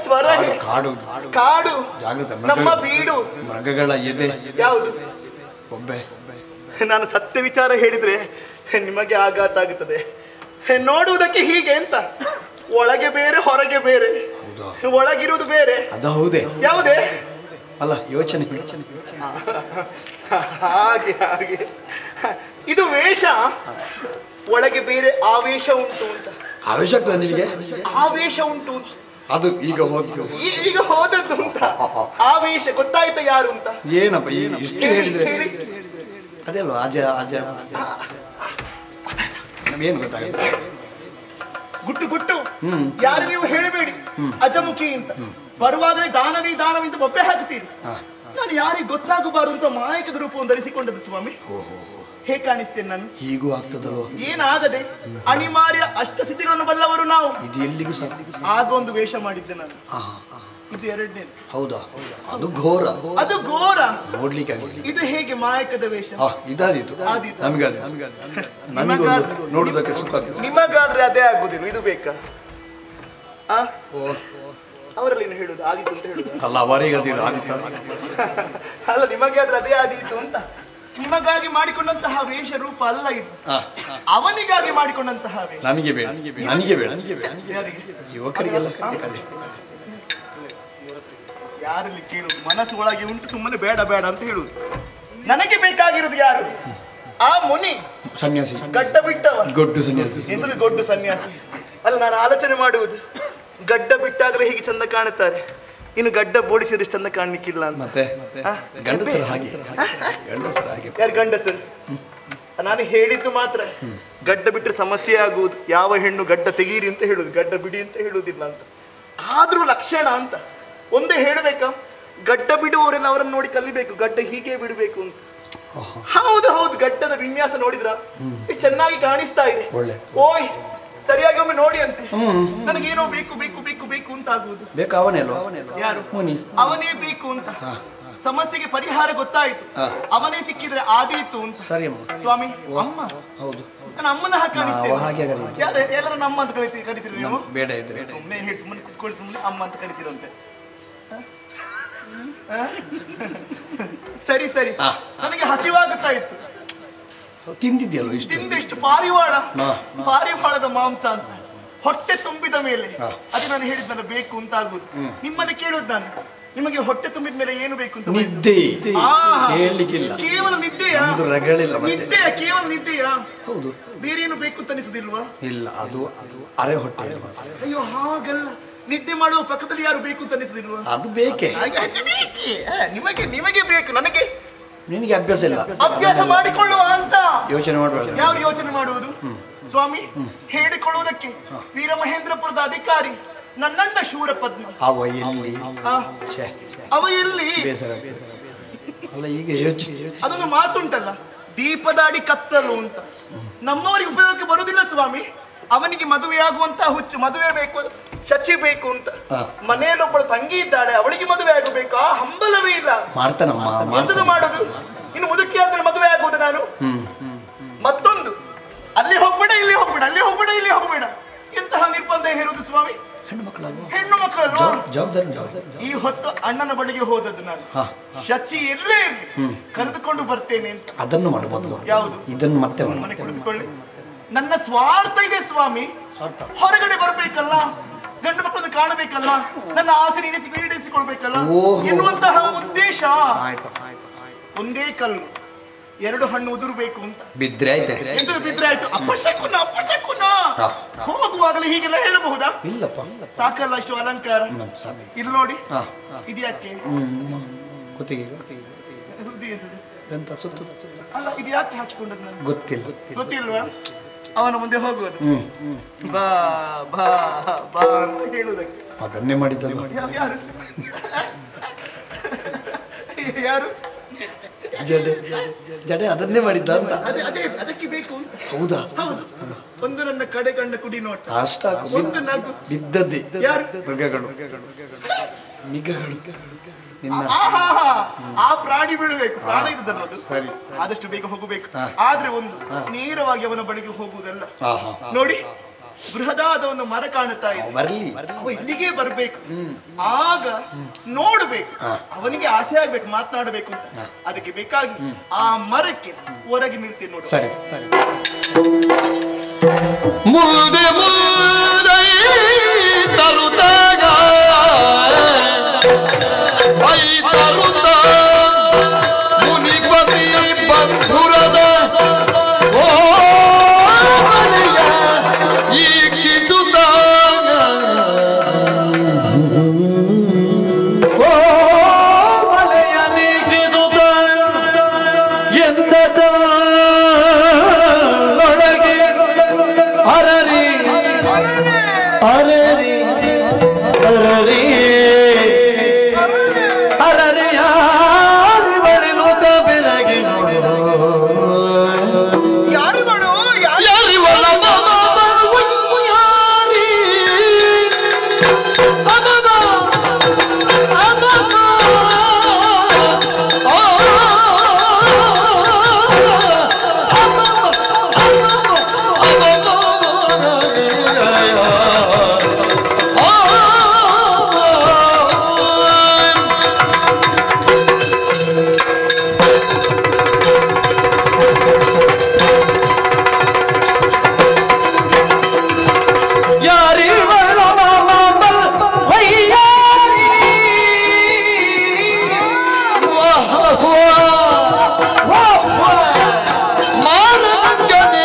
ಸ್ವರ ಕಾಡು ಕಾಡು ಜಾಗ್ರತೆ. ನಮ್ಮ ಬೀಡು ಮೃಗಗಳ ಎದೆ ಯಾವುದು? ಒಬ್ಬೆ. ನಾನು ಸತ್ಯ ವಿಚಾರ ಹೇಳಿದ್ರೆ ನಿಮಗೆ ಆಘಾತ ಆಗುತ್ತದೆ. ನೋಡುವುದಕ್ಕೆ ಹೀಗೆ ಅಂತ, ಒಳಗೆ ಬೇರೆ ಹೊರಗೆ ಬೇರೆ, ಒಳಗಿರುವುದು ಬೇರೆ. ಅದು ಹೌದೇ? ಯಾವುದೇ ಅಲ್ಲ, ಯೋಚನೆ. ಹಾಗೆ ಹಾಗೆ ಇದು ವೇಷ. ಒಳಗೆ ಬೇರೆ ಆವೇಶ ಉಂಟು ಅಂತ. ಆವೇಶ ಆಗ್ತದೆ ನಿನಗೆ? ಆವೇಶ ಉಂಟು ಅಂತ. ಅದು ಈಗ ಹೋಗ್ತು, ಈಗ ಹೋದದ್ದು ಅಂತ. ಆವೇಶ ಗೊತ್ತಾಯ್ತಾ ಯಾರು ಅಂತ? ಏನಪ್ಪ ಇಷ್ಟು ಹೇಳಿದ್ರೆ? ಅದೇ ಅಲ್ವಾ ಅಜ ಅಜ ನಮಗೇನು ಗೊತ್ತಾಗುತ್ತೆ? ಗುಟ್ಟು ಗುಟ್ಟು ಯಾರು ನೀವು ಹೇಳಬೇಡಿ ಅಜಮುಖಿ ಅಂತ. ಬರುವಾಗಲೇ ದಾನವಿ ದಾನವಿ ಅಂತ ಬೊಬ್ಬೆ ಹಾಕ್ತೀರಿ. ನಾನು ಯಾರಿಗೆ ಗೊತ್ತಾಗಬಾರದು ಅಂತ ಮಾಯಕದ ರೂಪವನ್ನು ಧರಿಸಿಕೊಂಡದ್ದು ಸ್ವಾಮಿ. ಹೇಗೆ ಕಾಣಿಸ್ತೇನೆ ನಾನು? ಹೀಗೂ ಆಗ್ತದಲ್ವ? ಏನಾಗದೆ ಅನಿವಾರ್ಯ ಅಷ್ಟಸಿದ್ಧಿಗಳನ್ನು ಬಲ್ಲವರು ನಾವು. ಇದು ಎಲ್ಲಿಗೂ ಆಗ ಒಂದು ವೇಷ ಮಾಡಿದ್ದೆ ನಾನು. ಇದು ಎರಡನೇದು. ಹೌದಾ? ಅದು ಘೋರ. ಅದು ಘೋರ ನೋಡ್ಲಿಕ್ಕೆ. ಇದು ಹೇಗೆ ಮಾಯಕದ ವೇಷ? ಇದಾದೀತು ನಮ್ಗೆ. ನೋಡುದಕ್ಕೆ ಸುಖ. ನಿಮಗಾದ್ರೆ ಅದೇ ಆಗುದಿಲ್ಲ, ಇದು ಬೇಕಾ? ಅವರಲ್ಲಿ ಏನು ಹೇಳುದು? ಆದೀತು ಅಂತ ಹೇಳುದು ಅಲ್ಲ, ಅವರಿಗೆ ಆದೀತು ಅಲ್ಲ, ನಿಮಗೆ ಆದ್ರೆ ಅದೇ ಆದೀತು ಅಂತ. ನಿಮಗಾಗಿ ಮಾಡಿಕೊಂಡಂತಹ ವೇಷ ರೂಪ ಅಲ್ಲ ಇದು, ಅವನಿಗಾಗಿ ಮಾಡಿಕೊಂಡಂತಹ ವೇಷ. ನಮಗೆ ಬೇಡ, ನನಗೆ ಬೇಡ, ಯುವಕರಿಗೆಲ್ಲ. ಯಾರಲ್ಲಿ ಕೇಳುದು? ಮನಸ್ಸು ಒಳಗೆ ಉಂಟು, ಸುಮ್ಮನೆ ಬೇಡ ಬೇಡ ಅಂತ ಹೇಳುದು. ನನಗೆ ಬೇಕಾಗಿರುವುದು ಯಾರು? ಆ ಮುನಿ ಸನ್ಯಾಸಿ, ಗಡ್ಡ ಬಿಟ್ಟವ, ಗೊಡ್ಡು ಸನ್ಯಾಸಿ. ಎಂತದು ಗೊಡ್ಡು ಸನ್ಯಾಸಿ? ಅಲ್ಲ, ನಾನು ಆಲೋಚನೆ ಮಾಡುವುದು, ಗಡ್ಡ ಬಿಟ್ಟಾಗಲೇ ಹೀಗೆ ಚಂದ ಕಾಣುತ್ತಾರೆ, ಇನ್ನು ಗಡ್ಡ ಬೋಡಿಸಿದ್ರೆ ಚಂದ ಕಾಣ್ಲಿಕ್ಕಿಲ್ಲ ಅಂತ. ಮತ್ತೆ ಗಂಡಸರು ಹಾಗೆ. ಗಂಡಸರು ಹಾಗೆ. ಯಾರು ಗಂಡಸರು? ನಾನು ಹೇಳಿದ್ದು ಮಾತ್ರ. ಗಡ್ಡ ಬಿಟ್ಟರೆ ಸಮಸ್ಯೆ ಆಗುವುದು. ಯಾವ ಹೆಣ್ಣು ಗಡ್ಡ ತೆಗೀರಿ ಅಂತ ಹೇಳುದು, ಗಡ್ಡ ಬಿಡಿ ಅಂತ ಹೇಳುವುದಿಲ್ಲ ಅಂತ. ಆದ್ರೂ ಲಕ್ಷಣ ಅಂತ ಒಂದೇ ಹೇಳಬೇಕಾ? ಗಡ್ಡ ಬಿಡುವವರೆಲ್ಲ ಅವರನ್ನು ನೋಡಿ ಕಲಿಬೇಕು, ಗಡ್ಡ ಹೀಗೆ ಬಿಡಬೇಕು ಅಂತ. ಹೌದು ಹೌದು, ಗಡ್ಡದ ವಿನ್ಯಾಸ ನೋಡಿದ್ರ ಎಷ್ಟು ಚೆನ್ನಾಗಿ ಕಾಣಿಸ್ತಾ ಇದೆ. ಓಯ್, ಸರಿಯಾಗಿ ಒಮ್ಮೆ ನೋಡಿ ಅಂತೆ. ನನಗೇನೋ ಬೇಕು ಬೇಕು ಬೇಕು ಬೇಕು ಅಂತ ಆಗುವುದು. ಬೇಕು ಅವನೇ ಅಲ್ವಾ? ಯಾರು? ಮುನಿ. ಅವನೇ ಬೇಕು ಅಂತ. ಸಮಸ್ಯೆಗೆ ಪರಿಹಾರ ಗೊತ್ತಾಯ್ತು, ಅವನೇ ಸಿಕ್ಕಿದ್ರೆ ಆದೀತು ಅಂತ. ಸರಿ ಸ್ವಾಮಿ. ಅಮ್ಮ? ಹೌದು, ನಾನು ಅಮ್ಮನ ಕಾಣಿಸ್ತೇನೆ. ಎಲ್ಲರೂ ನಮ್ಮ ಅಂತ ಕರಿತೀರಿ ನೀವು? ಬೇಡ ಇದ್ರೆ ಸುಮ್ಮನೆ ಹೇಳಿ, ಸುಮ್ಮನೆ ಕುತ್ಕೊಳ್ಳಿ, ಸುಮ್ಮನೆ ಅಮ್ಮ ಅಂತ ಕರಿತೀರಂತೆ. ಸರಿ ಸರಿ, ನನಗೆ ಹಸಿವಾಗುತ್ತಾ ಇತ್ತು. ತಿಂದಿದ್ಯಲ್ಲ? ತಿಂದಿಷ್ಟು ಪಾರಿವಾಳದ ಮಾಂಸ ಅಂತ ಹೊಟ್ಟೆ ತುಂಬಿದ ಮೇಲೆ ಅದು ನಾನು ಹೇಳಿದ್ನಲ್ಲ ಬೇಕು ಅಂತ ಆಗುದು. ನಿಮ್ಮಲ್ಲಿ ಕೇಳುದು ನಾನು, ನಿಮಗೆ ಹೊಟ್ಟೆ ತುಂಬಿದ ಮೇಲೆ ಏನು ಬೇಕು ಅಂತ? ನಿದ್ದೆ. ಕೇವಲ ನಿದ್ದೆಯಾ? ನಿದ್ದೆಯಾ? ಕೇವಲ ನಿದ್ದೆಯಾ? ಹೌದು. ಬೇರೆ ಏನು ಬೇಕು ಅಂತ ಅನಿಸುದಿಲ್ವಾ? ಇಲ್ಲ, ಅದು ಅರೆ ಹೊಟ್ಟೆ. ಅಯ್ಯೋ ಹಾಗಲ್ಲ, ನಿದ್ದೆ ಮಾಡುವ ಪಕ್ಕದಲ್ಲಿ ಯಾರು ಬೇಕು ಅಂತ ಅನಿಸುದಿಲ್ವಾ? ಅದು ಬೇಕೇ. ನಿಮಗೆ ನಿಮಗೆ ಬೇಕು, ನನಗೆ ನಿನಗೆ ಅಭ್ಯಾಸ ಇಲ್ಲ. ಅಭ್ಯಾಸ ಮಾಡಿಕೊಳ್ಳುವ ಅಂತ ಯೋಚನೆ ಮಾಡಬೇಡ. ಯಾರು ಯೋಚನೆ ಮಾಡುವುದು ಸ್ವಾಮಿ? ಹೇಳಿಕೊಳ್ಳುವುದಕ್ಕೆ ವೀರಮಹೇಂದ್ರಪುರದ ಅಧಿಕಾರಿ ನನ್ನಣ್ಣ ಶೂರಪದ್ಮ. ಅವ ಎಲ್ಲಿ? ಅವ ಎಲ್ಲಿ? ಅಲ್ಲ, ಈಗ ಅದೊಂದು ಮಾತುಂಟಲ್ಲ, ದೀಪದಾಡಿ ಕತ್ತಲು ಅಂತ. ನಮ್ಮವರಿಗೆ ಉಪಯೋಗಕ್ಕೆ ಬರುವುದಿಲ್ಲ ಸ್ವಾಮಿ. ಅವನಿಗೆ ಮದುವೆಯಾಗುವಂತ ಹುಚ್ಚು, ಮದುವೆ ಬೇಕು, ಶಚಿ ಬೇಕು ಅಂತ. ಮನೆಯಲ್ಲೊಬ್ಬಳು ತಂಗಿ ಇದ್ದಾಳೆ, ಅವಳಿಗೆ ಮದುವೆ ಆಗಬೇಕು, ಆ ಹಂಬಲವೇ ಇಲ್ಲ. ಎಂತದು ಮಾಡೋದು? ಇನ್ನು ಮುದುಕಿ ಆದ್ರೆ ಮದುವೆ ಆಗುವುದು ನಾನು. ಮತ್ತೊಂದು, ಅಲ್ಲಿ ಹೋಗ್ಬೇಡ, ಇಲ್ಲಿ ಹೋಗ್ಬೇಡ, ಅಲ್ಲಿ ಹೋಗ್ಬೇಡ, ಇಲ್ಲಿ ಹೋಗ್ಬೇಡ, ಎಂತಹ ನಿರ್ಬಂಧ ಹೇರುವುದು ಸ್ವಾಮಿ? ಹೆಣ್ಣು ಮಕ್ಕಳಲ್ವಾ? ಈ ಹೊತ್ತು ಅಣ್ಣನ ಬಳಿಗೆ ಹೋದದ್ದು ನಾನು. ಶಚಿ ಎಲ್ಲೇ ಇರಲಿ ಕರೆದುಕೊಂಡು ಬರ್ತೇನೆ ಅಂತ. ಅದನ್ನು ಮಾಡಬಹುದು. ಯಾವುದು? ಇದನ್ನು ಮತ್ತೆ ಮನೆ ಕುಳಿತುಕೊಳ್ಳಿ. ನನ್ನ ಸ್ವಾರ್ಥ ಇದೆ ಸ್ವಾಮಿ, ಹೊರಗಡೆ ಬರಬೇಕಲ್ಲ, ಗಂಡು ಮಕ್ಕಳನ್ನು ಕಾಣಬೇಕಲ್ಲ, ನನ್ನ ಆಸೆ ಈಡೇರಿಸಿಕೊಳ್ಬೇಕಲ್ಲ ಎನ್ನುವಂತಹ ಉದ್ದೇಶ. ಒಂದೇ ಕಲ್ಲು ಎರಡು ಹಣ್ಣು ಉದುರಬೇಕು ಅಂತ. ಬಿದ್ರೆ ಆಯ್ತು. ಎಂತ ಬಿದ್ರೆ ಆಯ್ತು? ಅಪಶಕುನ, ಅಪಶಕುನ. ಹೋಗುವಾಗಲೇ ಹೀಗೆಲ್ಲ ಹೇಳಬಹುದಾ? ಇಲ್ಲಪ್ಪ, ಸಾಕಲ್ಲ ಇಷ್ಟು ಅಲಂಕಾರ. ಇಲ್ಲಿ ನೋಡಿ, ಇದ್ಯಾಕೆ? ಕುತ್ತಿಗೆ ಎಂತ ಸುತ್ತ ಅಲ್ಲ ಇದು ಯಾಕೆ ಹಾಕಿಕೊಂಡದ್ದು ನಾನು ಗೊತ್ತಿಲ್ಲ. ಗೊತ್ತಿಲ್ವಾ? ಅವನ ಮುಂದೆ ಹೋಗುವುದು ಬಾ ಬಾ ಬಾ ಅಂತ ಹೇಳುವುದಕ್ಕೆ. ಅದನ್ನೇ ಮಾಡಿದ್ದಲ್ಲ. ಯಾರು ಯಾರು ಜಡೆ ಅದನ್ನೇ ಮಾಡಿದ್ದ ಅಂತ. ಅದೇ ಅದಕ್ಕೆ ಬೇಕು ಅಂತ. ಹೌದಾ? ಹೌದು. ಒಂದು ನನ್ನ ಕಡೆ ಕಣ್ಣ ಕುಡಿ ನೋಟ, ಅಷ್ಟ ಒಂದು ನಗು ಬಿದ್ದದ್ದೇ. ಯಾರು? ಮೃಗಗಳು ಮಿಗಗಳು ನಿನ್ನ ಆ ಪ್ರಾಣಿ ಬಿಡಬೇಕು. ಪ್ರಾಣ ಇರುದಲ್ಲ ಅದು. ಸರಿ, ಆದಷ್ಟು ಬೇಗ ಹೋಗಬೇಕು. ಆದ್ರೆ ಒಂದು ನೇರವಾಗಿ ಅವನ ಬಳಿಗೆ ಹೋಗುವುದಲ್ಲ. ನೋಡಿ, ಬೃಹದಾದ ಒಂದು ಮರ ಕಾಣುತ್ತಾ ಇದೆ. ಅವ ಇಲ್ಲಿಗೆ ಬರ್ಬೇಕು. ಆಗ ನೋಡ್ಬೇಕು, ಅವನಿಗೆ ಆಸೆ ಆಗ್ಬೇಕು, ಮಾತನಾಡಬೇಕು ಅಂತ. ಅದಕ್ಕೆ ಬೇಕಾಗಿ ಆ ಮರಕ್ಕೆ ಹೊರಗೆ ನಿಲ್ತೀನಿ ನೋಡು. ಸರಿ ಸರಿ. ಮುದೆ ಮುದೈ ತರುತ್ತಾಗ ಐ ತರುತ್ತ ಮುನಿಪತಿ ಬಂಧುರದ ಓಮನೆಯ ಈಕ್ಷಿಸುತ್ತಾಗ ಕೋಮಲೆಯ ನೀಕ್ಷಿಸುತ್ತ ಎಂದದ ಒಳಗೆ ಅರರಿ ಅರರಿ ಅರರಿ ಅರರಿ ಯಾರಿ ಬಳಿಲುತ್ತ ಬೆರಗಿ ಯಾರುಗಳು ಯಾರಿ ಒಳ ಯಾರಿ ಅನನ ಅನನ ಯಾರಿ ವೈಯಾರಿ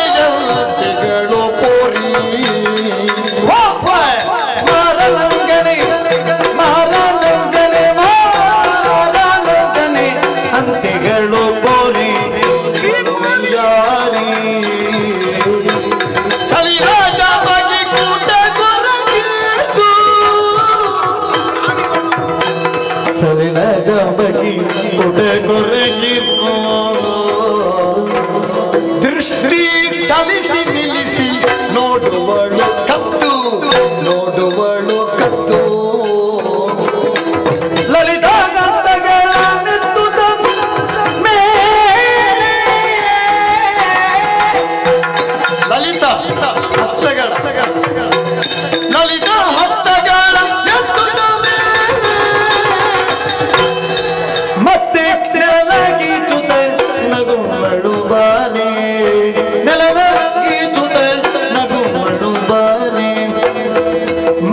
ಮಾನಗನೆಯಂತೆಗಳು ಪೋರಿ ಮಾರಲಂಗನೆ ಮಾರಲಂಗನೆ ಮಾರಲಂಗನೆ ಅಂತೆಗಳು ಬೋರಿ ಯಾರಿ ಸಲಿರಾಜ ಬಗೆ ಕೂಟ ಕೊರಗಿದ್ದು ಸಲಿನ ಜಬಗಿ ಕೊಡೆ ಕೊರಗಿದ್ದು ದೃಷ್ಟಿ ಚಲಿಸಿ ನಿಲ್ಲಿಸಿ ನೋಡುವಳು ಕತ್ತು ನೋಡುವಳು ಕತ್ತು ಲಲಿತಾ ಗಂಧಗಳ ನಿಸ್ತುತ ಮೇಲೆ ಲಲಿತಾ ಹಸ್ತಗಳ ಲಲಿತಾ ಹಸ್ತಗಳ ಎತ್ತುತ್ತ ಮತ್ತೆ ನೆಲಗೀಚುತ್ತ ನಗುಮಳು ಬಾಲೆ ನೆಲಗೀಚುತ್ತ ನಗುಮಳು ಬಾಲೆ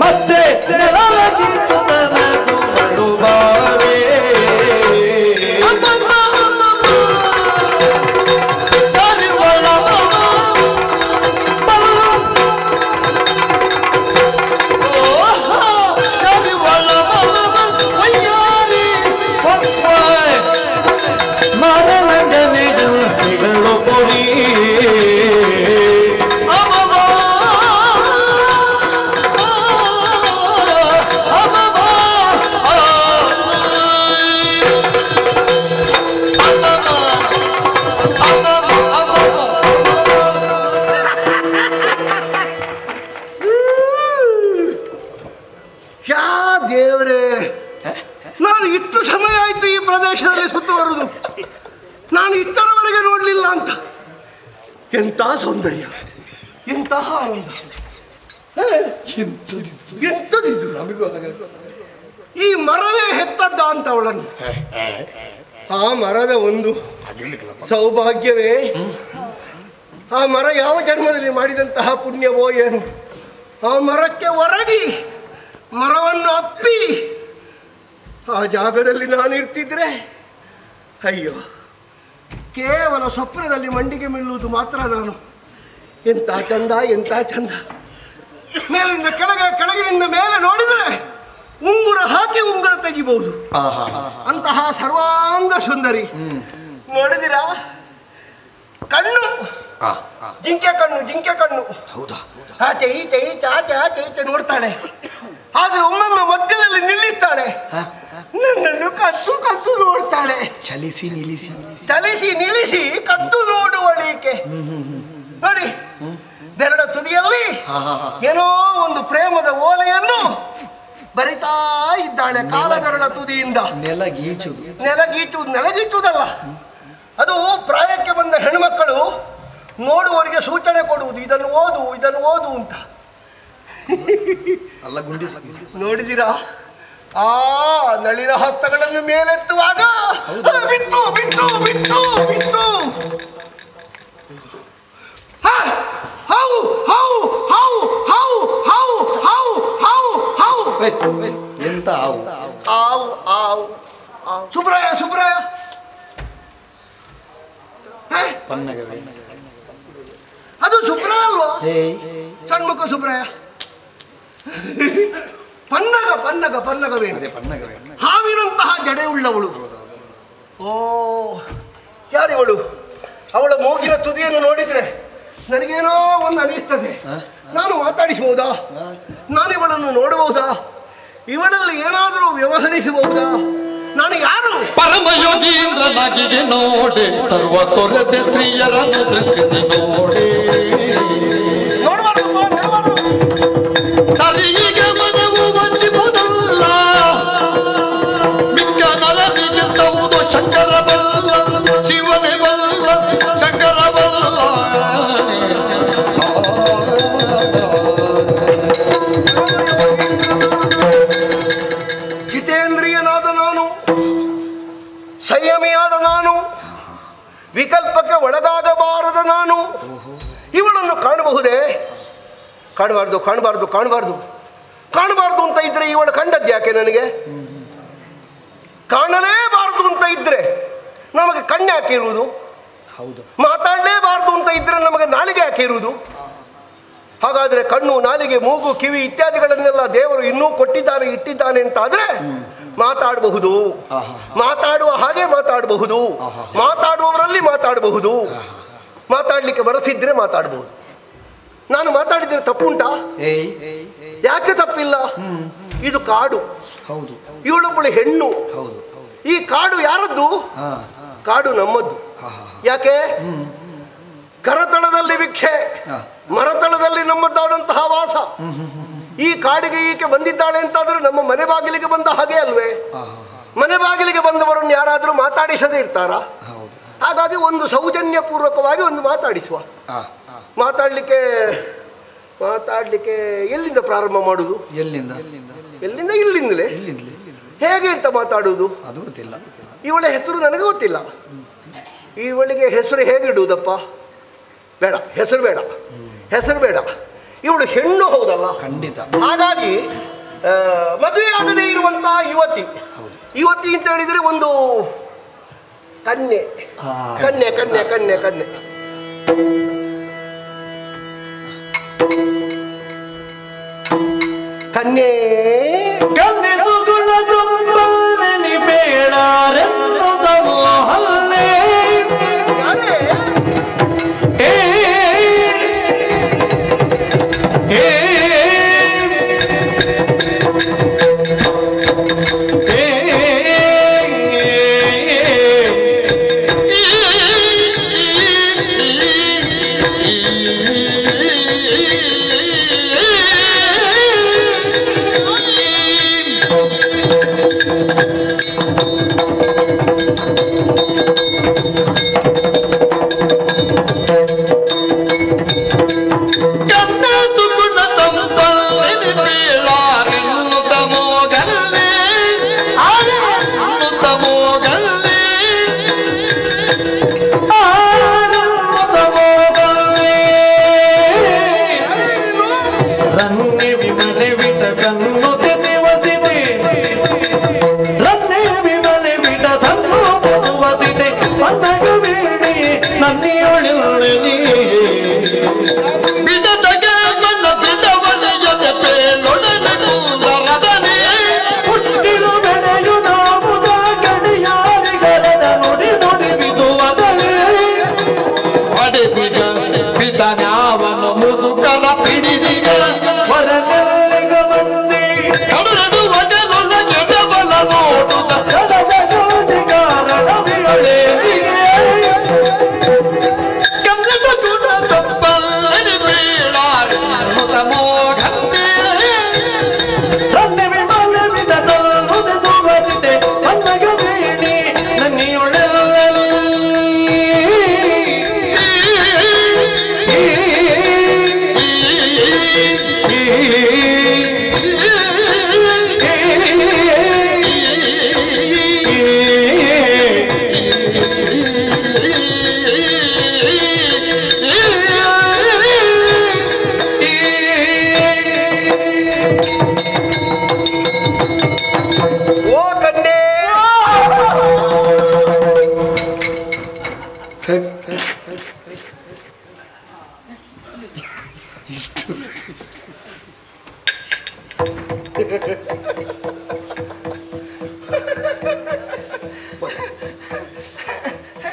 ಮತ್ತೆ ನೆಲಗೀಚುತ್ತ ನಗುಮಳು ಬಾಲೆ ಮಾರಲಂಗನೆ ಜಂತಿಗಳು ಪುರಿ ಯಾ ದೇವರೇ, ನಾನು ಇಷ್ಟು ಸಮಯ ಆಯ್ತು ಈ ಪ್ರದೇಶದಲ್ಲಿ ಸುತ್ತುವರುದು, ನಾನು ಇಷ್ಟರವರೆಗೆ ನೋಡ್ಲಿಲ್ಲ ಅಂತ. ಎಂಥ ಸೌಂದರ್ಯ, ಎಂತಹ ಆನಂದ, ಎಂಥದಿದು. ಈ ಮರವೇ ಹೆತ್ತದ್ದ ಅಂತ ಅವಳನ್ನು. ಆ ಮರದ ಒಂದು ಸೌಭಾಗ್ಯವೇ, ಆ ಮರ ಯಾವ ಜನ್ಮದಲ್ಲಿ ಮಾಡಿದಂತಹ ಪುಣ್ಯವೋ ಏನು. ಆ ಮರಕ್ಕೆ ಒರಗಿ ಮರವನ್ನು ಅಪ್ಪಿ ಆ ಜಾಗದಲ್ಲಿ ನಾನು ಇರ್ತಿದ್ರೆ, ಅಯ್ಯೋ, ಕೇವಲ ಸ್ವಪ್ನದಲ್ಲಿ ಮಂಡಿಗೆ ಬೀಳುವುದು ಮಾತ್ರ ನಾನು. ಎಂಥ ಚಂದ, ಎಂಥ ಚಂದ. ಮೇಲಿಂದ ಕೆಳಗೆ, ಕೆಳಗಿನಿಂದ ಮೇಲೆ ನೋಡಿದರೆ ಉಂಗುರ ಹಾಕಿ ಉಂಗುರ ತೆಗಿಬಹುದು. ಅಂತಹ ಸರ್ವಾಂಗ ಸುಂದರಿ ನೋಡಿದಿರಾ? ಜಿಂಕೆ ಕಣ್ಣು ಜಿಂಕೆ ಕಣ್ಣು. ಹೌದಾ? ಆಚೆ ಈಚೆ ಈಚೆ ಆಚೆ ಆಚೆ ಈಚೆ ನೋಡ್ತಾಳೆ. ಆದ್ರೆ ಒಮ್ಮೊಮ್ಮೆ ಮಧ್ಯದಲ್ಲಿ ನಿಲ್ಲಿಸ್ತಾಳೆ. ನನ್ನನ್ನು ಕದ್ದು ಕದ್ದು ನೋಡ್ತಾಳೆ. ಚಲಿಸಿ ನಿಲ್ಲಿಸಿ ಚಲಿಸಿ ನಿಲ್ಲಿಸಿ ಕದ್ದು ನೋಡುವಳಿಕೆ. ನೋಡಿ, ಬೆರಳ ತುದಿಯಲ್ಲಿ ಏನೋ ಒಂದು ಪ್ರೇಮದ ಓಲೆಯನ್ನು ಬರಿತಾ ಇದ್ದಾಳೆ. ಕಾಲ ಬೆರಳ ತುದಿಯಿಂದ ನೆಲಗೀಚುವುದಲ್ಲ, ಅದು ಪ್ರಾಯಕ್ಕೆ ಬಂದ ಹೆಣ್ಮಕ್ಕಳು ನೋಡುವವರಿಗೆ ಸೂಚನೆ ಕೊಡುವುದು, ಇದನ್ನು ಓದು ಇದನ್ನು ಓದು ಅಂತ. ನೋಡಿದಿರಾ ಆ ನಳಿನ ಹಸ್ತಗಳನ್ನು ಮೇಲೆತ್ತುವಾಗ ಬಿತ್ತು ಬಿತ್ತು ಬಿತ್ತು ಬಿತ್ತು. ಎಂತ ಸುಬ್ರಾಯ ಸುಬ್ರಾಯ ಅದು ಸುಬ್ರಾಯ ಅಲ್ವಾ? ಷಣ್ಮುಖ ಸುಬ್ರಾಯ. ಪನ್ನಗ ಪನ್ನಗ ಪನ್ನಗವೇನು? ಹಾವಿನಂತಹ ಜಡೆ ಉಳ್ಳವಳು. ಓ, ಯಾರಿವಳು? ಅವಳ ಮೂಗಿನ ತುದಿಯನ್ನು ನೋಡಿದ್ರೆ ನನಗೇನೋ ಒಂದು ಅನಿಸ್ತದೆ. ನಾನು ಮಾತಾಡಿಸಬಹುದಾ? ನಾನು ಇವಳನ್ನು ನೋಡಬಹುದಾ? ಇವಳಲ್ಲಿ ಏನಾದರೂ ವ್ಯವಹರಿಸಬಹುದಾ? ನಾನು ಯಾರು? ಪರಮಯೋಗೀಂದ್ರನಾಗಿಗೆ ನೋಡಿ ಸರ್ವ ತೊರೆದ ಸ್ತ್ರೀಯರನ್ನು ದೃಷ್ಟಿಸಿ ನೋಡಿ ಸರಿಗೆ ಮನವು ವಂಚಿಸುವುದಲ್ಲ, ಮಿಕ್ಕ ನರರಿಗಿಂತವುದು ಶಂಕರ ಬಲ್ಲ, ಶಿವನೇ ಬಲ್ಲ ಶಂಕರ ಬಲ್ಲ. ಜಿತೇಂದ್ರಿಯನಾದ ನಾನು, ಸಂಯಮಿಯಾದ ನಾನು, ವಿಕಲ್ಪಕ್ಕೆ ಒಳಗಾಗಬಾರದ ನಾನು ಇವಳನ್ನು ಕಾಣಬಹುದೇ? ಕಾಣಬಾರ್ದು ಕಾಣಬಾರ್ದು ಕಾಣಬಾರ್ದು ಕಾಣಬಾರ್ದು ಅಂತ ಇದ್ರೆ ಇವಳು ಕಂಡದ್ದು ಯಾಕೆ ನನಗೆ? ಕಾಣಲೇಬಾರದು ಅಂತ ಇದ್ರೆ ನಮಗೆ ಕಣ್ಣು ಯಾಕೆ ಇರುವುದು? ಮಾತಾಡಲೇಬಾರದು ಅಂತ ಇದ್ರೆ ನಮಗೆ ನಾಲಿಗೆ ಯಾಕೆ ಇರುವುದು? ಹಾಗಾದ್ರೆ ಕಣ್ಣು, ನಾಲಿಗೆ, ಮೂಗು, ಕಿವಿ ಇತ್ಯಾದಿಗಳನ್ನೆಲ್ಲ ದೇವರು ಇನ್ನೂ ಕೊಟ್ಟಿದ್ದಾನೆ, ಇಟ್ಟಿದ್ದಾನೆ ಅಂತಾದ್ರೆ ಮಾತಾಡಬಹುದು. ಮಾತಾಡುವ ಹಾಗೆ ಮಾತಾಡಬಹುದು, ಮಾತಾಡುವವರಲ್ಲಿ ಮಾತಾಡಬಹುದು. ಮಾತಾಡ್ಲಿಕ್ಕೆ ಬರಸಿದ್ರೆ ಮಾತಾಡಬಹುದು. ನಾನು ಮಾತಾಡಿದ್ರೆ ತಪ್ಪುಂಟಾ? ಯಾಕೆ ತಪ್ಪಿಲ್ಲ? ಇದು ಕಾಡು. ಇವಳೊಬ್ಬಳು ಹೆಣ್ಣು. ಈ ಕಾಡು ಯಾರದ್ದು? ಕಾಡು ನಮ್ಮದ್ದು. ಯಾಕೆ? ಕರತಳದಲ್ಲಿ ಭಿಕ್ಷೆ, ಮರತಳದಲ್ಲಿ ನಮ್ಮದ್ದಾದಂತಹ ವಾಸ. ಈ ಕಾಡಿಗೆ ಈಕೆ ಬಂದಿದ್ದಾಳೆ ಅಂತಾದ್ರೆ ನಮ್ಮ ಮನೆ ಬಾಗಿಲಿಗೆ ಬಂದ ಹಾಗೆ ಅಲ್ವೇ? ಮನೆ ಬಾಗಿಲಿಗೆ ಬಂದವರನ್ನು ಯಾರಾದರೂ ಮಾತಾಡಿಸದೇ ಇರ್ತಾರಾ? ಹಾಗಾಗಿ ಒಂದು ಸೌಜನ್ಯ ಪೂರ್ವಕವಾಗಿ ಒಂದು ಮಾತಾಡಿಸುವ. ಮಾತಾಡ್ಲಿಕ್ಕೆ ಎಲ್ಲಿಂದ ಪ್ರಾರಂಭ ಮಾಡುದು? ಎಲ್ಲಿಂದ? ಇಲ್ಲಿಂದಲೇ. ಹೇಗೆ ಅಂತ ಮಾತಾಡುವುದು? ಅದು ಗೊತ್ತಿಲ್ಲ. ಇವಳ ಹೆಸರು ನನಗೆ ಗೊತ್ತಿಲ್ಲ. ಇವಳಿಗೆ ಹೆಸರು ಹೇಗಿಡುವುದಪ್ಪ? ಬೇಡ, ಹೆಸರು ಬೇಡ. ಇವಳು ಹೆಣ್ಣು, ಹೌದಲ್ಲ? ಖಂಡಿತ. ಹಾಗಾಗಿ ಮದುವೆ ಆಗದೇ ಇರುವಂತಹ ಯುವತಿ ಅಂತ ಹೇಳಿದ್ರೆ ಒಂದು ಕನ್ಯೆ. ಕನ್ಯೆ ಕನ್ಯೆ ಕನ್ಯೆ ಕನ್ಯೆ ಕನ್ಯೆ ಧನ್ಯಾವನು ಮುದುಕರ ಪಿಡಿದಿಗ ಹೊರನೆಲ್ಲಿಗ ಬಂದಿ ಕಡಲದು ಒಡೆದೊಳ ಗೆಡಬಲ ನೋಡುದ ಕಡದ ಜೋದಿಗಾರನ ಬಿಳೇರಿಗೆ ಕನ್ನಡ ಗುಣ ತಪ್ಪಲ್ಲನೆ ಬೀಳಾರೆ ಮುದ ಮೋಗಂತೆ ರನ್ನೆ ವಿಮಲ ಬಿಡದೊಲ್ಲುದ ದುಬದಿದೆ ಅನ್ನಗ ಬೀಣಿ ನನ್ನಿಯೊಳೆಲ್ಲಲಿ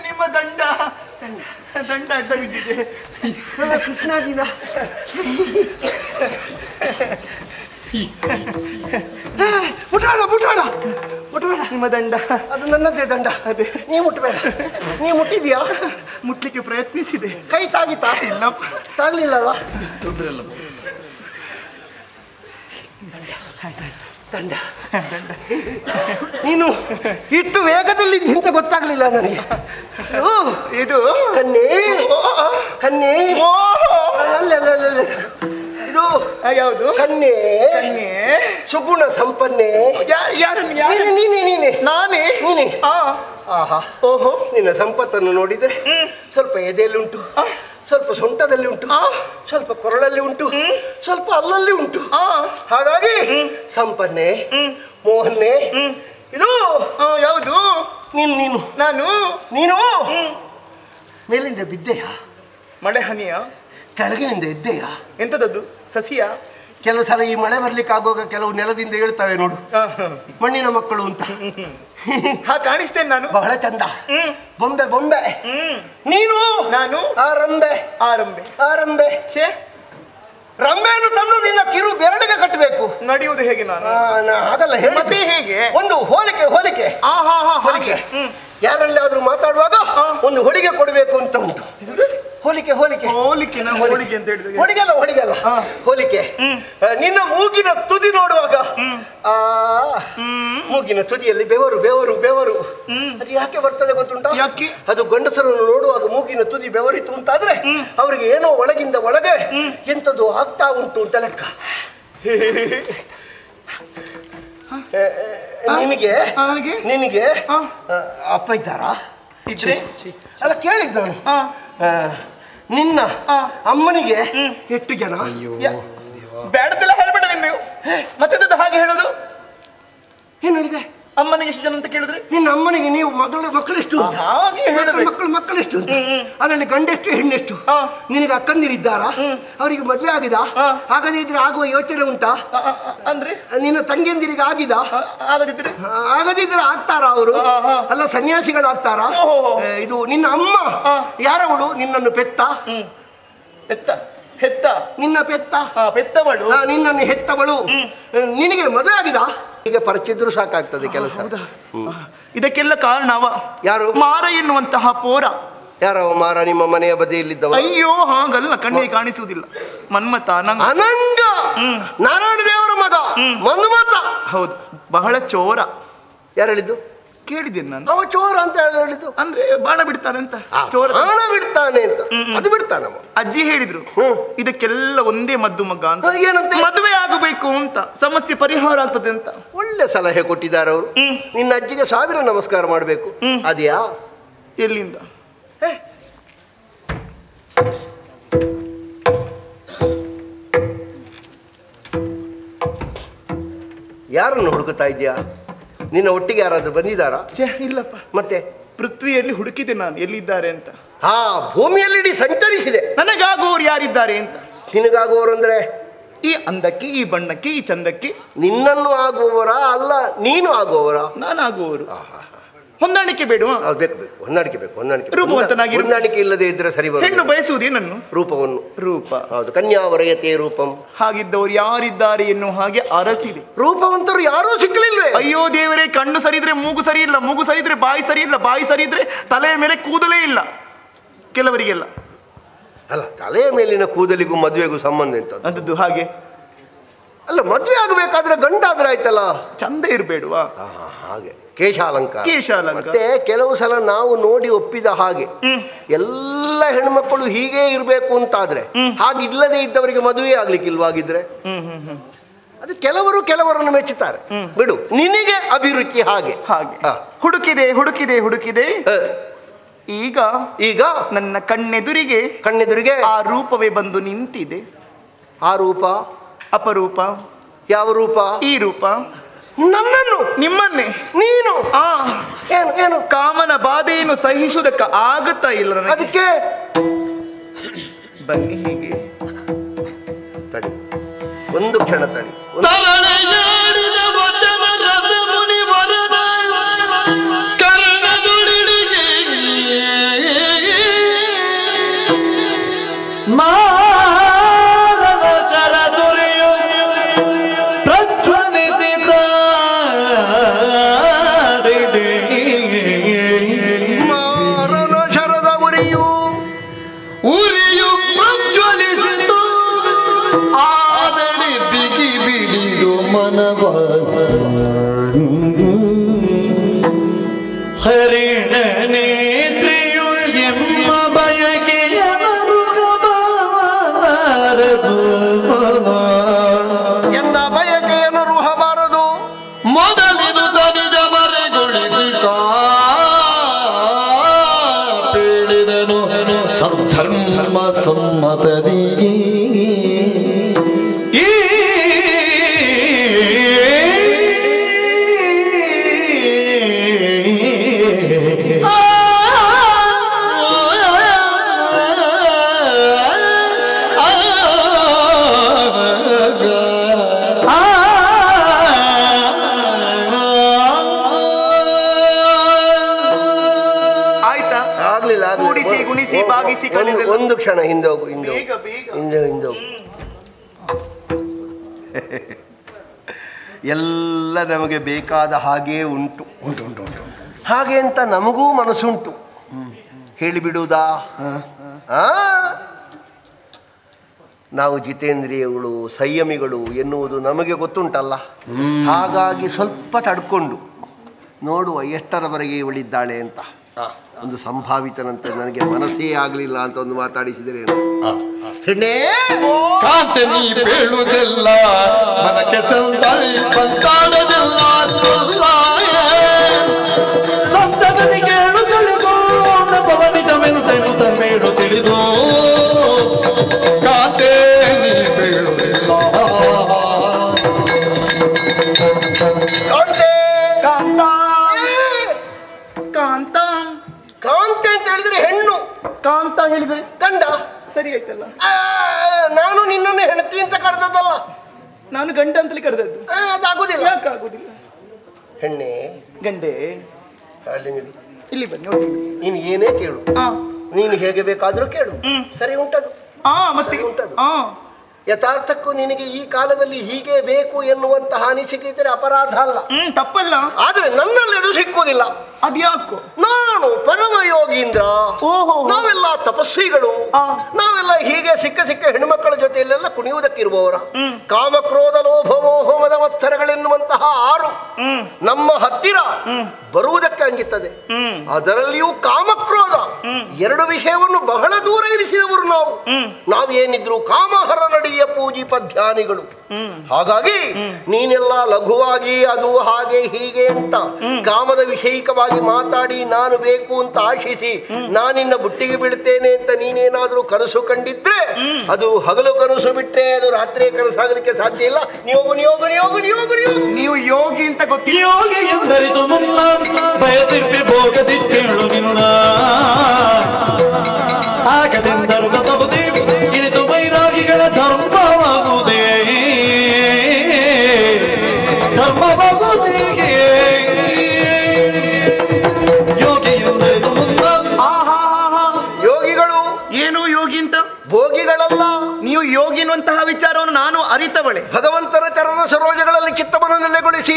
ನಿಮ್ಮ ದಂಡ ಅಡ್ಡ ಬಿದ್ದಿದೆ ಕೃಷ್ಣಾಜಿನ ಮುಟ್ಬೇಡ ನಿಮ್ಮ ದಂಡ ಅದು ನನ್ನದೇ ದಂಡ ಅದೇ ನೀವು ಮುಟ್ಬೇಡ ನೀವು ಮುಟ್ಟಿದ್ಯಾ ಮುಟ್ಲಿಕ್ಕೆ ಪ್ರಯತ್ನಿಸಿದೆ ಕೈ ತಾಗಿತಾ ಇಲ್ಲ ತಾಗ್ಲಿಲ್ಲವಾ ದಂಡ ನೀನು ಇಷ್ಟು ವೇಗದಲ್ಲಿ ಅಂತ ಗೊತ್ತಾಗ್ಲಿಲ್ಲ ನನಗೆ ಇದು ಕನ್ನೆ ಅಲ್ಲ ಇದು ಯಾವುದು ಕನ್ನೆ ಸುಗುಣ ಸಂಪನ್ನೆ ನೀನೆ ನಾನೇ ಆಹಾ ಓಹೋ ನಿನ್ನ ಸಂಪತ್ತನ್ನು ನೋಡಿದರೆ ಸ್ವಲ್ಪ ಎದೆಯಲ್ಲಿ ಉಂಟು, ಸ್ವಲ್ಪ ಸೊಂಟದಲ್ಲಿ ಉಂಟು, ಸ್ವಲ್ಪ ಕೊರಳಲ್ಲಿ ಉಂಟು, ಸ್ವಲ್ಪ ಅಲ್ಲಲ್ಲಿ ಉಂಟು. ಹಾಗಾಗಿ ಸಂಪನ್ನೆ ಮೋಹನ್ನೇ ಇದು ಯಾವುದು ನೀನು ನಾನು ನೀನು ಮೇಲಿಂದ ಬಿದ್ದೆಯಾ ಮಳೆ ಹನಿಯ ಕೆಳಗಿನಿಂದ ಎದ್ದೆಯಾ ಎಂತದದ್ದು ಸಸಿಯ ಕೆಲವು ಸಲ ಈ ಮಳೆ ಬರ್ಲಿಕ್ಕೆ ಆಗುವಾಗ ಕೆಲವು ನೆಲದಿಂದ ಹೇಳ್ತವೆ ನೋಡು ಮಣ್ಣಿನ ಮಕ್ಕಳು ಅಂತ ಕಾಣಿಸ್ತೇನೆ ನಾನು ಬಹಳ ಚಂದ ಬೊಂಬೆ ಬೊಂಬೆ ನೀನು ನಾನು ರಂಬೆ ರಂಬೆ ಛೇ ರಂಬೆಯನ್ನು ತಂದು ನಿನ್ನ ಕಿರು ಬೆರಳಿಗೆ ಕಟ್ಟಬೇಕು. ನಡೆಯುವುದು ಹೇಗೆ ನಾನು ಹಾಗಲ್ಲ ಹೇಳಿ ಹೇಗೆ ಒಂದು ಹೋಲಿಕೆ ಹೋಲಿಕೆ ಹೋಲಿಕೆ ಯಾರಲ್ಲಾದ್ರೂ ಮಾತಾಡುವಾಗ ಒಂದು ಹೊಡಿಗೆ ಕೊಡಬೇಕು ಅಂತ ಉಂಟು. ಹೋಲಿಕೆ ಹೋಲಿಕೆ ಹೋಲಿಕೆ ಹೋಲಿಕೆ ಅಂತ ಹೇಳಿದ್ರೆ ಹೊಡಿಗಲ್ಲ ಹೊಡಿಗಲ್ಲ ಹೋಲಿಕೆ. ನಿನ್ನ ಮೂಗಿನ ತುದಿ ನೋಡುವಾಗ ಮೂಗಿನ ತುದಿಯಲ್ಲಿ ಬೆವರು ಬೆವರು ಬೆವರು ಅದು ಯಾಕೆ ಬರ್ತದೆ ಗೊತ್ತುಂಟ? ಯಾಕೆ ಅದು ಗಂಡಸರನ್ನು ನೋಡುವಾಗ ಮೂಗಿನ ತುದಿ ಬೆವರಿತು ಅಂತಾದ್ರೆ ಅವರಿಗೆ ಏನೋ ಒಳಗಿಂದ ಒಳಗೆ ಎಂಥದ್ದು ಆಗ್ತಾ ಉಂಟು ಅಂತ ಲೆಕ್ಕ. ನಿನಗೆ ನಿನಗೆ ಅಪ್ಪ ಇದ್ದಾರಾ? ಇದ್ರೆ ಅಲ್ಲ ಕೇಳಿದ್ದ ನಾನು ನಿನ್ನ ಅಮ್ಮನಿಗೆ ಎಷ್ಟು ಜನ? ಬೇಡದೆಲ್ಲ ಹೇಳ್ಬೇಡ ನೀವು ಮತ್ತೆ ಹಾಗೆ ಹೇಳೋದು ಏನು ಹೇಳಿದೆ? ಅಮ್ಮನಿಗೆ ಎಷ್ಟು ಜನ ಅಂತ ಕೇಳಿದ್ರೆ ನಿನ್ನ ಅಮ್ಮನಿಗೆ ನೀವು ಮಕ್ಕಳೆಷ್ಟು ಮಕ್ಕಳೆಷ್ಟು ಅಂತ ಅದರಲ್ಲಿ ಗಂಡೆಷ್ಟು ಹೆಣ್ಣೆಷ್ಟು? ನಿನಗೆ ಅಕ್ಕಂದಿರಿದ್ದಾರಾ? ಅವರಿಗೆ ಮದುವೆ ಆಗಿದ? ಆಗದೇ ಇದ್ರೆ ಆಗುವ ಯೋಚನೆ ಉಂಟಾ? ಅಂದ್ರೆ ನಿನ್ನ ತಂಗಿಯಂದಿರಿಗೆ ಆಗಿದ? ಆಗದಿದ್ರೆ ಆಗ್ತಾರ ಅವರು? ಅಲ್ಲ ಸನ್ಯಾಸಿಗಳಾಗ್ತಾರ? ಇದು ನಿನ್ನ ಅಮ್ಮ ಯಾರವಳು? ನಿನ್ನನ್ನು ಪೆತ್ತ ಹೆತ್ತ ನಿನ್ನ ಪೆತ್ತವಳು ನಿನ್ನನ್ನು ಹೆತ್ತವಳು. ನಿನಗೆ ಮದುವೆ ಆಗಿದ? ಈಗ ಪರಿಚಿದ್ರು ಸಾಕಾಗ್ತದೆ ಕೆಲಸ. ಇದಕ್ಕೆಲ್ಲ ಕಾರಣವ ಯಾರು? ಮಾರ ಎನ್ನುವಂತಹ ಪೋರ. ಯಾರವ ಮಾರ? ನಿಮ್ಮ ಮನೆಯ ಬದಿಯಲ್ಲಿದ್ದವ? ಅಯ್ಯೋ ಹಾಗಲ್ಲ, ಕಣ್ಣಿಗೆ ಕಾಣಿಸುವುದಿಲ್ಲ. ಮನ್ಮತ ಅನಂಗ ನಾರಾಯಣ ದೇವರ ಮಗ ಮನ್ಮತ. ಹೌದು, ಬಹಳ ಚೋರ. ಯಾರು ಹೇಳಿದ್ದು? ಕೇಳಿದ್ದೇನೆ ನಾನು. ಅವ ಚೋರ ಅಂತ ಹೇಳಿದ್ದು ಅಂದ್ರೆ ಬಾಣ ಬಿಡ್ತಾನೆ ಅಂತ. ಚೋರ ಬಾಣ ಬಿಡ್ತಾನೆ ಅಂತ ಅದು ಬಿಡ್ತಾನವ. ಅಜ್ಜಿ ಹೇಳಿದ್ರು ಇದಕ್ಕೆಲ್ಲ ಒಂದೇ ಮದ್ದು ಮಗ ಅಂತ. ಏನಂತ? ಮದುವೆ ಆಗಬೇಕು ಅಂತ, ಸಮಸ್ಯೆ ಪರಿಹಾರ ಆಗ್ತದೆ ಅಂತ. ಒಳ್ಳೆ ಸಲಹೆ ಕೊಟ್ಟಿದ್ದಾರೆ ಅವರು. ನಿನ್ನ ಅಜ್ಜಿಗೆ 1000 ನಮಸ್ಕಾರ ಮಾಡಬೇಕು. ಅದ್ಯಾ ಎಲ್ಲಿಂದ? ಯಾರನ್ನು ಹುಡುಕುತ್ತಾ ಇದೆಯಾ? ನಿನ್ನ ಒಟ್ಟಿಗೆ ಯಾರಾದ್ರೂ ಬಂದಿದ್ದಾರಾ? ಇಲ್ಲಪ್ಪ. ಮತ್ತೆ ಪೃಥ್ವಿಯಲ್ಲಿ ಹುಡುಕಿದೆ ನಾನು ಎಲ್ಲಿದ್ದಾರೆ ಅಂತ. ಭೂಮಿಯಲ್ಲಿ ಸಂಚರಿಸಿದೆ. ನನಗಾಗುವವರು ಯಾರಿದ್ದಾರೆ ಅಂತ. ನಿನಗಾಗುವವರು ಅಂದ್ರೆ ಈ ಅಂದಕ್ಕೆ, ಈ ಬಣ್ಣಕ್ಕೆ, ಈ ಚಂದಕ್ಕೆ. ನಿನ್ನನ್ನು ಆಗುವವರ ಅಲ್ಲ ನೀನು ಆಗುವವರ? ನಾನು ಆಗುವವರು. ಹೊಂದಾಣಿಕೆ ಬೇಡುವ? ಬೇಕು ಬೇಕು, ಹೊಂದಾಣಿಕೆ ಬೇಕು, ಹೊಂದಾಣಿಕೆ. ರೂಪವಂತನಾಗಿ ಹೊಂದಾಣಿಕೆ ಇಲ್ಲದೆ ಇದ್ರೆ ಸರಿ ಬರುತ್ತೆ. ಹೆಣ್ಣು ಬಯಸುವುದೇನನ್ನು? ರೂಪವನ್ನು. ರೂಪ ಹೌದು, ಕನ್ಯಾವರಯತೆ ರೂಪಂ. ಹಾಗಿದ್ದವರು ಯಾರಿದ್ದಾರೆ ಎನ್ನುವ ಹಾಗೆ ಅರಸಿದೆ. ರೂಪವಂತರು ಯಾರೂ ಸಿಕ್ಕಲಿಲ್ವೇ? ಅಯ್ಯೋ ದೇವರೇ, ಕಣ್ಣು ಸರಿ ಇದ್ರೆ ಮೂಗು ಸರಿ ಇಲ್ಲ, ಮೂಗು ಸರಿ ಇದ್ರೆ ಬಾಯಿ ಸರಿ ಇಲ್ಲ, ಬಾಯಿ ಸರಿ ಇದ್ರೆ ತಲೆಯ ಮೇಲೆ ಕೂದಲೇ ಇಲ್ಲ ಕೆಲವರಿಗೆಲ್ಲ. ಅಲ್ಲ, ತಲೆಯ ಮೇಲಿನ ಕೂದಲಿಗೂ ಮದುವೆಗೂ ಸಂಬಂಧ ಎಂತ? ಅದದ್ದು ಹಾಗೆ ಅಲ್ಲ, ಮದುವೆ ಆಗಬೇಕಾದ್ರೆ ಗಂಡಾದ್ರೆ ಆಯ್ತಲ್ಲ, ಚಂದ ಇರಬೇಡುವಾ? ಹಾಗೆ ಕೇಶಾಲಂಕಾರ. ಮತ್ತೆ ಕೆಲವು ಸಲ ನಾವು ನೋಡಿ ಒಪ್ಪಿದ ಹಾಗೆ ಎಲ್ಲ ಹೆಣ್ಮಕ್ಕಳು ಹೀಗೆ ಇರಬೇಕು ಅಂತಾದ್ರೆ, ಹಾಗಿಲ್ಲದೆ ಇದ್ದವರಿಗೆ ಮದುವೆ ಆಗ್ಲಿಕ್ಕಿಲ್ವಾಗಿದ್ರೆ ಅದು ಕೆಲವರನ್ನು ಮೆಚ್ಚುತ್ತಾರೆ. ಬಿಡು, ನಿನಗೆ ಅಭಿರುಚಿ ಹಾಗೆ. ಹುಡುಕಿದೆ ಹುಡುಕಿದೆ ಹುಡುಕಿದೆ, ಈಗ ಈಗ ನನ್ನ ಕಣ್ಣೆದುರಿಗೆ ಆ ರೂಪವೇ ಬಂದು ನಿಂತಿದೆ. ಆ ರೂಪ ಅಪರೂಪ. ಯಾವ ರೂಪ? ಈ ರೂಪ. ನನ್ನನ್ನು? ನಿಮ್ಮನ್ನೇ. ನೀನು? ಏನು ಕಾಮನ ಬಾಧೆಯನ್ನು ಸಹಿಸುವುದಕ್ಕೆ ಆಗುತ್ತಾ ಇಲ್ಲ ನನಗೆ. ಅದಕ್ಕೆ ಬನ್ನಿ ಹೀಗೆ ತಡಿ, ಒಂದು ಕ್ಷಣ ತಡಿ. ಹರಿಣ ನೇತ್ರಿಯು ಎಮ್ಮ ಬಯಕೆಯ ಎಂದ ಬಯಕೆಯನ್ನು ರುಹಬಾರದು. ಮೊದಲಿದು ತನಿದ ಮರೆಗೊಳಿಸಿತ ಪೀಳಿದನು ಸದ್ಧರ್ಮ ಸಮ್ಮತದಿ. ಒಂದು ಕ್ಷಣ ಹಿಂದೆ ಹೋಗು, ಹಿಂದೆ ಹೋಗು. ಎಲ್ಲ ನಮಗೆ ಬೇಕಾದ ಹಾಗೇ ಉಂಟು. ಹಾಗೆ ಅಂತ ನಮಗೂ ಮನಸ್ಸುಂಟು. ಹೇಳಿಬಿಡುವುದಾ? ನಾವು ಜಿತೇಂದ್ರಿಯಗಳು, ಸಂಯಮಿಗಳು ಎನ್ನುವುದು ನಮಗೆ ಗೊತ್ತುಂಟಲ್ಲ. ಹಾಗಾಗಿ ಸ್ವಲ್ಪ ತಡ್ಕೊಂಡು ನೋಡುವ ಎಷ್ಟರವರೆಗೆ ಇವಳಿದ್ದಾಳೆ ಅಂತ. ಒಂದು ಸಂಭಾವಿತನಂತೆ ನನಗೆ ಮನಸ್ಸೇ ಆಗಲಿಲ್ಲ ಅಂತ ಒಂದು ಮಾತಾಡಿಸಿದರೆ ಕಾಂತೆ ನೀ ಬೀಳುವುದಿಲ್ಲ, ಮನಕ್ಕೆ ಸಂತಾಡದಿಲ್ಲ, ಸಂತದಲ್ಲಿ ಕೇಳು ತಿಳಿದು ಪವನಿಜಮೆನುತ್ತ ಮೇಳು ತಿಳಿದು ಕಾಂತೆ ನೀ ಬೀಳುವುದಿಲ್ಲ. ಕಾಂತೆ ಅಂತ ಹೇಳಿದ್ರೆ ಹೆಣ್ಣು, ಕಾಂತ ಹೇಳಿದ್ರೆ ಗಂಡ. ಸರಿ ಆಯ್ತಲ್ಲ. ನಾನು ನಿನ್ನನ್ನು ಹೆಂಡತಿ ಅಂತ ಕರೆದದ್ದಲ್ಲ, ನಾನು ಗಂಡ ಅಂತಲೇ ಕರೆದದ್ದು. ಅದಾಗುದಿಲ್ಲ. ಯಾಕಾಗುದಿಲ್ಲ? ಹೆಣ್ಣೆ ಗಂಡೆ ಅಲ್ಲಿ ಇಲ್ಲಿ ಬನ್ನಿ ನೋಡಿ. ನೀನು ಏನೇ ಕೇಳು, ನೀನು ಹೇಗೆ ಬೇಕಾದ್ರೂ ಕೇಳು, ಸರಿ ಉಂಟದು. ಮತ್ತೆ ಉಂಟದು. ಯಥಾರ್ಥಕ್ಕೂ ನಿನಗೆ ಈ ಕಾಲದಲ್ಲಿ ಹೀಗೆ ಬೇಕು ಎನ್ನುವಂತಹ ಅನಿಸಿಕೆ ಇದ್ದರೆ ಅಪರಾಧ ಅಲ್ಲ, ತಪ್ಪಲ್ಲ. ಆದ್ರೆ ನನ್ನಲ್ಲಿ ಅದು ಸಿಕ್ಕುವುದಿಲ್ಲ. ಅದ್ಯಾಕೋ? ನಾನು ಪರಮ ಯೋಗೀಂದ್ರ, ನಾವೆಲ್ಲ ತಪಸ್ವಿಗಳು, ನಾವೆಲ್ಲ ಹೀಗೆ ಸಿಕ್ಕ ಹೆಣ್ಣುಮಕ್ಕಳ ಜೊತೆಯಲ್ಲೆಲ್ಲ ಕುಣಿಯುವುದಕ್ಕಿರುವವರ. ಕಾಮಕ್ರೋಧ ಲೋಭಮೋಹ ಮದ ಮತ್ಸರಗಳೆನ್ನುವಂತಹ 6 ನಮ್ಮ ಹತ್ತಿರ ಬರುವುದಕ್ಕೆ ಅಂಗಿತ್ತದೆ. ಅದರಲ್ಲಿಯೂ ಕಾಮಕ್ರೋಧ 2 ವಿಷಯವನ್ನು ಬಹಳ ದೂರ ಇರಿಸಿದವರು ನಾವು. ನಾವೇನಿದ್ರು ಕಾಮಹರ ನಡಿಯ ಪೂಜಿ ಪಧ್ಯಾನಿಗಳು. ಹಾಗಾಗಿ ನೀನೆಲ್ಲ ಲಘುವಾಗಿ ಅದು ಹಾಗೆ ಹೀಗೆ ಅಂತ ಕಾಮದ ವಿಷಯಿಕವಾಗಿ ಮಾತಾಡಿ ನಾನು ಬೇಕು ಅಂತ ಆಶಿಸಿ ನಾನಿನ್ನ ಬುಟ್ಟಿಗೆ ಬೀಳ್ತೇನೆ ಅಂತ ನೀನೇನಾದ್ರೂ ಕನಸು ಕಂಡಿದ್ರೆ ಅದು ಹಗಲು ಕನಸು ಬಿಟ್ಟರೆ ಅದು ರಾತ್ರಿ ಕನಸಾಗಲಿಕ್ಕೆ ಸಾಧ್ಯ ಇಲ್ಲ. ನೀವು ಯೋಗಿ ಅಂತ ಗೊತ್ತಿಲ್ಲ. ಯೋಗಿ ಎಂದರಿತು ಮುನ್ನ ಭಯತಿರ್ಪಿ ಭೋಗದಿತ್ತೇಳು ನಿನ್ನ ಆಗದೆಂದರು ಗತವುದೇ ಇಳಿದು ವೈರಾಗಿಗಳ ಧರ್ಮವಾಗುವುದೇ ಧರ್ಮವಾಗುವುದೇ ಏನು ಯೋಗಿ ಅಂತ? ಭೋಗಿಗಳಲ್ಲ, ನೀವು ಯೋಗಿ ಎನ್ನುವಂತಹ ವಿಚಾರವನ್ನು ನಾನು ಅರಿತವಳೆ. ಭಗವಂತನ ಚರಣ ಸರೋಜಗಳಲ್ಲಿ ಚಿತ್ತವನ್ನು ನೆಲೆಗೊಳಿಸಿ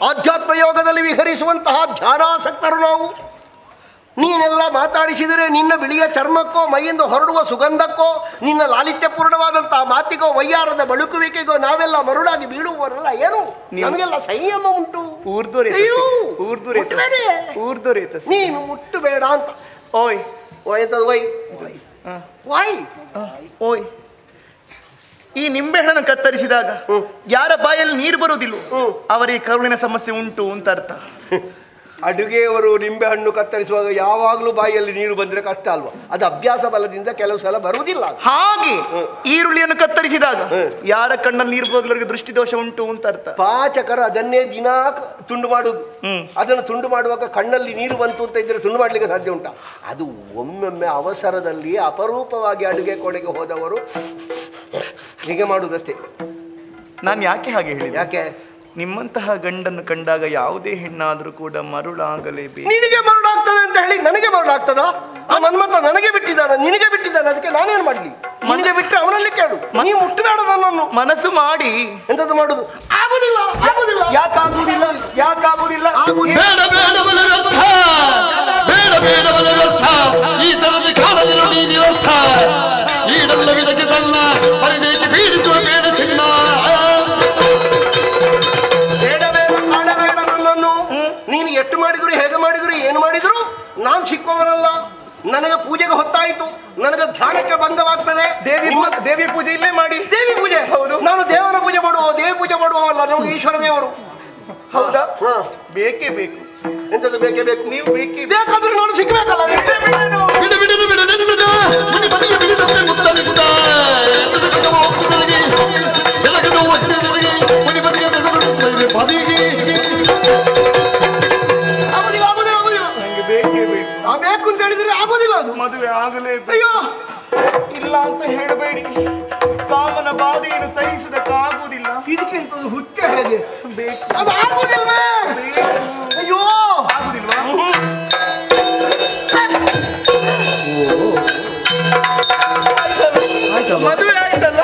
ಆಧ್ಯಾತ್ಮ ಯೋಗದಲ್ಲಿ ವಿಹರಿಸುವಂತಹ ಧ್ಯಾನಾಸಕ್ತರು ನಾವು. ನೀನೆಲ್ಲ ಮಾತಾಡಿಸಿದರೆ ನಿನ್ನ ಬಿಳಿಯ ಚರ್ಮಕ್ಕೋ ಮೈಯಿಂದ ಹೊರಡುವ ಸುಗಂಧಕ್ಕೋ ನಿನ್ನ ಲಾಲಿತ್ಯಪೂರ್ಣವಾದಂತಹ ಮಾತಿಗೋ ವಯ್ಯಾರದ ಬಳುಕುವಿಕೆಗೋ ನಾವೆಲ್ಲ ಮರುಳಾಗಿ ಬೀಳುವವರಲ್ಲ. ಏನು ನಮಗೆಲ್ಲ ಸಂಯಮ ಉಂಟು. ನೀನು ಮುಟ್ಟಬೇಡ ಅಂತ. ಓಯ್ ಓಯ್ ಅಂತ ಓಯ್ ವಾಯ್ ಓಯ್. ಈ ನಿಂಬೆಹಣ್ಣನ್ನು ಕತ್ತರಿಸಿದಾಗ ಯಾರ ಬಾಯಲ್ಲಿ ನೀರು ಬರುವುದಿಲ್ಲ ಅವರಿಗೆ ಕರುಳಿನ ಸಮಸ್ಯೆ ಉಂಟು ಅಂತ ಅರ್ಥ. ಅಡುಗೆಯವರು ನಿಂಬೆ ಹಣ್ಣು ಕತ್ತರಿಸುವಾಗ ಯಾವಾಗಲೂ ಬಾಯಿಯಲ್ಲಿ ನೀರು ಬಂದ್ರೆ ಕಷ್ಟ ಅಲ್ವಾ? ಅದು ಅಭ್ಯಾಸ ಬಲದಿಂದ ಕೆಲವು ಸಲ ಬರುವುದಿಲ್ಲ. ಹಾಗೆ ಈರುಳ್ಳಿಯನ್ನು ಕತ್ತರಿಸಿದಾಗ ಯಾರ ಕಣ್ಣಲ್ಲಿ ನೀರು ಬರೋದ್ರಿಗೆ ದೃಷ್ಟಿ ದೋಷ ಉಂಟು ಅಂತ ಅರ್ಥ. ಪಾಚಕರು ಅದನ್ನೇ ದಿನಾ ತುಂಡು ಮಾಡುದು. ಅದನ್ನು ತುಂಡು ಮಾಡುವಾಗ ಕಣ್ಣಲ್ಲಿ ನೀರು ಬಂತು ಅಂತ ಇದ್ರೆ ತುಂಡು ಮಾಡ್ಲಿಕ್ಕೆ ಸಾಧ್ಯ ಉಂಟಾ? ಅದು ಒಮ್ಮೊಮ್ಮೆ ಅವಸರದಲ್ಲಿ ಅಪರೂಪವಾಗಿ ಅಡುಗೆ ಕೊನೆಗೆ ಹೋದವರು ಹೀಗೆ ಮಾಡುವುದಷ್ಟೇ. ನಾನು ಯಾಕೆ ಹಾಗೆ ಹೇಳಿದೆ? ಯಾಕೆ? ನಿಮ್ಮಂತಹ ಗಂಡನ್ನು ಕಂಡಾಗ ಯಾವುದೇ ಹೆಣ್ಣಾದ್ರೂ ಕೂಡ ಮರುಳಾಗಲೇಬೇಕು. ನಿನಗೆ ಮರುಳಾಗ್ತದೆ ಅಂತ ಹೇಳಿ ನನಗೆ ಮರುಳಾಗ್ತದ? ಆ ಮನ್ಮತ ನನಗೆ ಬಿಟ್ಟಿದ್ದಾನೆ, ನಿನಗೆ ಬಿಟ್ಟಿದ್ದಾನೆ, ಅದಕ್ಕೆ ನಾನೇನು ಮಾಡ್ಲಿ? ನಿನಗೆ ಬಿಟ್ಟರೆ ಅವನಲ್ಲಿ ಕೇಳು. ನೀ ಮುಟ್ಟಬೇಡ ನನ್ನನ್ನು. ಮನಸ್ಸು ಮಾಡಿ ಎಂತದ್ದು ಮಾಡುದು? ಆಗುದಿಲ್ಲ, ಆಗುದಿಲ್ಲ. ಯಾಕಾಗುದಿಲ್ಲ? ಯಾಕಾಗುದಿಲ್ಲ? ಬೇಡ ಬೇಡ ಬಲವರ್ಥ, ಬೇಡ ಬೇಡ ಬಲವರ್ಥ, ಈ ತರದ ಕಾಲದಿರೋ ನೀನಿರರ್ಥ, ಈಡಲ್ಲ ವಿದಗಿದಲ್ಲ ಪರಿದೇಶಿ ಬೀಡಿಸುವ ಬೇಡ ಚಿನ್ನ. ನೀನು ಎಷ್ಟು ಮಾಡಿದ್ರು ಹೇಗೆ ಮಾಡಿದ್ರು ಏನು ಮಾಡಿದ್ರು ನಾನು ಸಿಕ್ಕುವವನಲ್ಲ. ನನಗೆ ಪೂಜೆಗೆ ಹೊತ್ತಾಯಿತು, ನನಗೆ ಧ್ಯಾನಕ್ಕೆ ಭಂಗವಾಗ್ತದೆ. ದೇವಿ ಪೂಜೆ ಇಲ್ಲೇ ಮಾಡಿ. ದೇವಿ ಪೂಜೆ? ಹೌದು. ನಾನು ದೇವರ ಪೂಜೆ ಮಾಡುವ, ದೇವಿ ಪೂಜೆ ಮಾಡುವವಲ್ಲ. ನಮಗೆ ಈಶ್ವರ ದೇವರು. ಹೌದಾ? ಬೇಕೇ ಬೇಕು. ಎಂತದ್ದು ಬೇಕೇ ಬೇಕು? ನೀವು ಬೇಕೇ ಬೇಕಾದ್ರೆ ನಾನು ಸಿಗ್ಬೇಕಲ್ಲ. ಬೇಕು ಅಂತ ಹೇಳಿದ್ರೆ ಆಗೋದಿಲ್ಲ. ಅದು ಮದುವೆ ಆಗಲೇ. ಅಯ್ಯೋ ಇಲ್ಲ ಅಂತ ಹೇಳಬೇಡಿ. ಕಾಮನ ಬಾಧೆಯನ್ನು ಸಹಿಸೋದಕ್ಕಾಗುವುದಿಲ್ಲ. ಇದಕ್ಕಿಂತ ಹುಚ್ಚ ಹೇಗೆ ಬೇಕು. ಅದು ಆಗುದಿಲ್ವೇ? ಅಯ್ಯೋ ಆಗುದಿಲ್ವಾ? ಮದುವೆ ಆಯ್ತಲ್ಲ.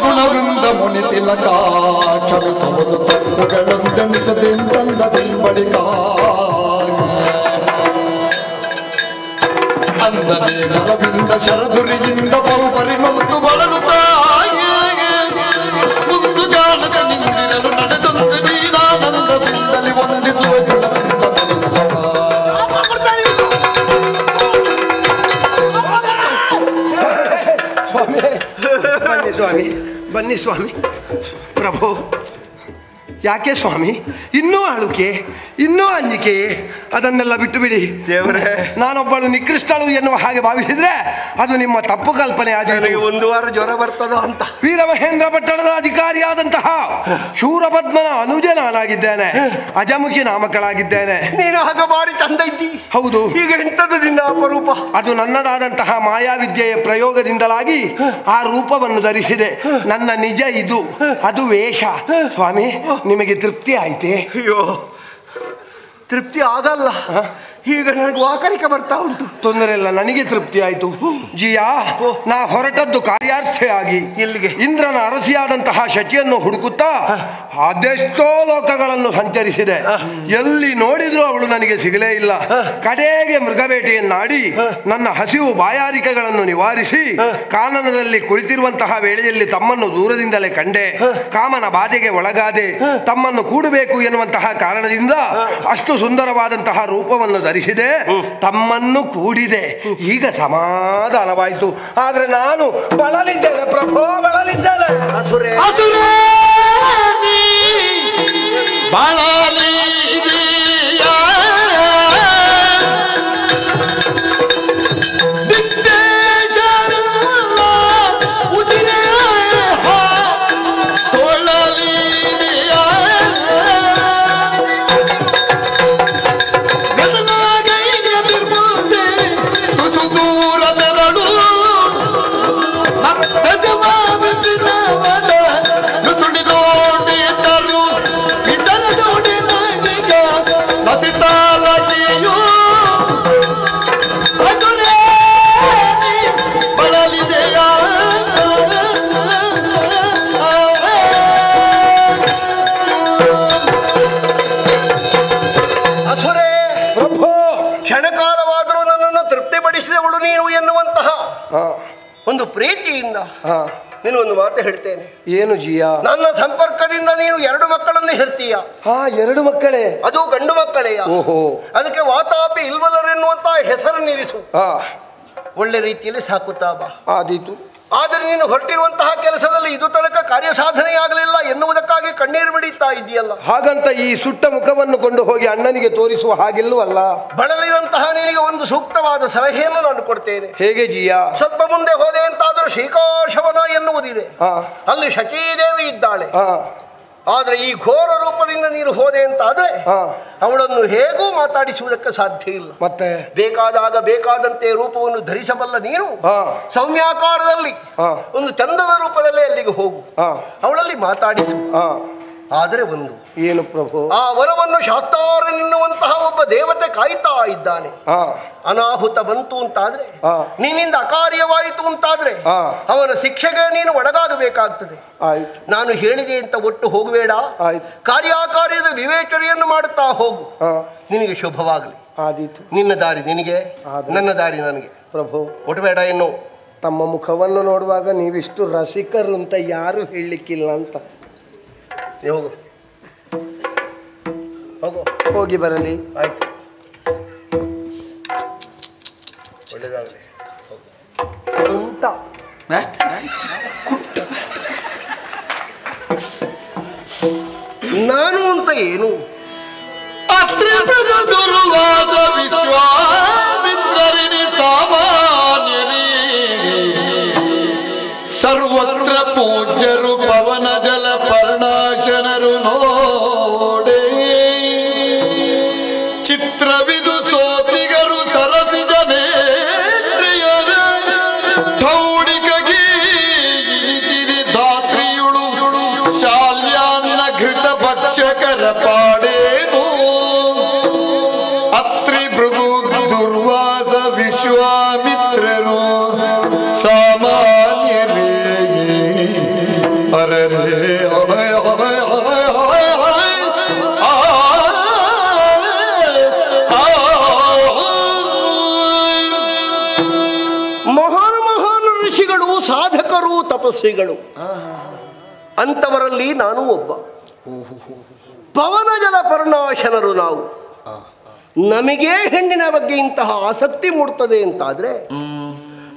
ಗುಣವೃಂದ ಮುನಿ ತಿಲಕ ಕ್ಷಮಿಸುವುದು ತಪ್ಪುಗಳೊಂದೆಣಿಸದೆಂದ ತಿಂಬಡಿಕ ಅಂದನೆ ನಲವಿಂದ ಶರದುರಿಯಿಂದ ಬಹುಪರಿ ನೊಂದು ಬಳಲುತ್ತಾಯೇ ಮುಂದು ಗಾನಕ ನಿಂದಿರಲು ನಡೆದಂತೆ ನೀನಾನಂದದಿಂದಲಿ ವಂದಿಸುವ ಗುಣವೃಂದ ಮುನಿ ತಿಲಕ. ಬನ್ನಿ ಸ್ವಾಮಿ, ಬನ್ನಿ ಸ್ವಾಮಿ. ಪ್ರಭು, ಯಾಕೆ ಸ್ವಾಮಿ? ಇನ್ನೂ ಅಳುಕೆ, ಇನ್ನೂ ಅಂಜಿಕೆ, ಅದನ್ನೆಲ್ಲ ಬಿಟ್ಟು ಬಿಡಿ ದೇವರೇ. ನಾನೊಬ್ಬಳು ನಿಕೃಷ್ಟಳು ಎನ್ನುವ ಹಾಗೆ ಭಾವಿಸಿದ್ರೆ ಅದು ನಿಮ್ಮ ತಪ್ಪು ಕಲ್ಪನೆ. ನನಗೆ ಒಂದು ವಾರ ಜ್ವರ ಬರ್ತದೋ ಅಂತ. ವೀರಮಹೇಂದ್ರ ಪಟ್ಟಣದ ಅಧಿಕಾರಿಯಾದಂತಹ ಶೂರಪದ್ಮನ ಅನುಜ ನಾನಾಗಿದ್ದೇನೆ. ಅಜಮುಖಿ ನಾಮಕಳಾಗಿದ್ದೇನೆ. ನೀನು ಆಗ ಬಾರಿ ಚಂದ ಇದ್ದಿ. ಹೌದು. ಈಗ ಎಂಥದಿಂದ ಅಪರೂಪ? ಅದು ನನ್ನದಾದಂತಹ ಮಾಯಾವಿದ್ಯೆಯ ಪ್ರಯೋಗದಿಂದಲಾಗಿ ಆ ರೂಪವನ್ನು ಧರಿಸಿದೆ. ನನ್ನ ನಿಜ ಇದು, ಅದು ವೇಷ. ಸ್ವಾಮಿ, ನಿಮಗೆ ತೃಪ್ತಿ ಆಯ್ತೆ? ಅಯ್ಯೋ, ತೃಪ್ತಿ ಆಗಲ್ಲ. ಈಗ ನನಗೆ ವಾಕರಿಕೆ ಬರ್ತಾ ಉಂಟು. ತೊಂದರೆ ಇಲ್ಲ, ನನಗೆ ತೃಪ್ತಿ ಆಯ್ತು. ಜಿಯಾ, ನಾ ಹೊರಟದ್ದು ಕಾರ್ಯಾರ್ಥಿಯಾಗಿ ಎಲ್ಲಿಗೆ? ಇಂದ್ರನ ಅರಸಿಯಾದಂತಹ ಶಚಿಯನ್ನು ಹುಡುಕುತ್ತಾ ಅದೆಷ್ಟೋ ಲೋಕಗಳನ್ನು ಸಂಚರಿಸಿದೆ. ಎಲ್ಲಿ ನೋಡಿದ್ರೂ ಅವಳು ನನಗೆ ಸಿಗಲೇ ಇಲ್ಲ. ಕಡೆಗೆ ಮೃಗಬೇಟೆಯನ್ನಾಡಿ ನನ್ನ ಹಸಿವು ಬಾಯಾರಿಕೆಗಳನ್ನು ನಿವಾರಿಸಿ ಕಾನನದಲ್ಲಿ ಕುಳಿತಿರುವಂತಹ ವೇಳೆಯಲ್ಲಿ ತಮ್ಮನ್ನು ದೂರದಿಂದಲೇ ಕಂಡೆ. ಕಾಮನ ಬಾಧೆಗೆ ಒಳಗಾದೆ. ತಮ್ಮನ್ನು ಕೂಡಬೇಕು ಎನ್ನುವಂತಹ ಕಾರಣದಿಂದ ಅಷ್ಟು ಸುಂದರವಾದಂತಹ ರೂಪವನ್ನು ಧರಿಸಿದೆ. ತಮ್ಮನ್ನು ಕೂಡಿದೆ. ಈಗ ಸಮಾಧಾನವಾಯಿತು. ಆದ್ರೆ ನಾನು ಬಳಲಿದ್ದೇನೆ ಪ್ರಭೋ, ಬಳಲಿದ್ದೇನೆ. ಅಸುರೇ ಒಂದು ಪ್ರೀತಿಯಿಂದ ನೀನು ಒಂದು ಮಾತು ಹೇಳ್ತೇನೆ. ಏನು ಜಿಯಾ? ನನ್ನ ಸಂಪರ್ಕದಿಂದ ನೀನು 2 ಮಕ್ಕಳನ್ನು ಹೆರ್ತೀಯ. 2 ಮಕ್ಕಳೇ? ಅದು ಗಂಡು ಮಕ್ಕಳೆಯ. ಓಹೋ. ಅದಕ್ಕೆ ವಾತಾಪಿ ಇಲ್ವಲರೆನ್ನುವಂತ ಹೆಸರನ್ನಿರಿಸು. ಒಳ್ಳೆ ರೀತಿಯಲ್ಲಿ ಸಾಕುತ್ತಾ ಬಾ. ಆದೀತು. ಆದರೆ ನೀನು ಹೊರಟಿರುವಂತಹ ಕೆಲಸದಲ್ಲಿ ಇದು ತನಕ ಕಾರ್ಯಸಾಧನೆಯಾಗಲಿಲ್ಲ ಎನ್ನುವುದಕ್ಕಾಗಿ ಕಣ್ಣೀರು ಬಿಡುತ್ತಾ ಇದೆಯಲ್ಲ. ಹಾಗಂತ ಈ ಸುಟ್ಟ ಮುಖವನ್ನು ಕೊಂಡು ಹೋಗಿ ಅಣ್ಣನಿಗೆ ತೋರಿಸುವ ಹಾಗಿಲ್ಲವಲ್ಲ. ಬಳಲಿದಂತಹ ನಿನಗೆ ಒಂದು ಸೂಕ್ತವಾದ ಸಲಹೆಯನ್ನು ನಾನು ಕೊಡ್ತೇನೆ. ಹೇಗೆ ಜಿಯಾ? ಸ್ವಲ್ಪ ಮುಂದೆ ಹೋದೆ ಅಂತಾದರೂ ಶ್ರೀಕಾಶವನ ಎನ್ನುವುದಿದೆ. ಅಲ್ಲಿ ಶಚೀದೇವಿ ಇದ್ದಾಳೆ. ಆದರೆ ಈ ಘೋರ ರೂಪದಿಂದ ನೀನು ಹೋದೆ ಅಂತಾದ್ರೆ ಅವಳನ್ನು ಹೇಗೂ ಮಾತಾಡಿಸುವುದಕ್ಕೆ ಸಾಧ್ಯ ಇಲ್ಲ. ಮತ್ತೆ ಬೇಕಾದಾಗ ಬೇಕಾದಂತೆ ರೂಪವನ್ನು ಧರಿಸಬಲ್ಲ ನೀನು ಸೌಮ್ಯಾಕಾರದಲ್ಲಿ ಒಂದು ಚಂದದ ರೂಪದಲ್ಲೇ ಅಲ್ಲಿಗೆ ಹೋಗು. ಅವಳಲ್ಲಿ ಮಾತಾಡಿಸು. ಆದರೆ ಒಂದು ಏನು ಪ್ರಭು? ಆ ವರವನ್ನು ಶಾಸ್ತಾರನೆನ್ನುವಂತಹ ಒಬ್ಬ ದೇವತೆ ಕಾಯ್ತಾ ಇದ್ದಾನೆ. ಅನಾಹುತ ಬಂತು ಅಂತಾದ್ರೆ, ನಿನ್ನಿಂದ ಅಕಾರ್ಯವಾಯಿತು ಅಂತಾದ್ರೆ ಅವನ ಶಿಕ್ಷೆಗೆ ನೀನು ಒಳಗಾಗಬೇಕಾಗ್ತದೆ. ನಾನು ಹೇಳಿದೆ ಅಂತ ಒಟ್ಟು ಹೋಗಬೇಡ. ಕಾರ್ಯಾಕಾರ್ಯದ ವಿವೇಚನೆಯನ್ನು ಮಾಡುತ್ತಾ ಹೋಗು. ನಿನಗೆ ಶುಭವಾಗಲಿ. ನಿನ್ನ ದಾರಿ ನಿನಗೆ, ನನ್ನ ದಾರಿ ನನಗೆ. ಪ್ರಭು ಒಟ್ಟಬೇಡ. ಇನ್ನು ತಮ್ಮ ಮುಖವನ್ನು ನೋಡುವಾಗ ನೀವಿಷ್ಟು ರಸಿಕರು ಅಂತ ಯಾರು ಹೇಳಲಿಕ್ಕಿಲ್ಲ ಅಂತ. ಹೋಗು, ಹೋಗು, ಹೋಗಿ ಬರಲಿ. ಆಯ್ತು, ಒಳ್ಳೆದಾಗಲಿ ಅಂತ ನಾನು ಅಂತ ಏನು? ದುರ್ವಾದ ವಿಶ್ವಾಮಿತ್ರರಿನಿ ಸಾಮಾನ್ಯರಿ ಸರ್ವತ್ರ ಪೂಜ್ಯರು ಪವನ ಜಲ ಪರ್ಣಾಶನರು ನೋಡೆ ಚಿತ್ರವಿದು ಸೋತಿಗರು ಸರಸಿದ ನೇತ್ರಿಯರ ಠೌಡಿಕಗಿ ಇಳಿತಿರಿ ಧಾತ್ರಿಯುಳು ಶಾಲ್ಯಾನ್ನ ಘೃತ ಭಕ್ಷಕರ ಪಾಡೇನು ಅತ್ರಿ ಭೃಗು ದುರ್ವಾಸ ವಿಶ್ವಾಮಿತ್ರರು ಸಾಮಾನ್ಯರೇ ಅರರೇ ಮಹಾನ್ ಮಹಾನ್ ಋಷಿಗಳು, ಸಾಧಕರು, ತಪಸ್ವಿಗಳು, ಅಂತವರಲ್ಲಿ ನಾನು ಒಬ್ಬ. ಪವನ ಜಲ ಪರ್ಣಾಶನರು ನಾವು. ನಮಗೆ ಹೆಣ್ಣಿನ ಬಗ್ಗೆ ಇಂತಹ ಆಸಕ್ತಿ ಮೂಡ್ತದೆ ಅಂತಾದ್ರೆ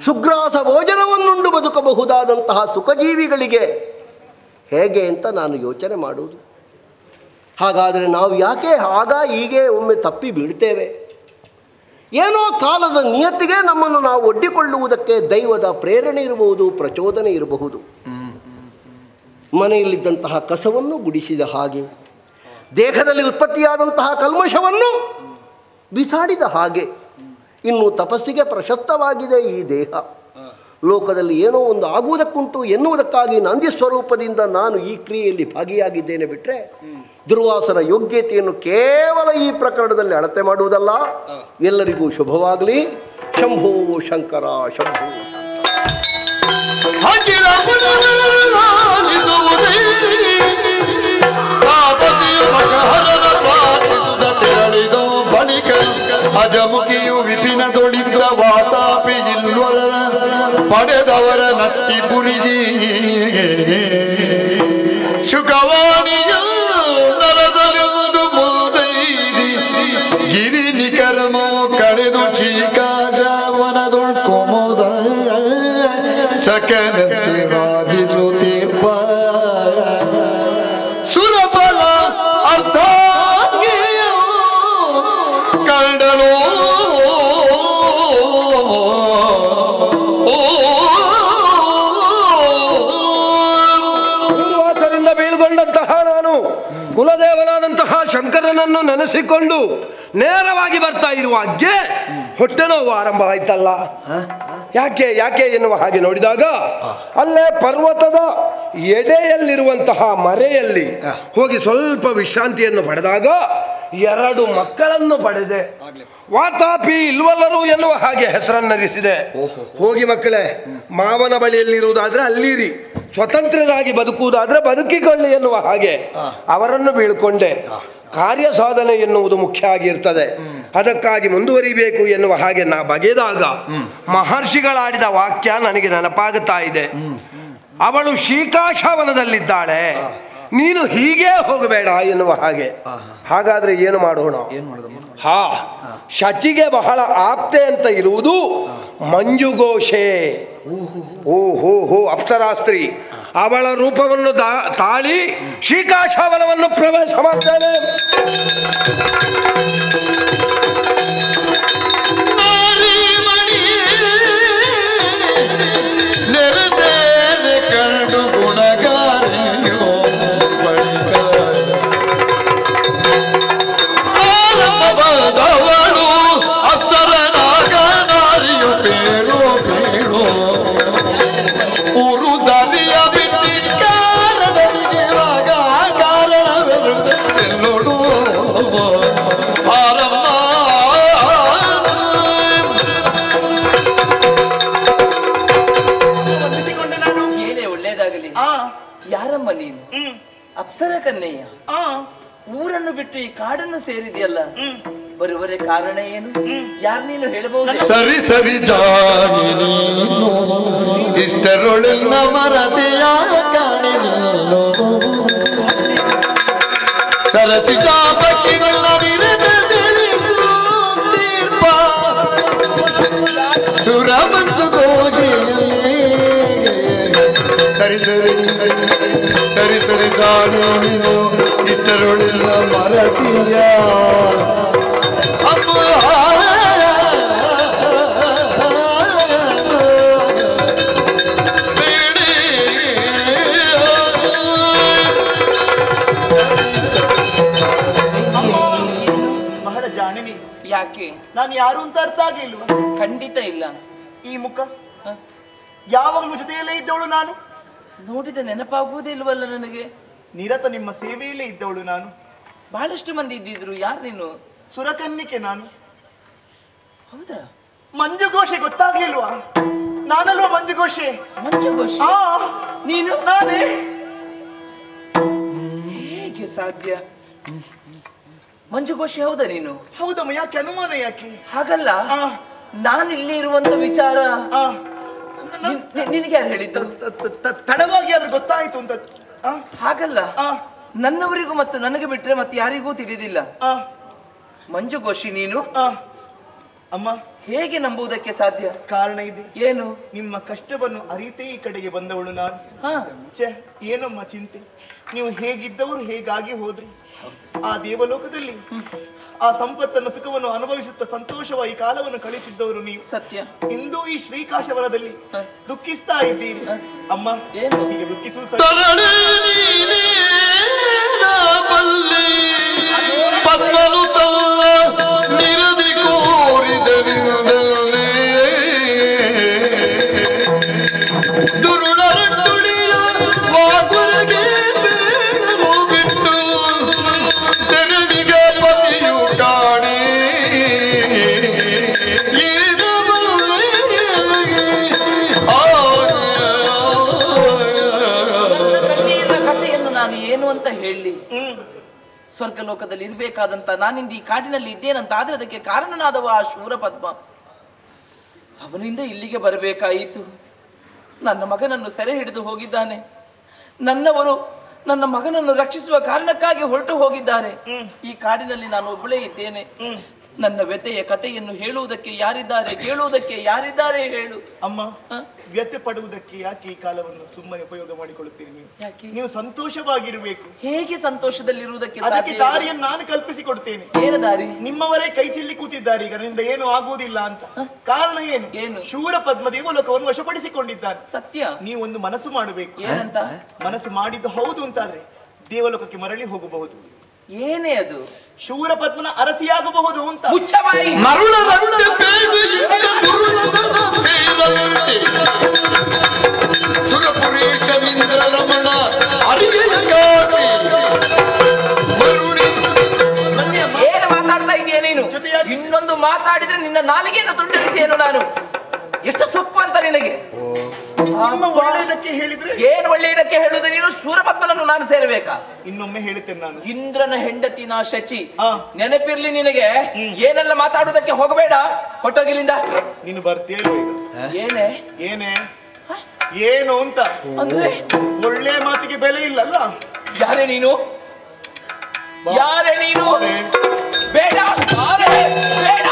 ಸುಗ್ರಾಸ ಭೋಜನವನ್ನುಂಡು ಬದುಕಬಹುದಾದಂತಹ ಸುಖಜೀವಿಗಳಿಗೆ ಹೇಗೆ ಅಂತ ನಾನು ಯೋಚನೆ ಮಾಡುವುದು. ಹಾಗಾದರೆ ನಾವು ಯಾಕೆ ಹೀಗೆ ಒಮ್ಮೆ ತಪ್ಪಿ ಬೀಳ್ತೇವೆ? ಏನೋ ಕಾಲದ ನಿಯತ್ತಿಗೆ ನಮ್ಮನ್ನು ನಾವು ಒಡ್ಡಿಕೊಳ್ಳುವುದಕ್ಕೆ ದೈವದ ಪ್ರೇರಣೆ ಇರಬಹುದು, ಪ್ರಚೋದನೆ ಇರಬಹುದು. ಮನೆಯಲ್ಲಿದ್ದಂತಹ ಕಸವನ್ನು ಗುಡಿಸಿದ ಹಾಗೆ, ದೇಹದಲ್ಲಿ ಉತ್ಪತ್ತಿಯಾದಂತಹ ಕಲ್ಮಶವನ್ನು ಬಿಸಾಡಿದ ಹಾಗೆ, ಇನ್ನು ತಪಸ್ಸಿಗೆ ಪ್ರಶಸ್ತವಾಗಿದೆ ಈ ದೇಹ. ಲೋಕದಲ್ಲಿ ಏನೋ ಒಂದು ಆಗುವುದಕ್ಕುಂಟು ಎನ್ನುವುದಕ್ಕಾಗಿ ನಂದಿ ಸ್ವರೂಪದಿಂದ ನಾನು ಈ ಕ್ರಿಯೆಯಲ್ಲಿ ಭಾಗಿಯಾಗಿದ್ದೇನೆ ಬಿಟ್ಟರೆ, ದುರ್ವಾಸನ ಯೋಗ್ಯತೆಯನ್ನು ಕೇವಲ ಈ ಪ್ರಕರಣದಲ್ಲಿ ಅಳತೆ ಮಾಡುವುದಲ್ಲ. ಎಲ್ಲರಿಗೂ ಶುಭವಾಗಲಿ. ಶಂಭೋ ಶಂಕರ, ಶಂಭೋ ಅಜಮುಖಿಯು ವಿಪಿನದೊಳಿದ್ದ ವಾತಾಪಿ ಇಲ್ವರ ಪಡೆದವರ ನಟ್ಟಿ ಪುರಿಜಿ ಶುಕವಾಣಿಯ ನರಸಲೆಂದು ಮೋದೈದಿ ಗಿರಿ ನಿಕರಮೋ ಕಳೆದು ಚೀಕಾಶವನದೊಳ್ ಕೊಮೋದ ಸಕನಂತೆ ರಾಜಿಸುತ್ತೀರ್ಪ ಸುರಫಲ ಅರ್ಥ ಪೂರ್ವಾಚರಿಂದ ಬೀಳ್ಗೊಂಡಂತಹ ನಾನು ಕುಲದೇವನಾದಂತಹ ಶಂಕರನನ್ನು ನೆನೆಸಿಕೊಂಡು ನೇರವಾಗಿ ಬರ್ತಾ ಇರುವಾಗೆ ಹೊಟ್ಟೆ ನೋವು ಆರಂಭ ಆಯ್ತಲ್ಲ. ಯಾಕೆ ಯಾಕೆ ಎನ್ನುವ ಹಾಗೆ ನೋಡಿದಾಗ ಅಲ್ಲೇ ಪರ್ವತದ ಎಡೆಯಲ್ಲಿರುವಂತಹ ಮರೆಯಲ್ಲಿ ಹೋಗಿ ಸ್ವಲ್ಪ ವಿಶ್ರಾಂತಿಯನ್ನು ಪಡೆದಾಗ 2 ಮಕ್ಕಳನ್ನು ಪಡೆದೆ. ವಾತಾಪಿ ಇಲ್ವಲ್ಲರು ಎನ್ನುವ ಹಾಗೆ ಹೆಸರನ್ನರಿಸಿದೆ. ಹೋಗಿ ಮಕ್ಕಳೇ, ಮಾವನ ಬಳಿಯಲ್ಲಿರುವುದಾದ್ರೆ ಅಲ್ಲಿರಿ, ಸ್ವತಂತ್ರರಾಗಿ ಬದುಕುವುದಾದ್ರೆ ಬದುಕಿಕೊಳ್ಳಿ ಎನ್ನುವ ಹಾಗೆ ಅವರನ್ನು ಬೀಳ್ಕೊಂಡೆ. ಕಾರ್ಯ ಸಾಧನೆ ಎನ್ನುವುದು ಮುಖ್ಯ ಆಗಿರ್ತದೆ, ಅದಕ್ಕಾಗಿ ಮುಂದುವರಿಬೇಕು ಎನ್ನುವ ಹಾಗೆ ನಾ ಬಗೆದಾಗ ಮಹರ್ಷಿಗಳಾಡಿದ ವಾಕ್ಯ ನನಗೆ ನೆನಪಾಗುತ್ತಾ ಇದೆ. ಅವಳು ಶೀಕಾಶವನದಲ್ಲಿದ್ದಾಳೆ, ನೀನು ಹೀಗೆ ಹೋಗಬೇಡ ಎನ್ನುವ ಹಾಗೆ. ಹಾಗಾದ್ರೆ ಏನು ಮಾಡೋಣ? ಶಚಿಗೆ ಬಹಳ ಆಪ್ತೆ ಅಂತ ಇರುವುದು ಮಂಜುಘೋಷೆ. ಓಹೋ ಅಪ್ಸರಾಸ್ತ್ರೀ, ಅವಳ ರೂಪವನ್ನು ತಾಳಿ ಶೀಕಾಶವನವನ್ನು ಪ್ರವೇಶ ಮಾಡ್ತಾನೆ. ಯಾರಮ್ಮ ನೀನು? ಅಪ್ಸರ ಕನ್ನೆಯ? ಊರನ್ನು ಬಿಟ್ಟು ಈ ಕಾಡನ್ನು ಸೇರಿದೆಯಲ್ಲ, ಬರುವರೆ ಕಾರಣ ಏನು? ಯಾರು ನೀನು ಹೇಳಬಹುದು? ಸರಿ ಸರಿ ಜಾನಿ ನೀನು ಇಷ್ಟರೊಳನ್ನ ಮರತೆಯ ಕಾಣಿನಲ್ಲೋ ಸರಸಿಜಾ ಬಕ್ಕಿನೆಲ್ಲ ತೀರ್ಪ ಸುರಮಂತು ಗೋಜಿಯಲ್ಲಿ ಸರಿ ಸರಿ ಸರಿ ಸರಿ ಜಾನಿ ನೀನು ಇಷ್ಟರೊಳನ್ನ ಮರತೆಯ ಬಹಳ ಜಾಣೆ ನೀನು. ಯಾಕೆ? ನಾನು ಯಾರು ಅಂತ ಅರ್ಥ ಆಗ್ಲಿಲ್ವಾ? ಖಂಡಿತ ಇಲ್ಲ. ಈ ಮುಖ ಯಾವಾಗಲೂ ಜೊತೆಯಲ್ಲೇ ಇದ್ದವಳು ನಾನು. ನೋಡಿದ ನೆನಪಾಗುವುದೇ ಇಲ್ವಲ್ಲ ನನಗೆ. ನಿರತ ನಿಮ್ಮ ಸೇವೆಯಲ್ಲೇ ಇದ್ದವಳು ನಾನು. ಬಹಳಷ್ಟು ಮಂದಿ ಇದ್ದಿದ್ರು. ಯಾರು ನೀನು? ಸುರಕನ್ನಿಕೆ ನಾನು. ಹೌದಾ? ಮಂಜುಘೋಷೆ ಗೊತ್ತಾಗ್ಲಿಲ್ವಾ? ನಾನಲ್ವಾ ಮಂಜುಘೋಷೆ? ಮಂಜುಘೋಷೆ ನೀನು? ನಾನೇ. ಹೇಗೆ ಸಾಧ್ಯ? ಮಂಜುಘೋಷೆ ಹೌದಾ ನೀನು? ಹೌದಮ್ಮ. ಯಾಕೆ ಅನುಮಾನ? ಯಾಕೆ? ಹಾಗಲ್ಲ, ನಾನು ಇಲ್ಲಿ ಇರುವಂತ ವಿಚಾರ ನಿನಗೆ ಯಾರು ಹೇಳಿದ್ದು? ತಡವಾಗಿ ಆದ್ರೆ ಗೊತ್ತಾಯ್ತು ಅಂತ. ಹಾಗಲ್ಲ, ನನ್ನವರಿಗೂ ಮತ್ತು ನನಗೆ ಬಿಟ್ರೆ ಮತ್ತೆ ಯಾರಿಗೂ ತಿಳಿದಿಲ್ಲ. ಮಂಜುಘೋಷಿ ನೀನು? ಅಮ್ಮ ಹೇಗೆ ನಂಬುವುದಕ್ಕೆ ಸಾಧ್ಯ? ಕಾರಣ ಇದೆ. ಏನು? ನಿಮ್ಮ ಕಷ್ಟವನ್ನು ಅರಿತೇ ಈ ಕಡೆಗೆ ಬಂದವಳು ನಾನು. ಛೆ, ಏನಮ್ಮ ಚಿಂತೆ? ನೀವು ಹೇಗಿದ್ದವರು ಹೇಗಾಗಿ ಹೋದ್ರಿ. ಆ ದೇವಲೋಕದಲ್ಲಿ ಆ ಸಂಪತ್ತನ್ನು ಸುಖವನ್ನು ಅನುಭವಿಸುತ್ತಾ ಸಂತೋಷವಾಗಿ ಕಾಲವನ್ನು ಕಳೆಯುತ್ತಿದ್ದವರು ನೀವು. ಸತ್ಯ. ಇಂದು ಈ ಶ್ರೀಕಾಶವನದಲ್ಲಿ ದುಃಖಿಸ್ತಾ ಇದ್ದೀರಿ. ಅಮ್ಮ, ಹೀಗೆ ದುಃಖಿಸುವ ಪದ್ಮನು ತಲ್ಲ ನಿರದಿ ಕೋರಿದರಿನದಲ್ಲಿ ದುರುಳರಟ್ಟುಳಿಯ ವಾಗುರಗೆ ಬೇಡರು ಬಿಟ್ಟು ತೆರಳಿಗೆ ಪತಿಯು ಕಾಣಿ ಕಥೆಯನ್ನು ನಾನು ಏನು ಅಂತ ಹೇಳಿ. ಸ್ವರ್ಗಲೋಕದಲ್ಲಿ ಇರಬೇಕಾದಂತ ನಾನಿಂದ ಈ ಕಾಡಿನಲ್ಲಿ ಇದ್ದೇನಂತ ಆದ್ರೆ ಅದಕ್ಕೆ ಕಾರಣನಾದವ ಆ ಶೂರ ಪದ್ಮ. ಅವನಿಂದ ಇಲ್ಲಿಗೆ ಬರಬೇಕಾಯಿತು. ನನ್ನ ಮಗನನ್ನು ಸೆರೆ ಹಿಡಿದು ಹೋಗಿದ್ದಾನೆ. ನನ್ನವರು ನನ್ನ ಮಗನನ್ನು ರಕ್ಷಿಸುವ ಕಾರಣಕ್ಕಾಗಿ ಹೊರಟು ಹೋಗಿದ್ದಾರೆ. ಈ ಕಾಡಿನಲ್ಲಿ ನಾನು ಒಬ್ಬಳೇ ಇದ್ದೇನೆ. ನನ್ನ ವ್ಯಥೆಯ ಕಥೆಯನ್ನು ಹೇಳುವುದಕ್ಕೆ ಯಾರಿದ್ದಾರೆ, ಕೇಳುವುದಕ್ಕೆ ಯಾರಿದ್ದಾರೆ ಹೇಳು. ಅಮ್ಮ, ವ್ಯಥೆ ಪಡುವುದಕ್ಕೆ ಯಾಕೆ ಈ ಕಾಲವನ್ನು ಸುಮ್ಮನೆ ಉಪಯೋಗ ಮಾಡಿಕೊಳ್ಳುತ್ತೀರಿ ನೀವು? ನೀವು ಸಂತೋಷವಾಗಿರಬೇಕು. ಹೇಗೆ ಸಂತೋಷದಲ್ಲಿರುವುದಕ್ಕೆ ಅದಕ್ಕೆ ದಾರಿಯನ್ನು ನಾನು ಕಲ್ಪಿಸಿಕೊಡ್ತೇನೆ. ಏನು ದಾರಿ? ನಿಮ್ಮವರೇ ಕೈ ಚೆಲ್ಲಿ ಕೂತಿದ್ದಾರೆ ಈಗ, ನಿಂದ ಏನು ಆಗುವುದಿಲ್ಲ ಅಂತ. ಕಾರಣ ಏನು? ಶೂರ ಪದ್ಮ ದೇವಲೋಕವನ್ನು ವಶಪಡಿಸಿಕೊಂಡಿದ್ದಾನೆ. ಸತ್ಯ. ನೀವು ಒಂದು ಮನಸ್ಸು ಮಾಡಬೇಕು. ಏನಂತ? ಮನಸ್ಸು ಮಾಡಿದ್ದು ಹೌದು ಅಂತಾದ್ರೆ ದೇವಲೋಕಕ್ಕೆ ಮರಳಿ ಹೋಗಬಹುದು. ಏನೇ ಅದು? ಶೂರ ಪದ್ಮನ ಅರಸಿಯಾಗಬಹುದು ಅಂತ. ಮುಚ್ಚಬಾಯಿ. ಮರುಳರಂತೆ ಬೇವಿಯಿಂದ ದುರುಳದನ ಸೇರಲಂತೆ ಸುರಪುರೇಶ ಇಂದ್ರ ರಮಣ ಅರಿಯಲ ಗಾಟಿ ಮರುಳಿ. ಏನು ಮಾತಾಡ್ತಾ ಇದೀಯ ನೀನು? ಇನ್ನೊಂದು ಮಾತಾಡಿದ್ರೆ ನಿನ್ನ ನಾಲಿಗೆಯನ್ನು ತುಂಡರಿಸೇನು ನಾನು. ಎಷ್ಟು ಸೊಪ್ಪು ಅಂತ ನಿನಗೆ. ಒಳ್ಳೆಯದಕ್ಕೆ ಹೇಳಿದ್ರೆ ಏನು ಒಳ್ಳೆಯದಕ್ಕೆ ಹೇಳುವುದು ನೀನು? ಶೂರಪದ್ಮನನ್ನು ನಾನು ಸೇರಬೇಕಾ? ಇನ್ನೊಮ್ಮೆ ಹೇಳುತ್ತೇನೆ ನಾನು. ಇಂದ್ರನ ಹೆಂಡತಿ ನಾ ಶಚಿ. ನೆನಪಿರ್ಲಿ ನಿನಗೆ. ಏನೆಲ್ಲ ಮಾತಾಡುವುದಕ್ಕೆ ಹೋಗಬೇಡ. ಹೊಟ್ಟೋಗಿಲಿಂದ. ನೀನು ಬರ್ತೀಯೋ ಈಗ? ಏನೇ ಏನೇ ಏನು ಅಂತ ಅಂದ್ರೆ ಒಳ್ಳೆ ಮಾತಿಗೆ ಬೆಲೆ ಇಲ್ಲಲ್ಲ. ಯಾರೇ ನೀನು? ಯಾರೇ ನೀನು? ಬೇಡ ಬೇಡ.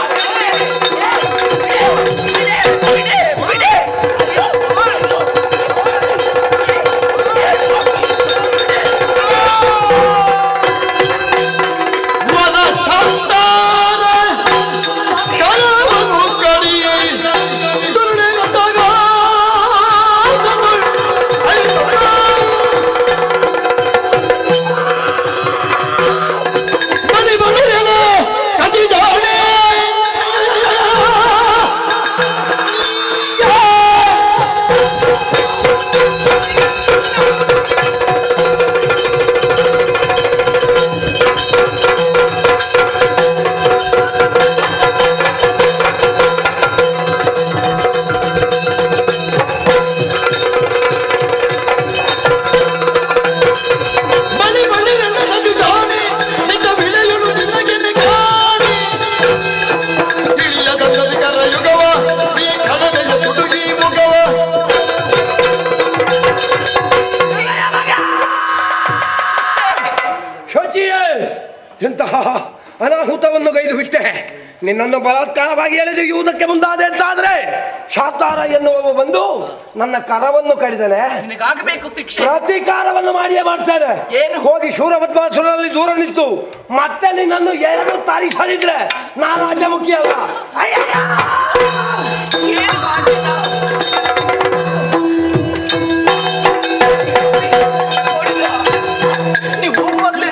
ಎಂತಹ ಅನಾಹುತವನ್ನು ಗೈದು ಬಿಟ್ಟೆ. ನಿನ್ನನ್ನು ಬಲಾತ್ಕಾರವಾಗಿ ಎಳೆದೊಯ್ಯುವುದಕ್ಕೆ ಮುಂದಾದೆ ಅಂತಾದ್ರೆ ಶಾಸ್ತಾರ ಎನ್ನುವ ಬಂದು ನನ್ನ ಕರವನ್ನು ಕಡಿದನೆ. ನಿನಗಾಗಬೇಕು ಶಿಕ್ಷೆ. ಪ್ರತೀಕಾರವನ್ನು ಮಾಡಿಯೇ ಮಾಡ್ತೇನೆ. ಹೋಗಿ ಶೂರಪದ್ಮಾಸುರನಲ್ಲಿ ದೂರ ನಿಂತು ಮತ್ತೆ ನಿನ್ನನ್ನು ಏನು ತಾರಿಸಲಿದ್ರೆ ನಾನು ರಾಜಮುಖಿ ಅಲ್ಲ.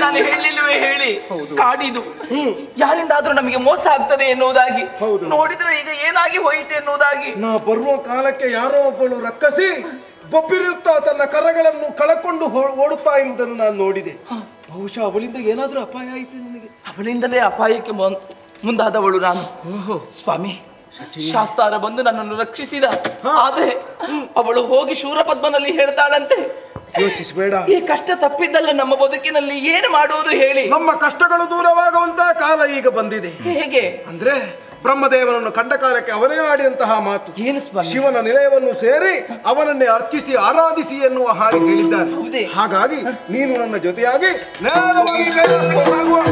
ನಾನು ಹೇಳಲಿಲ್ಲವೇ ಹೇಳಿ? ಕಾಡಿದು ಯಾರಿಂದಾದ್ರೂ ನಮಗೆ ಮೋಸ ಆಗ್ತದೆ ಎನ್ನುವುದಾಗಿ ನೋಡಿದ್ರೆ ಈಗ ಏನಾಗಿ ಹೋಯಿತು ಎನ್ನುವುದಾಗಿ. ನಾ ಬರುವ ಕಾಲಕ್ಕೆ ಯಾರೋ ಒಬ್ಬಳು ರಕ್ಕಸಿ ಬೊಬ್ಬಿರುತ್ತಾ ತನ್ನ ಕರಗಳನ್ನು ಕಳಕೊಂಡು ಓಡುತ್ತಾ ಇರುವುದನ್ನು ನಾನು ನೋಡಿದೆ. ಬಹುಶಃ ಅವಳಿಂದ ಏನಾದ್ರೂ ಅಪಾಯ ಆಯಿತು ನನಗೆ. ಅವಳಿಂದಲೇ ಅಪಾಯಕ್ಕೆ ಮುಂದಾದವಳು ನಾನು. ಸ್ವಾಮಿ, ಶಾಸ್ತಾರ ಬಂದು ನನ್ನನ್ನು ರಕ್ಷಿಸಿದ. ಆದ್ರೆ ಅವಳು ಹೋಗಿ ಶೂರಪದ್ಮನಲ್ಲಿ ಹೇಳ್ತಾಳಂತೆ, ಯೋಚಿಸಬೇಡ, ಈ ಕಷ್ಟ ತಪ್ಪಿದ್ದಲ್ಲ ನಮ್ಮ ಬದುಕಿನಲ್ಲಿ ಏನು ಮಾಡುವುದು ಹೇಳಿ. ನಮ್ಮ ಕಷ್ಟಗಳು ದೂರವಾಗುವಂತಹ ಕಾಲ ಈಗ ಬಂದಿದೆ. ಹೇಗೆ ಅಂದ್ರೆ ಬ್ರಹ್ಮದೇವನನ್ನು ಕಂಡ ಕಾಲಕ್ಕೆ ಅವನೇ ಆಡಿದಂತಹ ಮಾತು ಏನು? ಶಿವನ ನಿಲಯವನ್ನು ಸೇರಿ ಅವನನ್ನೇ ಅರ್ಚಿಸಿ ಆರಾಧಿಸಿ ಎನ್ನುವ ಹಾಗೆ ಹೇಳಿದ್ದಾನೆ. ಹಾಗಾಗಿ ನೀನು ನನ್ನ ಜೊತೆಯಾಗಿ ನೇರವಾಗಿ ಕೈಲಾಸಕ್ಕೆ ಹೋಗುವ.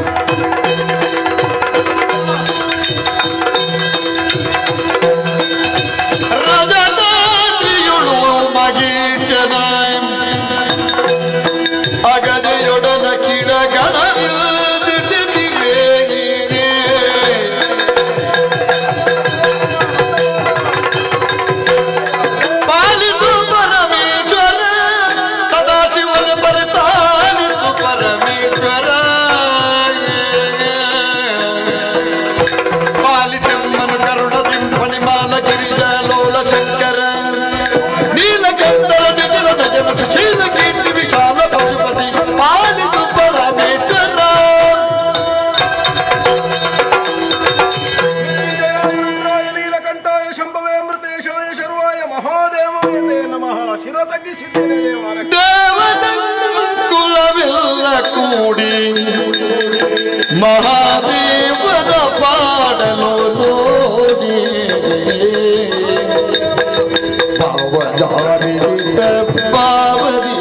ಮಹಾದೇವನ ಪಾಡಲು ನೋಡಿ ಪಾವದಾರಿದ ಪಾವದಿ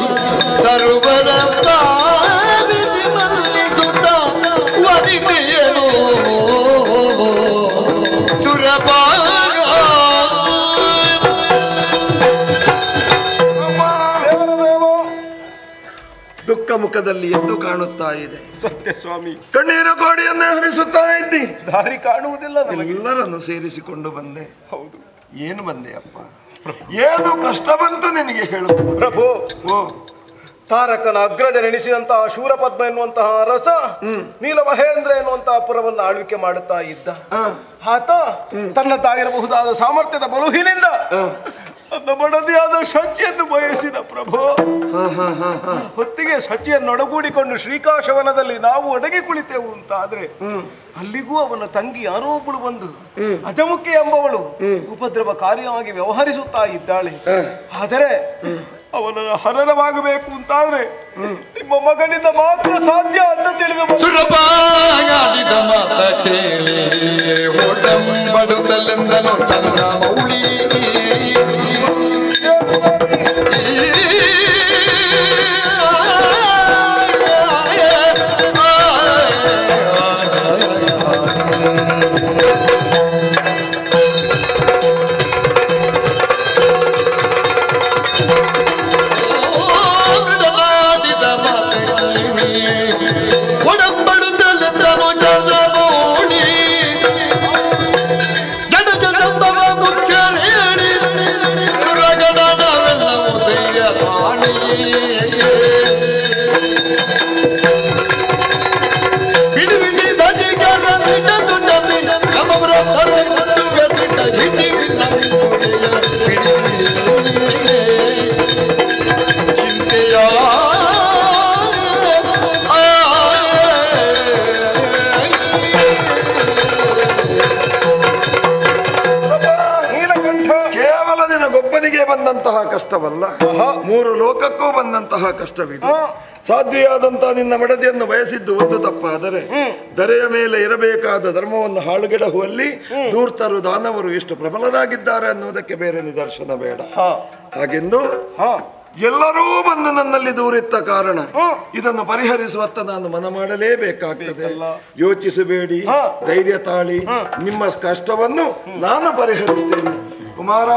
ಸರ್ವರ ತಾವಿದಿ ಮಲ್ಲಿಸುತ್ತ ವನಿತೆಯನು ಸುರಪಾಗ ದುಃಖ ಮುಖದಲ್ಲಿ ಎದ್ದು ಕಾಣುತ್ತಾ ಇದೆ. ಸತ್ಯ ಸ್ವಾಮಿ, ಕಣ್ಣೀರ ಕೋಡಿಯನ್ನೇ ಹರಿಸುತ್ತಾ ಇದ್ದಿ. ದಾರಿ ಕಾಣುವುದಿಲ್ಲ. ಎಲ್ಲರನ್ನು ಸೇರಿಸಿಕೊಂಡು ಬಂದೆ. ಹೌದು, ಏನು ಬಂದೆ ಅಪ್ಪ? ಏನು ಕಷ್ಟ ಬಂತು ನಿನಗೆ ಹೇಳು ಪ್ರಭು. ತಾರಕನ ಅಗ್ರಜ ನೆನೆಸಿದಂತಹ ಶೂರಪದ್ಮ ಎನ್ನುವಂತಹ ಅರಸ ನೀಲ ಮಹೇಂದ್ರ ಎನ್ನುವಂತಹ ಪುರವನ್ನು ಆಳ್ವಿಕೆ ಮಾಡುತ್ತಾ ಇದ್ದ. ಆತ ತನ್ನದಾಗಿರಬಹುದಾದ ಸಾಮರ್ಥ್ಯದ ಬಲುಹಿನಿಂದ ತನ್ನ ಮಡದಿಯಾದ ಶಚಿಯನ್ನು ಬಯಸಿದ ಪ್ರಭು. ಹೊತ್ತಿಗೆ ಶಚಿಯನ್ನು ಒಡಗೂಡಿಕೊಂಡು ಶ್ರೀಕಾಶವನದಲ್ಲಿ ನಾವು ಒಡಗಿ ಕುಳಿತೆವು ಅಂತ ಆದ್ರೆ ಅಲ್ಲಿಗೂ ಅವನ ತಂಗಿ ಯಾರೋ ಒಬ್ಬಳು ಬಂದು ಅಜಮುಖಿ ಎಂಬವಳು ಉಪದ್ರವಕಾರಿಯಾಗಿ ವ್ಯವಹರಿಸುತ್ತಾ ಇದ್ದಾಳೆ. ಆದರೆ ಅವನ ಹನನವಾಗಬೇಕು ಅಂತಾದ್ರೆ ನಿಮ್ಮ ಮಗನಿಂದ ಮಾತ್ರ ಸಾಧ್ಯ ಅಂತ ತಿಳಿದು ಸುರಪಾಗಾಡಿದ ಮಾತ ಕೇಳಿ ಓಟಂಬಡುತ್ತಲೆಂದನು ಚಂದ್ರ ಮೌಳಿ ಬಂದಂತಹ ಕಷ್ಟವಲ್ಲ, ಮೂರು ಲೋಕಕ್ಕೂ ಬಂದಂತಹ ಕಷ್ಟವಿದೆ. ಸಾಧ್ಯವಾದಂತಹ ನಿನ್ನ ಮಡದಿಯನ್ನು ಬಯಸಿದ್ದು ಒಂದು ತಪ್ಪಾದರೆ ಧರೆಯ ಮೇಲೆ ಇರಬೇಕಾದ ಧರ್ಮವನ್ನು ಹಾಳುಗೆಡಹುವಲ್ಲಿ ಧೂರ್ತರು ದಾನವರು ಎಷ್ಟು ಪ್ರಬಲರಾಗಿದ್ದಾರೆ ಅನ್ನುವುದಕ್ಕೆ ಬೇರೆ ನಿದರ್ಶನ ಬೇಡ. ಹಾಗೆಂದು ಎಲ್ಲರೂ ಬಂದು ನನ್ನಲ್ಲಿ ದೂರಿತ್ತ ಕಾರಣ ಇದನ್ನು ಪರಿಹರಿಸುವತ್ತ ನಾನು ಮನ ಮಾಡಲೇಬೇಕಾಗ್ತದೆ. ಯೋಚಿಸಬೇಡಿ, ಧೈರ್ಯ ತಾಳಿ, ನಿಮ್ಮ ಕಷ್ಟವನ್ನು ನಾನು ಪರಿಹರಿಸ್ತೇನೆ. ಕುಮಾರ,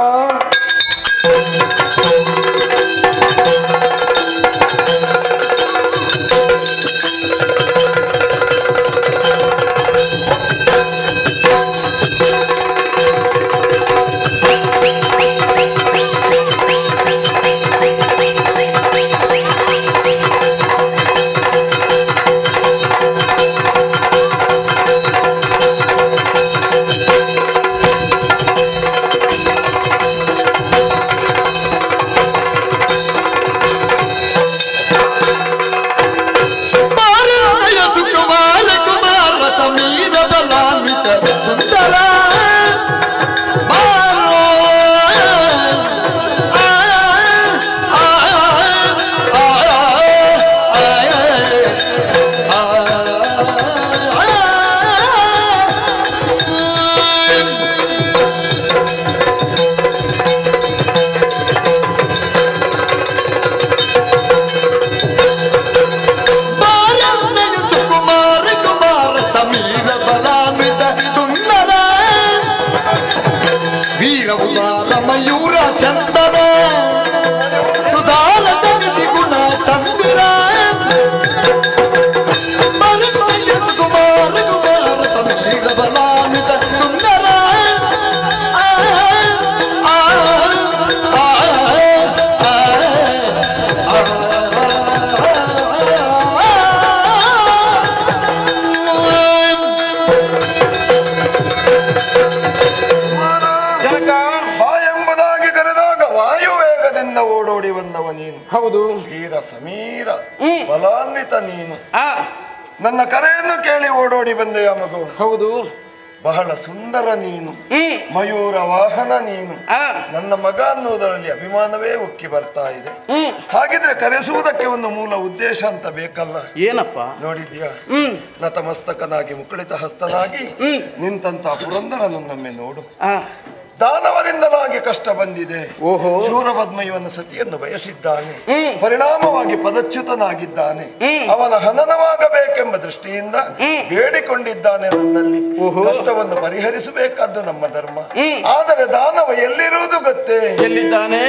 ಓಡೋಡಿ ಬಂದವ ನೀನು. ಹೌದು, ವೀರ ಸಮೀರ ಬಲಾನ್ವಿತ ನೀನು. ನನ್ನ ಕರೆಯನ್ನು ಕೇಳಿ ಓಡೋಡಿ ಬಂದೆಯ ಮಗು. ಹೌದು, ಬಹಳ ಸುಂದರ ನೀನು, ಮಯೂರ ವಾಹನ ನೀನು, ನನ್ನ ಮಗ ಅನ್ನುವುದರಲ್ಲಿ ಅಭಿಮಾನವೇ ಉಕ್ಕಿ ಬರ್ತಾ ಇದೆ. ಹಾಗಿದ್ರೆ ಕರೆಸುವುದಕ್ಕೆ ಒಂದು ಮೂಲ ಉದ್ದೇಶ ಅಂತ ಬೇಕಲ್ಲ? ಏನಪ್ಪ? ನೋಡಿದ್ಯಾ, ನತಮಸ್ತಕನಾಗಿ ಮುಕುಳಿತ ಹಸ್ತನಾಗಿ ನಿಂತಹ ಪುರಂದರನು ನಮ್ಮೆ ನೋಡು. ದಾನವರಿಂದಲಾಗಿ ಕಷ್ಟ ಬಂದಿದೆ. ಶೂರಪದ್ಮ ಇವನ ಸತಿಯನ್ನು ಬಯಸಿದ್ದಾನೆ, ಪರಿಣಾಮವಾಗಿ ಪದಚ್ಯುತನಾಗಿದ್ದಾನೆ. ಅವನ ಹನನವಾಗಬೇಕೆಂಬ ದೃಷ್ಟಿಯಿಂದ ಬೇಡಿಕೊಂಡಿದ್ದಾನೆ ನನ್ನಲ್ಲಿ. ಕಷ್ಟವನ್ನು ಪರಿಹರಿಸಬೇಕಾದ್ದು ನಮ್ಮ ಧರ್ಮ. ಆದರೆ ದಾನವ ಎಲ್ಲಿರುವುದು ಗೊತ್ತೇ? ಎಲ್ಲಿದ್ದಾನೆ?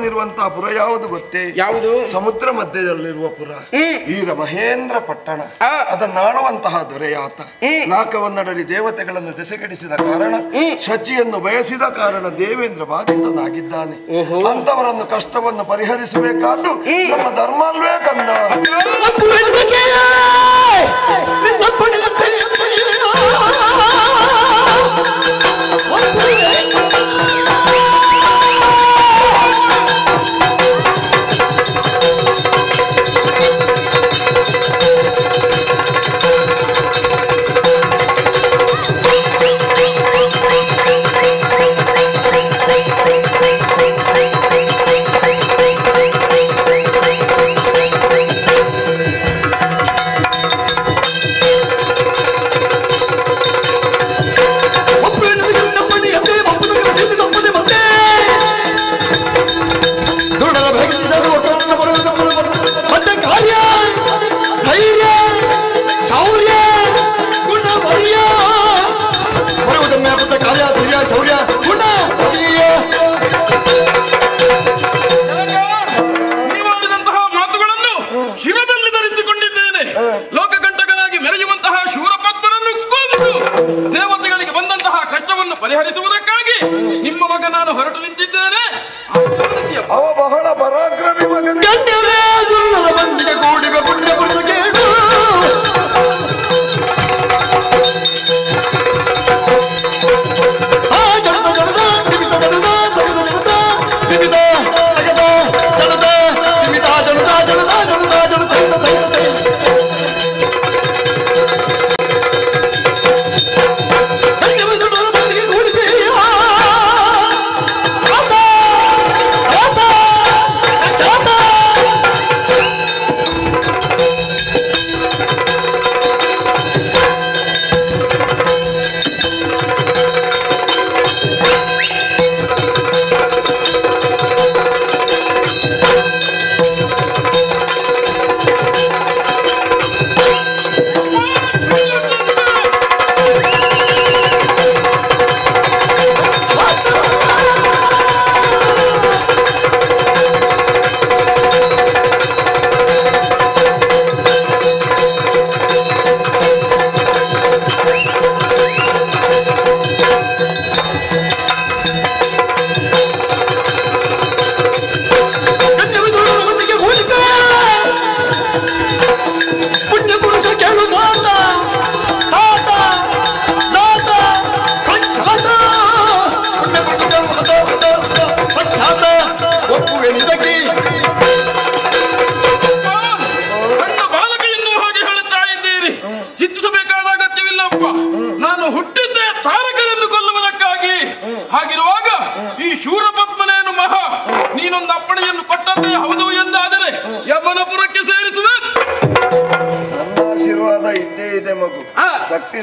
ಇರುವಂತಹ ಪುರ ಯಾವುದು ಗೊತ್ತೇ? ಯಾವುದು? ಸಮುದ್ರ ಮಧ್ಯದಲ್ಲಿರುವ ಪುರ, ವೀರ ಮಹೇಂದ್ರ ಪಟ್ಟಣ. ಅದನ್ನಾಳುವಂತಹ ದೊರೆಯಾತ ನಾಕವನ್ನಡರಿ ದೇವತೆಗಳನ್ನು ದೆಸೆಗಡಿಸಿದ ಕಾರಣ, ಶಚಿಯನ್ನು ಬಯಸಿದ ಕಾರಣ ದೇವೇಂದ್ರ ಬಾಧಿತನಾಗಿದ್ದಾನೆ. ಅಂತವರನ್ನು ಕಷ್ಟವನ್ನು ಪರಿಹರಿಸಬೇಕಾದ್ದು ನಮ್ಮ ಧರ್ಮ ಅಲ್ವೇ ಕಂದ? ಪರಿಹರಿಸುವುದಕ್ಕಾಗಿ ನಿಮ್ಮ ಮಗ ನಾನು ಹೊರಟು ನಿಂತಿದ್ದೇನೆ. ಅವ ಬಹಳ ಪರಾಕ್ರಮಿ ಮಗನೇ.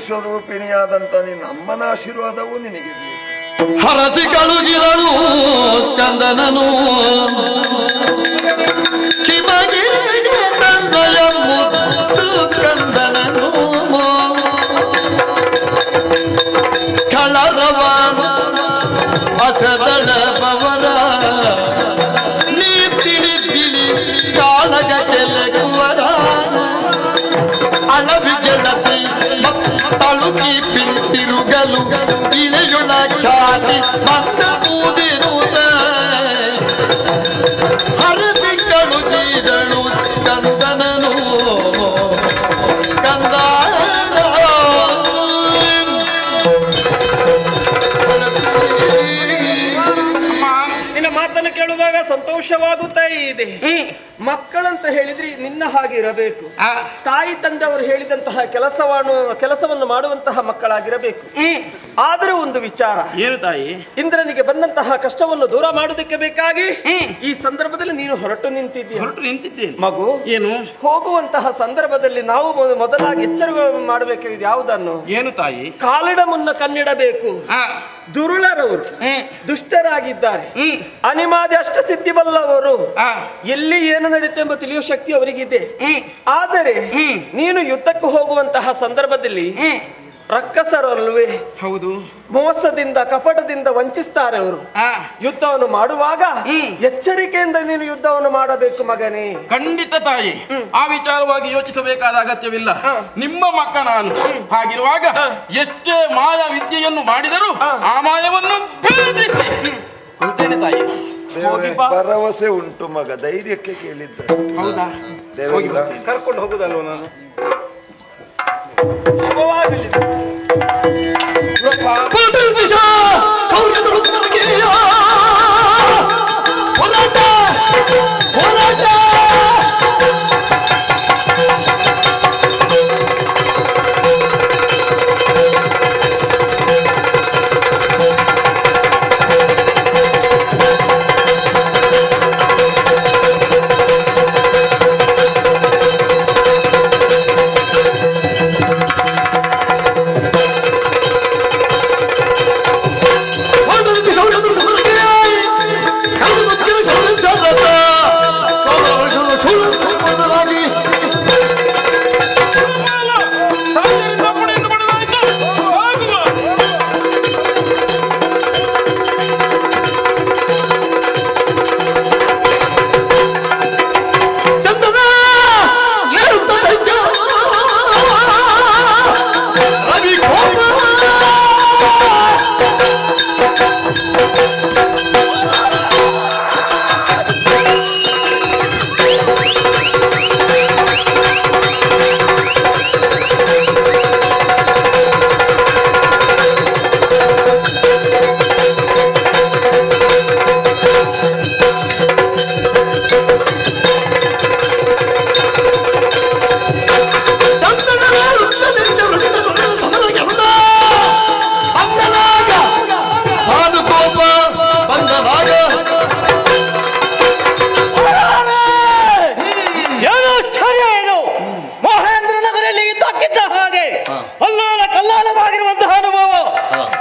ಸ್ವರೂಪಿಣಿಯಾದಂತ ನಿನ್ನ ಅಮ್ಮನ ಆಶೀರ್ವಾದವೂ ನಿನಗೆ ಹರಸಿ ಕಳುಗಿರಳು ಸ್ಕಂದನನು ಕಿಮಗಿರಿಗೆ ತಂದೆಯ ಮುದ್ದು ಕಂದನನು ಕಳರವ ಅಸದಳ ಬವರ ನೀ ತಿಳಿ ತಿಳಿ ಕಾಳಗ ಕೆಲಗುವರ ಅಳವಿ ಗೆಳಸಿ ತಳುಕಿ ಪಿಂತಿರುಗಲು ಇಳೆಯುಳ ಖ್ಯಾತಿ ಮತ್ತ ಕೂದಿರುವುದ ಹರಸಿ ಕಳುಗಿದಳು ಕಂದನನು ಕಂದ ನಿನ್ನ ಮಾತನ್ನು ಕೇಳುವಾಗ ಸಂತೋಷವಾಗುತ್ತಾ ಇದೆ. ಮಕ್ಕಳಂತ ಹೇಳಿದ್ರೆ ನಿನ್ನ ಹಾಗೆ ಇರಬೇಕು. ತಾಯಿ ತಂದೆಯವರು ಹೇಳಿದಂತಹ ಕೆಲಸವನ್ನು ಮಾಡುವಂತಹ ಮಕ್ಕಳಾಗಿರಬೇಕು. ಆದ್ರೆ ಒಂದು ವಿಚಾರ ಏನು ತಾಯಿ, ಇಂದ್ರನಿಗೆ ಬಂದಂತಹ ಕಷ್ಟವನ್ನು ದೂರ ಮಾಡುವುದಕ್ಕೆ ಬೇಕಾಗಿ ಈ ಸಂದರ್ಭದಲ್ಲಿ ನೀನು ಹೊರಟು ನಿಂತಿದ್ದೀಯ ಮಗು. ಏನು ಹೋಗುವಂತಹ ಸಂದರ್ಭದಲ್ಲಿ ನಾವು ಮೊದಲಾಗಿ ಎಚ್ಚರ ಮಾಡಬೇಕಾಗಿದೆ. ಯಾವುದನ್ನು? ಏನು ತಾಯಿ? ಕಾಲಿಡ ಮುನ್ನ ಕಣ್ಣಿಡಬೇಕು. ದುರುಳರವರು ದುಷ್ಟರಾಗಿದ್ದಾರೆ. ಅನಿಮಾದಿ ಅಷ್ಟ ಸಿದ್ಧಿ ಬಲ್ಲವರು. ಎಲ್ಲಿ ಏನು ನಡೆಯುತ್ತೆ ಎಂಬ ತಿಳಿಯುವ ಶಕ್ತಿ ಅವರಿಗಿದೆ. ಆದರೆ ನೀನು ಯುದ್ಧಕ್ಕೆ ಹೋಗುವಂತಹ ಸಂದರ್ಭದಲ್ಲಿ ರಕ್ಕಸರಲ್ವೇ? ಹೌದು. ಮೋಸದಿಂದ ಕಪಟದಿಂದ ವಂಚಿಸ್ತಾರೆ ಅವರು. ಯುದ್ಧವನ್ನು ಮಾಡುವಾಗ ಎಚ್ಚರಿಕೆಯಿಂದ ನೀನು ಯುದ್ಧವನ್ನು ಮಾಡಬೇಕು ಮಗನೇ. ಖಂಡಿತ ತಾಯಿ, ಆ ವಿಚಾರವಾಗಿ ಯೋಚಿಸಬೇಕಾದ ಅಗತ್ಯವಿಲ್ಲ. ನಿಮ್ಮ ಮಕ್ಕ ನಾನು. ಹಾಗಿರುವಾಗ ಎಷ್ಟೇ ಮಾಯಾ ವಿದ್ಯೆಯನ್ನು ಮಾಡಿದರೂ ಆ ಮಾಯವನ್ನು ಭೇದಿಸಿ ಕೊಡ್ತೇನೆ ತಾಯಿ. ಭರವಸೆ ಉಂಟು ಮಗ, ಧೈರ್ಯಕ್ಕೆ ಕೇಳಿದ್ದ. ಹೌದಾ? ಕರ್ಕೊಂಡು ಹೋಗುದಲ್ವ ನಾನು?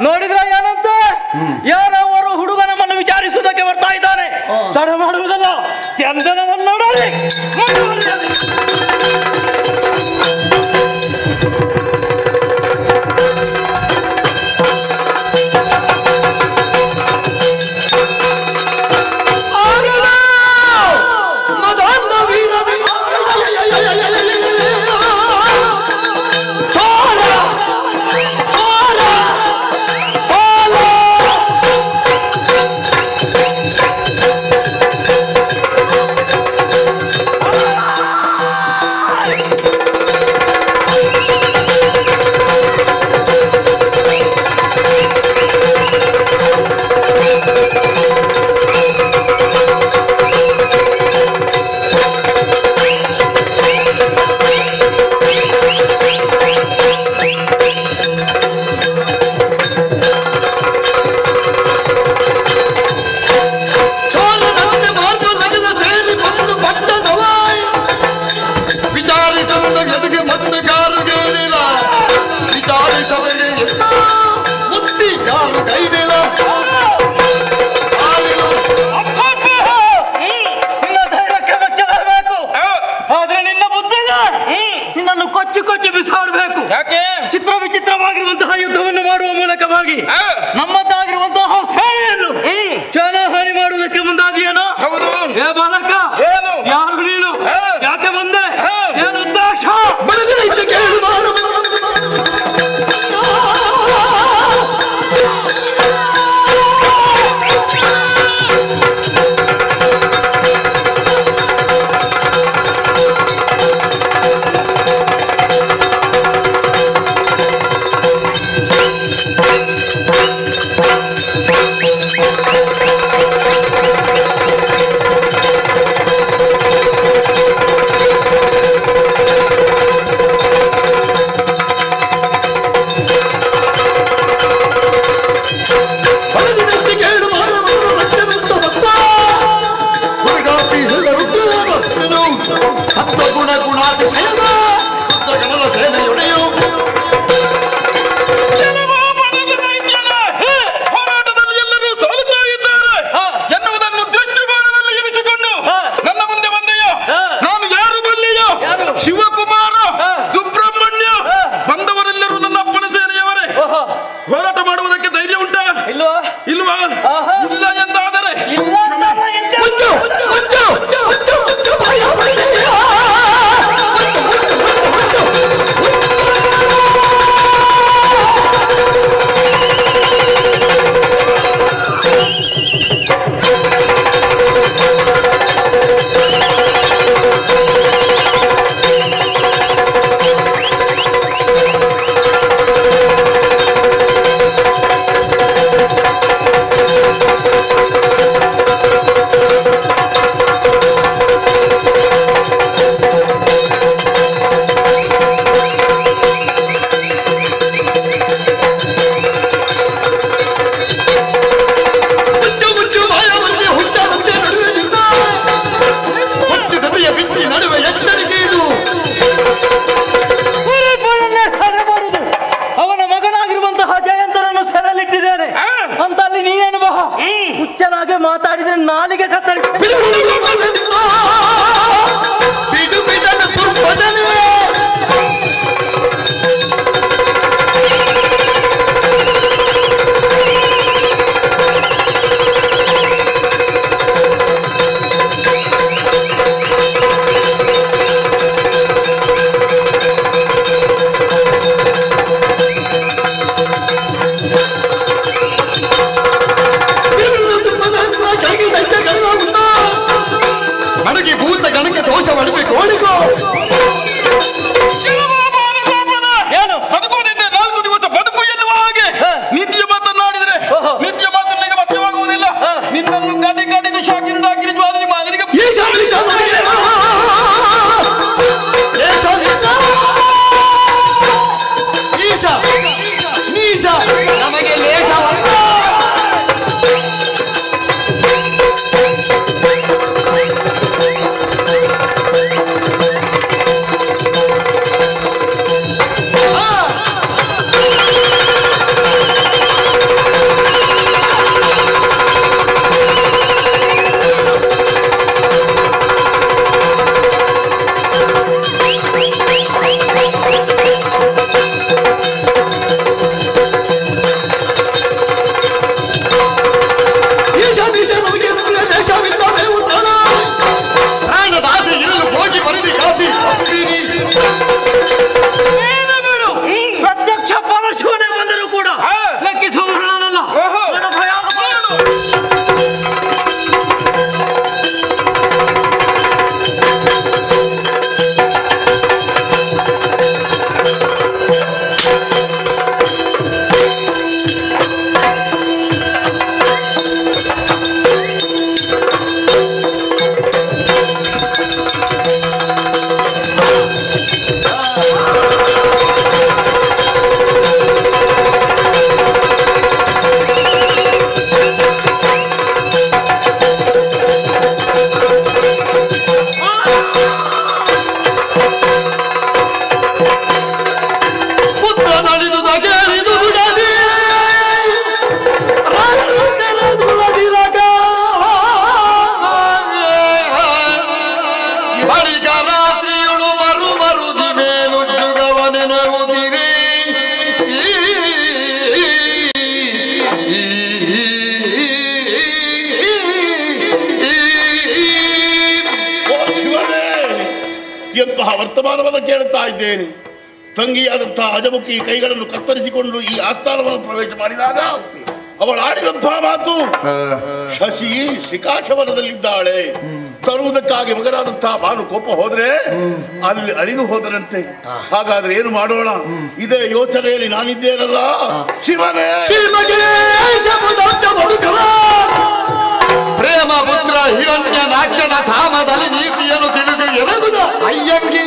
ನೋಡಿದ್ರ ಏನಂತ ಯಾರವರು ಹುಡುಗ ನಮ್ಮನ್ನು ವಿಚಾರಿಸುವುದಕ್ಕೆ ಬರ್ತಾ ಇದ್ದಾನೆ. ತಡ ಮಾಡುವುದಲ್ಲ, ಚಂದನವನ್ನು ನೋಡಲಿ. ಮಹಾಯುದ್ಧವನ್ನು ಮಾಡುವ ಮೂಲಕವಾಗಿ ನಮ್ಮದಾಗಿರುವಂತಹ ಸೇನೆಯನ್ನು ಜನಹಾನಿ ಮಾಡುವುದಕ್ಕೆ ಮುಂದಾದಿಯೇನೋ? ಹೌದು. ಏ ಬಾಲಕ, ಯಾರು ನೀನು? ಯಾಕೆ ಬಂದೆ? ಏನು ಉದ್ದೇಶ? ಹೋರಾಟದಲ್ಲಿ ಎಲ್ಲರೂ ಸೋಲುತ್ತಾ ಇದ್ದಾರೆ ಎನ್ನುವುದನ್ನು ದೃಷ್ಟಿಕೋನದಲ್ಲಿ ಇರಿಸಿಕೊಂಡು ನನ್ನ ಮುಂದೆ ಬಂದೆಯೋ? ನಾನು ಯಾರು ಬಲ್ಲೆಯೋ? ಶಿವಕುಮಾರ, ಸುಬ್ರಹ್ಮಣ್ಯ ಬಂದವರೆಲ್ಲರೂ ನನ್ನ ಅಪ್ಪನ ಸೇನೆಯವರೇ. ಹೋರಾಟ ಮಾಡುವುದಕ್ಕೆ ಧೈರ್ಯ ಉಂಟಾ? ಇಲ್ವಾ? ಇಲ್ಲ ಎಂದಾದರೆ ಹುಚ್ಚನಾಗೆ ಮಾತಾಡಿದ್ರೆ ನಾಲಿಗೆ ಕತ್ತರಿ ಏನು ಬದುಕುವುದಿದ್ದರೆ 4 ದಿವಸ ಬದುಕು ಎನ್ನುವ ಹಾಗೆ ನಿತ್ಯ ಮಾತನಾಡಿದರೆ ನಿತ್ಯ ಮಾತು ನಿನಗೆ ಮಧ್ಯವಾಗುವುದಿಲ್ಲ. ನಿನ್ನನ್ನು ಕಡಿದು ಶಾಕಿರುಡಾಕಿರಿ ಜ್ವಾಲಿ ಮಾದರಿಗೆ ನಮಗೆ ಲೇಷ ವರ್ತಮಾನವನ್ನು ಕೇಳುತ್ತಾ ಇದ್ದೇನೆ. ತಂಗಿಯಾದಂತಹ ಅಜಮುಖಿ ಕೈಗಳನ್ನು ಕತ್ತರಿಸಿಕೊಂಡು ಈ ಆಸ್ಥಾನವನ್ನು ಪ್ರವೇಶ ಮಾಡಿದಾಗ ಅವಳು ಆಡಿದಂತಹ ಮಾತು, ಶಶಿ ಶ್ರೀಕಾಶವನದಲ್ಲಿದ್ದಾಳೆ, ತರುವುದಕ್ಕಾಗಿ ಮಗನಾದಂತಹ ಭಾನು ಕೋಪ ಹೋದ್ರೆ ಅಲ್ಲಿ ಅಳಿದು ಹೋದರಂತೆ. ಹಾಗಾದ್ರೆ ಏನು ಮಾಡೋಣ? ಇದೇ ಯೋಚನೆಯಲ್ಲಿ ನಾನಿದ್ದೇನಲ್ಲ. ಶಿವನೇ ಪ್ರೇಮ ಪುತ್ರ ಹಿರಣ್ಯ ನಾಕ್ಷನ ಸಾಮದಲ್ಲಿ ನೀತಿಯನ್ನು ತಿಳಿದು ಎಲಗುದ ಅಯ್ಯಂಗಿ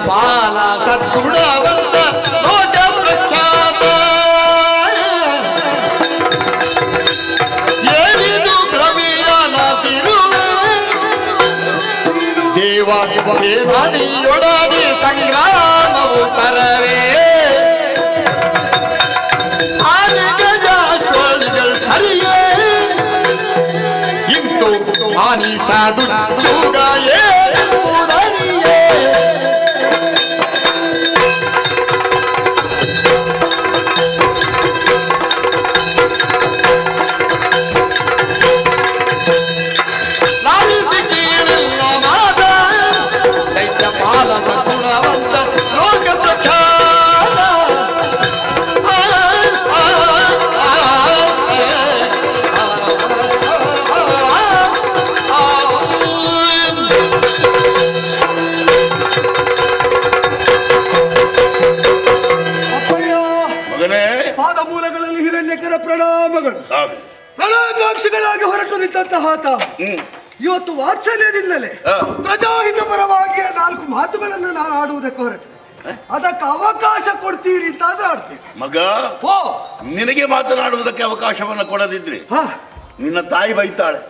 ಪಾಲ ಸದ್ಗುಣವಂತ ಲೋಕ ಪ್ರಖ್ಯಾತ ಏನಿದು ಪ್ರಮೇಯನ ತಿರುವೆ ದೇವ ಸೇನಾನಿಯೊಡನೆ ಸಂಗ್ರಾಮವು ತರವೇ ಆನೆಗಜಾಶ್ವಳಿಗಳು ಸರಿಯೇ ಇಂತು ಆನಿಸಾದು ಚೂಗಾಯೇ ಪ್ರಣಾಮಗಳು. ಪ್ರಣಾಕಾಂಕ್ಷಿಗಳಾಗಿ ಹೊರಟು ನಿಂತಹ ಇವತ್ತು ವಾತ್ಸಲ್ಯದಿಂದಲೇ ಪ್ರಜಾಹಿತ ಪರವಾಗಿ 4 ಮಾತುಗಳನ್ನು ನಾನು ಆಡುವುದಕ್ಕೆ ಹೊರಟು. ಅದಕ್ಕೆ ಅವಕಾಶ ಕೊಡ್ತೀರಿ ಅಂತ ಆದ್ರೆ ಆಡ್ತೀರಿ. ಮಗ, ನಿನಗೆ ಮಾತನಾಡುವುದಕ್ಕೆ ಅವಕಾಶವನ್ನು ಕೊಡದಿದ್ರೆ ನಿನ್ನ ತಾಯಿ ಬೈತಾಳೆ,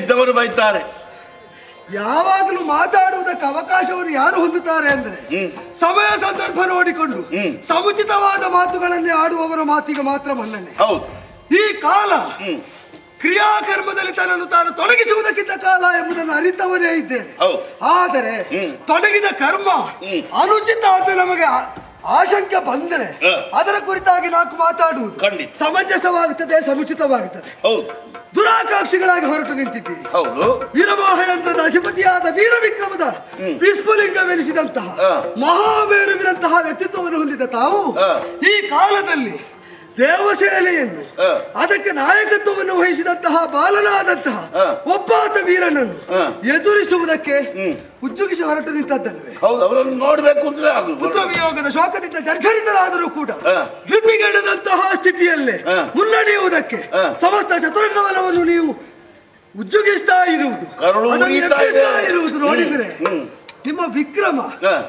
ಇದ್ದವರು ಬೈತಾರೆ. ಯಾವಾಗಲೂ ಮಾತಾಡುವುದಕ್ಕೆ ಅವಕಾಶವನ್ನು ಯಾರು ಹೊಂದುತ್ತಾರೆ ಅಂದ್ರೆ ಸಮಯ ಸಂದರ್ಭ ನೋಡಿಕೊಂಡು ಸಮುಚಿತವಾದ ಮಾತುಗಳಲ್ಲಿ ಆಡುವವರ ಮಾತಿಗೆ ಮಾತ್ರ ಮನ್ನಣೆ. ಈ ಕಾಲ ಕ್ರಿಯಾಕರ್ಮದಲ್ಲಿ ತನ್ನನ್ನು ತಾನು ತೊಡಗಿಸುವುದಕ್ಕಿಂತ ಕಾಲ ಎಂಬುದನ್ನು ಅರಿತವರೇ ಇದ್ದೇನೆ. ಆದರೆ ತೊಡಗಿದ ಕರ್ಮ ಅನುಚಿತ ಅಂತ ನಮಗೆ ಆಶಂಕೆ ಬಂದರೆ ಅದರ ಕುರಿತಾಗಿ 4 ಮಾತಾಡುವುದು ಸಮಂಜಸವಾಗುತ್ತದೆ, ಸಮುಚಿತವಾಗುತ್ತದೆ. ದುರಾಕಾಂಕ್ಷಿಗಳಾಗಿ ಹೊರಟು ನಿಂತಿದ್ದೀರಿ. ವೀರಮೋಹಯಂತ್ರದ ಅಧಿಪತಿಯಾದ ವೀರ ವಿಕ್ರಮದ ವಿಸ್ಫುಲಿಂಗವೆನಿಸಿದಂತಹ ಮಹಾಮೇರುವಿನಂತಹ ವ್ಯಕ್ತಿತ್ವವನ್ನು ಹೊಂದಿದ ತಾವು ಈ ಕಾಲದಲ್ಲಿ ದೇವಸೇನೆಯನ್ನು ಅದಕ್ಕೆ ನಾಯಕತ್ವವನ್ನು ವಹಿಸಿದಂತಹ ಬಾಲನಾದಂತಹ ಒಬ್ಬಾತ ವೀರನನ್ನು ಎದುರಿಸುವುದಕ್ಕೆ ಉಜ್ಜುಗಿಸಿ ಹೊರಟು ನಿಂತದ್ದಲ್ವೇ? ಅವರನ್ನು ನೋಡಬೇಕು ಅಂದ್ರೆ ಪುತ್ರ ವಿಯೋಗದ ಶೋಕದಿಂದ ಜರ್ಜರಿತರಾದರೂ ಕೂಡ ಧೃತಿಗೆಡದಂತಹ ಸ್ಥಿತಿಯಲ್ಲೇ ಮುನ್ನಡೆಯುವುದಕ್ಕೆ ಸಮಸ್ತ ಚತುರಂಗಬಲವನ್ನು ನೀವು ಉಜ್ಜುಗಿಸ್ತಾ ಇರುವುದು ನೋಡಿದ್ರೆ ನಿಮ್ಮ ವಿಕ್ರಮ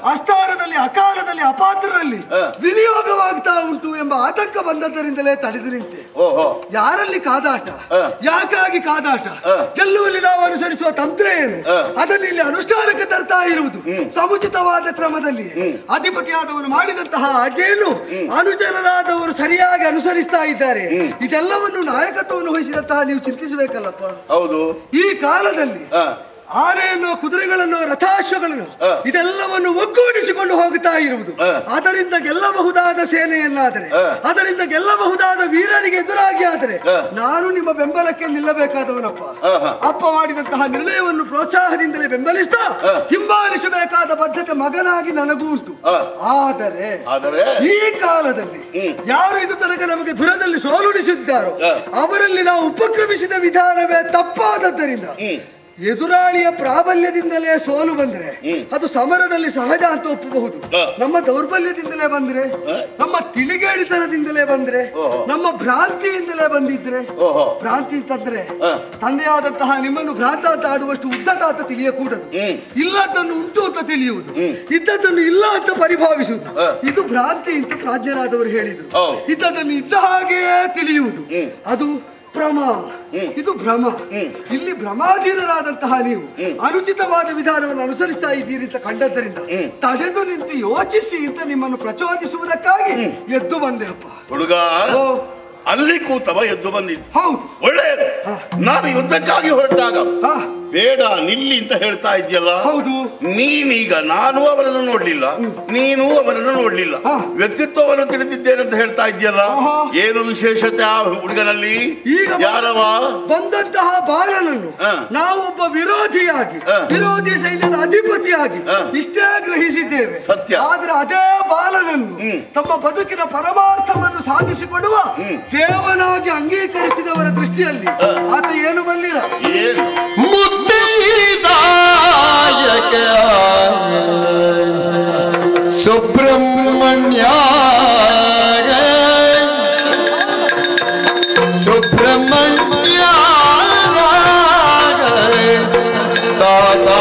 ಅಸ್ಥಾನದಲ್ಲಿ ಅಕಾಲದಲ್ಲಿ ಅಪಾತ್ರರಲ್ಲಿ ವಿನಿಯೋಗವಾಗ್ತಾ ಉಂಟು ಎಂಬ ಆತಂಕ ಬಂದದ್ದರಿಂದಲೇ ತಡೆದು ನಿಂತೆ. ಯಾರಲ್ಲಿ ಕಾದಾಟ, ಯಾಕಾಗಿ ಕಾದಾಟ, ಗೆಲ್ಲುವಲ್ಲಿ ನಾವು ಅನುಸರಿಸುವ ತಂತ್ರ ಏನು, ಅದನ್ನು ಇಲ್ಲಿ ಅನುಷ್ಠಾನಕ್ಕೆ ತರ್ತಾ ಇರುವುದು ಸಮುಚಿತವಾದ ಕ್ರಮದಲ್ಲಿ ಅಧಿಪತಿಯಾದವರು ಮಾಡಿದಂತಹ ಹಾಗೇನು ಅನುಜನರಾದವರು ಸರಿಯಾಗಿ ಅನುಸರಿಸ್ತಾ ಇದ್ದಾರೆ. ಇದೆಲ್ಲವನ್ನು ನಾಯಕತ್ವವನ್ನು ವಹಿಸಿದಂತಹ ನೀವು ಚಿಂತಿಸಬೇಕಲ್ಲಪ್ಪ. ಹೌದು. ಈ ಕಾಲದಲ್ಲಿ ಆನೆಯನ್ನು, ಕುದುರೆಗಳನ್ನು, ರಥಾಶ್ವಗಳನ್ನು ಇದೆಲ್ಲವನ್ನು ಒಗ್ಗೂಡಿಸಿಕೊಂಡು ಹೋಗುತ್ತಾ ಇರುವುದು. ಅದರಿಂದ ಗೆಲ್ಲಬಹುದಾದ ಸೇನೆಯನ್ನಾದರೆ, ಅದರಿಂದ ಗೆಲ್ಲಬಹುದಾದ ವೀರರಿಗೆ ಎದುರಾಗಿ ಆದರೆ ನಾನು ನಿಮ್ಮ ಬೆಂಬಲಕ್ಕೆ ನಿಲ್ಲಬೇಕಾದವನಪ್ಪ. ಅಪ್ಪ ಮಾಡಿದಂತಹ ನಿರ್ಣಯವನ್ನು ಪ್ರೋತ್ಸಾಹದಿಂದಲೇ ಬೆಂಬಲಿಸ್ತಾ ಹಿಂಬಾಲಿಸಬೇಕಾದ ಬದ್ಧತೆ ಮಗನಾಗಿ ನನಗೂ ಉಂಟು. ಆದರೆ ಈ ಕಾಲದಲ್ಲಿ ಯಾರು ಇದು ತನಕ ನಮಗೆ ದುರದಲ್ಲಿ ಸೋಲುಣಿಸಿದ್ದಾರೋ ಅವರಲ್ಲಿ ನಾವು ಉಪಕ್ರಮಿಸಿದ ವಿಧಾನವೇ ತಪ್ಪಾದದ್ದರಿಂದ ಎದುರಾಳಿಯ ಪ್ರಾಬಲ್ಯದಿಂದಲೇ ಸೋಲು ಬಂದ್ರೆ ಅದು ಸಮರದಲ್ಲಿ ಸಹಜ ಅಂತ ಒಪ್ಪಬಹುದು. ನಮ್ಮ ದೌರ್ಬಲ್ಯದಿಂದಲೇ ಬಂದ್ರೆ, ನಮ್ಮ ತಿಳಿಗೇಡಿತನದಿಂದಲೇ ಬಂದ್ರೆ, ನಮ್ಮ ಭ್ರಾಂತಿಯಿಂದಲೇ ಬಂದಿದ್ರೆ, ಭ್ರಾಂತಿ ಅಂತಂದ್ರೆ ತಂದೆಯಾದಂತಹ ನಿಮ್ಮನ್ನು ಭ್ರಾಂತ ಅಂತ ಆಡುವಷ್ಟು ಉದ್ದಟ ಅಂತ ತಿಳಿಯಕೂಡದು. ಇಲ್ಲದನ್ನು ಉಂಟು ಅಂತ ತಿಳಿಯುವುದು, ಇದ್ದದನ್ನು ಇಲ್ಲ ಅಂತ ಪರಿಭಾವಿಸುವುದು, ಇದು ಭ್ರಾಂತಿ ಅಂತ ಪ್ರಾಜ್ಞರಾದವರು ಹೇಳಿದರು. ಇದ್ದದನ್ನು ಇದ್ದ ಹಾಗೆಯೇ ತಿಳಿಯುವುದು ಅದು ಭ್ರಮ, ಇದು ಭ್ರಮ. ಇಲ್ಲಿ ಭ್ರಮಾಧೀನರಾದಂತಹ ನೀವು ಅನುಚಿತವಾದ ವಿಧಾನವನ್ನು ಅನುಸರಿಸ್ತಾ ಇದ್ದೀರಿ ಅಂತ ಕಂಡದ್ದರಿಂದ ತಡೆದು ನಿಂತು ಯೋಚಿಸಿ ಅಂತ ನಿಮ್ಮನ್ನು ಪ್ರಚೋದಿಸುವುದಕ್ಕಾಗಿ ಎದ್ದು ಬಂದೆ ಅಪ್ಪ. ಹುಡುಗ ಅಲ್ಲಿ ಕೂತವ ಎದ್ದು ಬಂದಿದ್ದು ಹೌದು, ಒಳ್ಳೆಯದು. ನಾನು ಯುದ್ಧಕ್ಕಾಗಿ ಹೊರಟಾಗ ಬೇಡ ನಿಲ್ಲಿ ಅಂತ ಹೇಳ್ತಾ ಇದ್ಯಲ್ಲ. ಹೌದು, ನೀನೀಗ ನಾನು ಅವರನ್ನು ನೋಡ್ಲಿಲ್ಲ, ನೀನು ಅವರನ್ನು ನೋಡ್ಲಿಲ್ಲ, ವ್ಯಕ್ತಿತ್ವವನ್ನು ತಿಳಿದಿದ್ದೇನೆ ಅಂತ ಹೇಳ್ತಾ ಇದ್ಯಲ್ಲ. ಏನು ವಿಶೇಷತೆ ಆ ಹುಡುಗನಲ್ಲಿ? ಈಗ ಯಾರವ ಬಂದಂತಹ ಬಾಲನನ್ನು ನಾವೊಬ್ಬ ವಿರೋಧಿಯಾಗಿ, ವಿರೋಧಿ ಸೈನ್ಯದ ಅಧಿಪತಿಯಾಗಿ ಇಷ್ಟೇ ಗ್ರಹಿಸಿದ್ದೇವೆ. ಆದ್ರೆ ಅದೇ ಬಾಲನನ್ನು ತಮ್ಮ ಬದುಕಿನ ಪರಮಾರ್ಥವನ್ನು ಸಾಧಿಸಿಕೊಡುವ ದೇವನಾಗಿ ಅಂಗೀಕರಿಸಿದವರ ದೃಷ್ಟಿಯಲ್ಲಿ ಆತ ಏನು ಬಲ್ಲಿರ? ಸುಬ್ರಹ್ಮಣ್ಯ ಸುಬ್ರಹ್ಮಣ್ಯ ದಾದಾ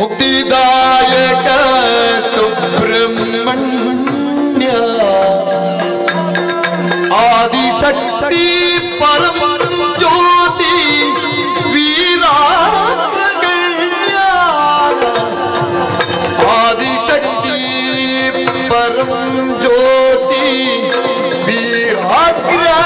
ಮುಕ್ತಿದಾಯಕ ಸುಬ್ರಹ್ಮಣ್ಯ ಆದಿಶಕ್ತಿ ಪರಮ ಜ್ಯೋತಿ ವೀರಾಗ್ರಗಣ್ಯ ಆದಿಶಕ್ತಿ ಪರಮ ಜ್ಯೋತಿ ವೀರಾಗ್ರಗಣ್ಯ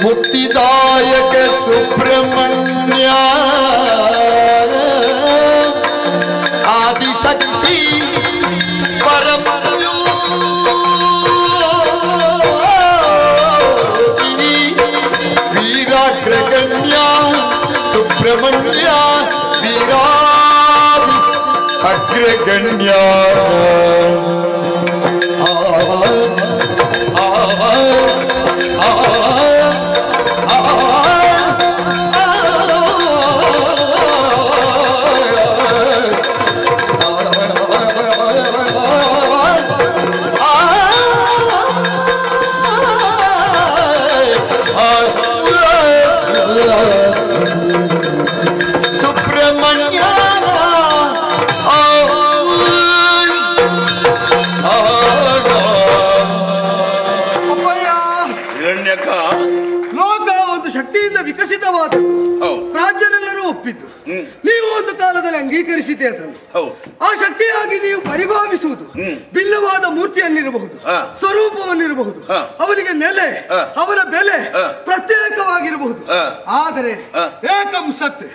ಮುಕ್ತಿದಾಯಕ ಸುಬ್ರಹ್ಮಣ್ಯ ಆದಿಶಕ್ತಿ ಪರಮ ವೀರಾಗ್ರಗಣ್ಯ ಸುಬ್ರಹ್ಮಣ್ಯ ವೀರಾದಿ ಅಗ್ರಗಣ್ಯ ಒಪ್ಪಿದ್ದು. ನೀವು ಒಂದು ಕಾಲದಲ್ಲಿ ಅಂಗೀಕರಿಸಿದ್ದೆ ಅದನ್ನು. ಆ ಶಕ್ತಿಯಾಗಿ ನೀವು ಪರಿಭಾವಿಸುವುದು ಭಿನ್ನವಾದ ಮೂರ್ತಿಯನ್ನಿರಬಹುದು, ಸ್ವರೂಪವನ್ನಿರಬಹುದು, ಅವನಿಗೆ ನೆಲೆ, ಅವನ ಬೆಲೆ ಪ್ರತ್ಯೇಕವಾಗಿರಬಹುದು. ಆದರೆ ಏಕಂ ಸತ್,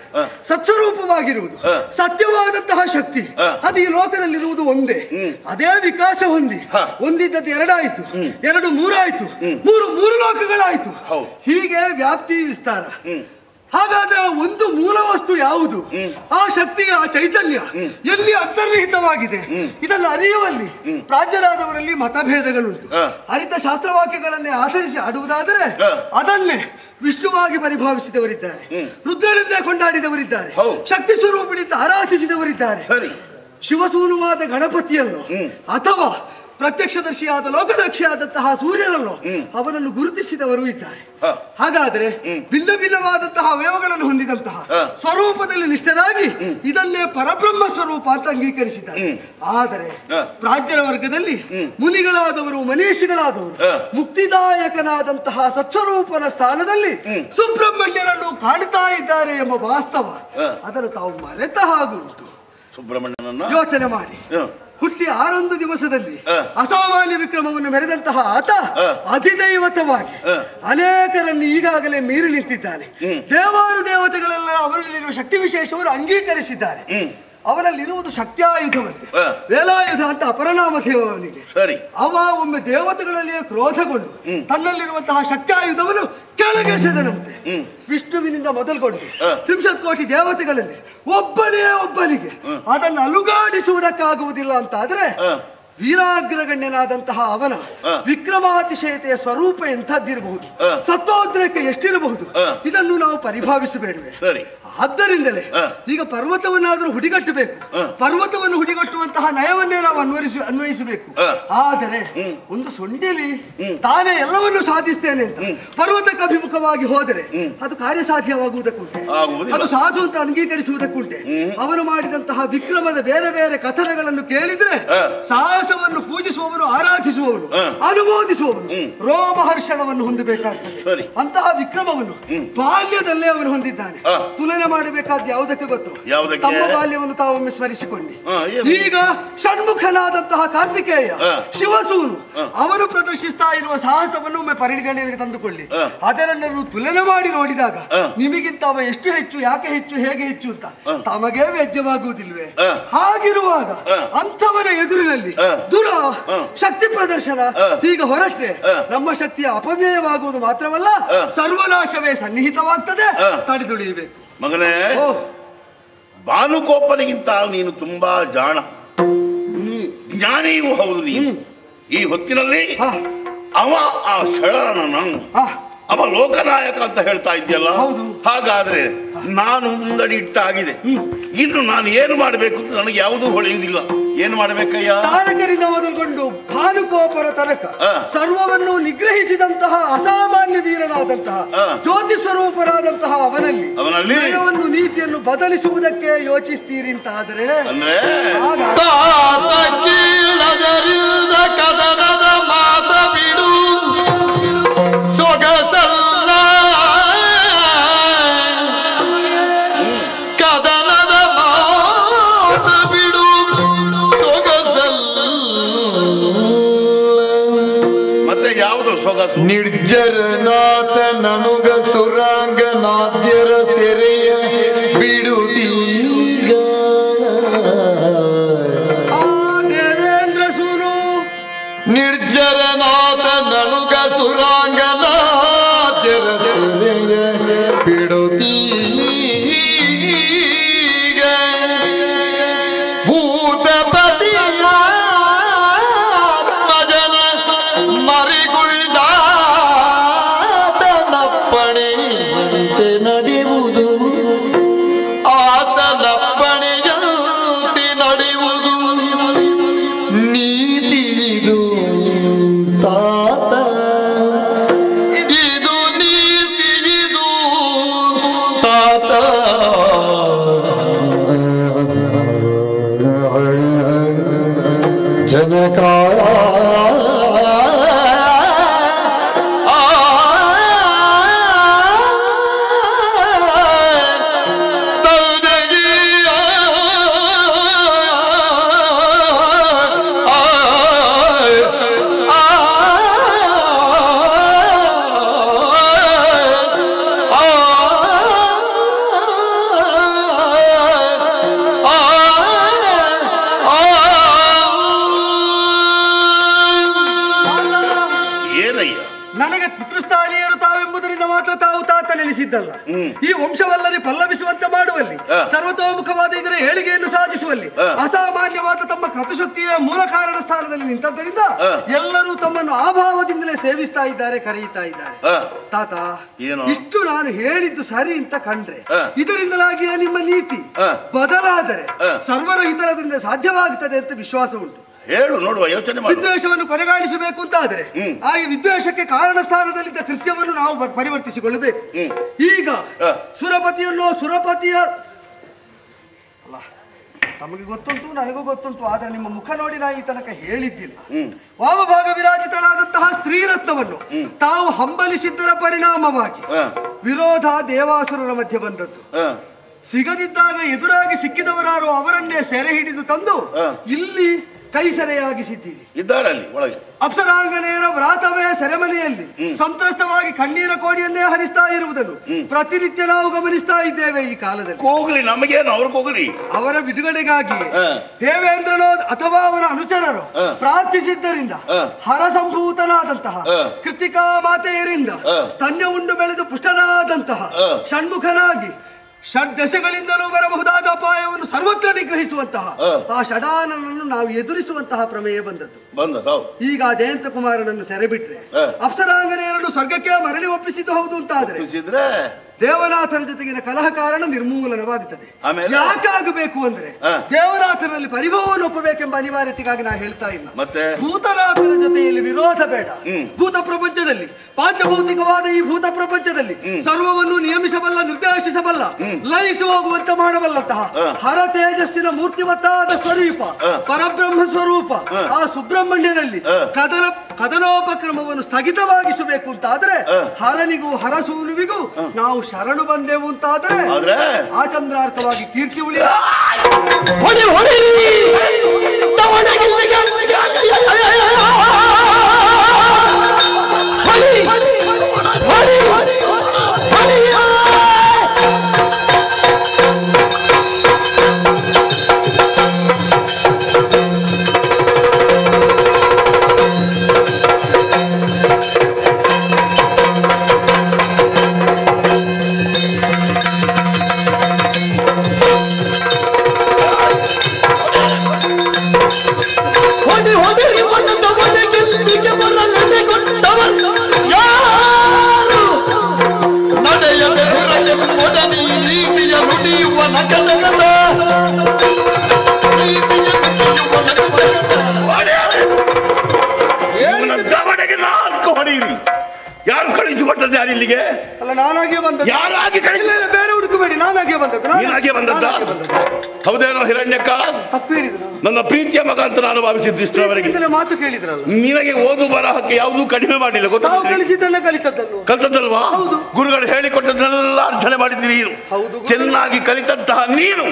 ಸತ್ಸ್ವರೂಪವಾಗಿರುವುದು, ಸತ್ಯವಾದಂತಹ ಶಕ್ತಿ ಅದು ಈ ಲೋಕದಲ್ಲಿರುವುದು ಒಂದೇ. ಅದೇ ವಿಕಾಸ ಹೊಂದಿದ್ದದ್ದು ಎರಡಾಯ್ತು, ಎರಡು ಮೂರಾಯ್ತು, ಮೂರು ಲೋಕಗಳಾಯ್ತು. ಹೀಗೆ ವ್ಯಾಪ್ತಿ ವಿಸ್ತಾರ. ಹಾಗಾದ್ರೆ ಒಂದು ಮೂಲ ವಸ್ತು ಯಾವುದು? ಆ ಶಕ್ತಿಯ ಆ ಚೈತನ್ಯ ಎಲ್ಲಿ ಅಂತರ್ನಿಹಿತವಾಗಿದೆ ಇದನ್ನು ಅರಿಯುವಲ್ಲಿ ಪ್ರಾಜ್ಞರಾದವರಲ್ಲಿ ಮತಭೇದಗಳುಂಟು. ಅರಿತ ಶಾಸ್ತ್ರವಾಕ್ಯಗಳನ್ನೇ ಆಧರಿಸಿ ಆಡುವುದಾದರೆ ಅದನ್ನೇ ವಿಷ್ಣುವಾಗಿ ಪರಿಭಾವಿಸಿದವರಿದ್ದಾರೆ, ರುದ್ರನಿಂದ ಕೊಂಡಾಡಿದವರಿದ್ದಾರೆ, ಶಕ್ತಿ ಸ್ವರೂಪದಿಂದ ಆರಾಧಿಸಿದವರಿದ್ದಾರೆ. ಶಿವಸೂನುವಾದ ಗಣಪತಿಯನ್ನು ಅಥವಾ ಪ್ರತ್ಯಕ್ಷದರ್ಶಿಯಾದ ಲೋಕದಕ್ಷಿಯಾದಂತಹ ಸೂರ್ಯನನ್ನು ಅವನನ್ನು ಗುರುತಿಸಿದವರು ಇದ್ದಾರೆ. ಹಾಗಾದರೆ ಭಿನ್ನ ಭಿನ್ನವಾದಂತಹ ಅವಯವಗಳನ್ನು ಹೊಂದಿದಂತಹ ಸ್ವರೂಪದಲ್ಲಿ ನಿಷ್ಠರಾಗಿ ಇದನ್ನೇ ಪರಬ್ರಹ್ಮ ಸ್ವರೂಪ ಅಂತ ಅಂಗೀಕರಿಸಿದ್ದಾರೆ. ಆದರೆ ಪ್ರಾಜ್ಞರ ವರ್ಗದಲ್ಲಿ ಮುನಿಗಳಾದವರು, ಮನೀಷಿಗಳಾದವರು ಮುಕ್ತಿದಾಯಕನಾದಂತಹ ಸತ್ಸ್ವರೂಪನ ಸ್ಥಾನದಲ್ಲಿ ಸುಬ್ರಹ್ಮಣ್ಯರನ್ನು ಕಾಣ್ತಾ ಇದ್ದಾರೆ ಎಂಬ ವಾಸ್ತವ ಅದನ್ನು ತಾವು ಮರೆತ ಹಾಗೂ ಉಂಟು. ಯೋಚನೆ ಮಾಡಿ, ಹುಟ್ಟಿ 6 ದಿವಸದಲ್ಲಿ ಅಸಾಮಾನ್ಯ ವಿಕ್ರಮವನ್ನು ಮೆರೆದಂತಹ ಆತ ಅಧಿದೈವತವಾಗಿ ಅನೇಕರನ್ನು ಈಗಾಗಲೇ ಮೀರಿ ನಿಂತಿದ್ದಾನೆ. ದೇವಾನು ದೇವತೆಗಳೆಲ್ಲ ಅವರಲ್ಲಿರುವ ಶಕ್ತಿ ವಿಶೇಷವನ್ನು ಅಂಗೀಕರಿಸಿದ್ದಾರೆ. ಅವರಲ್ಲಿರುವುದು ಶಕ್ತ್ಯಾಯುಧವಂತೆ, ವೇಲಾಯುಧ ಅಂತ ಅಪರನಾಮ ದೇವನಿಗೆ. ಅವ ಒಮ್ಮೆ ದೇವತೆಗಳಲ್ಲಿಯೇ ಕ್ರೋಧಗೊಂಡು ತನ್ನಲ್ಲಿರುವಂತಹ ಶಕ್ತ್ಯಾಯುಧವನ್ನು ಕೆಳಗೆಸೆದನಂತೆ. ವಿಷ್ಣುವಿನಿಂದ ಮೊದಲುಗೊಂಡು 30 ಕೋಟಿ ದೇವತೆಗಳಲ್ಲಿ ಒಬ್ಬನಿಗೆ ಅದನ್ನು ಅಲುಗಾಡಿಸುವುದಕ್ಕಾಗುವುದಿಲ್ಲ ಅಂತಾದ್ರೆ ವೀರಾಗ್ರಗಣ್ಯನಾದಂತಹ ಅವನ ವಿಕ್ರಮಾತಿಶಯತೆಯ ಸ್ವರೂಪ ಎಂಥದ್ದಿರಬಹುದು, ಸತ್ವೋದ್ರೇಕ ಎಷ್ಟಿರಬಹುದು, ಇದನ್ನು ನಾವು ಪರಿಭಾವಿಸಬೇಡವೆ. ಆದ್ದರಿಂದಲೇ ಈಗ ಪರ್ವತವನ್ನಾದರೂ ಹುಡಿಗಟ್ಟಬೇಕು, ಪರ್ವತವನ್ನು ಹುಡಿಗಟ್ಟುವಂತಹ ನಯವನ್ನೇ ನಾವು ಅನ್ವಯಿಸಬೇಕು. ಆದರೆ ಒಂದು ಸೊಂಡಿಲಿ ತಾನೇ ಎಲ್ಲವನ್ನೂ ಸಾಧಿಸ್ತೇನೆ ಅಂತ ಪರ್ವತಕ್ಕೆ ಅಭಿಮುಖವಾಗಿ ಹೋದರೆ ಅದು ಕಾರ್ಯಸಾಧ್ಯವಾಗುವುದಕ್ಕುಂಟೆ, ಅದು ಸಾಧು ಅಂತ ಅಂಗೀಕರಿಸುವುದಕ್ಕುಂಟೆ. ಅವನು ಮಾಡಿದಂತಹ ವಿಕ್ರಮದ ಬೇರೆ ಬೇರೆ ಕಥನಗಳನ್ನು ಕೇಳಿದ್ರೆ ಸಾಹಸವನ್ನು ಪೂಜಿಸುವವನು, ಆರಾಧಿಸುವವನು, ಅನುಮೋದಿಸುವವನು ರೋಮಹರ್ಷಣವನ್ನು ಹೊಂದಬೇಕಾಗ್ತದೆ. ಅಂತಹ ವಿಕ್ರಮವನ್ನು ಬಾಲ್ಯದಲ್ಲೇ ಅವನು ಹೊಂದಿದ್ದಾನೆ. ತುಲನೆ ಮಾಡಬೇಕಾದ ಯಾವುದಕ್ಕೆ ಗೊತ್ತು? ತಮ್ಮ ಬಾಲ್ಯವನ್ನು ತಾವೊಮ್ಮೆ ಸ್ಮರಿಸಿಕೊಳ್ಳಿ. ಈಗ ಷಣ್ಮುಖನಾದಂತಹ ಕಾರ್ತಿಕೇಯ ಶಿವಸೂನು ಅವನು ಪ್ರದರ್ಶಿಸ್ತಾ ಇರುವ ಸಾಹಸವನ್ನು ಒಮ್ಮೆ ಪರಿಗಣನೆಗೆ ತಂದುಕೊಳ್ಳಿ. ಅದರನ್ನು ತುಲನೆ ಮಾಡಿ ನೋಡಿದಾಗ ನಿಮಗಿಂತ ಅವ ಎಷ್ಟು ಹೆಚ್ಚು, ಯಾಕೆ ಹೆಚ್ಚು, ಹೇಗೆ ಹೆಚ್ಚು ಅಂತ ತಮಗೇ ವೇದ್ಯವಾಗುವುದಿಲ್ವೇ? ಹಾಗಿರುವಾಗ ಅಂಥವರ ಎದುರಿನಲ್ಲಿ ದುರ ಶಕ್ತಿ ಪ್ರದರ್ಶನ ಈಗ ಹೊರಟ್ರೆ ನಮ್ಮ ಶಕ್ತಿಯ ಅಪವ್ಯಯವಾಗುವುದು ಮಾತ್ರವಲ್ಲ, ಸರ್ವನಾಶವೇ ಸನ್ನಿಹಿತವಾಗ್ತದೆ. ತಡೆದುಳಿಯಬೇಕು. ಮಗನೇ, ಭಾನುಕೋಪನಿಗಿಂತ ನೀನು ತುಂಬಾ ಜ್ಞಾನಿಯೂ ಹೌದು. ನೀನು ಈ ಹೊತ್ತಿನಲ್ಲಿ ಅವ ಆ ಶಳರನನ್ನು ಅವ ಲೋಕನಾಯಕ ಅಂತ ಹೇಳ್ತಾ ಇದ್ಯಲ್ಲ, ಹಾಗಾದ್ರೆ ನಾನು ಮುಂದಡಿ ಇಟ್ಟಾಗಿದೆ. ಇನ್ನು ನಾನು ಏನು ಮಾಡಬೇಕು ಅಂತ ನನಗೆ ಯಾವುದೂ ಹೊಳೆಯುವುದಿಲ್ಲ. ಏನು ಮಾಡಬೇಕಯ್ಯ? ತಾರಕರಿಂದ ಮೊದಲುಗೊಂಡು ಭಾನುಕೋಪರ ತನಕ ಸರ್ವವನ್ನು ನಿಗ್ರಹಿಸಿದಂತಹ ಅಸಾಮಾನ್ಯ ವೀರನಾದಂತಹ ಜ್ಯೋತಿ ಸ್ವರೂಪರಾದಂತಹ ಅವನಲ್ಲಿ ಒಂದು ನೀತಿಯನ್ನು ಬದಲಿಸುವುದಕ್ಕೆ ಯೋಚಿಸ್ತೀರಿ ಅಂತಾದರೆ ಮಾತ ಬಿಡು ಸೊಗಸಲ್ಲ ಕದನದ ಮಾತ ಬಿಡು ಸೊಗಸಲ್ಲ. ಮತ್ತೆ ಯಾವುದು ಸೊಗಸು? ನಿರ್ಜರನಾಥ ನನುಗ ಸುರಾಂಗನಾದ್ಯರ ಸೆರೆಯ ಬಿಡುತ್ತೀಗ. ದೇವೇಂದ್ರ ಸುರು ನಿರ್ಜರನಾಥ ನನುಗ ಸುರಾಂಗನಾದ್ಯರ ಸೆರೆಯ ಬಿಡುತ್ತೀಗ. ಭೂತಪತಿಯ ಮಜನ ಮರಿಗುಳ್ದಾತನಪ್ಪಣೆಯಂತೆ ನಡೆಯುವುದು ಬಿಟ್ಟಿದ್ದಲ್ಲ. ಈ ವಂಶವಲ್ಲರಿ ಪಲ್ಲವಿಸುವಂತೆ ಮಾಡುವಲ್ಲಿ, ಸರ್ವತೋಮುಖವಾದ ಇದರ ಏಳಿಗೆಯನ್ನು ಸಾಧಿಸುವಲ್ಲಿ ಅಸಾಮಾನ್ಯವಾದ ತಮ್ಮ ಕ್ರತುಶಕ್ತಿಯ ಮೂಲ ಕಾರಣ ಸ್ಥಾನದಲ್ಲಿ ನಿಂತದ್ದರಿಂದ ಎಲ್ಲರೂ ತಮ್ಮನ್ನು ಆಭಾವದಿಂದಲೇ ಸೇವಿಸ್ತಾ ಇದ್ದಾರೆ, ಕರೆಯುತ್ತಾ ಇದ್ದಾರೆ. ತಾತ, ಇಷ್ಟು ನಾನು ಹೇಳಿದ್ದು ಸರಿ ಅಂತ ಕಂಡ್ರೆ ಇದರಿಂದಲಾಗಿಯೇ ನಿಮ್ಮ ನೀತಿ ಬದಲಾದರೆ ಸರ್ವರ ಹಿತರದಿಂದ ಸಾಧ್ಯವಾಗುತ್ತದೆ ಅಂತ ವಿಶ್ವಾಸ ಉಂಟು. ಹೇಳು ನೋಡುವ, ಯೋಚನೆ ಮಾಡಿ. ವಿದ್ವೇಷವನ್ನು ಕೊನೆಗಾಣಿಸಬೇಕು ಅಂತ ಆದ್ರೆ ಆ ವಿದ್ವೇಷಕ್ಕೆ ಕಾರಣ ಸ್ಥಾನದಲ್ಲಿದ್ದ ಕೃತ್ಯವನ್ನು ನಾವು ಪರಿವರ್ತಿಸಿಕೊಳ್ಳಬೇಕು. ಈಗ ಸುರಪತಿಯ ಅಲ್ಲ, ತಮಗೆ ಗೊತ್ತುಂಟು, ನನಗೂ ಗೊತ್ತುಂಟು, ಆದ್ರೆ ನಿಮ್ಮ ಮುಖ ನೋಡಿ ನಾ ಈ ತನಕ ಹೇಳಿದ್ದಿಲ್ಲ. ವಾಮಭಾಗ ವಿರಾಜಿತಳಾದಂತಹ ಸ್ತ್ರೀರತ್ನವನ್ನು ತಾವು ಹಂಬಲಿಸಿದ್ದರ ಪರಿಣಾಮವಾಗಿ ವಿರೋಧ ದೇವಾಸುರರ ಮಧ್ಯೆ ಬಂದದ್ದು. ಸಿಗದಿದ್ದಾಗ ಎದುರಾಗಿ ಸಿಕ್ಕಿದವರಾರು ಅವರನ್ನೇ ಸೆರೆ ಹಿಡಿದು ತಂದು ಇಲ್ಲಿ ಕೈಸೆರೆಯಾಗಿಸಿದ್ದೀರಿ. ಇದ್ದಾರಲ್ಲಿ ಒಳಗೆ ಅಪ್ಸರಾಂಗನೆಯರ ವ್ರಾತವೇ ಸೆರೆಮನೆಯಲ್ಲಿ ಸಂತ್ರಸ್ತವಾಗಿ ಕಣ್ಣೀರ ಕೋಡಿಯನ್ನೇ ಹರಿಸ್ತಾ ಇರುವುದನ್ನು ಪ್ರತಿನಿತ್ಯ ನಾವು ಗಮನಿಸ್ತಾ ಇದ್ದೇವೆ. ಈ ಕಾಲದಲ್ಲಿ ಹೋಗ್ಲಿ, ನಮಗೇನು ಅವ್ರಿಗೆ ಹೋಗ್ಲಿ. ಅವರ ಬಿಡುಗಡೆಗಾಗಿ ದೇವೇಂದ್ರನೋ ಅಥವಾ ಅವರ ಅನುಚರರು ಪ್ರಾರ್ಥಿಸಿದ್ದರಿಂದ ಹರಸಂಭೂತನಾದಂತಹ ಕೃತಿಕಾ ಮಾತೆಯರಿಂದ ಸ್ತನ್ಯ ಉಂಡು ಬೆಳೆದು ಪುಷ್ಟನಾದಂತಹ ಷಣ್ಮುಖನಾಗಿ ಷಡ್ದಶೆಗಳಿಂದಲೂ ಬರಬಹುದಾದ ಅಪಾಯವನ್ನು ಸರ್ವತ್ರ ನಿಗ್ರಹಿಸುವಂತಹ ಆ ಷಡಾನನನ್ನು ನಾವು ಎದುರಿಸುವಂತಹ ಪ್ರಮೇಯ ಬಂದದ್ದು. ಈಗ ಜಯಂತ ಕುಮಾರನನ್ನು ಸೆರೆ ಬಿಟ್ರೆ ಅಪ್ಸರಾಂಗನೆಯರನ್ನು ಸ್ವರ್ಗಕ್ಕೆ ಮರಳಿ ಒಪ್ಪಿಸಿದ್ದು ಹೌದು ಅಂತ ಆದ್ರೆ ದೇವನಾಥರ ಜೊತೆಗಿನ ಕಲಹ ಕಾರಣ ನಿರ್ಮೂಲನವಾಗುತ್ತದೆ. ಯಾಕಾಗಬೇಕು ಅಂದ್ರೆ ದೇವನಾಥನಲ್ಲಿ ಪರಿಭವವನ್ನು ಒಪ್ಪಬೇಕೆಂಬ ಅನಿವಾರ್ಯತೆಗಾಗಿ ನಾ ಹೇಳ್ತಾ ಇಲ್ಲ. ಭೂತನಾಥನ ಜೊತೆಯಲ್ಲಿ ವಿರೋಧ ಬೇಡ. ಭೂತ ಪ್ರಪಂಚದಲ್ಲಿ, ಪಾಂಚಭೌತಿಕವಾದ ಈ ಭೂತ ಪ್ರಪಂಚದಲ್ಲಿ ಸರ್ವವನ್ನು ನಿಯಮಿಸಬಲ್ಲ, ನಿರ್ದೇಶಿಸಬಲ್ಲ, ಲಯಿಸಿ ಹೋಗುವಂತೆ ಮಾಡಬಲ್ಲಂತಹ ಹರ ತೇಜಸ್ಸಿನ ಮೂರ್ತಿವತ್ತಾದ ಸ್ವರೂಪ ಪರಬ್ರಹ್ಮ ಸ್ವರೂಪ ಆ ಸುಬ್ರಹ್ಮಣ್ಯನಲ್ಲಿ ಕದನೋಪಕ್ರಮವನ್ನು ಸ್ಥಗಿತವಾಗಿಸಬೇಕು ಅಂತಾದ್ರೆ ಹರನಿಗೂ ಹರಸೂನುವಿಗೂ ನಾವು ಶರಣು ಬಂದೆವು ಅಂತಾದರೆ ಆ ಚಂದ್ರಾರ್ಕವಾಗಿ ಕೀರ್ತಿ ಉಳಿಯ ಯಾರು ಕಳಿಸಿಕೊಟ್ಟದ್ದು? ಯಾರು ಇಲ್ಲಿಗೆ? ಅಲ್ಲ, ನಾನಾಗೆ ಬಂದದ್ದು. ಯಾರಾಗಿ ಕಳಿಸಿಲ್ಲ, ಬೇರೆ ಹುಡುಕಬೇಡಿ, ನಾನಾಗೆ ಬಂದದ್ದು. ನೀನಾಗೆ ಬಂದದ್ದ? ಹೌದೇನೋ ಹಿರಣ್ಯಕ್ಕ? ತಪ್ಪೇಳಿದ್ರು. ನನ್ನ ಪ್ರೀತಿಯ ಮಗ ಅಂತ ನಾನು ಭಾವಿಸಿದ್ದು ಇಷ್ಟರವರೆಗೆ. ಮಾತು ಕೇಳಿದ್ರಲ್ಲ. ನಿನಗೆ ಓದು ಬರಹಕ್ಕೆ ಯಾವುದೂ ಕಡಿಮೆ ಮಾಡಿಲ್ಲ, ಗೊತ್ತಾ? ಕಲಿಸಿದ್ದನ್ನ ಕಲಿತದ್ದಲ್ವಾ? ಗುರುಗಳು ಹೇಳಿಕೊಟ್ಟದನ್ನೆಲ್ಲ ಅರ್ಚನೆ ಮಾಡಿದ್ದೀರಿ. ಚೆನ್ನಾಗಿ ಕಲಿತಂತಹ ನೀನು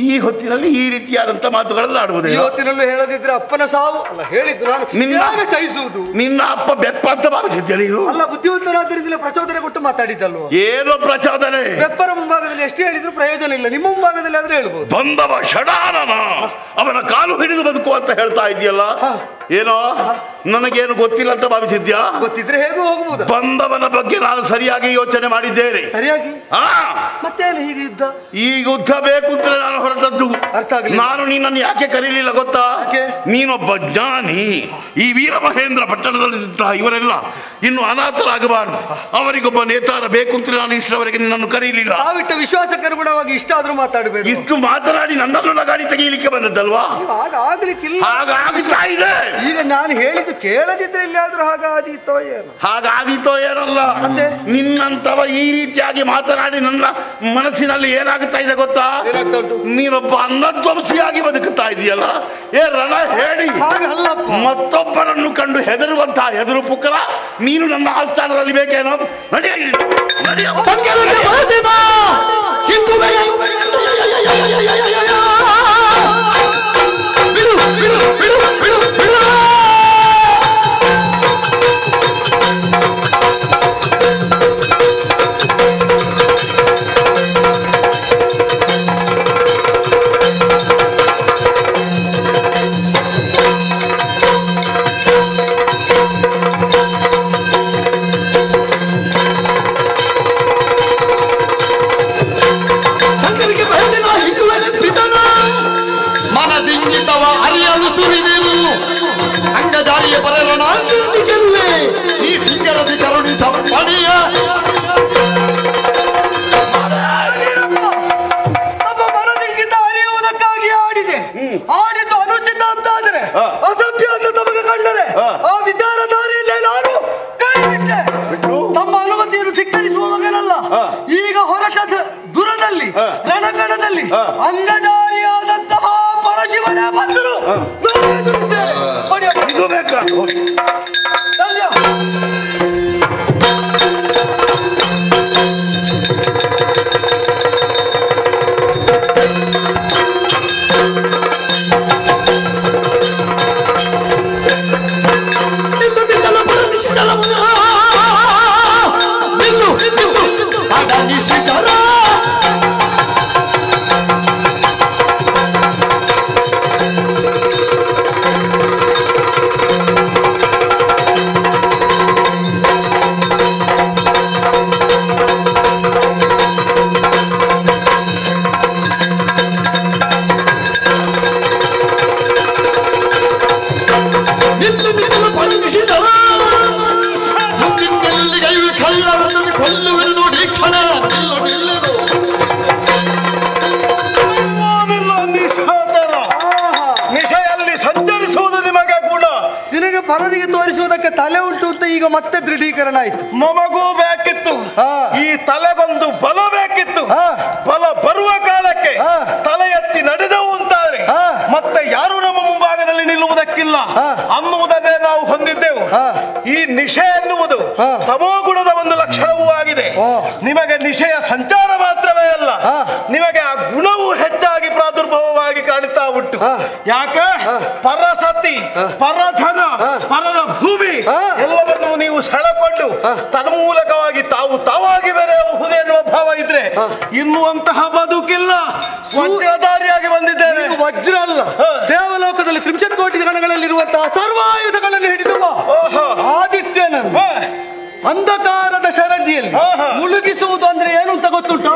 ಈ ಹೊತ್ತಿನಲ್ಲಿ ಈ ರೀತಿಯಾದಂತ ಮಾತುಗಳನ್ನು ಆಡುವುದು. ಈ ಹೊತ್ತಿನಲ್ಲೂ ಹೇಳದಿದ್ರೆ ಅಪ್ಪನ ಸಾವು ಅಲ್ಲ ಹೇಳಿದ್ದು. ನಾನು ನಿನ್ನ ಸಹಿಸುವುದು. ನಿನ್ನ ಅಪ್ಪ ಬೆಪ್ಪ ಅಂತ ಭಾವಿಸಿದ್ದೆ ನೀನು? ಅಲ್ಲ, ಬುದ್ಧಿವಂತರಾದ್ರಿಂದ ಪ್ರಚೋದನೆ ಕೊಟ್ಟು ಮಾತಾಡಿದ್ದಲ್ವ? ಏನೋ ಪ್ರಚೋದನೆ? ಬೆಪ್ಪರ ಮುಂಭಾಗದಲ್ಲಿ ಎಷ್ಟು ಹೇಳಿದ್ರು ಪ್ರಯೋಜನ ಇಲ್ಲ, ನಿಮ್ಮ ಮುಂಭಾಗದಲ್ಲಿ ಆದ್ರೆ ಹೇಳ್ಬೋದು. ಬಂದವ ಷಡಾನನ ಅವನ ಕಾಲು ಹಿಡಿದು ಬದುಕು ಅಂತ ಹೇಳ್ತಾ ಇದೆಯಲ್ಲ, ಏನೋ ನನಗೇನು ಗೊತ್ತಿಲ್ಲ ಅಂತ ಭಾವಿಸಿದ್ಯಾ? ಗೊತ್ತಿದ್ರೆ ಹೇಗೂ ಹೋಗಬಹುದು. ಬಂದವನ ಬಗ್ಗೆ ನಾನು ಸರಿಯಾಗಿ ಯೋಚನೆ ಮಾಡಿದ್ದೇನೆ. ಸರಿಯಾಗಿ? ಮತ್ತೇನು ಹೀಗೆ ಯುದ್ಧ? ಈ ಯುದ್ಧ ಬೇಕು ಅಂತ ನಾನು ಹೊರಟದ್ದು. ನಾನು ನಿನ್ನನ್ನು ಯಾಕೆ ಕರೀಲಿಲ್ಲ ಗೊತ್ತಾ? ನೀನೊಬ್ಬ ಜ್ಞಾನಿ. ಈ ವೀರಮಹೇಂದ್ರ ಪಟ್ಟಣದಲ್ಲಿದ್ದಂತಹ ಇವರೆಲ್ಲ ಇನ್ನು ಅನಾಥರಾಗಬಾರದು, ಅವರಿಗೊಬ್ಬ ನೇತಾರ ಬೇಕು ಅಂತ ನಾನು ಇಷ್ಟರವರೆಗೆ ನಿನ್ನನ್ನು ಕರೀಲಿಲ್ಲ. ನಾವಿಟ್ಟ ವಿಶ್ವಾಸಕ್ಕೆ ಅನುಗುಣವಾಗಿ ಇಷ್ಟ ಆದ್ರೂ ಮಾತಾಡಬೇಡ. ಇಷ್ಟು ಮಾತನಾಡಿ ನನ್ನನ್ನು ಗಾಡಿ ತೆಗೆಯಲಿಕ್ಕೆ ಬಂದದ್ದಲ್ವಾ? ಹಾಗಾಗ್ಲಿಕ್ಕಿಲ್ಲ. ಹಾಗಾಗ್ತಾ ಇದೆ. ಈಗ ನಾನು ಹೇಳಿದ್ದು ಕೇಳದಿದ್ರೆ ಇಲ್ಲಾದ್ರೂ ಹಾಗಾದೀತೋ ಏನೋ? ಹಾಗಾದೀತೋ ಏನಲ್ಲ. ನಿನ್ನಂತವ ಈ ರೀತಿಯಾಗಿ ಮಾತನಾಡಿ ನನ್ನ ಮನಸ್ಸಿನಲ್ಲಿ ಏನಾಗುತ್ತಾ ಇದೆ ಗೊತ್ತಾ? ನೀನೊಬ್ಬ ಅನ್ನಧ್ವಂಸಿಯಾಗಿ ಬದುಕುತ್ತಾ ಇದೆಯಲ್ಲ. ರಣ ಹೇಳಿ ಮತ್ತೊಬ್ಬರನ್ನು ಕಂಡು ಹೆದರುವಂತಹ ಹೆದರು ಪುಕ್ಕಲ ನೀನು ನನ್ನ ಆಸ್ಥಾನದಲ್ಲಿ ಬೇಕೇನೋ? ನಿನಗೆ ಬರರಣಾಂತಿ ಗೆಲ್ಲುವೆ ನೀ ಸಿಂಗರದಿ ಕರುಣಿಸ ಪಡೆಯ ಆಡಿದ್ದು ಅನುಚಿತ ಅಂತಾದರೆ ಅಸಭ್ಯ ಅಂತ ತಮಗೆ ಕಂಡರೆ ಆ ವಿಚಾರಧಾರೆಯಲ್ಲೇ ನಾನು ಕೈ ಬಿಟ್ಟೆ. ತಮ್ಮ ಅನುಮತಿಯನ್ನು ಧಿಕ್ಕರಿಸುವ ಮಗನಲ್ಲ. ಈಗ ಹೊರಟ ದುರದಲ್ಲಿ ರಣಕಣದಲ್ಲಿ ಅಂಗಜಾರಿಯಾದಂತಹ ಪರಶಿವನೇ ಬಂದರು ಇದು ಬೇಕಾ ಪರರಿಗೆ ತೋರಿಸುವುದಕ್ಕೆ ತಲೆ ಉಂಟು ಅಂತ ಈಗ ಮತ್ತೆ ದೃಢೀಕರಣ ಆಯ್ತು. ನಮಗೂ ಬೇಕಿತ್ತು ಈ ತಲೆಗೊಂದು ಬಲ ಬೇಕಿತ್ತು. ಬಲ ಬರುವ ಕಾಲಕ್ಕೆ ತಲೆ ಎತ್ತಿ ನಡೆದವು ಅಂತಾರೆ ಮತ್ತೆ ಯಾರು ನಮ್ಮ ಮುಂಭಾಗದಲ್ಲಿ ನಿಲ್ಲುವುದಕ್ಕಿಲ್ಲ ಅನ್ನುವುದನ್ನೇ ನಾವು ಹೊಂದಿದ್ದೆವು. ಈ ನಿಶೆ ಎನ್ನುವುದು ತಮೋಗುಣದ ಒಂದು ಲಕ್ಷಣವೂ ಆಗಿದೆ. ನಿಮಗೆ ನಿಶೆಯ ಸಂಚಾರ ಮಾತ್ರವೇ ಅಲ್ಲ, ನಿಮಗೆ ಆ ಗುಣವೂ ಹೆಚ್ಚಾಗಿ ಪ್ರಾದುರ್ಭವವಾಗಿ ಕಾಣುತ್ತಾ ಉಂಟು. ಯಾಕೆ ಪರಸತಿ ಪರಧನ ಪರರ ಭೂಮಿ ಎಲ್ಲವನ್ನು ನೀವು ಸೆಳೆಕೊಂಡು ತನ್ಮೂಲಕವಾಗಿ ತಾವಾಗಿ ಬೆರೆಯಬಹುದು ಎನ್ನುವ ಭಾವ ಇದ್ರೆ ಇನ್ನುವಂತಹ ಬದುಕಿಲ್ಲ. ವಜ್ರಧಾರಿಯಾಗಿ ಬಂದಿದ್ದೇನೆ. ವಜ್ರ ಅಲ್ಲ, ದೇವಲೋಕದಲ್ಲಿ 30 ಕೋಟಿ ಗಣಗಳಲ್ಲಿರುವಂತಹ ಸರ್ವಾಯುಧಗಳನ್ನು ಹಿಡಿದು ಆದಿತ್ಯನನ್ನು ಅಂಧಕಾರದ ಶರದಿಯಲ್ಲಿ ಮುಳುಗಿಸುವುದು ಅಂದ್ರೆ ಏನು ಅಂತ ಗೊತ್ತುಂಟು?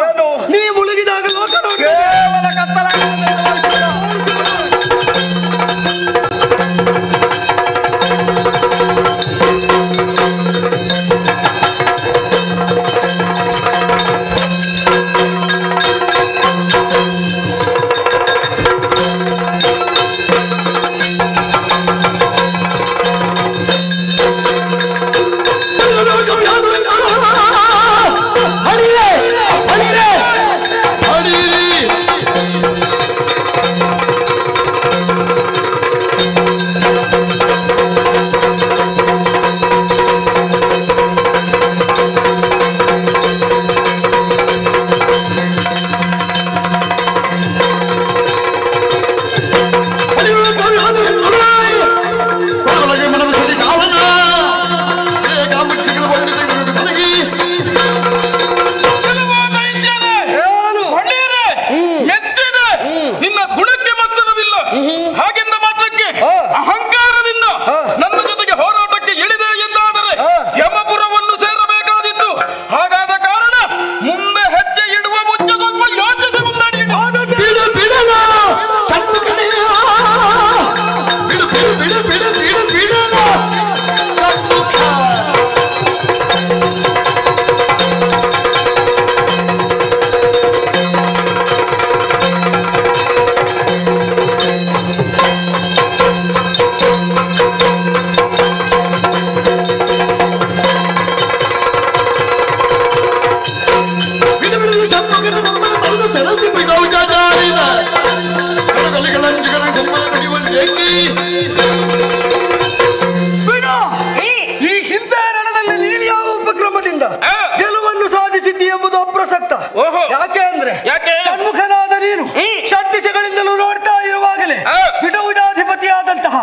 ನೀ ಮುಳುಗಿದಾಗ ಲೋಕ ನೋಡಿ ಯಾಕೆ ಅಂದ್ರೆ ಷಣ್ಮುಖನಾದ ನೀನು ಷಡ್ದಿಶೆಗಳಿಂದಲೂ ನೋಡ್ತಾ ಇರುವಾಗಲೇ ಬಿಡವುಜಾಧಿಪತಿಯಾದಂತಹ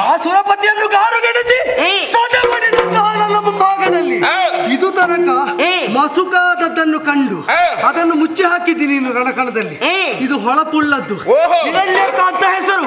ಆ ಸುರಪತಿಯನ್ನು ಕಾರುಗೆಡಿಸಿ ಸದೆ ಮಾಡಿದಂತಹ ನನ್ನ ಮುಂಭಾಗದಲ್ಲಿ ಇದು ತನಕ ಮಸುಕಾದದ್ದನ್ನು ಕಂಡು ಅದನ್ನು ಮುಚ್ಚಿ ಹಾಕಿದ್ದೀನಿ ನೀನು ರಣಕಣದಲ್ಲಿ. ಇದು ಹೊಳಪುಳ್ಳದ್ದು ಹಿರಣ್ಯಕಾಂತ ಹೆಸರು.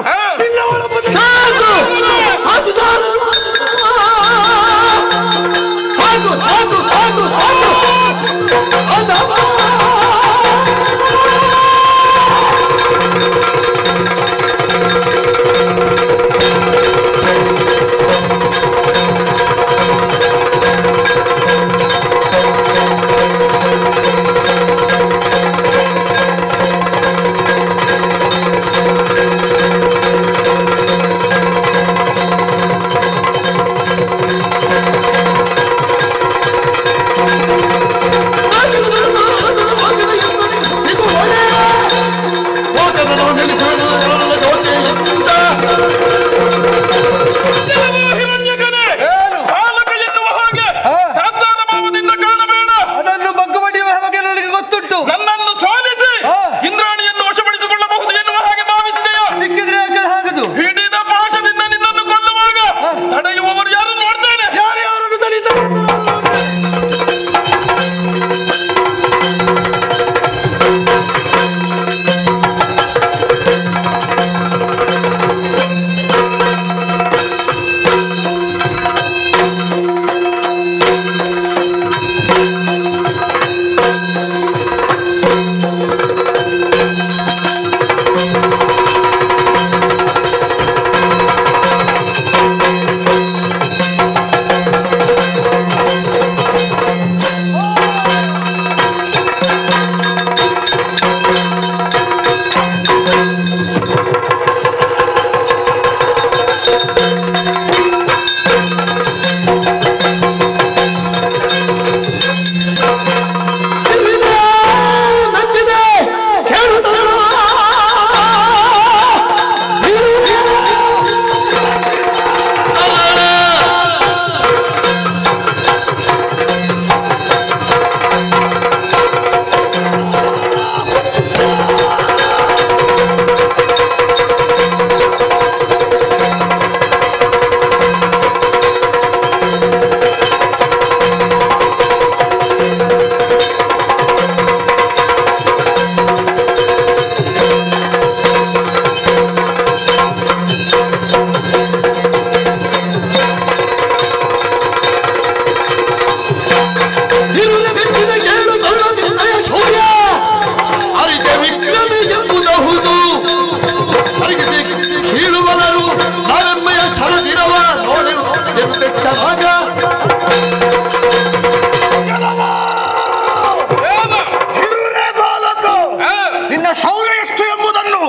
ಶೌರ್ಯ ಎಷ್ಟು ಎಂಬುದನ್ನು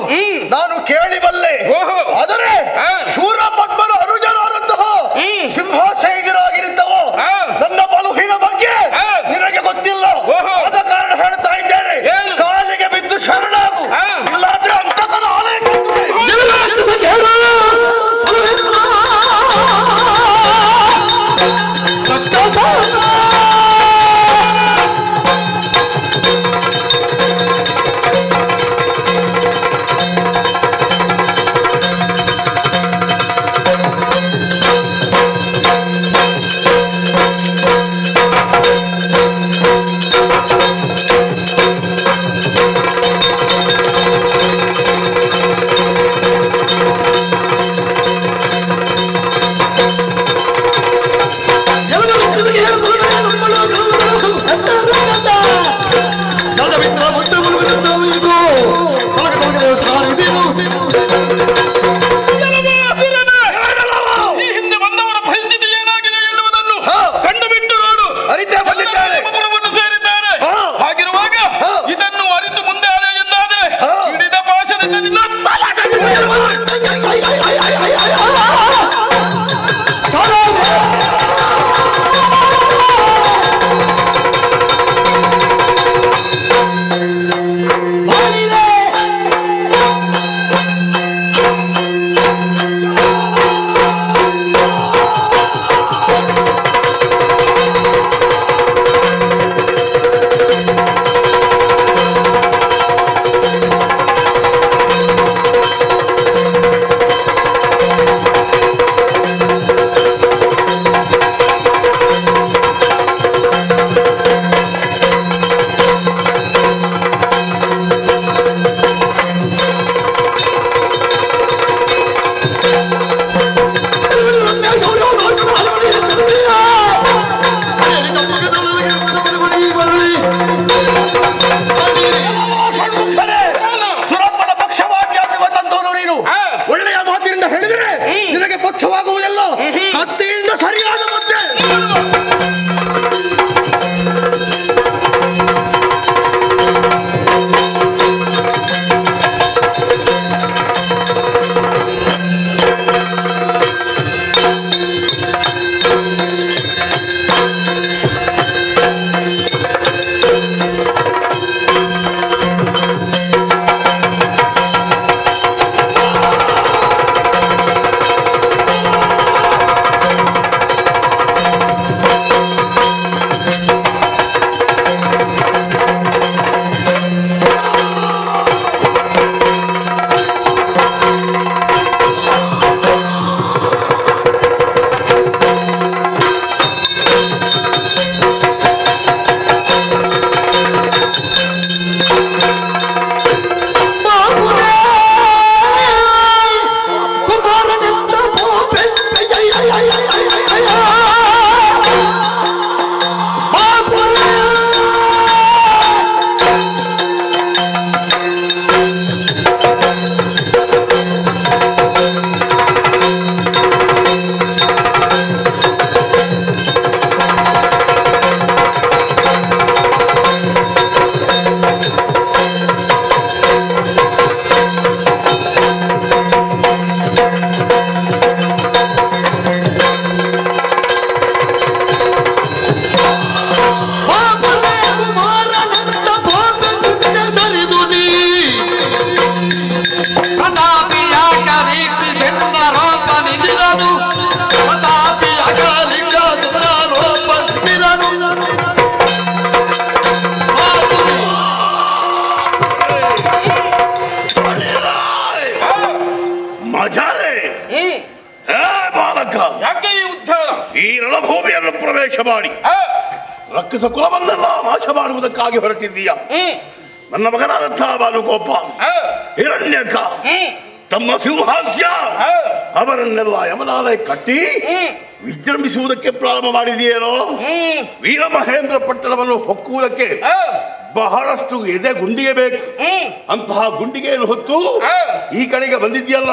ನಾನು ಕೇಳಿಬಲ್ಲೆ. ಆದರೆ ಶೂರ ಪದ್ಮನ ಅನುಜರಾದಂತಹ ಸಿಂಹಾಸೈದಿರಾಗಿರಿದ್ದವೋ ನನ್ನ ಬಲಹೀನ ಬಗ್ಗೆ ನಿನಗೆ ಗೊತ್ತಿಲ್ಲ. ಆದ ಕಾರಣ ಹೇಳ್ತಾ ಇದ್ದೇನೆ, ಕಾಲಿಗೆ ಬಿದ್ದು ಶರಣಾಗು, ಇಲ್ಲಾದ್ರೆ ಅಂತಕನ ಆಲಯಕ್ಕೆ ಈ ರಣಭೂಮಿಯನ್ನು ಪ್ರವೇಶ ಮಾಡಿ ರಕ್ಕಸ ಕುಲವನ್ನೆಲ್ಲ ನಾಶ ಮಾಡುವುದಕ್ಕಾಗಿ ಹೊರಟಿದ್ದೀಯ. ನನ್ನ ಮಗನಾದಂತಹ ಬಾಲುಗೋಪ ಹಿರಣ್ಯಕ ತಮ್ಮ ಸಿಂಹಾಸ್ಯ ಅವರನ್ನೆಲ್ಲ ಯಮನಾಲಯ ಕಟ್ಟಿ ವಿಜೃಂಭಿಸುವುದಕ್ಕೆ ಪ್ರಾರಂಭ ಮಾಡಿದೆಯೇನೋ. ವೀರಮಹೇಂದ್ರ ಪಟ್ಟಣವನ್ನು ಹೊಕ್ಕುವುದಕ್ಕೆ ಬಹಳಷ್ಟು ಎದೆ ಗುಂಡಿಗೆ ಬೇಕು. ಅಂತಹ ಗುಂಡಿಗೆಯನ್ನು ಹೊತ್ತು ಈ ಕಡೆಗೆ ಬಂದಿದ್ಯಲ್ಲ,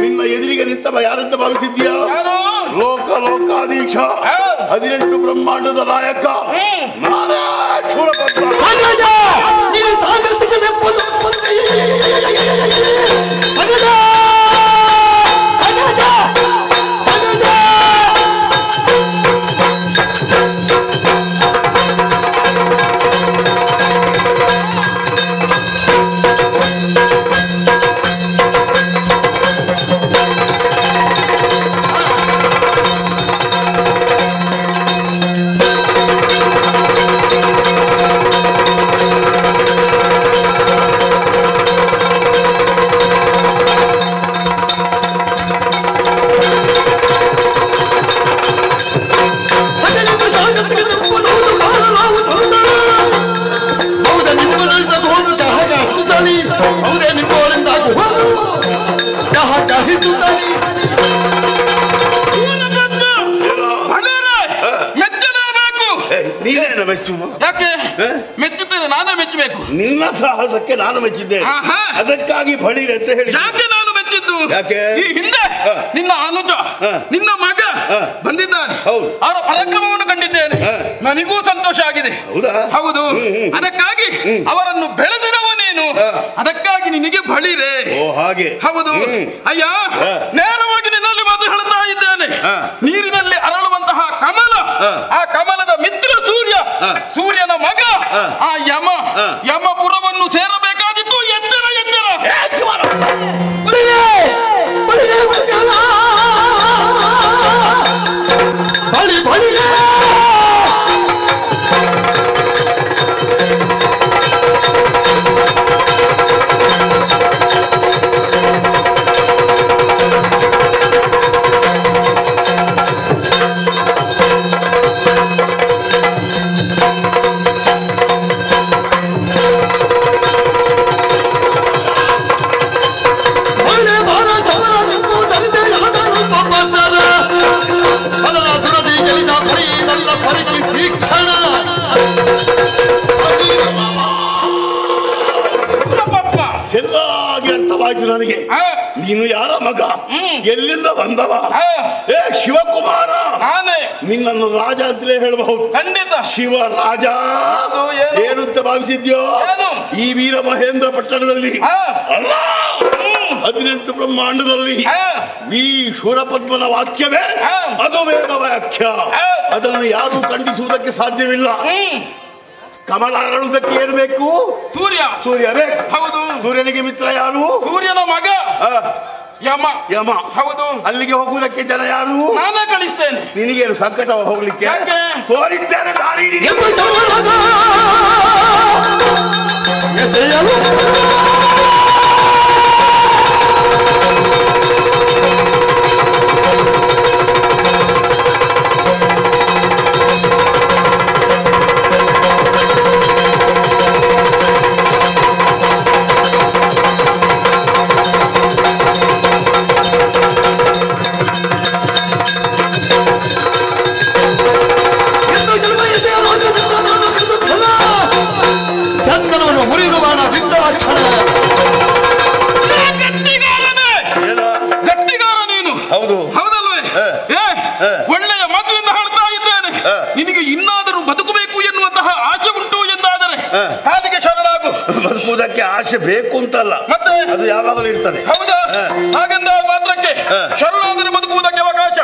ನಿನ್ನ ಎದುರಿಗೆ ನಿಂತ ಯಾರಂತ ಭಾವಿಸಿದ್ಯಾ? ಲೋಕಾಧೀಶ 18 ಬ್ರಹ್ಮಾಂಡದ ನಾಯಕ ನಾನೇ ಶೂರಪದ್ಮ. ಕಹಿಸುತ್ತಲಿ ಹೌದೇ ನಿಮ್ಮೋರಿಂದಾಗುವುದು ಕಹಿಸುತ್ತಲಿ ಮೆಚ್ಚಲೇಬೇಕು. ನೀನೇನು ಮೆಚ್ಚು? ಯಾಕೆ ಮೆಚ್ಚುತ್ತೇನೆ? ನಾನೇ ಮೆಚ್ಚಬೇಕು. ನಿನ್ನ ಸಾಹಸಕ್ಕೆ ನಾನು ಮೆಚ್ಚಿದ್ದೇನೆ, ಅದಕ್ಕಾಗಿ ಬಳಿರೆ ಅಂತ ಹೇಳಿ. ಯಾಕೆ ನಾನು ಮೆಚ್ಚಿದ್ದು? ಯಾಕೆ ಈ ಹಿಂದೆ ನಿನ್ನ ಅನುಜ ನಿನ್ನ ಮಗ ಬಂದಿದ್ದಾನೆ, ಅವರ ಪರಾಕ್ರಮವನ್ನು ಕಂಡಿದ್ದೇನೆ, ನನಗೂ ಸಂತೋಷ ಆಗಿದೆ. ಹೌದು, ಅದಕ್ಕಾಗಿ ಅವರನ್ನು ಬೆಳೆಸಿದವ ನೀನು, ಅದಕ್ಕಾಗಿ ನಿನಗೆ ಬಳಿರೆ. ಹಾಗೆ ಹೌದು. ಅಯ್ಯ, ನೇರವಾಗಿ ನಿನ್ನಲ್ಲಿ ಮಾತು ಹೇಳ್ತಾ ಇದ್ದೇನೆ. ನೀರಿನಲ್ಲಿ ಅರಳುವಂತಹ ಕಮಲ, ಆ ಕಮಲದ ಮಿತ್ರ ಸೂರ್ಯ, ಸೂರ್ಯನ ಮಗ ಆ ಯಮ, ಯಮಪುರವನ್ನು ಸೇರಬೇಕಾದಿತ್ತು. ಎತ್ತರ ಎತ್ತರ ಬಳಿ ಬಳಿ ಚೆನ್ನಾಗಿ ಅರ್ಥವಾಯ್ತು ನನಗೆ. ನೀನು ಯಾರ ಮಗ, ಎಲ್ಲಿಂದ ಬಂದವ? ಏ ಶಿವಕುಮಾರ, ನಿನ್ನನ್ನು ರಾಜ ಅಂತಲೇ ಹೇಳಬಹುದು. ಖಂಡಿತ ಶಿವ ರಾಜ ಏನಂತ ಭಾವಿಸಿದ್ಯೋ? ಈ ವೀರ ಮಹೇಂದ್ರ ಪಟ್ಟಣದಲ್ಲಿ ಅಲ್ಲ, 18 ಬ್ರಹ್ಮಾಂಡದಲ್ಲಿ ಈ ಶೂರಪದ್ಮನ ವಾಕ್ಯವೇ ಅದು ವೇದ ವಾಕ್ಯ. ಅದನ್ನು ಯಾರು ಖಂಡಿಸುವುದಕ್ಕೆ ಸಾಧ್ಯವಿಲ್ಲ. ಕಮಲ ಅರಳುವುದಕ್ಕೆ ಏನು ಬೇಕು? ಸೂರ್ಯ. ಸೂರ್ಯ ಬೇಕು. ಹೌದು. ಸೂರ್ಯನಿಗೆ ಮಿತ್ರ ಯಾರು? ಸೂರ್ಯನ ಮಗ ಯಮ. ಯಮ. ಹೌದು. ಅಲ್ಲಿಗೆ ಹೋಗುವುದಕ್ಕೆ ಜನ ಯಾರು? ನಾನೇ ಕಳಿಸ್ತೇನೆ. ನಿನಗೇನು ಸಂಕಟ ಹೋಗ್ಲಿಕ್ಕೆ? ತೋರಿಸ್ತೇನೆ ದಾರಿ. ಚಂದನವನ್ನು ಮುರಿದು ಬಾಣ ಬಿದ್ದ ಲಕ್ಷಣ. ಗಟ್ಟಿಗಾರ ನೀನು. ಹೌದು. ಹೌದಲ್ವೇ? ಒಳ್ಳೆಯ ಮಾತಿನಿಂದ ಹೇಳ್ತಾ ಇದ್ದೇನೆ. ನಿನಗೆ ಇನ್ನಾದರೂ ಬದುಕಬೇಕು ಎನ್ನುವಂತಹ ಆಸೆ ಉಂಟು ಎಂದಾದರೆ ಕಾಲಿಗೆ ಶರಣಾಗು. ಬದುಕುವುದಕ್ಕೆ ಆಸೆ ಬೇಕು ಅಂತಲ್ಲ, ಮತ್ತೆ ಅದು ಯಾವಾಗಲೂ ಇರ್ತದೆ. ಹೌದಾ? ಹಾಗೆಂದ ಮಾತ್ರಕ್ಕೆ ಶರಣಾದರೆ ಬದುಕುವುದಕ್ಕೆ ಅವಕಾಶ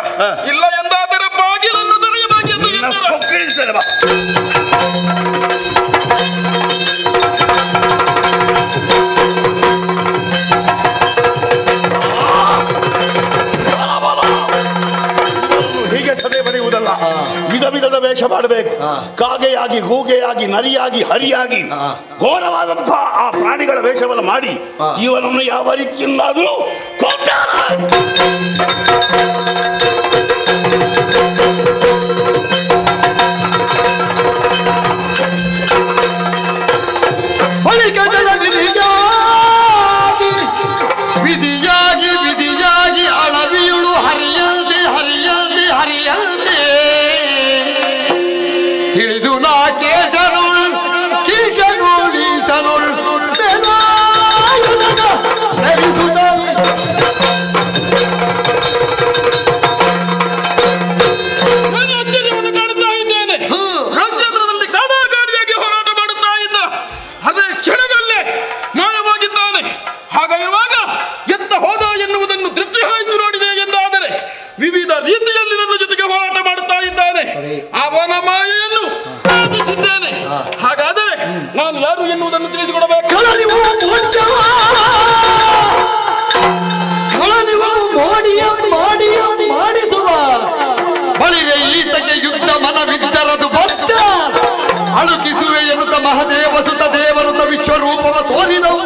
ಇಲ್ಲ ಎಂದಾದರೆ ಬಾಗಿಲನ್ನು ತೆರೆಯಬೇಕು ಎಂದು ಸೊಕ್ಕಿಳಿಸ್ತೇನೆ ಬಾ. ಹೀಗೆ ಸದೆ ಬರೆಯುವುದಲ್ಲ, ವಿಧ ವಿಧದ ವೇಷ ಮಾಡಬೇಕು. ಕಾಗೆಯಾಗಿ, ಗೂಗೆಯಾಗಿ, ನರಿಯಾಗಿ, ಹರಿಯಾಗಿ, ಘೋರವಾದಂತಹ ಆ ಪ್ರಾಣಿಗಳ ವೇಷವನ್ನು ಮಾಡಿ ಇವನನ್ನು ಯಾವ ರೀತಿಯಿಂದಾದರೂ ವಿಧಿಯಾಗಿ ವಿಧಿಯಾಗಿ ಅಳವಿಯುಳು ಹರಿಯಂತೆ ಹರಿಯಂತೆ ಹರಿಯಂತೆ ತಿಳಿದು ನಾ ಕೇಶನುಳ್ ಕೀಶನುಳ್ ಈಶನುಳ್ ಧರಿಸುತ್ತ ಆಶ್ಚರ್ಯವನ್ನು ಕಾಣುತ್ತಾ ಇದ್ದೇನೆ. ರಾಜ್ಯದಲ್ಲಿ ಕಾಡಾಗಾಡಿಯಾಗಿ ಹೋರಾಟ ಮಾಡುತ್ತಾ ಇದ್ದ ಅದೇ ಕ್ಷಣದಲ್ಲೇ ಮಾಯವಾಗಿದ್ದಾನೆ. ಹಾಗಿರುವಾಗ ಎತ್ತ ಹೋದ ಎನ್ನುವುದನ್ನು ದೃಷ್ಟಿ ಹಾಯ್ದು ನೋಡಿದೆ ಎಂದಾದರೆ ವಿವಿಧ ರೀತಿಯಲ್ಲಿ ನನ್ನ ಜೊತೆಗೆ ಹೋರಾಟ ಮಾಡುತ್ತಾ ಇದ್ದಾನೆ. ಅವನ ಮಾಯೆಯನ್ನು ಸಾಧಿಸಿದ್ದೇನೆ. ಹಾಗಾದರೆ ನಾನು ಯಾರು ಎನ್ನುವುದನ್ನು ತಿಳಿದುಕೊಡಬೇಕು. ಮಾಡಿಸುವ ಬಳಿರೆ ಈತಗೆ ಯುದ್ಧ ಮನವಿದ್ದರದು ಬದ್ಧ ಅಳುಕಿಸುವೆ ಎನ್ನುತ್ತ ಮಹದೇವ ಸುತ ದೇವರುತ ವಿಶ್ವರೂಪವ ತೋರಿದವು.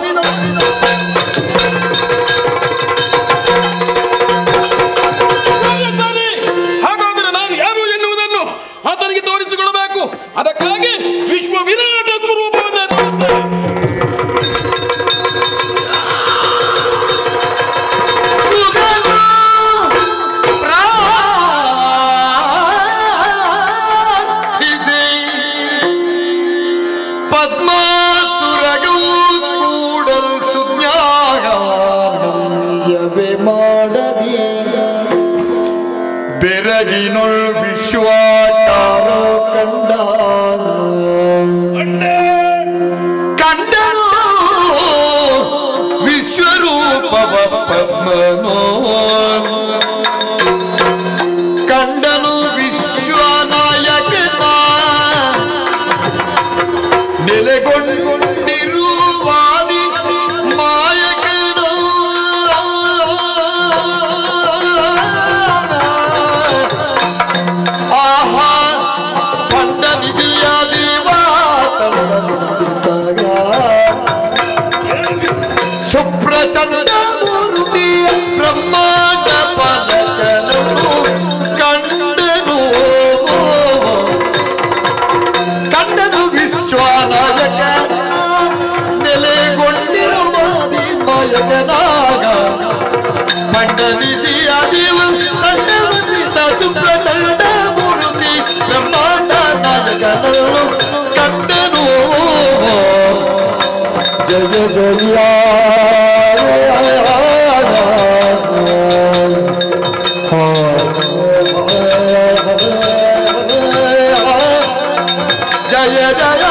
ಹಾಗಾದರೆ ನಾನು ಯಾರು ಎನ್ನುವುದನ್ನು ಆತನಿಗೆ ತೋರಿಸಿಕೊಡಬೇಕು. ಅದಕ್ಕಾಗಿ ವಿಶ್ವ ವಿರಾಟ ಸ್ವರೂಪವನ್ನೇ ತೋರಿಸ್ತೇನೆ. ಬೆರಗಿನೊಳ್ ವಿಶ್ವಾಚಾರೋ ಕಂಡನು ವಿಶ್ವರೂಪವ ಪದ್ಮನೋ ಕಂಡನು ವಿಶ್ವನಾಯಕನ ನೆಲೆಗೊಂಡಿರುವಾದಿ ಮಾಯಕನು ಆಹಾ ಕಂಡ ನಿಧಿಯ ದೇವಾತಂಗ ಸುಪ್ರಚಂಡ ಮೂರ್ತಿಯ ಬ್ರಹ್ಮಾಂಡ ಪದಕನನು ಕಂಡನು ವಿಶ್ವನಾಯಕ ನೆಲೆಗೊಂಡಿರುವ ಮಾಯಕನಾಗ ಮಂಡನಿಧಿಯ ದೇವ ತಂಡವಂದಿತ ಸುಪ್ರಚಂಡ ಮೂರ್ತಿ ಬ್ರಹ್ಮಾಂಡ ನಾಯಕನನ್ನು ಕಂಡನು ಜಯ ಜಯ ಜಯ ಜಯ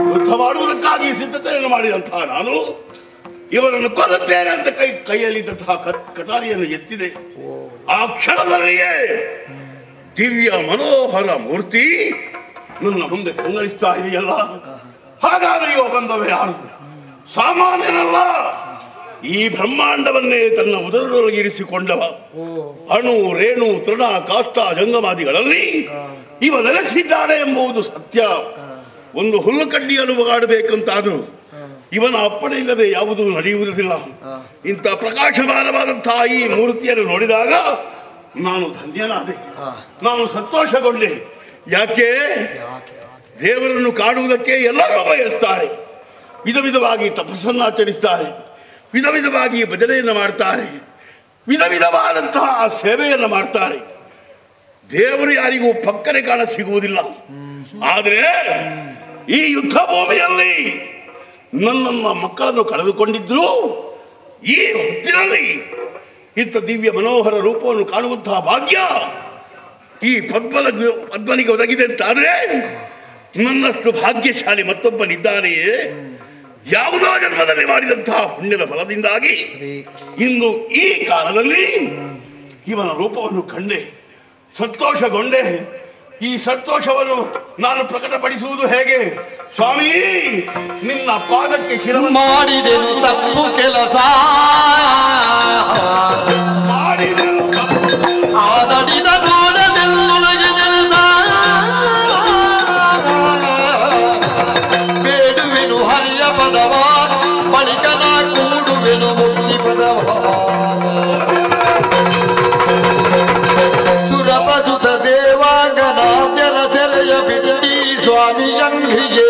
ಯುದ್ಧ ಮಾಡುವುದಕ್ಕಾಗಿ ಸಿದ್ಧತೆಯನ್ನು ಮಾಡಿದಂತಹ ನಾನು ಇವರನ್ನು ಕೊಲ್ಲುತ್ತೇನೆ ಅಂತ ಕೈಯಲ್ಲಿದ್ದಂತಹ ಕಟಾರಿಯನ್ನು ಎತ್ತಿದೆ. ಆ ಕ್ಷಣದಲ್ಲಿಯೇ ದಿವ್ಯ ಮನೋಹರ ಮೂರ್ತಿ ನನ್ನ ಮುಂದೆ ಕಣ್ಣಳಿಸ್ತಾ ಇದೆಯಲ್ಲ. ಹಾಗಾದ್ರೆ ಇವ ಬಂದವ ಯಾರು? ಸಾಮಾನ್ಯನಲ್ಲ. ಈ ಬ್ರಹ್ಮಾಂಡವನ್ನೇ ತನ್ನ ಉದರದೊಳಗಿರಿಸಿಕೊಂಡವ. ಅಣು ರೇಣು ತೃಣ ಕಾಷ್ಟ ಜಂಗಮಾದಿಗಳಲ್ಲಿ ಇವ ನೆಲೆಸಿದ್ದಾನೆ ಎಂಬುದು ಸತ್ಯ. ಒಂದು ಹುಲ್ಲು ಕಡ್ಡಿಯನ್ನು ಒಗಾಡಬೇಕಂತಾದರೂ ಇವನ ಅಪ್ಪಣೆ ಇಲ್ಲದೆ ಯಾವುದೂ ನಡೆಯುವುದಿಲ್ಲ. ಇಂಥ ಪ್ರಕಾಶಮಾನವಾದಂತಹ ಈ ಮೂರ್ತಿಯನ್ನು ನೋಡಿದಾಗ ನಾನು ಧನ್ಯನಾದೆ, ನಾನು ಸಂತೋಷಗೊಂಡೆ. ಯಾಕೆ? ದೇವರನ್ನು ಕಾಣುವುದಕ್ಕೆ ಎಲ್ಲರೂ ಬಯಸ್ತಾರೆ. ವಿಧ ವಿಧವಾಗಿ ತಪಸ್ಸನ್ನು ಆಚರಿಸ್ತಾರೆ, ವಿಧ ವಿಧವಾಗಿ ಭಜನೆಯನ್ನು ಮಾಡ್ತಾರೆ, ವಿಧ ವಿಧವಾದಂತಹ ಸೇವೆಯನ್ನು ಮಾಡ್ತಾರೆ. ದೇವರು ಯಾರಿಗೂ ಪಕ್ಕನೆ ಕಾಣ ಸಿಗುವುದಿಲ್ಲ. ಆದರೆ ಈ ಯುದ್ಧ ಭೂಮಿಯಲ್ಲಿ ನನ್ನ ಮಕ್ಕಳನ್ನು ಕಳೆದುಕೊಂಡಿದ್ರು ಈ ಹೊತ್ತಿನಲ್ಲಿ ಇಂಥ ದಿವ್ಯ ಮನೋಹರ ರೂಪವನ್ನು ಕಾಣುವಂತಹ ಭಾಗ್ಯ ಈ ಪದ್ಮನಿಗೆ ಒದಗಿದೆ ಅಂತಾದ್ರೆ ನನ್ನಷ್ಟು ಭಾಗ್ಯಶಾಲಿ ಮತ್ತೊಬ್ಬನಿದ್ದಾನೆಯೇ? ಯಾವುದೋ ಜನ್ಮದಲ್ಲಿ ಮಾಡಿದಂತಹ ಪುಣ್ಯದ ಫಲದಿಂದಾಗಿ ಇಂದು ಈ ಕಾಲದಲ್ಲಿ ಇವನ ರೂಪವನ್ನು ಕಂಡೆ, ಸಂತೋಷಗೊಂಡೆ. ಈ ಸಂತೋಷವನ್ನು ನಾನು ಪ್ರಕಟಪಡಿಸುವುದು ಹೇಗೆ? ಸ್ವಾಮಿ, ನಿನ್ನ ಪಾದಕ್ಕೆ ಶಿರ ಮಾಡಿದೆನು ತಪ್ಪು ಕೆಲಸ, ಮಾಡಿದೆನು ಆದಡಿದ ದೂರದೆಲ್ಲೊಳಗೆ ಕೆಲಸ, ಬೇಡುವೆನು ಹರಿಯ ಪದವ, ಬಳಿಕನ ಕೂಡುವೆನು ಮುಕ್ತಿ ಪದವ. ಸುರಪಸುತ ದೇವಾಂಗನಾದ್ಯನ ಸೆರೆಯ ಬಿಟ್ಟಿ ಸ್ವಾಮಿಯಂಗಿಗೆ,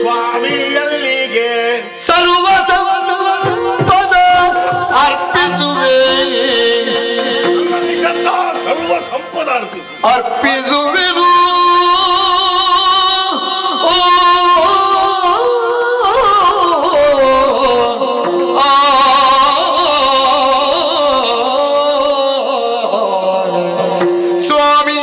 ಸ್ವಾಮಿಯಲ್ಲಿಗೆ ಸರ್ವ ಸಂಪದ ಅರ್ಪಿಸುವೆ, ಸರ್ವ ಸಂಪದ ಅರ್ಪಿಸುವೆನು. ಸ್ವಾಮಿ,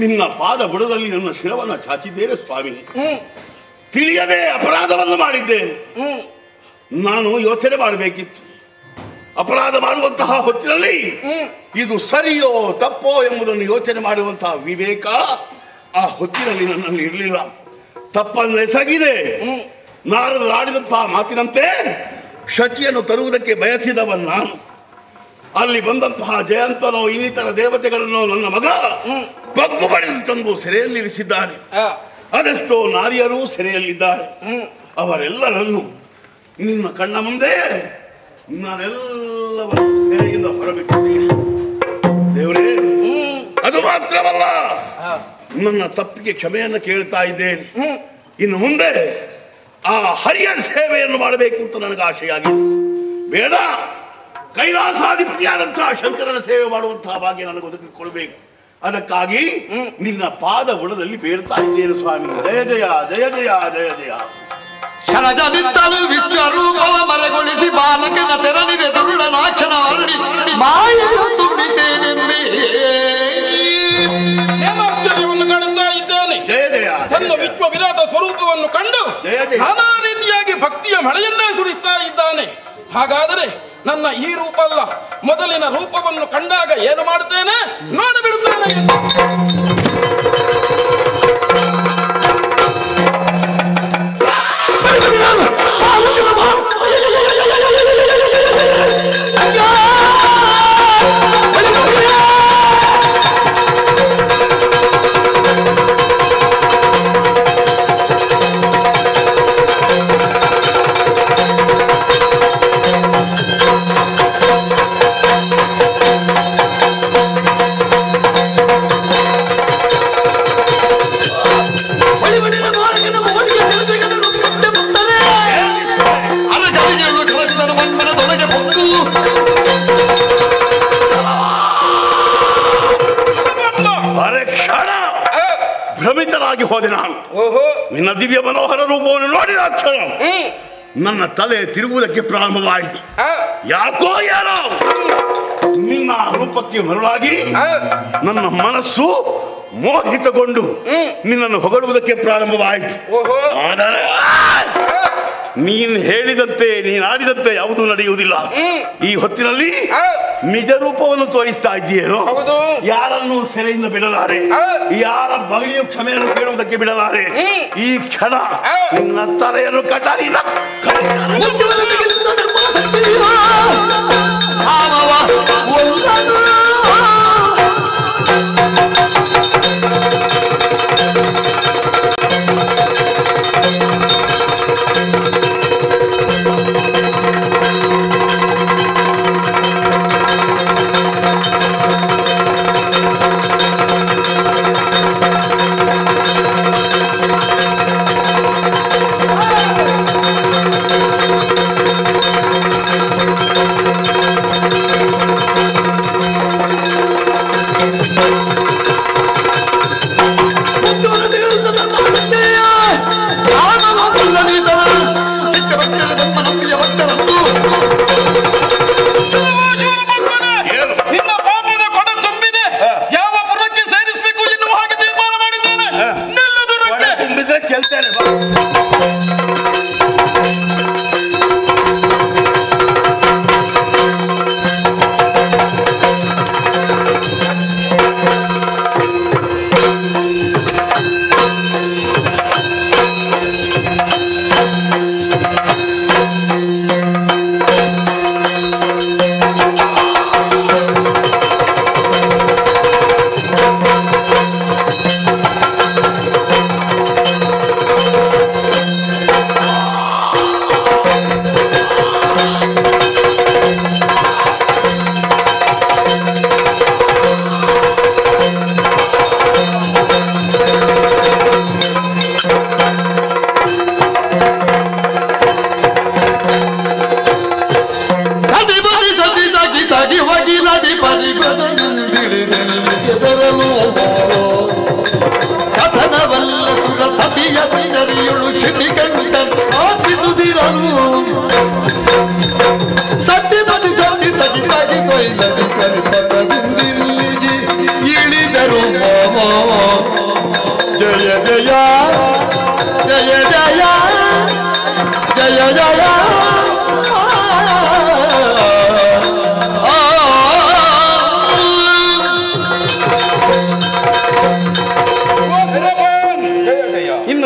ನಿನ್ನ ಪಾದ ಬುಡದಲ್ಲಿ ನನ್ನ ಶಿರವನ್ನು ಚಾಚಿದ್ದೇನೆ ಸ್ವಾಮಿ. ತಿಳಿಯದೆ ಅಪರಾಧವನ್ನು ಮಾಡಿದ್ದೇನೆ. ನಾನು ಯೋಚನೆ ಮಾಡಬೇಕಿತ್ತು. ಅಪರಾಧ ಮಾಡುವಂತಹ ಹೊತ್ತಿನಲ್ಲಿ ಇದು ಸರಿಯೋ ತಪ್ಪೋ ಎಂಬುದನ್ನು ಯೋಚನೆ ಮಾಡುವಂತಹ ವಿವೇಕ ಆ ಹೊತ್ತಿನಲ್ಲಿ ನನ್ನಲ್ಲಿ ಇರಲಿಲ್ಲ. ತಪ್ಪನ್ನು ಎಸಗಿದೆ. ನಾರದರು ಆಡಿದಂತಹ ಮಾತಿನಂತೆ ಶಚಿಯನ್ನು ತರುವುದಕ್ಕೆ ಬಯಸಿದವನ್ ನಾನು. ಅಲ್ಲಿ ಬಂದಂತಹ ಜಯಂತನೋ ಇನ್ನಿತರ ದೇವತೆಗಳನ್ನು ನನ್ನ ಮಗ ಬಗ್ಗು ಬಡಿದು ತಂದು ಸೆರೆಯಲ್ಲಿರಿಸಿದ್ದಾನೆ. ಅದೆಷ್ಟೋ ನಾರಿಯರು ಸೆರೆಯಲ್ಲಿದ್ದಾರೆ. ಅವರೆಲ್ಲರನ್ನು ನಿನ್ನ ಕಣ್ಣ ಮುಂದೆ ನಾನೆಲ್ಲವನ್ನು ಸೆರೆಯಿಂದ ಹೊರಬಿಟ್ಟಿದ್ದೀನಿ ದೇವರೇ. ಅದು ಮಾತ್ರ ಮಾತ್ರವಲ್ಲ, ನನ್ನ ತಪ್ಪಿಗೆ ಕ್ಷಮೆಯನ್ನು ಕೇಳ್ತಾ ಇದ್ದೇನೆ. ಇನ್ನು ಮುಂದೆ ಆ ಹರಿಯ ಸೇವೆಯನ್ನು ಮಾಡಬೇಕು ಅಂತ ನನಗೆ ಆಶೆಯಾಗಿದೆ. ಬೇಡ, ಕೈಲಾಸಾಧಿಪತಿಯಾದಂತಹ ಶಂಕರನ ಸೇವೆ ಮಾಡುವಂತಹ ಭಾಗ್ಯ ನನಗೆ ಒದಗಿಸಿಕೊಳ್ಬೇಕು. ಅದಕ್ಕಾಗಿ ನಿನ್ನ ಪಾದ ಬುಡದಲ್ಲಿ ಬೇಡ್ತಾ ಇದ್ದೇನೆ ಸ್ವಾಮಿ. ಜಯ ಜಯ ಜಯ ಜಯ ಜಯ ಜಯ. ಶರಜನಿತ್ತಲು ವಿಶ್ವರೂಪವ ಮರೆಗೊಳಿಸಿ ಬಾಲಕನ ತೆರಳಿದೆ ದುರುಳ ನಾಕ್ಷಣ ಅರಳಿ ಮಾಯೆಯು ತುಂಬಿತೇನೆಂಬೆ. ಆಶ್ಚರ್ಯವನ್ನು ಕಾಣುತ್ತಾ ಇದ್ದೇನೆ. ತನ್ನ ವಿಶ್ವ ವಿರಾಟ ಸ್ವರೂಪವನ್ನು ಕಂಡು ನಾನಾ ರೀತಿಯಾಗಿ ಭಕ್ತಿಯ ಮಳೆಯನ್ನೇ ಸುರಿಸ್ತಾ ಇದ್ದಾನೆ. ಹಾಗಾದರೆ ನನ್ನ ಈ ರೂಪ ಅಲ್ಲ, ಮೊದಲಿನ ರೂಪವನ್ನು ಕಂಡಾಗ ಏನು ಮಾಡುತ್ತೇನೆ ನೋಡಿಬಿಡುತ್ತೇನೆ. ಭ್ರಮಿತನಾಗಿ ಹೋದೆ ನಾನು. ನಿನ್ನ ದಿವ್ಯ ಮನೋಹರ ರೂಪವನ್ನು ನೋಡಿದ ಕ್ಷಣ ನನ್ನ ತಲೆ ತಿರುಗುವುದಕ್ಕೆ ಪ್ರಾರಂಭವಾಯಿತು. ಯಾಕೋ ಯಾರೋ ನಿನ್ನ ರೂಪಕ್ಕೆ ಮರುಳಾಗಿ ನನ್ನ ಮನಸ್ಸು ಮೋಹಿತಗೊಂಡು ನಿನ್ನನ್ನು ಹೊಗಳುವುದಕ್ಕೆ ಪ್ರಾರಂಭವಾಯಿತು. ಆದರೆ ನೀನು ಹೇಳಿದಂತೆ ನೀನಾಡಿದಂತೆ ಯಾವುದೂ ನಡೆಯುವುದಿಲ್ಲ. ಈ ಹೊತ್ತಿನಲ್ಲಿ ನಿಜ ರೂಪವನ್ನು ತೋರಿಸ್ತಾ ಇದ್ದೀಯೇನೋ. ಯಾರನ್ನು ಸೆರೆಯಿಂದ ಬಿಡಲಾರೆ, ಯಾರ ಬಗೆಯೂ ಕ್ಷಮೆಯನ್ನು ಕೇಳುವುದಕ್ಕೆ ಬಿಡಲಾರೆ. ಈ ಕ್ಷಣ ನಿನ್ನ ತಲೆಯನ್ನು ಕಟಾರಿದ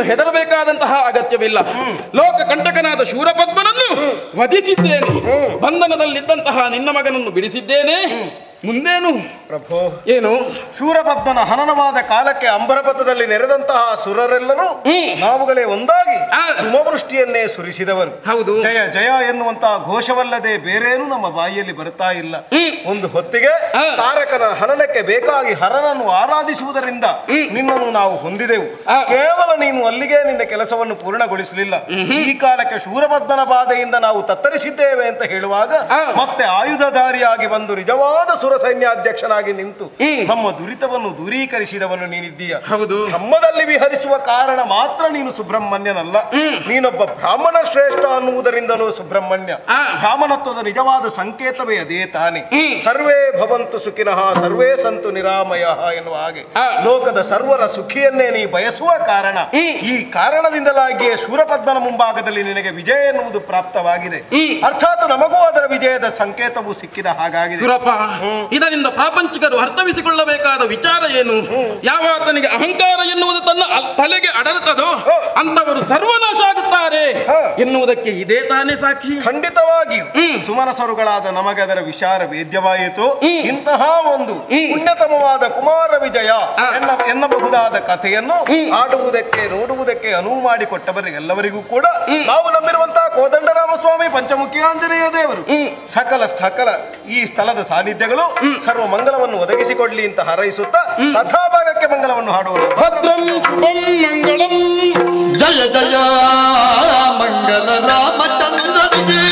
ಹೆದರಬೇಕಾದಂತಹ ಅಗತ್ಯವಿಲ್ಲ. ಲೋಕ ಕಂಟಕನಾದ ಶೂರಪದ್ಮನನ್ನು ವಧಿಸಿದ್ದೇನೆ, ಬಂಧನದಲ್ಲಿದ್ದಂತಹ ನಿನ್ನ ಮಗನನ್ನು ಬಿಡಿಸಿದ್ದೇನೆ. ಮುಂದೇನು ಪ್ರಭು ಏನು ಶೂರಪದ್ಮನ ಹನನವಾದ ಕಾಲಕ್ಕೆ ಅಂಬರಪಥದಲ್ಲಿ ನೆರೆದಂತಹ ಸುರರೆಲ್ಲರೂ ನಾವುಗಳೇ ಒಂದಾಗಿ ಹಿಮವೃಷ್ಟಿಯನ್ನೇ ಸುರಿಸಿದವರು. ಹೌದು. ಜಯ ಜಯ ಎನ್ನುವಂತಹ ಘೋಷವಲ್ಲದೆ ಬೇರೇನು ನಮ್ಮ ಬಾಯಿಯಲ್ಲಿ ಬರ್ತಾ ಇಲ್ಲ. ಒಂದು ಹೊತ್ತಿಗೆ ತಾರಕನ ಹನನಕ್ಕೆ ಬೇಕಾಗಿ ಹರನನ್ನು ಆರಾಧಿಸುವುದರಿಂದ ನಿನ್ನನ್ನು ನಾವು ಹೊಂದಿದೆವು. ಕೇವಲ ನೀನು ಅಲ್ಲಿಗೆ ನಿನ್ನ ಕೆಲಸವನ್ನು ಪೂರ್ಣಗೊಳಿಸಲಿಲ್ಲ. ಈ ಕಾಲಕ್ಕೆ ಶೂರಪದ್ಮನ ಬಾಧೆಯಿಂದ ನಾವು ತತ್ತರಿಸಿದ್ದೇವೆ ಅಂತ ಹೇಳುವಾಗ ಮತ್ತೆ ಆಯುಧಧಾರಿಯಾಗಿ ಬಂದು ನಿಜವಾದ ಸುರ ಸೈನ್ಯಾಧ್ಯಕ್ಷನಾಗಿ ನಿಂತು ನಮ್ಮ ದುರಿತವನ್ನು ದೂರೀಕರಿಸಿದವನು ನೀನಿದ್ದೀಯ. ಹೌದು. ಬ್ರಹ್ಮದಲ್ಲಿ ವಿಹರಿಸುವ ಕಾರಣ ಮಾತ್ರ ನೀನು ಸುಬ್ರಹ್ಮಣ್ಯನಲ್ಲ, ನೀನೊಬ್ಬ ಬ್ರಾಹ್ಮಣ ಶ್ರೇಷ್ಠ ಅನ್ನುವುದರಿಂದಲೂ ಸುಬ್ರಹ್ಮಣ್ಯ. ಬ್ರಾಹ್ಮಣತ್ವದ ನಿಜವಾದ ಸಂಕೇತವೇ ಅದೇ ತಾನೆ. ಸರ್ವೇ ಭವಂತು ಸುಖಿನಃ ಸರ್ವೇ ಸಂತು ನಿರಾಮಯ ಎನ್ನುವ ಹಾಗೆ ಲೋಕದ ಸರ್ವರ ಸುಖಿಯನ್ನೇ ನೀ ಬಯಸುವ ಕಾರಣ, ಈ ಕಾರಣದಿಂದಲಾಗಿಯೇ ಶೂರಪದ್ಮನ ಮುಂಭಾಗದಲ್ಲಿ ನಿನಗೆ ವಿಜಯ ಎನ್ನುವುದು ಪ್ರಾಪ್ತವಾಗಿದೆ. ಅರ್ಥಾತ್ ನಮಗೂ ಅದರ ವಿಜಯದ ಸಂಕೇತವು ಸಿಕ್ಕಿದ ಹಾಗಾಗಿದೆ. ಇದರಿಂದ ಪ್ರಾಪಂಚಿಕರು ಅರ್ಥವಿಸಿಕೊಳ್ಳಬೇಕಾದ ವಿಚಾರ ಏನು? ಯಾವಾತನಿಗೆ ಅಹಂಕಾರ ಎನ್ನುವುದು ತನ್ನ ತಲೆಗೆ ಅಡರುತ್ತದೋ ಅಂತವರು ಸರ್ವನಾಶ ಆಗುತ್ತಾರೆ ಎನ್ನುವುದಕ್ಕೆ ಇದೇ ತಾನೇ ಸಾಕ್ಷಿ. ಖಂಡಿತವಾಗಿಯೂ ಸುಮನಸರುಗಳಾದ ನಮಗೆ ಅದರ ವಿಚಾರ ವೇದ್ಯವಾಯಿತು. ಇಂತಹ ಒಂದು ಪುಣ್ಯತಮವಾದ ಕುಮಾರ ವಿಜಯ ಎನ್ನಬಹುದಾದ ಕಥೆಯನ್ನು ಆಡುವುದಕ್ಕೆ ನೋಡುವುದಕ್ಕೆ ಅನುವು ಮಾಡಿಕೊಟ್ಟವರಿಗೆಲ್ಲವರಿಗೂ ಕೂಡ ನಾವು ನಂಬಿರುವಂತಹ ಕೋದಂಡರಾಮಸ್ವಾಮಿ ಪಂಚಮುಖಿ ಆಂಜನೇಯ ದೇವರು ಸಕಲ ಈ ಸ್ಥಳದ ಸಾನ್ನಿಧ್ಯಗಳು ಸರ್ವ ಮಂಗಲವನ್ನು ಒದಗಿಸಿಕೊಡ್ಲಿ ಅಂತ ಹಾರೈಸುತ್ತಾ ತಥಾಭಾಗಕ್ಕೆ ಮಂಗಲವನ್ನು ಹಾಡುವ ಭದ್ರಂ ಶುಭಂ ಮಂಗಳಂ ಜಯ ಜಯ ಮಂಗಲ ರಾಮಚಂದ್ರನಿಗೆ